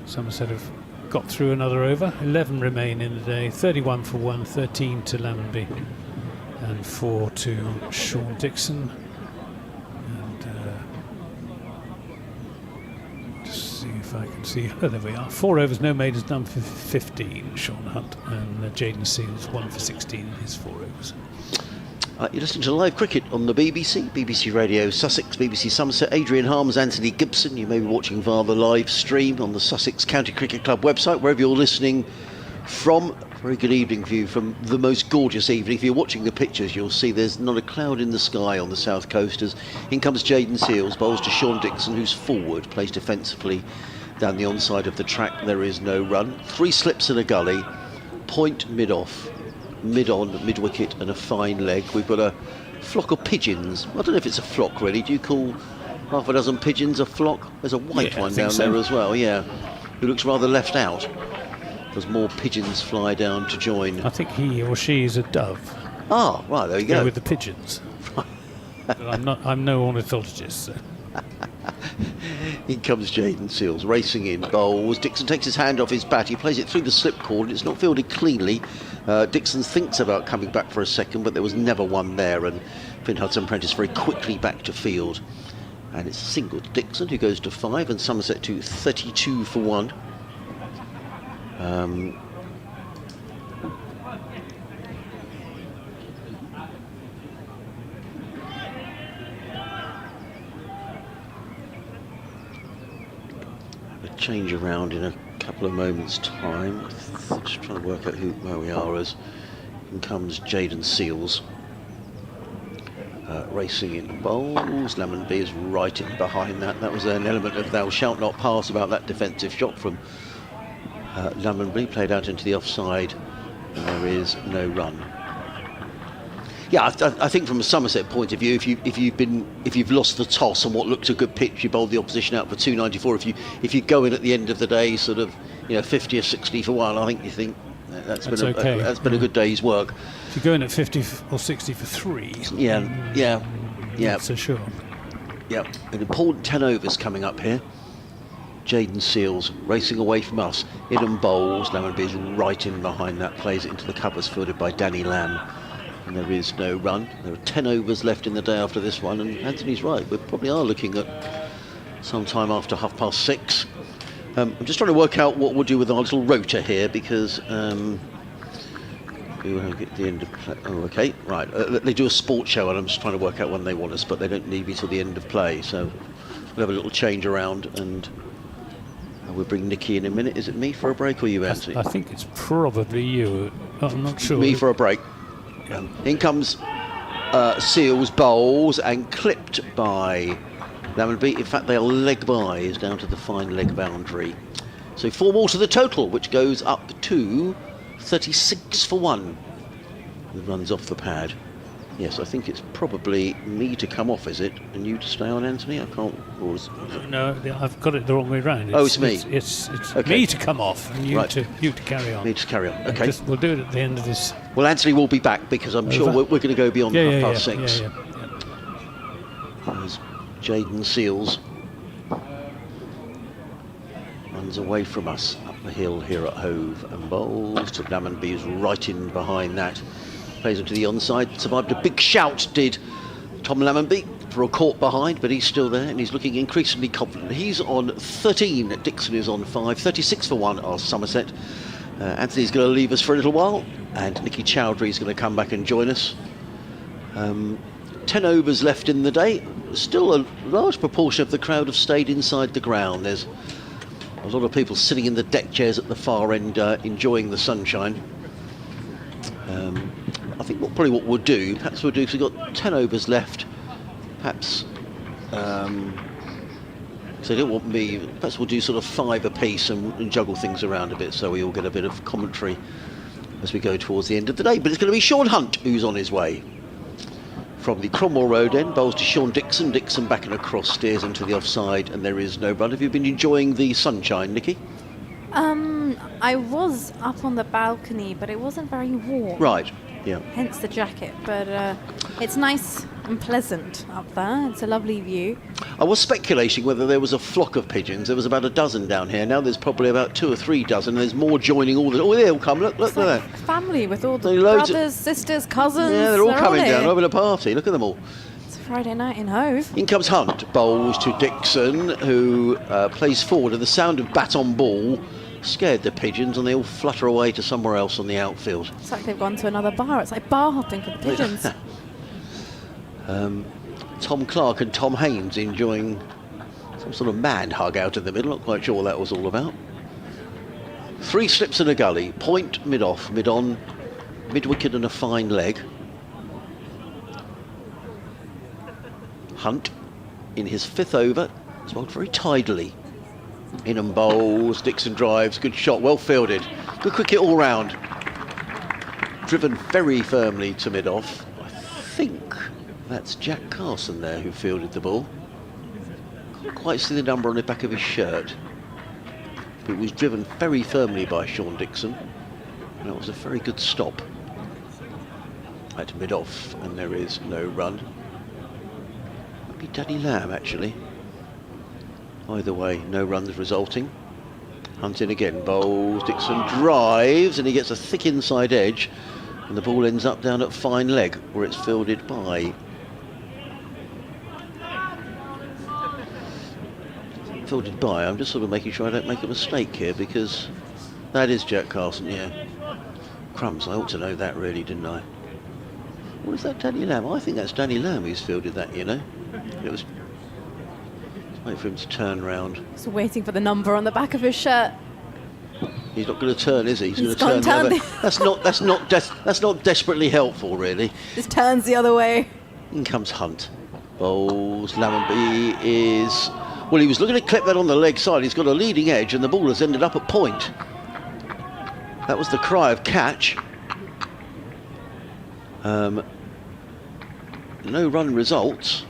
Somerset have got through another over. 11 remain in the day. 31 for 1, 13 to Lammonby, and 4 to Sean Dixon. And just see if I can see. Oh, there we are. 4 overs, no made, has done for 15. Sean Hunt, and Jaden Seals 1 for 16 in his 4 overs.
You're listening to live cricket on the BBC, BBC Radio Sussex, BBC Somerset. Adrian Harms, Anthony Gibson. You may be watching via the live stream on the Sussex County Cricket Club website, wherever you're listening from. Very good evening view from the most gorgeous evening. If you're watching the pictures, you'll see there's not a cloud in the sky on the south coast as in comes Jaden Seals, bowls to Sean Dixon, who's forward, plays defensively down the onside of the track. There is no run. 3 slips in a gully, point mid-off, mid-on, mid-wicket and a fine leg. We've got a flock of pigeons. I don't know if it's a flock really. Do you call half a dozen pigeons a flock? There's a white one down there as well, yeah, who looks rather left out. There's more pigeons fly down to join.
I think he or she is a dove.
Ah, right, there you go.
With the pigeons. But I'm no ornithologist, so.
In comes Jaden Seals, racing in, bowls. Dixon takes his hand off his bat. He plays it through the slip cord. It's not fielded cleanly. Dixon thinks about coming back for a second, but there was never one there. And Finn Hudson-Prentice very quickly back to field. And it's a single to Dixon, who goes to 5, and Somerset to 32 for 1. A change around in a couple of moments' time. Just trying to work out where we are as in comes Jaden Seals. Racing in bowls. Lammonby is right in behind that. That was an element of thou shalt not pass about that defensive shot from Lammonby, played out into the offside, and there is no run. Yeah, I think from a Somerset point of view, if you've lost the toss on what looked a good pitch, you bowled the opposition out for 294. If you go in at the end of the day, sort of 50 or 60 for 1, I think you think that's been a good day's work.
If you go in at 50 or 60 for 3,
yeah.
Not so sure.
Yeah, an important 10 overs coming up here. Jaden Seals racing away from us, in bowls. Lammonby is right in behind that, plays it into the covers, fielded by Danny Lamb, and there is no run. There are 10 overs left in the day after this one, and Anthony's right, we probably are looking at some time after 6:30. I'm just trying to work out what we'll do with our little rota here, because we will get the end of play. Oh, okay, right. They do a sports show, and I'm just trying to work out when they want us, but they don't need me till the end of play, so we'll have a little change around, and we'll bring Nikki in a minute. Is it me for a break or you, Anthony?
I think it's probably you. I'm not sure.
Me for a break. In comes Seals, bowls, and clipped by Lammonby. In fact, they are leg byes down to the fine leg boundary. So 4 more to the total, which goes up to 36 for 1. It runs off the pad. Yes, I think it's probably me to come off, is it? And you to stay on, Anthony? I can't...
No, I've got it the wrong way round.
It's me.
It's
okay.
Me to come off and you to carry on.
Me to carry on, okay.
We'll do it at the end of this.
Well, Anthony will be back, because I'm sure we're going to go beyond 6:30.
Yeah.
There's Jaden Seals. runs away from us up the hill here at Hove and bowls. Tom Lammonby is right in behind that. Plays into the onside. Survived a big shout, did Tom Lammonby, for a caught behind, but he's still there and he's looking increasingly confident. He's on 13. Dixon is on 5. 36 for 1 are Somerset. Anthony's going to leave us for a little while, and Nicky Chowdhury is going to come back and join us. 10 overs left in the day. Still a large proportion of the crowd have stayed inside the ground. There's a lot of people sitting in the deck chairs at the far end enjoying the sunshine. I think probably what we'll do, perhaps we've got 10 overs left. Perhaps, so they don't want me, perhaps we'll do sort of 5 apiece and juggle things around a bit so we all get a bit of commentary as we go towards the end of the day. But it's going to be Sean Hunt who's on his way. From the Cromwell Road end, bowls to Sean Dixon. Dixon back and across, steers into the offside, and there is no run. Have you been enjoying the sunshine, Nicky?
I was up on the balcony, but it wasn't very warm.
Right, yeah.
Hence the jacket, but it's nice and pleasant up there. It's a lovely view.
I was speculating whether there was a flock of pigeons. There was about a dozen down here. Now there's probably about 2 or 3 dozen. There's more joining all the... Oh, they all come. Look
It's
at
like
that.
family with all the
Loads
brothers, sisters, cousins.
Yeah, they're all coming down,
here.
having a party. Look at them all.
It's a Friday night in Hove.
In comes Hunt, bowls to Dixon, who plays forward, and the sound of bat on ball scared the pigeons, and they all flutter away to somewhere else on the outfield.
It's like they've gone to another bar. It's like bar hopping for the pigeons.
Tom Clark and Tom Haynes enjoying some sort of man hug out in the middle. Not quite sure what that was all about. 3 slips and a gully. Point, mid-off, mid-on, mid-wicket and a fine leg. Hunt in his 5th over. It's bowled very tidily. In and bowls, Dixon drives, good shot, well fielded. Good cricket all round. Driven very firmly to mid-off. I think that's Jack Carson there who fielded the ball. Can't quite see the number on the back of his shirt. But it was driven very firmly by Sean Dixon. And that was a very good stop. At mid-off, and there is no run. Might be Danny Lamb, actually. Either way, no runs resulting. Hunt in again, bowls, Dixon drives, and he gets a thick inside edge, and the ball ends up down at fine leg, where it's fielded by... I'm just sort of making sure I don't make a mistake here, because that is Jack Carson, yeah. Crumbs, I ought to know that really, didn't I? Or is that Danny Lamb? I think that's Danny Lamb who's fielded that, you know. It was... Wait for him to turn round.
Just waiting for the number on the back of his shirt.
He's not going to turn, is he? He's
He's
going to turn
gone
the other. That's not desperately helpful, really.
Just turns the other way.
In comes Hunt. Bowls. Lammonby is... Well, he was looking to clip that on the leg side. He's got a leading edge, and the ball has ended up at point. That was the cry of catch. No run results.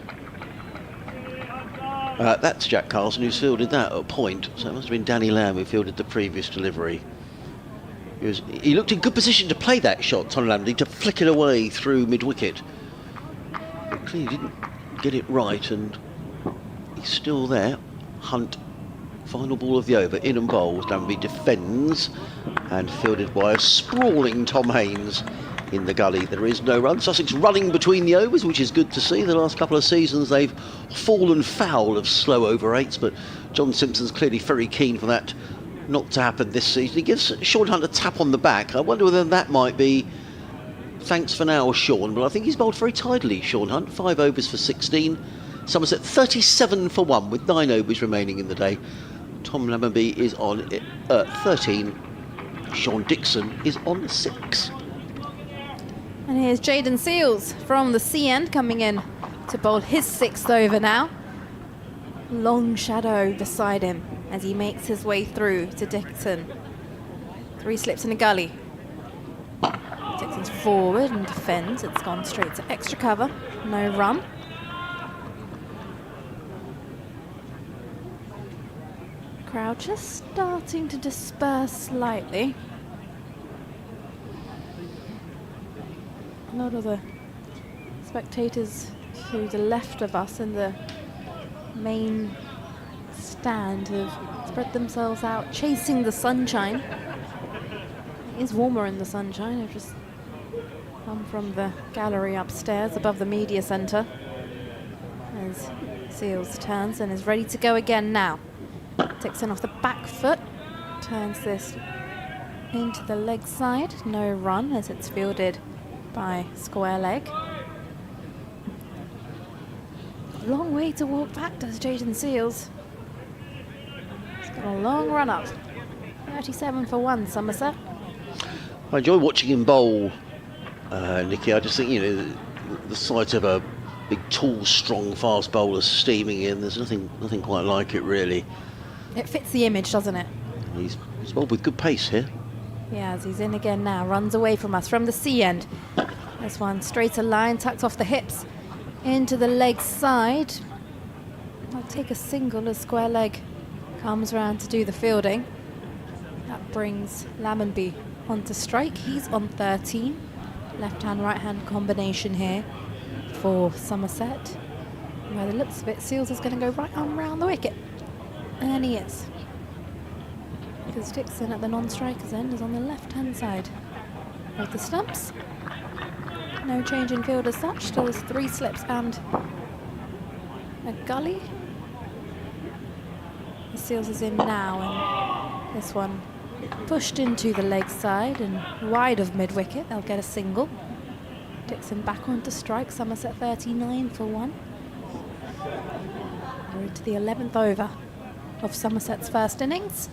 That's Jack Carson who's fielded that at point. So it must have been Danny Lamb who fielded the previous delivery. He looked in good position to play that shot, Tom Lammonby, to flick it away through mid-wicket. But clearly didn't get it right, and he's still there. Hunt, final ball of the over, in and bowls. Lammonby defends, and fielded by a sprawling Tom Haynes in the gully. There is no run. Sussex running between the overs, which is good to see. The last couple of seasons they've fallen foul of slow over 8s, but John Simpson's clearly very keen for that not to happen this season. He gives Sean Hunt a tap on the back. I wonder whether that might be thanks for now, Sean, but I think he's bowled very tidily, Sean Hunt. 5 overs for 16. Somerset 37 for 1 with 9 overs remaining in the day. Tom Lammonby is on 13. Sean Dixon is on 6.
And here's Jayden Seals from the C end coming in to bowl his 6th over now. Long shadow beside him as he makes his way through to Dixon. 3 slips in the gully. Dixon's forward and defends. It's gone straight to extra cover. No run. Crowd just starting to disperse slightly. A lot of the spectators to the left of us in the main stand have spread themselves out, chasing the sunshine. It is warmer in the sunshine. I've just come from the gallery upstairs above the media centre. As Seals turns and is ready to go again now. Dixon off the back foot, turns this into the leg side. No run as it's fielded by square leg. Long way to walk back, does Jayden Seals. He's got a long run up. 37 for 1, Somerset.
I enjoy watching him bowl, Nikki. I just think, the sight of a big, tall, strong, fast bowler steaming in, there's nothing quite like it, really.
It fits the image, doesn't it?
He's bowled with good pace here.
Yeah, as he's in again now, runs away from us from the C end. This one, straighter line, tucked off the hips, into the leg side. I'll take a single as square leg comes round to do the fielding. That brings Lammonby onto strike. He's on 13. Left-hand, right-hand combination here for Somerset. By the looks of it, Seals is going to go right on round the wicket. And he is. Because Dixon at the non-striker's end is on the left-hand side of the stumps. No change in field as such. Still there's 3 slips and a gully. The Seals is in now, and this one pushed into the leg side and wide of mid-wicket. They'll get a single. Dixon back onto strike. Somerset 39 for 1. We're into the 11th over of Somerset's first innings.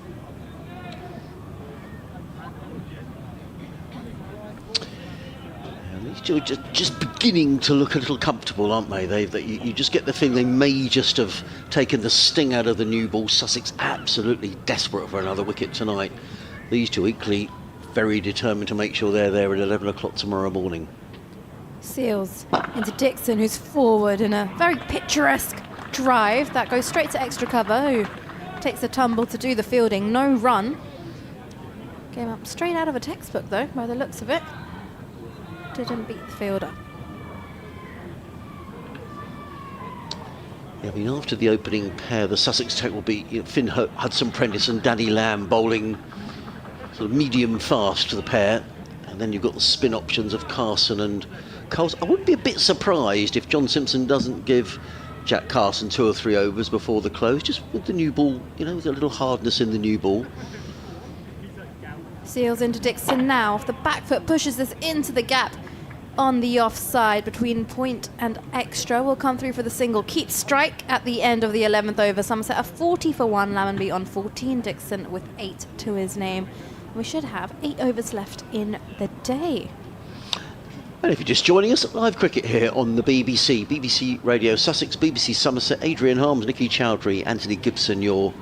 They're just beginning to look a little comfortable, aren't they? You just get the feeling they may just have taken the sting out of the new ball. Sussex absolutely desperate for another wicket tonight. These two equally very determined to make sure they're there at 11 o'clock tomorrow morning.
Seals into Dixon, who's forward in a very picturesque drive that goes straight to extra cover, who takes a tumble to do the fielding. No run. Came up straight out of a textbook, though, by the looks of it. Didn't beat the fielder.
Yeah, I mean, after the opening pair, the Sussex attack will be Finn Hudson-Prentice and Danny Lamb bowling sort of medium fast to the pair, and then you've got the spin options of Carson and Coles. I wouldn't be a bit surprised if John Simpson doesn't give Jack Carson 2 or 3 overs before the close, just with the new ball, with a little hardness in the new ball.
Seals into Dixon now, off the back foot, pushes this into the gap on the offside between point and extra. Will come through for the single. Keeps strike at the end of the 11th over. Somerset are 40 for 1. Lammonby on 14. Dixon with 8 to his name. We should have 8 overs left in the day.
And if you're just joining us, live cricket here on the BBC Radio Sussex, BBC Somerset, Adrian Harms, Nikki Chowdhury, Anthony Gibson, your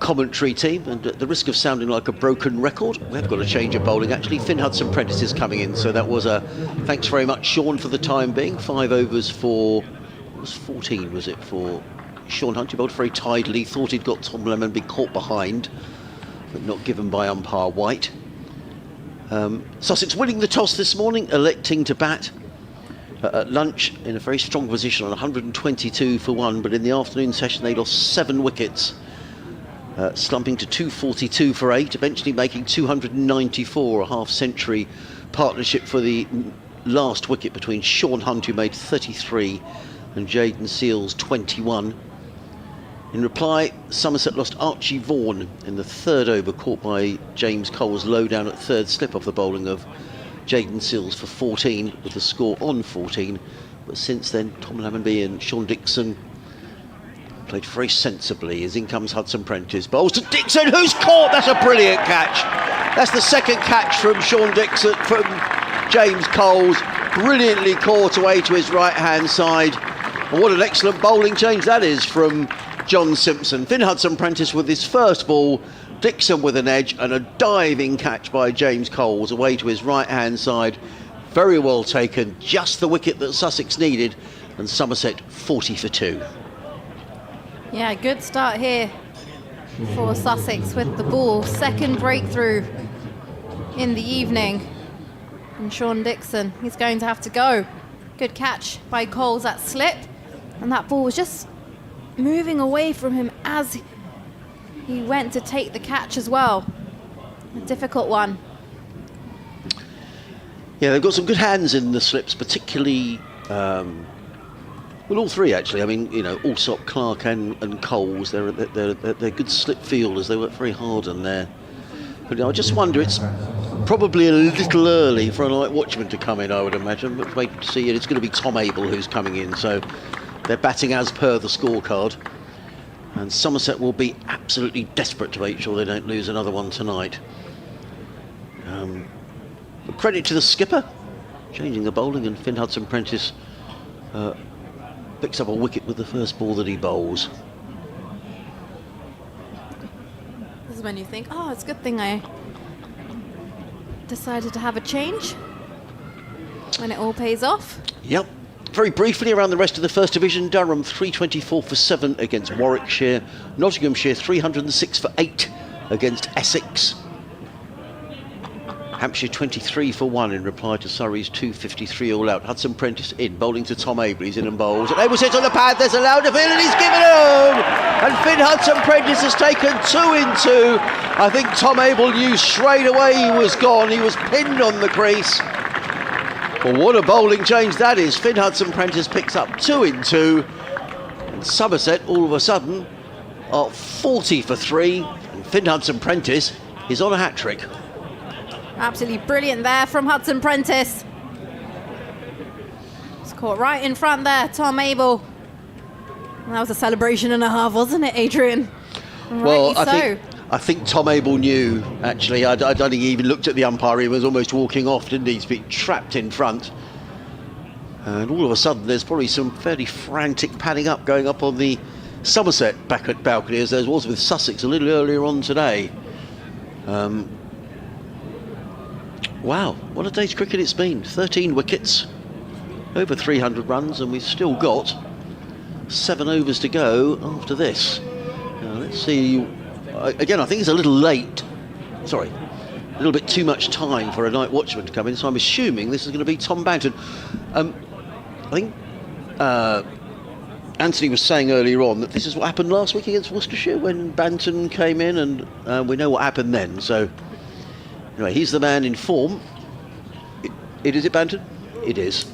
commentary team. And at the risk of sounding like a broken record, we have got a change of bowling actually. Finn Hudson-Prentice is coming in, so that was a thanks very much, Sean, for the time being. 5 overs for, it was 14, was it, for Sean Hunt. He bowled very tidily, thought he'd got Tom Lammonby caught behind, but not given by umpire White. Sussex winning the toss this morning, electing to bat at lunch in a very strong position on 122 for 1, but in the afternoon session they lost 7 wickets. Slumping to 242 for 8, eventually making 294, a half-century partnership for the last wicket between Sean Hunt, who made 33, and Jayden Seals 21. In reply, Somerset lost Archie Vaughan in the 3rd over, caught by James Cole's low down at 3rd slip off the bowling of Jayden Seals for 14, with the score on 14. But since then, Tom Lammonby and Sean Dixon played very sensibly. As in comes Hudson-Prentice, bowls to Dixon, who's caught. That's a brilliant catch. That's the second catch from Sean Dixon, from James Coles, brilliantly caught away to his right hand side. And what an excellent bowling change that is from John Simpson. Finn Hudson-Prentice with his first ball, Dixon with an edge, and a diving catch by James Coles away to his right hand side. Very well taken, just the wicket that Sussex needed, and Somerset 40 for 2.
Yeah, good start here for Sussex with the ball. Second breakthrough in the evening. And Sean Dixon, he's going to have to go. Good catch by Coles at slip. And that ball was just moving away from him as he went to take the catch as well. A difficult one.
Yeah, they've got some good hands in the slips, particularly, well, all three actually. I mean, you know, Alsop, Clark and Coles, they're good slip fielders. They work very hard on there. But I just wonder, it's probably a little early for a night watchman to come in, I would imagine. But wait to see it. It's going to be Tom Abel who's coming in, so they're batting as per the scorecard. And Somerset will be absolutely desperate to make sure they don't lose another one tonight. But credit to the skipper, changing the bowling, and Finn Hudson-Prentice picks up a wicket with the first ball that he bowls.
This is when you think, oh, it's a good thing I decided to have a change, when it all pays off.
Yep. Very briefly around the rest of the First Division, Durham 324 for 7 against Warwickshire, Nottinghamshire 306 for 8 against Essex, Hampshire 23 for 1 in reply to Surrey's 253 all out. Hudson-Prentice in, bowling to Tom Abel, he's in and bowls, and Abel sits on the pad, there's a louder field and he's given home! And Finn Hudson-Prentice has taken 2 in 2. I think Tom Abel knew straight away he was gone, he was pinned on the crease. Well, what a bowling change that is. Finn Hudson-Prentice picks up 2 in 2, and Somerset all of a sudden are 40 for 3, and Finn Hudson-Prentice is on a hat-trick.
Absolutely brilliant there from Hudson-Prentice. It's caught right in front there, Tom Abel. That was a celebration and a half, wasn't it, Adrian?
Well,
Rightly
I think Tom Abel knew, actually. I don't think he even looked at the umpire. He was almost walking off, didn't he? He's been trapped in front. And all of a sudden, there's probably some fairly frantic padding up going up on the Somerset back at balcony, as there was with Sussex a little earlier on today. Wow, what a day's cricket it's been. 13 wickets, over 300 runs, and we've still got 7 overs to go after this. Now, let's see. Again, I think it's a little late. Sorry, a little bit too much time for a night watchman to come in, so I'm assuming this is going to be Tom Banton. I think Anthony was saying earlier on that this is what happened last week against Worcestershire when Banton came in, and we know what happened then. So anyway, he's the man in form. Is it Banton? It is.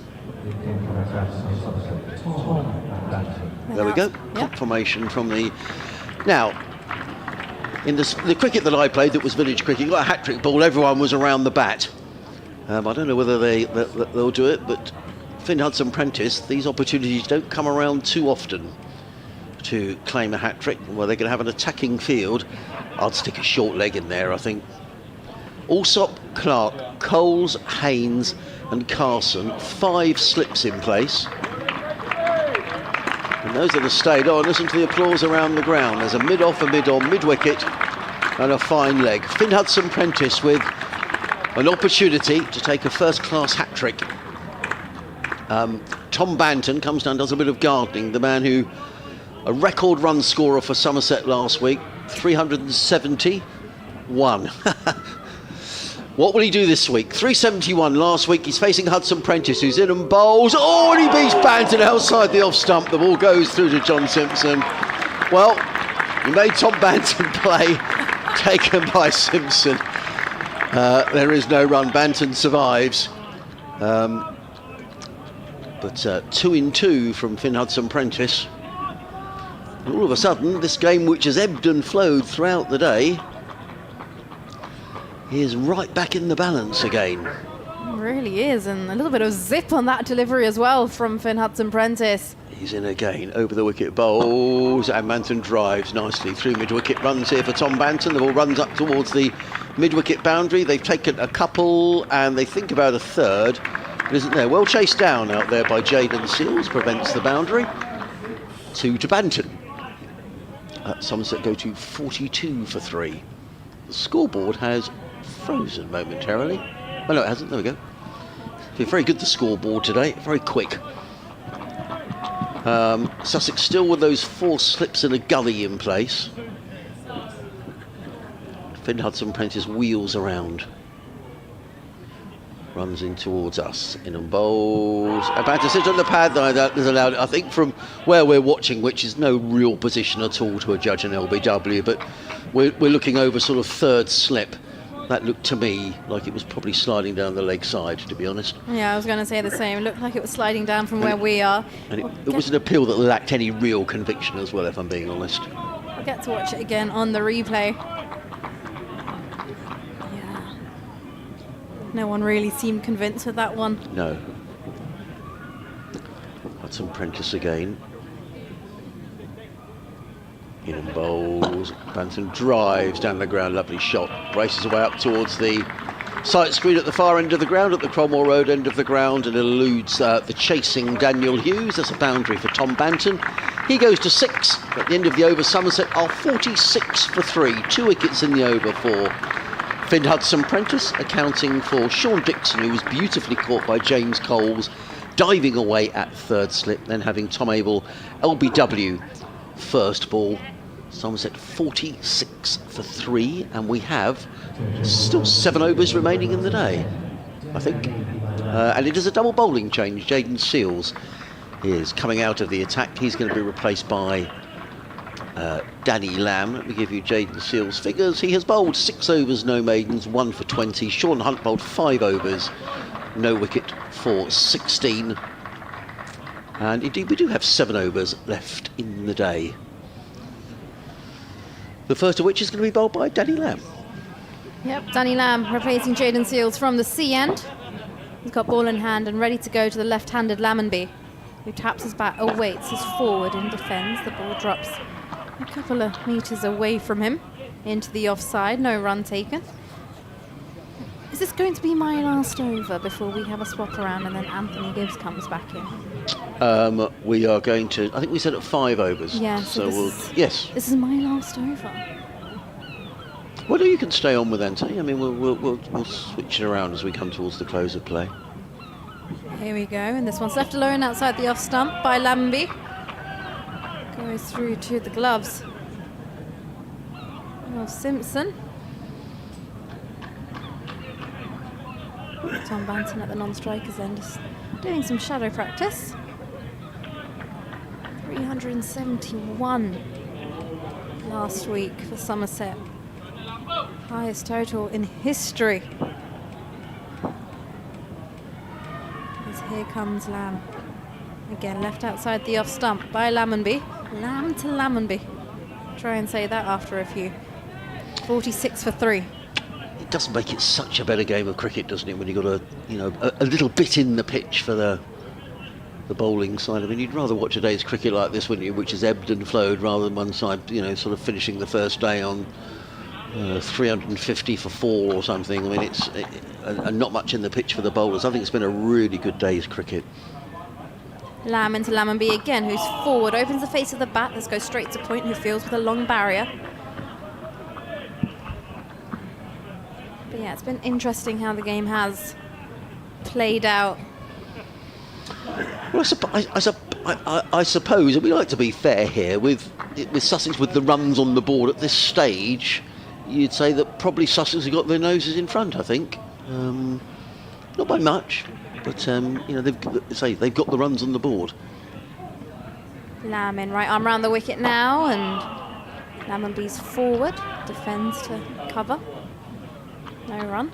There we go. Confirmation from the... Now, in the cricket that I played, that was village cricket, you got a hat-trick ball, everyone was around the bat. I don't know whether they'll do it, but Finn Hudson-Prentice, these opportunities don't come around too often to claim a hat-trick. Well, they're going to have an attacking field. I'd stick a short leg in there, I think. Alsop, Clark, Coles, Haynes and Carson, 5 slips in place. And those that have stayed on, listen to the applause around the ground. There's a mid-off, a mid-on, mid-wicket and a fine leg. Finn Hudson-Prentice with an opportunity to take a first-class hat-trick. Tom Banton comes down, does a bit of gardening, the man who, a record run scorer for Somerset last week, 371. What will he do this week? 371 last week. He's facing Hudson-Prentice, who's in and bowls. Oh, and he beats Banton outside the off stump. The ball goes through to John Simpson. Well, he made Tom Banton play, taken by Simpson. There is no run. Banton survives. But 2 in 2 from Finn Hudson-Prentice. And all of a sudden, this game, which has ebbed and flowed throughout the day, he is right back in the balance again.
It really is, and a little bit of zip on that delivery as well from Finn Hudson-Prentice.
He's in again, over the wicket, bowls, and Banton drives nicely through mid-wicket. Runs here for Tom Banton. The ball runs up towards the mid-wicket boundary. They've taken a couple, and they think about a third, but isn't there? Well chased down out there by Jaden Seals, prevents the boundary. 2 to Banton. Somerset go to 42 for 3. The scoreboard has frozen momentarily. Oh no, it hasn't. There we go. Been very good, the scoreboard today. Very quick. Sussex still with those 4 slips and a gully in place. Finn Hudson-Prentice wheels around. runs in towards us. In and bowls. About to sit on the pad, though, that is allowed, I think, from where we're watching, which is no real position at all to a judge in LBW, but we're looking over sort of third slip. That looked to me like it was probably sliding down the leg side, to be honest.
Yeah, I was going to say the same. It looked like it was sliding down from where we are.
And it was an appeal that lacked any real conviction as well, if I'm being honest.
I'll get to watch it again on the replay. Yeah. No one really seemed convinced with that one.
No. Hudson Prentice again. In and bowls. Banton drives down the ground. Lovely shot. Braces away up towards the sight screen at the far end of the ground, at the Cromwell Road end of the ground, and eludes the chasing Daniel Hughes. That's a boundary for Tom Banton. He goes to 6. At the end of the over, Somerset are 46 for 3. 2 wickets in the over for Finn Hudson Prentice, accounting for Sean Dixon, who was beautifully caught by James Coles, diving away at third slip, then having Tom Abel LBW first ball. Somerset 46 for 3, and we have still 7 overs remaining in the day, I think. And it is a double bowling change. Jaden Seals is coming out of the attack. He's going to be replaced by Danny Lamb. Let me give you Jaden Seals' figures. He has bowled 6 overs, no maidens, 1 for 20. Sean Hunt bowled 5 overs, no wicket for 16. And indeed, we do have 7 overs left in the day. The first of which is going to be bowled by Danny Lamb.
Yep, Danny Lamb replacing Jaden Seals from the C end. He's got ball in hand and ready to go to the left-handed Lammonby, who taps his bat, awaits his forward and defends. The ball drops a couple of metres away from him into the offside. No run taken. Is this going to be my last over before we have a swap around and then Anthony Gibbs comes back in?
We are going to, I think we said at 5 overs.
Yeah,
so yes.
This is my last over.
Well, you can stay on with Anthony. I mean, we'll switch it around as we come towards the close of play.
Here we go, and this one's left alone outside the off stump by Lammonby. Goes through to the gloves of Simpson. Tom Banton at the non-strikers end is doing some shadow practice. 371 last week for Somerset. Highest total in history. As here comes Lamb. Again, left outside the off stump by Lammonby. Lamb to Lammonby. Try and say that after a few. 46 for 3.
It does make it such a better game of cricket, doesn't it, when you've got a little bit in the pitch for the bowling side. I mean, you'd rather watch a day's cricket like this, wouldn't you, which is ebbed and flowed, rather than one side, sort of finishing the first day on 350 for 4 or something. I mean, and not much in the pitch for the bowlers. I think it's been a really good day's cricket.
Lamb into Lammonby again, who's forward, opens the face of the bat. Let's go straight to point, who fields with a long barrier. But yeah, it's been interesting how the game has played out.
Well, I suppose, and we like to be fair here, with Sussex with the runs on the board at this stage, you'd say that probably Sussex have got their noses in front, I think. Not by much, but they've got the runs on the board.
Lamb in right arm round the wicket now, and Lammonby's forward, defends to cover. No run.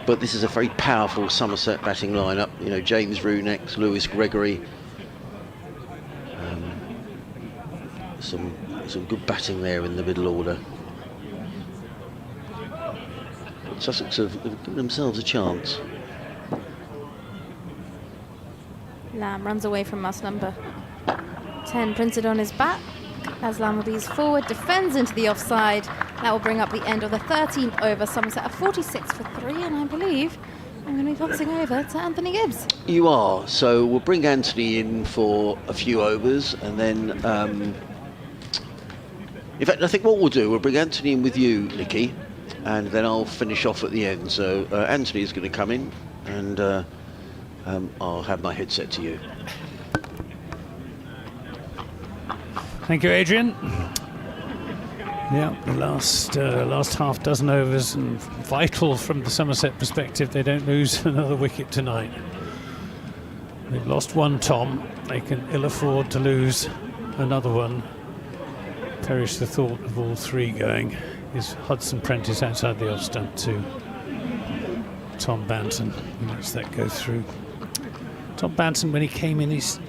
But this is a very powerful Somerset batting lineup. James Runex, Lewis Gregory. Some good batting there in the middle order. But Sussex have given themselves a chance.
Lamb runs away from us, number 10 printed on his bat. As Lammonby's forward defends into the offside. That will bring up the end of the 13th over. Somerset are 46 for 3, and I believe I'm going to be passing over to Anthony Gibbs.
You are, so we'll bring Anthony in for a few overs, and then in fact, I think what we'll do, we'll bring Anthony in with you, Nikki, and then I'll finish off at the end. So Anthony is going to come in, and I'll have my headset to you.
Thank you, Adrian. Yeah, the last half dozen overs, and vital from the Somerset perspective. They don't lose another wicket tonight. They've lost one, Tom. They can ill afford to lose another one. Perish the thought of all three going. Is Hudson Prentice outside the off stump to Tom Banton. He lets that go through. Tom Banton, when he came in, he's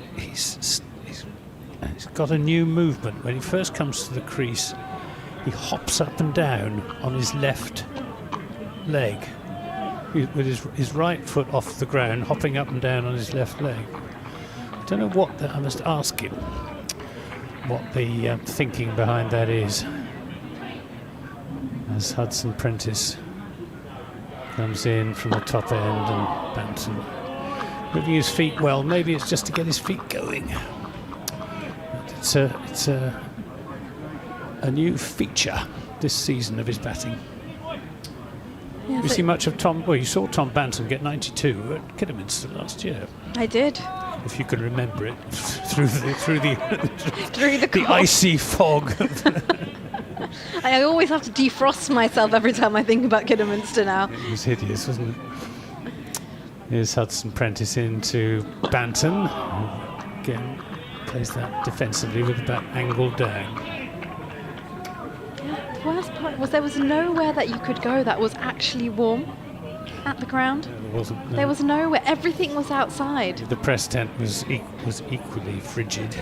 got a new movement. When he first comes to the crease, he hops up and down on his left leg with his right foot off the ground, hopping up and down on his left leg. I don't know what I must ask him what the thinking behind that is. As Hudson Prentice comes in from the top end, and Banton moving his feet well. Maybe it's just to get his feet going. But it's a new feature this season of his batting.
Yeah,
You see much of Tom? Well, you saw Tom Banton get 92 at Kidderminster last year.
I did.
If you can remember it through the
Cold.
icy fog.
I always have to defrost myself every time I think about Kidderminster now.
It was hideous, wasn't it? Here's Hudson Prentice into Banton. Again, plays that defensively with the bat angled down.
Yeah, the worst part was there was nowhere that you could go that was actually warm at the ground.
There wasn't. No.
There was nowhere. Everything was outside.
The press tent was equally frigid.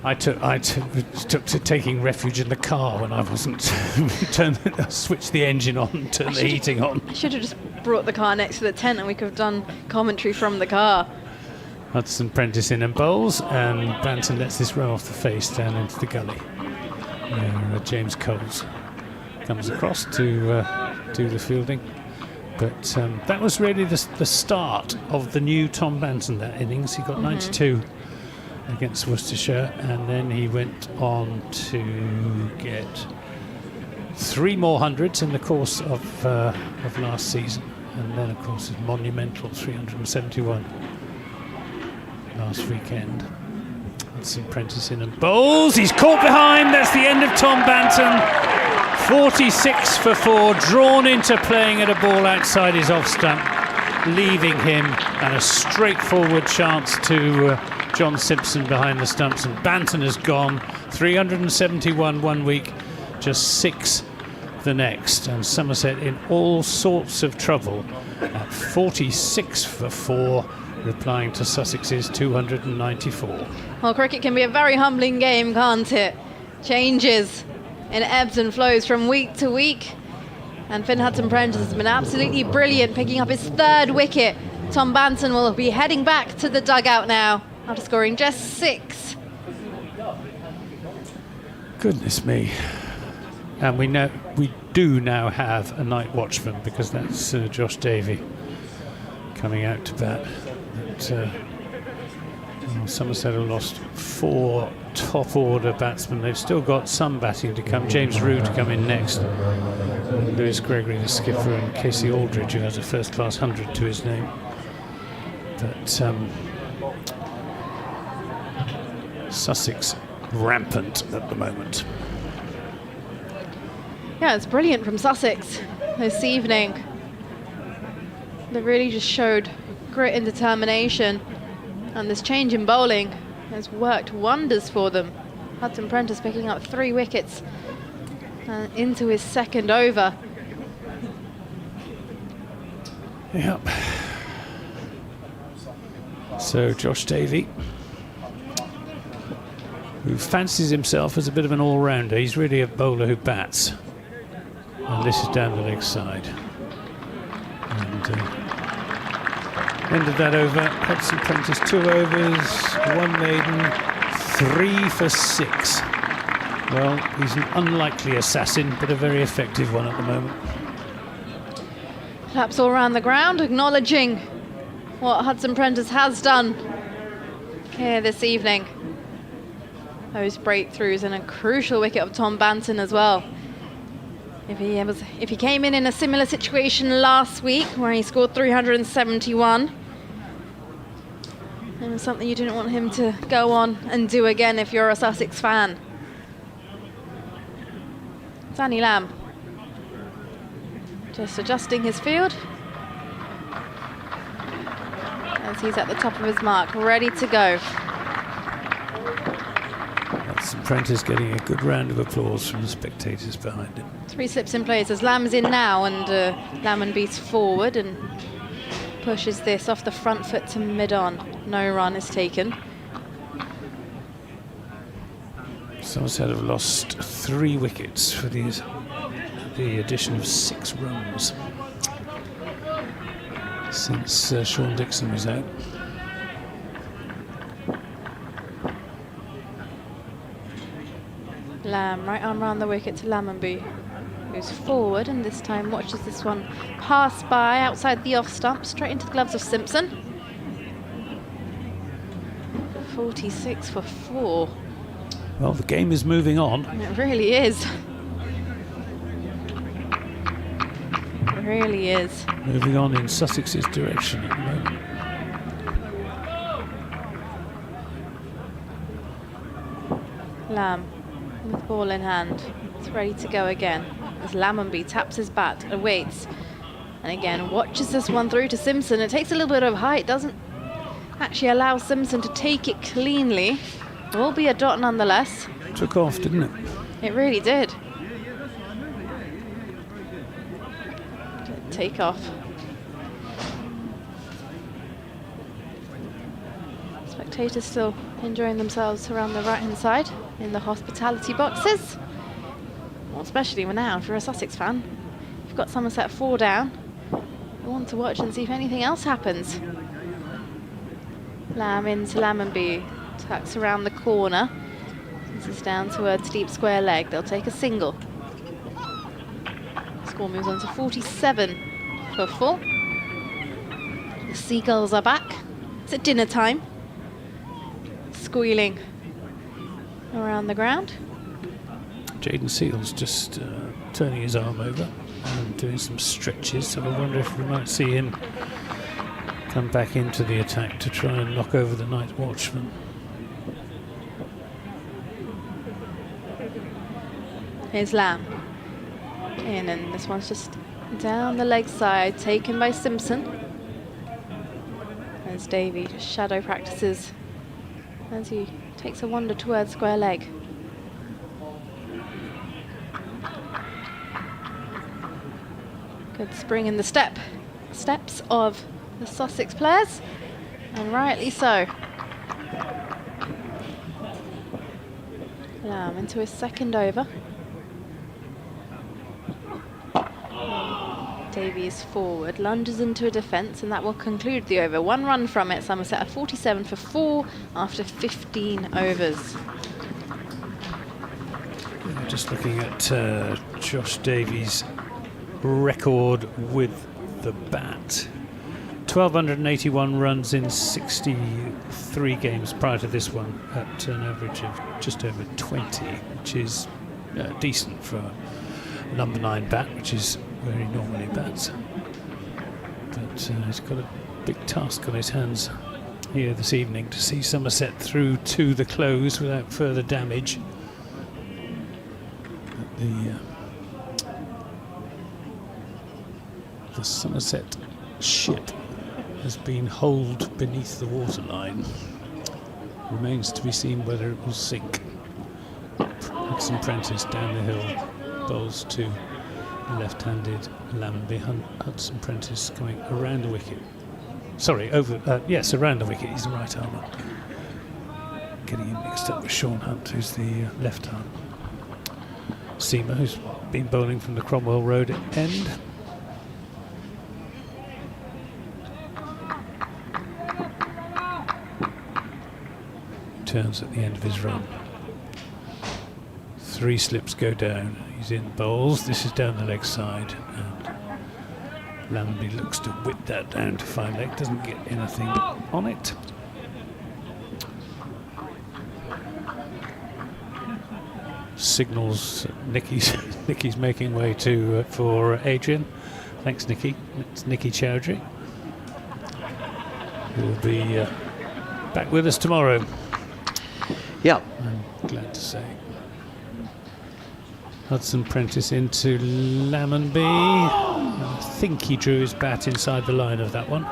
I took to taking refuge in the car when I wasn't. Switched the engine on, turned the heating on.
I should have just brought the car next to the tent and we could have done commentary from the car.
Hudson Prentice in and bowls, and Banton lets this run off the face down into the gully. James Coles comes across to do the fielding. But that was really the start of the new Tom Banton, that innings. He got 92 against Worcestershire, and then he went on to get 3 more hundreds in the course of last season, and then of course his monumental 371 last weekend. Hudson Prentice in and bowls. He's caught behind. That's the end of Tom Banton. 46 for 4, drawn into playing at a ball outside his off stump, leaving him and a straightforward chance to John Simpson behind the stumps. And Banton has gone 371 one week, just 6 the next. And Somerset in all sorts of trouble at 46 for 4, replying to Sussex's 294.
Well, cricket can be a very humbling game, can't it? Changes in ebbs and flows from week to week. And Finn Hudson Prentice has been absolutely brilliant, picking up his 3rd wicket. Tom Banton will be heading back to the dugout now after scoring just 6.
Goodness me. And we do now have a night watchman, because that's Josh Davey coming out to bat. Somerset have lost 4 top order batsmen. They've still got some batting to come. James Rew to come in next. And Lewis Gregory, the skipper, and Casey Aldridge, who has a first class 100 to his name. But Sussex rampant at the moment.
Yeah, it's brilliant from Sussex this evening. They really just showed grit and determination, and this change in bowling has worked wonders for them. Hudson Prentice picking up 3 wickets into his 2nd over.
Yep. So Josh Davey, who fancies himself as a bit of an all-rounder. He's really a bowler who bats. And this is down the leg side. And end of that over, Hudson Prentice 2 overs, 1 maiden, 3 for 6. Well, he's an unlikely assassin, but a very effective one at the moment.
Claps all around the ground, acknowledging what Hudson Prentice has done here this evening. Those breakthroughs and a crucial wicket of Tom Banton as well. If he came in a similar situation last week, where he scored 371, And something you didn't want him to go on and do again if you're a Sussex fan. Danny Lamb just adjusting his field as he's at the top of his mark, ready to go.
That's Prentice getting a good round of applause from the spectators behind him.
3 slips in place as Lamb's in now, and Lamb beats forward and pushes this off the front foot to mid-on. No run is taken.
Somerset have lost 3 wickets for the addition of 6 runs since Sean Dixon was out.
Lamb, right arm round the wicket to Lammonby, who's forward and this time watches this one pass by outside the off stump, straight into the gloves of Simpson. 46 for 4.
Well, the game is moving on.
It really is. It really is.
Moving on in Sussex's direction at the moment.
Lamb with ball in hand. It's ready to go again. As Lammonby taps his bat, awaits. And again, watches this one through to Simpson. It takes a little bit of height, doesn't actually allow Simpson to take it cleanly. It will be a dot nonetheless.
Took off, didn't it?
It really did. Take off. Spectators still enjoying themselves around the right-hand side in the hospitality boxes. Well, especially now, if you're a Sussex fan, you've got Somerset 4 down. You want to watch and see if anything else happens. Lamb into Lammonby, tucks around the corner. This is down towards deep square leg. They'll take a single. Score moves on to 47 for 4. The Seagulls are back. It's at dinner time. Squealing around the ground.
Jaden Seals just turning his arm over and doing some stretches, so I wonder if we might see him come back into the attack to try and knock over the night watchman.
Here's Lamb in, and this one's just down the leg side, taken by Simpson. As Davey just shadow practices as he takes a wander towards square leg. Good spring in the steps of the Sussex players, and rightly so. Lamb into his second over. Davies forward, lunges into a defence, and that will conclude the over. 1 run from it. Somerset are 47 for 4 after 15 overs.
Just looking at Josh Davies' record with the bat. 1,281 runs in 63 games prior to this one, at an average of just over 20, which is decent for a number 9 bat, which is where he normally bats. But he's got a big task on his hands here this evening to see Somerset through to the close without further damage. The Somerset ship has been holed beneath the waterline. Remains to be seen whether it will sink. Hudson Prentice down the hill bowls to the left-handed Lammonby. Hudson Prentice coming around the wicket. Sorry, around the wicket. He's the right armer. Getting him mixed up with Sean Hunt, who's the left arm. Seamer, who's been bowling from the Cromwell Road end. Turns at the end of his run. 3 slips go down. He's in bowls. This is down the leg side, and Lammonby looks to whip that down to fine leg. Doesn't get anything on it. Signals Nicky's making way to for Adrian. Thanks, Nicky. It's Nicky Chowdhury, who will be back with us tomorrow.
Yeah.
I'm glad to say. Hudson Prentice into Lammonby. I think he drew his bat inside the line of that one.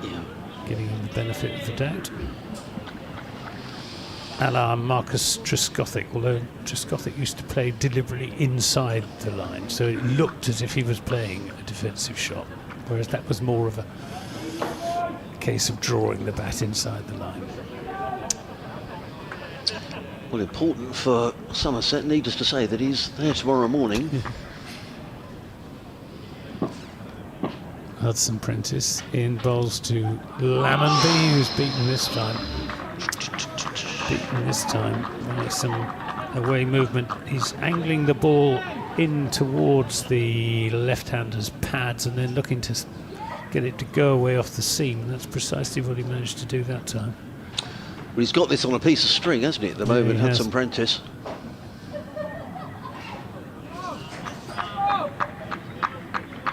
Yeah.
Giving him the benefit of the doubt. A la Marcus Trescothick, although Trescothick used to play deliberately inside the line, so it looked as if he was playing a defensive shot, whereas that was more of a case of drawing the bat inside the line.
Well, important for Somerset, needless to say, that he's there tomorrow morning.
Hudson Prentice in bowls to Lammonby, who's beaten this time. By some away movement. He's angling the ball in towards the left-hander's pads and then looking to get it to go away off the seam. That's precisely what he managed to do that time.
Well, he's got this on a piece of string, hasn't he, at the moment, Hudson Prentice?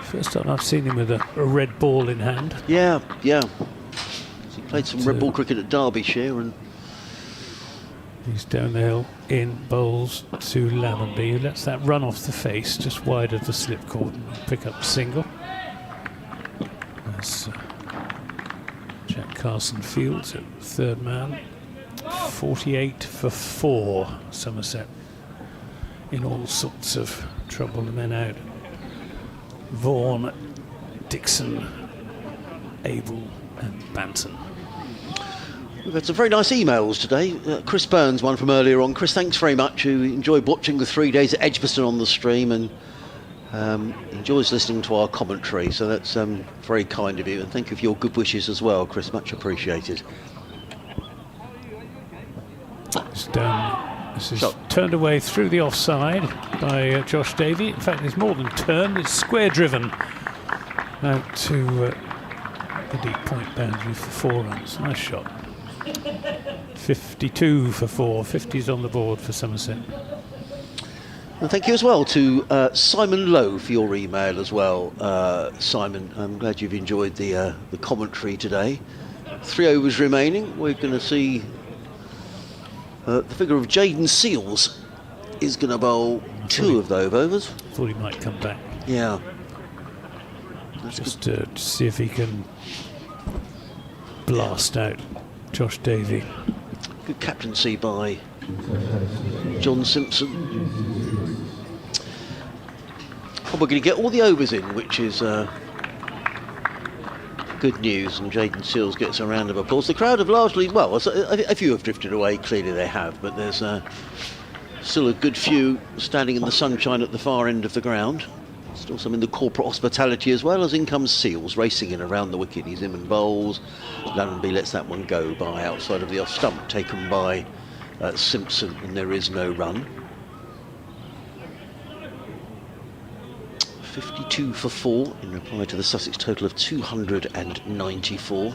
First time I've seen him with a red ball in hand.
Yeah. He played some red ball cricket at Derbyshire, and
he's down the hill in bowls to Lammonby, who lets that run off the face just wide of the slip cord and pick up a single. That's Jack Carson Fields at third man. 48 for 4, Somerset in all sorts of trouble, and then out Vaughan, Dixon, Abel and Banton.
we've had some very nice emails today. Chris Burns, one from earlier on. Chris, thanks very much. Who enjoyed watching the 3 days at Edgbaston on the stream and enjoys listening to our commentary. So that's very kind of you, and thank you for your good wishes as well, Chris. Much appreciated.
This is turned away through the offside by Josh Davey. In fact, it's more than turned, it's square driven out to the deep point boundary for 4 runs. Nice shot. 52 for 4, 50s on the board for Somerset.
And thank you as well to Simon Lowe for your email as well. Simon, I'm glad you've enjoyed the commentary today. 3 overs remaining. We're going to see the figure of Jaden Seals is going to bowl 2 of those overs.
Thought he might come back.
Yeah.
Just to see if he can blast out Josh Davey.
Good captaincy by John Simpson. And we're going to get all the overs in, which is good news, and Jaden Seals gets a round of applause. The crowd have largely, well, a few have drifted away, clearly they have, but there's still a good few standing in the sunshine at the far end of the ground. Still some in the corporate hospitality as well, as in comes Seals, racing in around the wicket. He's in and bowls. Lammonby lets that one go by outside of the off stump, taken by Simpson, and there is no run. 52 for 4 in reply to the Sussex total of 294.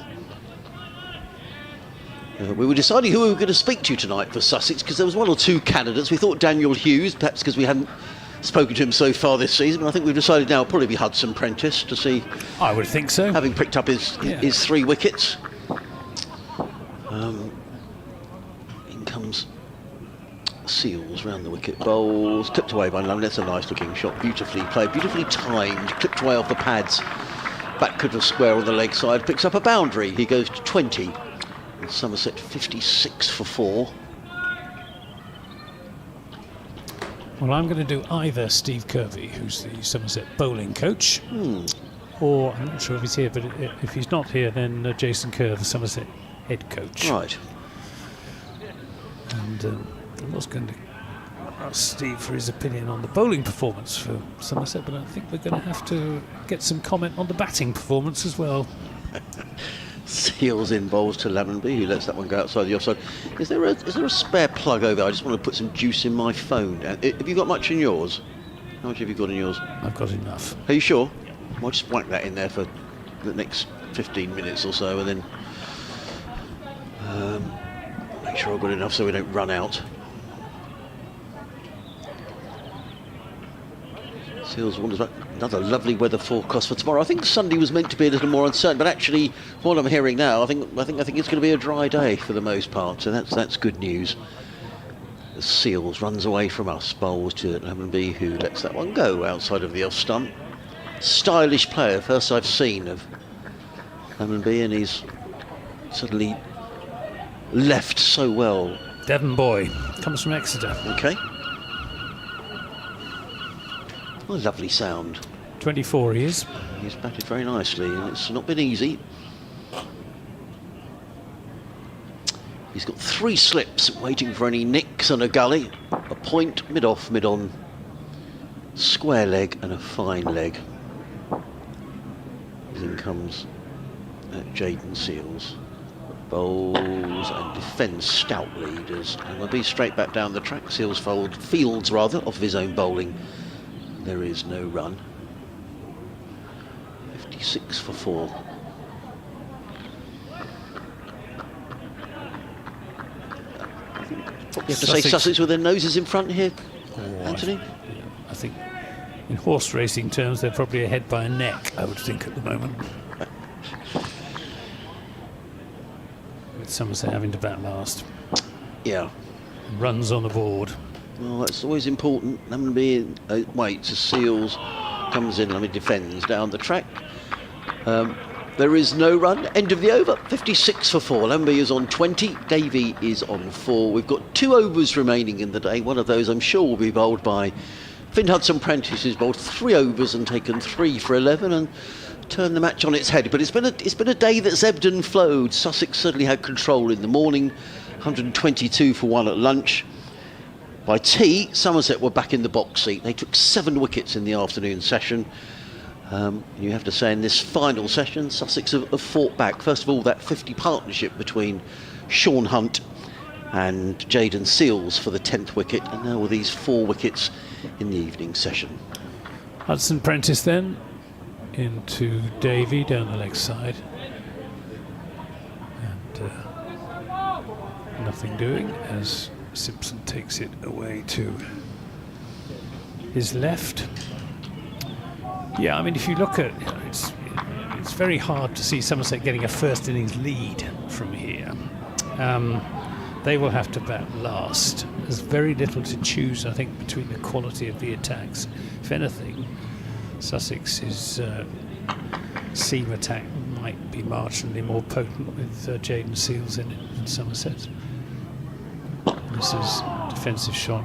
We were deciding who we were going to speak to tonight for Sussex, because there was 1 or 2 candidates. We thought Daniel Hughes, perhaps because we hadn't spoken to him so far this season, but I think we've decided now it'll probably be Hudson Prentice to see.
I would think so.
Having picked up his 3 wickets. In comes Seals round the wicket, bowls, clipped away by London. That's a nice looking shot, beautifully played, beautifully timed, clipped away off the pads, back to the square on the leg side, picks up a boundary. He goes to 20, and Somerset 56 for 4.
Well, I'm going to do either Steve Kirby, who's the Somerset bowling coach, or I'm not sure if he's here, but if he's not here, then Jason Kerr, the Somerset head coach.
Right.
And I was going to ask Steve for his opinion on the bowling performance for Somerset, but I think we're going to have to get some comment on the batting performance as well.
Seals in bowls to Lammonby, who lets that one go outside the offside. Is there a spare plug over? I just want to put some juice in my phone. Have you got much in yours? How much have you got in yours?
I've got enough.
Are you sure? I'll just whack that in there for the next 15 minutes or so, and then make sure I've got enough so we don't run out. Seals wanders back. Another lovely weather forecast for tomorrow. I think Sunday was meant to be a little more uncertain, but actually, what I'm hearing now, I think it's going to be a dry day for the most part. So that's good news. The Seals runs away from us, bowls to Lemmonby, who lets that one go outside of the off stump. Stylish player, first I've seen of Lemmonby, and he's suddenly left so well.
Devon boy, comes from Exeter.
Okay. Oh, lovely sound.
24 he is.
He's batted very nicely, and it's not been easy. He's got 3 slips, waiting for any nicks and a gully. A point, mid-off, mid-on, square leg and a fine leg. Then comes Jayden Seals. Bowls and defends stoutly, does Lemmonby straight back down the track. Seals fields rather, off of his own bowling. There is no run. 56 for 4. You have to say Sussex with their noses in front here, Anthony?
I think in horse racing terms they're probably ahead by a neck, I would think, at the moment. With Somerset having to bat last.
Yeah.
Runs on the board.
Well, that's always important. Lemmonby waits as Seals comes in. Lemmonby defends down the track. There is no run. End of the over. 56 for 4. Lemmonby is on 20. Davey is on 4. We've got 2 overs remaining in the day. One of those I'm sure will be bowled by Finn Hudson-Prentice, who's bowled 3 overs and taken 3 for 11 and turned the match on its head. But it's been a day that's ebbed and flowed. Sussex certainly had control in the morning. 122 for 1 at lunch. By tea, Somerset were back in the box seat. They took 7 wickets in the afternoon session. You have to say in this final session, Sussex have fought back. First of all, that 50 partnership between Sean Hunt and Jayden Seals for the 10th wicket, and now with these 4 wickets in the evening session.
Hudson-Prentice then into Davey down the leg side. And nothing doing as Simpson takes it away to his left. Yeah, I mean, if you look at it's very hard to see Somerset getting a first innings lead from here. They will have to bat last. There's very little to choose, I think, between the quality of the attacks. If anything, Sussex's seam attack might be marginally more potent with Jayden Seals in it than Somerset. This is a defensive shot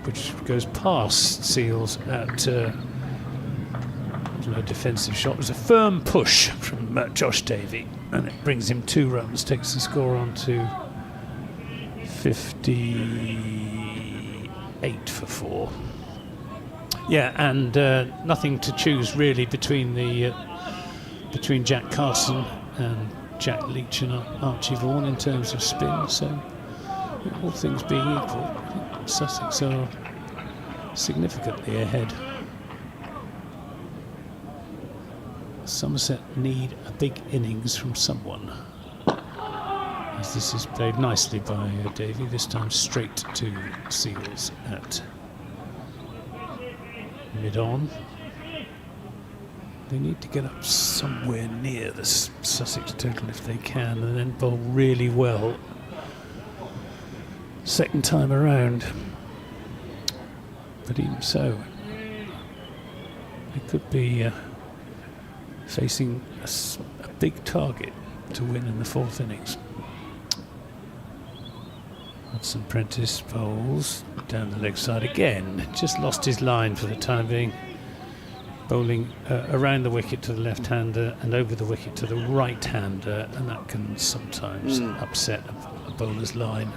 which goes past Seals at no defensive shot. It was a firm push from Josh Davey, and it brings him 2 runs, takes the score on to 58 for 4. Yeah, and nothing to choose really between Jack Carson and Jack Leach and Archie Vaughan in terms of spin. So all things being equal, Sussex are significantly ahead. Somerset need a big innings from someone. As this is played nicely by Davey, this time straight to Seals at mid-on. They need to get up somewhere near the Sussex total if they can, and then bowl really well second time around. But even so, it could be facing a big target to win in the 4th innings. Hudson-Prentice bowls down the leg side again. Just lost his line for the time being. Bowling around the wicket to the left-hander and over the wicket to the right-hander, and that can sometimes upset a bowler's line.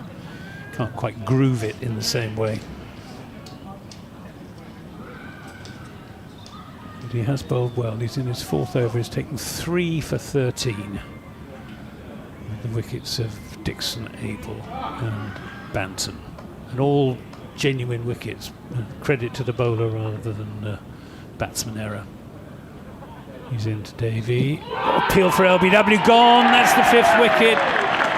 Can't quite groove it in the same way. But he has bowled well. He's in his 4th over. He's taken 3 for 13. With the wickets of Dixon, Abel and Banton. And all genuine wickets. Credit to the bowler rather than batsman error. He's into Davey. Appeal for LBW gone. That's the 5th wicket.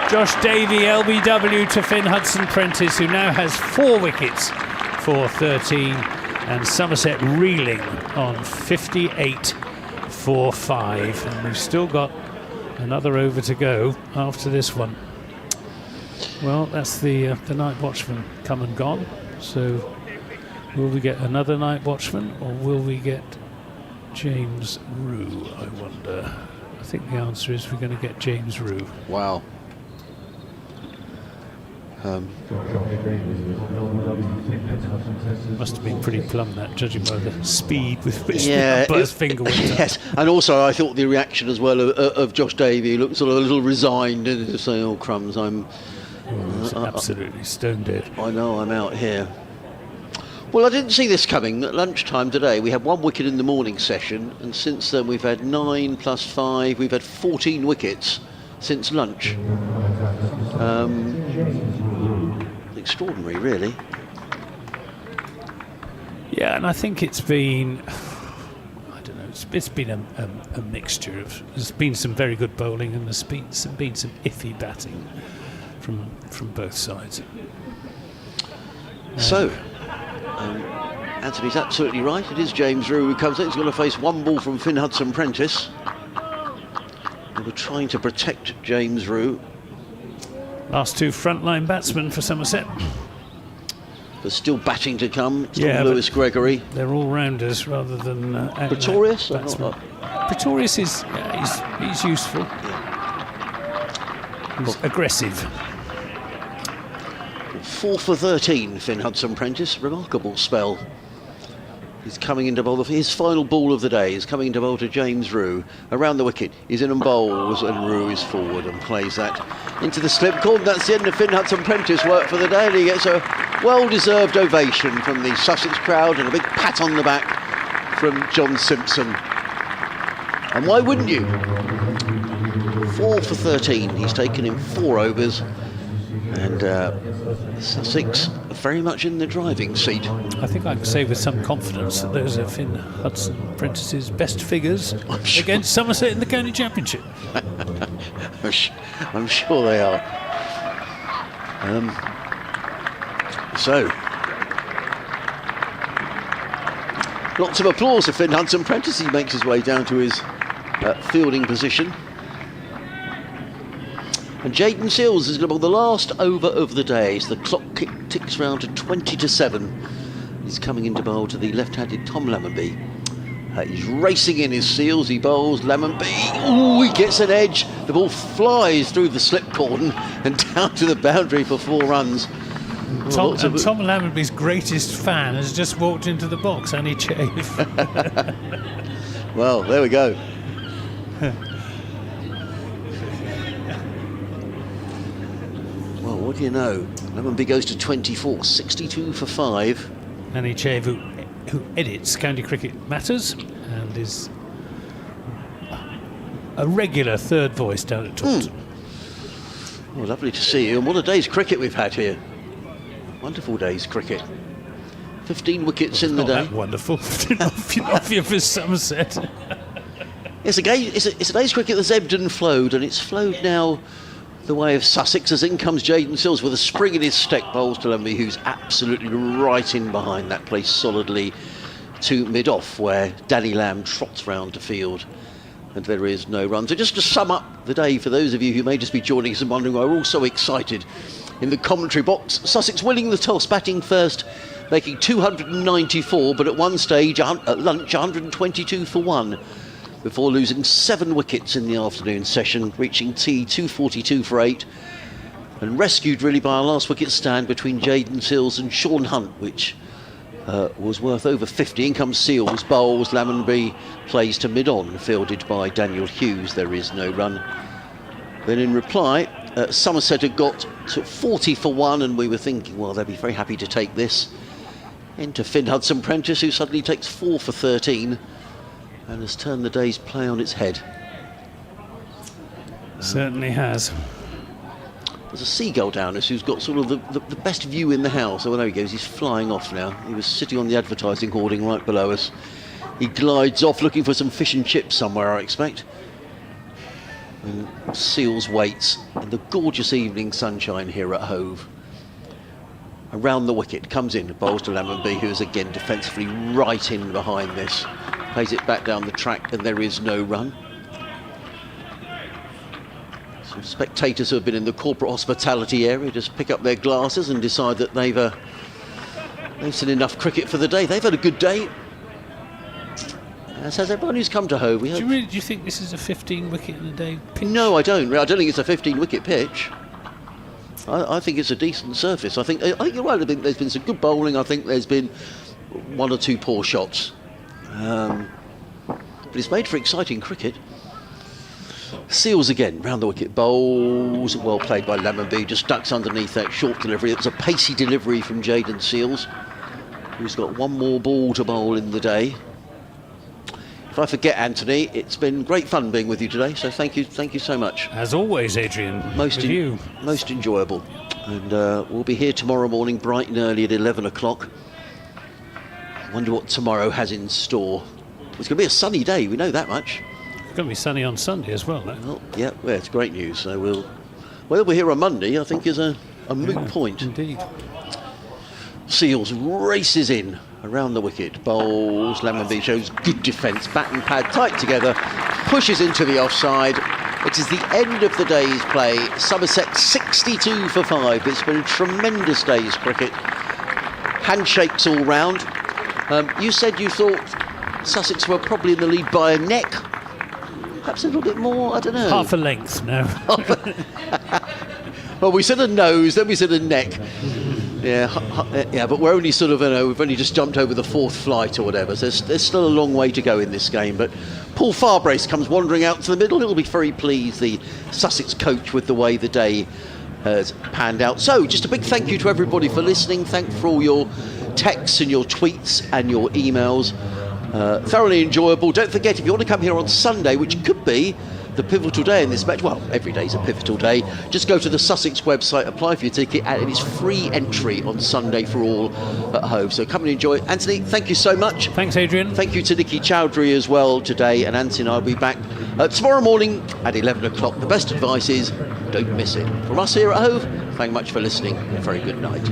Josh Davey, LBW to Finn Hudson-Prentice, who now has 4 wickets for 13. And Somerset reeling on 58 for 5. And we've still got another over to go after this one. Well, that's the night watchman come and gone. So will we get another night watchman, or will we get James Rue, I wonder? I think the answer is we're going to get James Rue.
Wow.
Must have been pretty plumb, that, judging by the speed with which
Yeah,
the umpire's finger went up.
yes, and also I thought the reaction as well of Josh Davey looked sort of a little resigned and saying, "Oh crumbs, I'm
Absolutely stone dead."
I know I'm out here." Well, I didn't see this coming. At lunchtime today, we had 1 wicket in the morning session, and since then we've had 9 plus 5. We've had 14 wickets since lunch. Extraordinary, really.
Yeah, and I think it's been, I don't know, it's been a mixture of, there's been some very good bowling and there's been some iffy batting from both sides.
So, Anthony's absolutely right. It is James Rue who comes in. He's going to face 1 ball from Finn Hudson-Prentice. They were trying to protect James Rue.
Last 2 frontline batsmen for Somerset.
There's still batting to come. It's
Yeah,
from Lewis Gregory.
They're all rounders rather than
Pretorius?
batsmen. Pretorius is he's useful. He's aggressive.
4 for 13, Finn Hudson-Prentice. Remarkable spell. He's coming into bowl. His final ball of the day is coming into bowl to James Rue. Around the wicket, he's in and bowls, and Rue is forward and plays that into the slip corner. That's the end of Finn Hudson-Prentice work for the day, and he gets a well-deserved ovation from the Sussex crowd and a big pat on the back from John Simpson. And why wouldn't you? 4 for 13. He's taken in 4 overs, and Sussex are very much in the driving seat.
I think I can say with some confidence that those are Finn Hudson-Prentice's best figures against Somerset in the county championship.
I'm sure they are. So, lots of applause for Finn Hudson-Prentice. He makes his way down to his fielding position. And Jayden Seales is going to bowl the last over of the day. So the clock ticks round to 20 to 7. He's coming into bowl to the left-handed Tom Lammonby. He's racing in his Seales. He bowls Lammonby. Oh, he gets an edge. The ball flies through the slip cordon and down to the boundary for 4 runs.
Tom Lammonby's greatest fan has just walked into the box, Annie Chafe.
Well, there we go. Well, what do you know? Lammonby goes to 24, 62 for 5.
Annie Chafe, who edits County Cricket Matters and is a regular third voice down at Taunton.
Oh, lovely to see you. And what a day's cricket we've had here. Wonderful day's cricket. 15 wickets in the day.
That wonderful. off you for Somerset.
It's a day's cricket that's ebbed and flowed, and it's flowed now the way of Sussex, as in comes Jayden Seales with a spring in his step, bowls to Lammonby, who's absolutely right in behind that, place solidly to mid-off, where Danny Lamb trots round to field, and there is no run. So just to sum up the day, for those of you who may just be joining us and wondering why we're all so excited, in the commentary box, Sussex winning the toss, batting first, making 294, but at one stage, at lunch, 122 for 1. Before losing 7 wickets in the afternoon session, reaching tea 242 for 8, and rescued really by a last wicket stand between Jayden Seales and Sean Hunt, which was worth over 50. In comes Seales, bowls, Lammonby plays to mid-on, fielded by Daniel Hughes. There is no run. Then in reply, Somerset had got to 40 for 1, and we were thinking, well, they'd be very happy to take this. Into Finn Hudson-Prentice, who suddenly takes 4 for 13. And has turned the day's play on its head.
Certainly has.
There's a seagull down us who's got sort of the best view in the house. Oh, there he goes. He's flying off now. He was sitting on the advertising hoarding right below us. He glides off looking for some fish and chips somewhere, I expect. And Seales waits in the gorgeous evening sunshine here at Hove. around the wicket, comes in, bowls to Lammonby, who is again defensively right in behind this. Plays it back down the track, and there is no run. Some spectators who have been in the corporate hospitality area just pick up their glasses and decide that they've seen enough cricket for the day. They've had a good day, as has everyone who's come to Hove.
Do you think this is a 15 wicket in a day pitch?
No, I don't. I don't think it's a 15 wicket pitch. I think it's a decent surface. I think you're right. I think there's been some good bowling. I think there's been one or two poor shots. But it's made for exciting cricket. Seals again, round the wicket, bowls, well played by Lammonby, just ducks underneath that short delivery. It was a pacey delivery from Jayden Seals, who's got one more ball to bowl in the day. If I forget, Anthony, it's been great fun being with you today, so thank you so much.
As always, Adrian, most
enjoyable. And we'll be here tomorrow morning, bright and early at 11 o'clock. I wonder what tomorrow has in store. It's going to be a sunny day, we know that much.
It's going to be sunny on Sunday as well, though.
Well, yeah, it's great news. So whether we're here on Monday, I think is a moot point.
Indeed.
Seals races in around the wicket, bowls, Lammonby shows good defence, bat and pad tight together, pushes into the offside. It is the end of the day's play. Somerset 62 for 5. It's been a tremendous day's cricket. Handshakes all round. You said you thought Sussex were probably in the lead by a neck. Perhaps a little bit more, I don't know.
Half a length, no.
Well, we said a nose, then we said a neck. Yeah, but we're only sort of, we've only just jumped over the fourth flight or whatever, so there's still a long way to go in this game. But Paul Farbrace comes wandering out to the middle. He'll be very pleased, the Sussex coach, with the way the day has panned out. So, just a big thank you to everybody for listening. Thank for all your texts and your tweets and your emails. Thoroughly enjoyable. Don't forget, if you want to come here on Sunday, which could be the pivotal day in this match, well, every day's a pivotal day, just go to the Sussex website, apply for your ticket, and it is free entry on Sunday for all at Hove. So come and enjoy. Anthony, thank you so much.
Thanks, Adrian.
Thank you to Nikki Chowdhury as well today, and Anthony and I will be back tomorrow morning at 11 o'clock. The best advice is don't miss it. From us here at Hove, thank you much for listening. A very good night.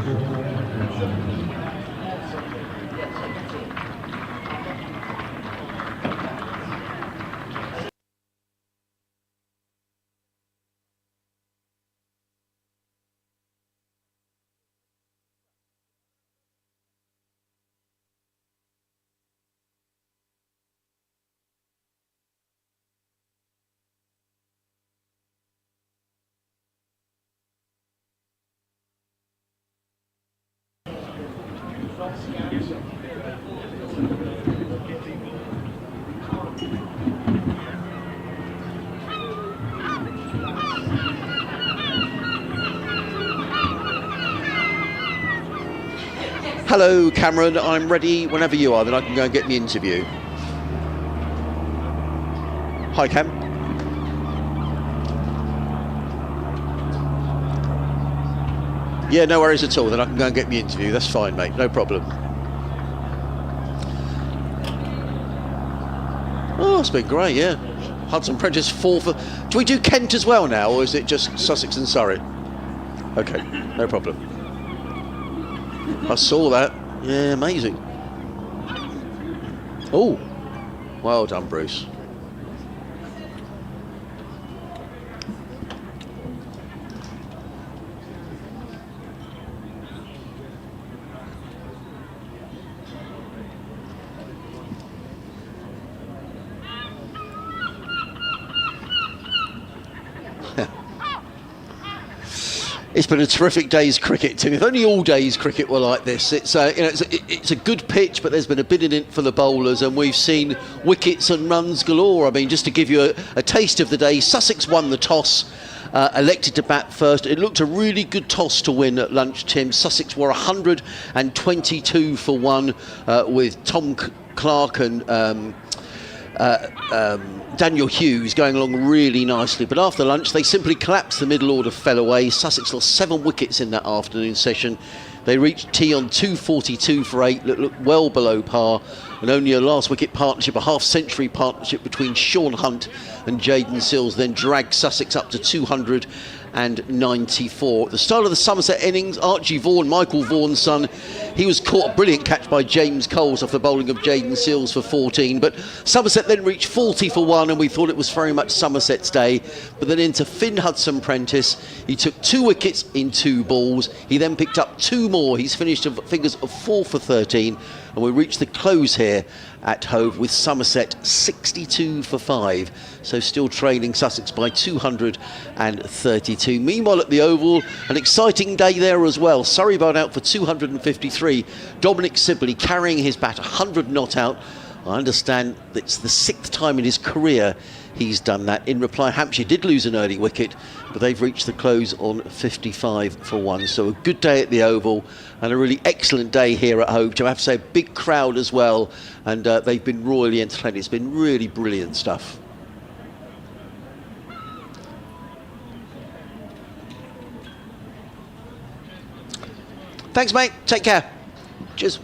Hello, Cameron. I'm ready whenever you are, then I can go and get the interview. Hi, Cam. Yeah, no worries at all. Then I can go and get the interview. That's fine, mate. No problem. Oh, it's been great, yeah. Hudson Prentice 4 for... Do we do Kent as well now, or is it just Sussex and Surrey? OK, no problem. I saw that. Yeah, amazing. Oh, well done, Bruce. It's been a terrific day's cricket, Tim. If only all days cricket were like this. It's a good pitch, but there's been a bit in it for the bowlers, and we've seen wickets and runs galore. I mean, just to give you a taste of the day, Sussex won the toss, elected to bat first. It looked a really good toss to win at lunch, Tim. Sussex were 122 for 1 with Tom Clark and Daniel Hughes going along really nicely, but after lunch they simply collapsed. The middle order fell away. Sussex lost 7 wickets in that afternoon session. They reached tee on 242 for 8, looked well below par, and only a last wicket partnership, a half-century partnership between Sean Hunt and Jayden Sills then dragged Sussex up to 294. At the start of the Somerset innings, Archie Vaughan, Michael Vaughan's son, he was caught a brilliant catch by James Coles off the bowling of Jayden Sills for 14, but Somerset then reached 40 for 1, and we thought it was very much Somerset's day. But then into Finn Hudson-Prentice, he took 2 wickets in 2 balls. He then picked up 2 more. He's finished figures of 4 for 13, and we reached the close here at Hove with Somerset 62 for 5, so still trailing Sussex by 232. Meanwhile at the Oval, an exciting day there as well. Surrey bowled out for 253. Dominic Sibley carrying his bat 100 not out. I understand it's the 6th time in his career he's done that. In reply, Hampshire did lose an early wicket, but they've reached the close on 55 for 1. So a good day at the Oval and a really excellent day here at Hove. I have to say, a big crowd as well, and they've been royally entertained. It's been really brilliant stuff. Thanks, mate. Take care. Cheers.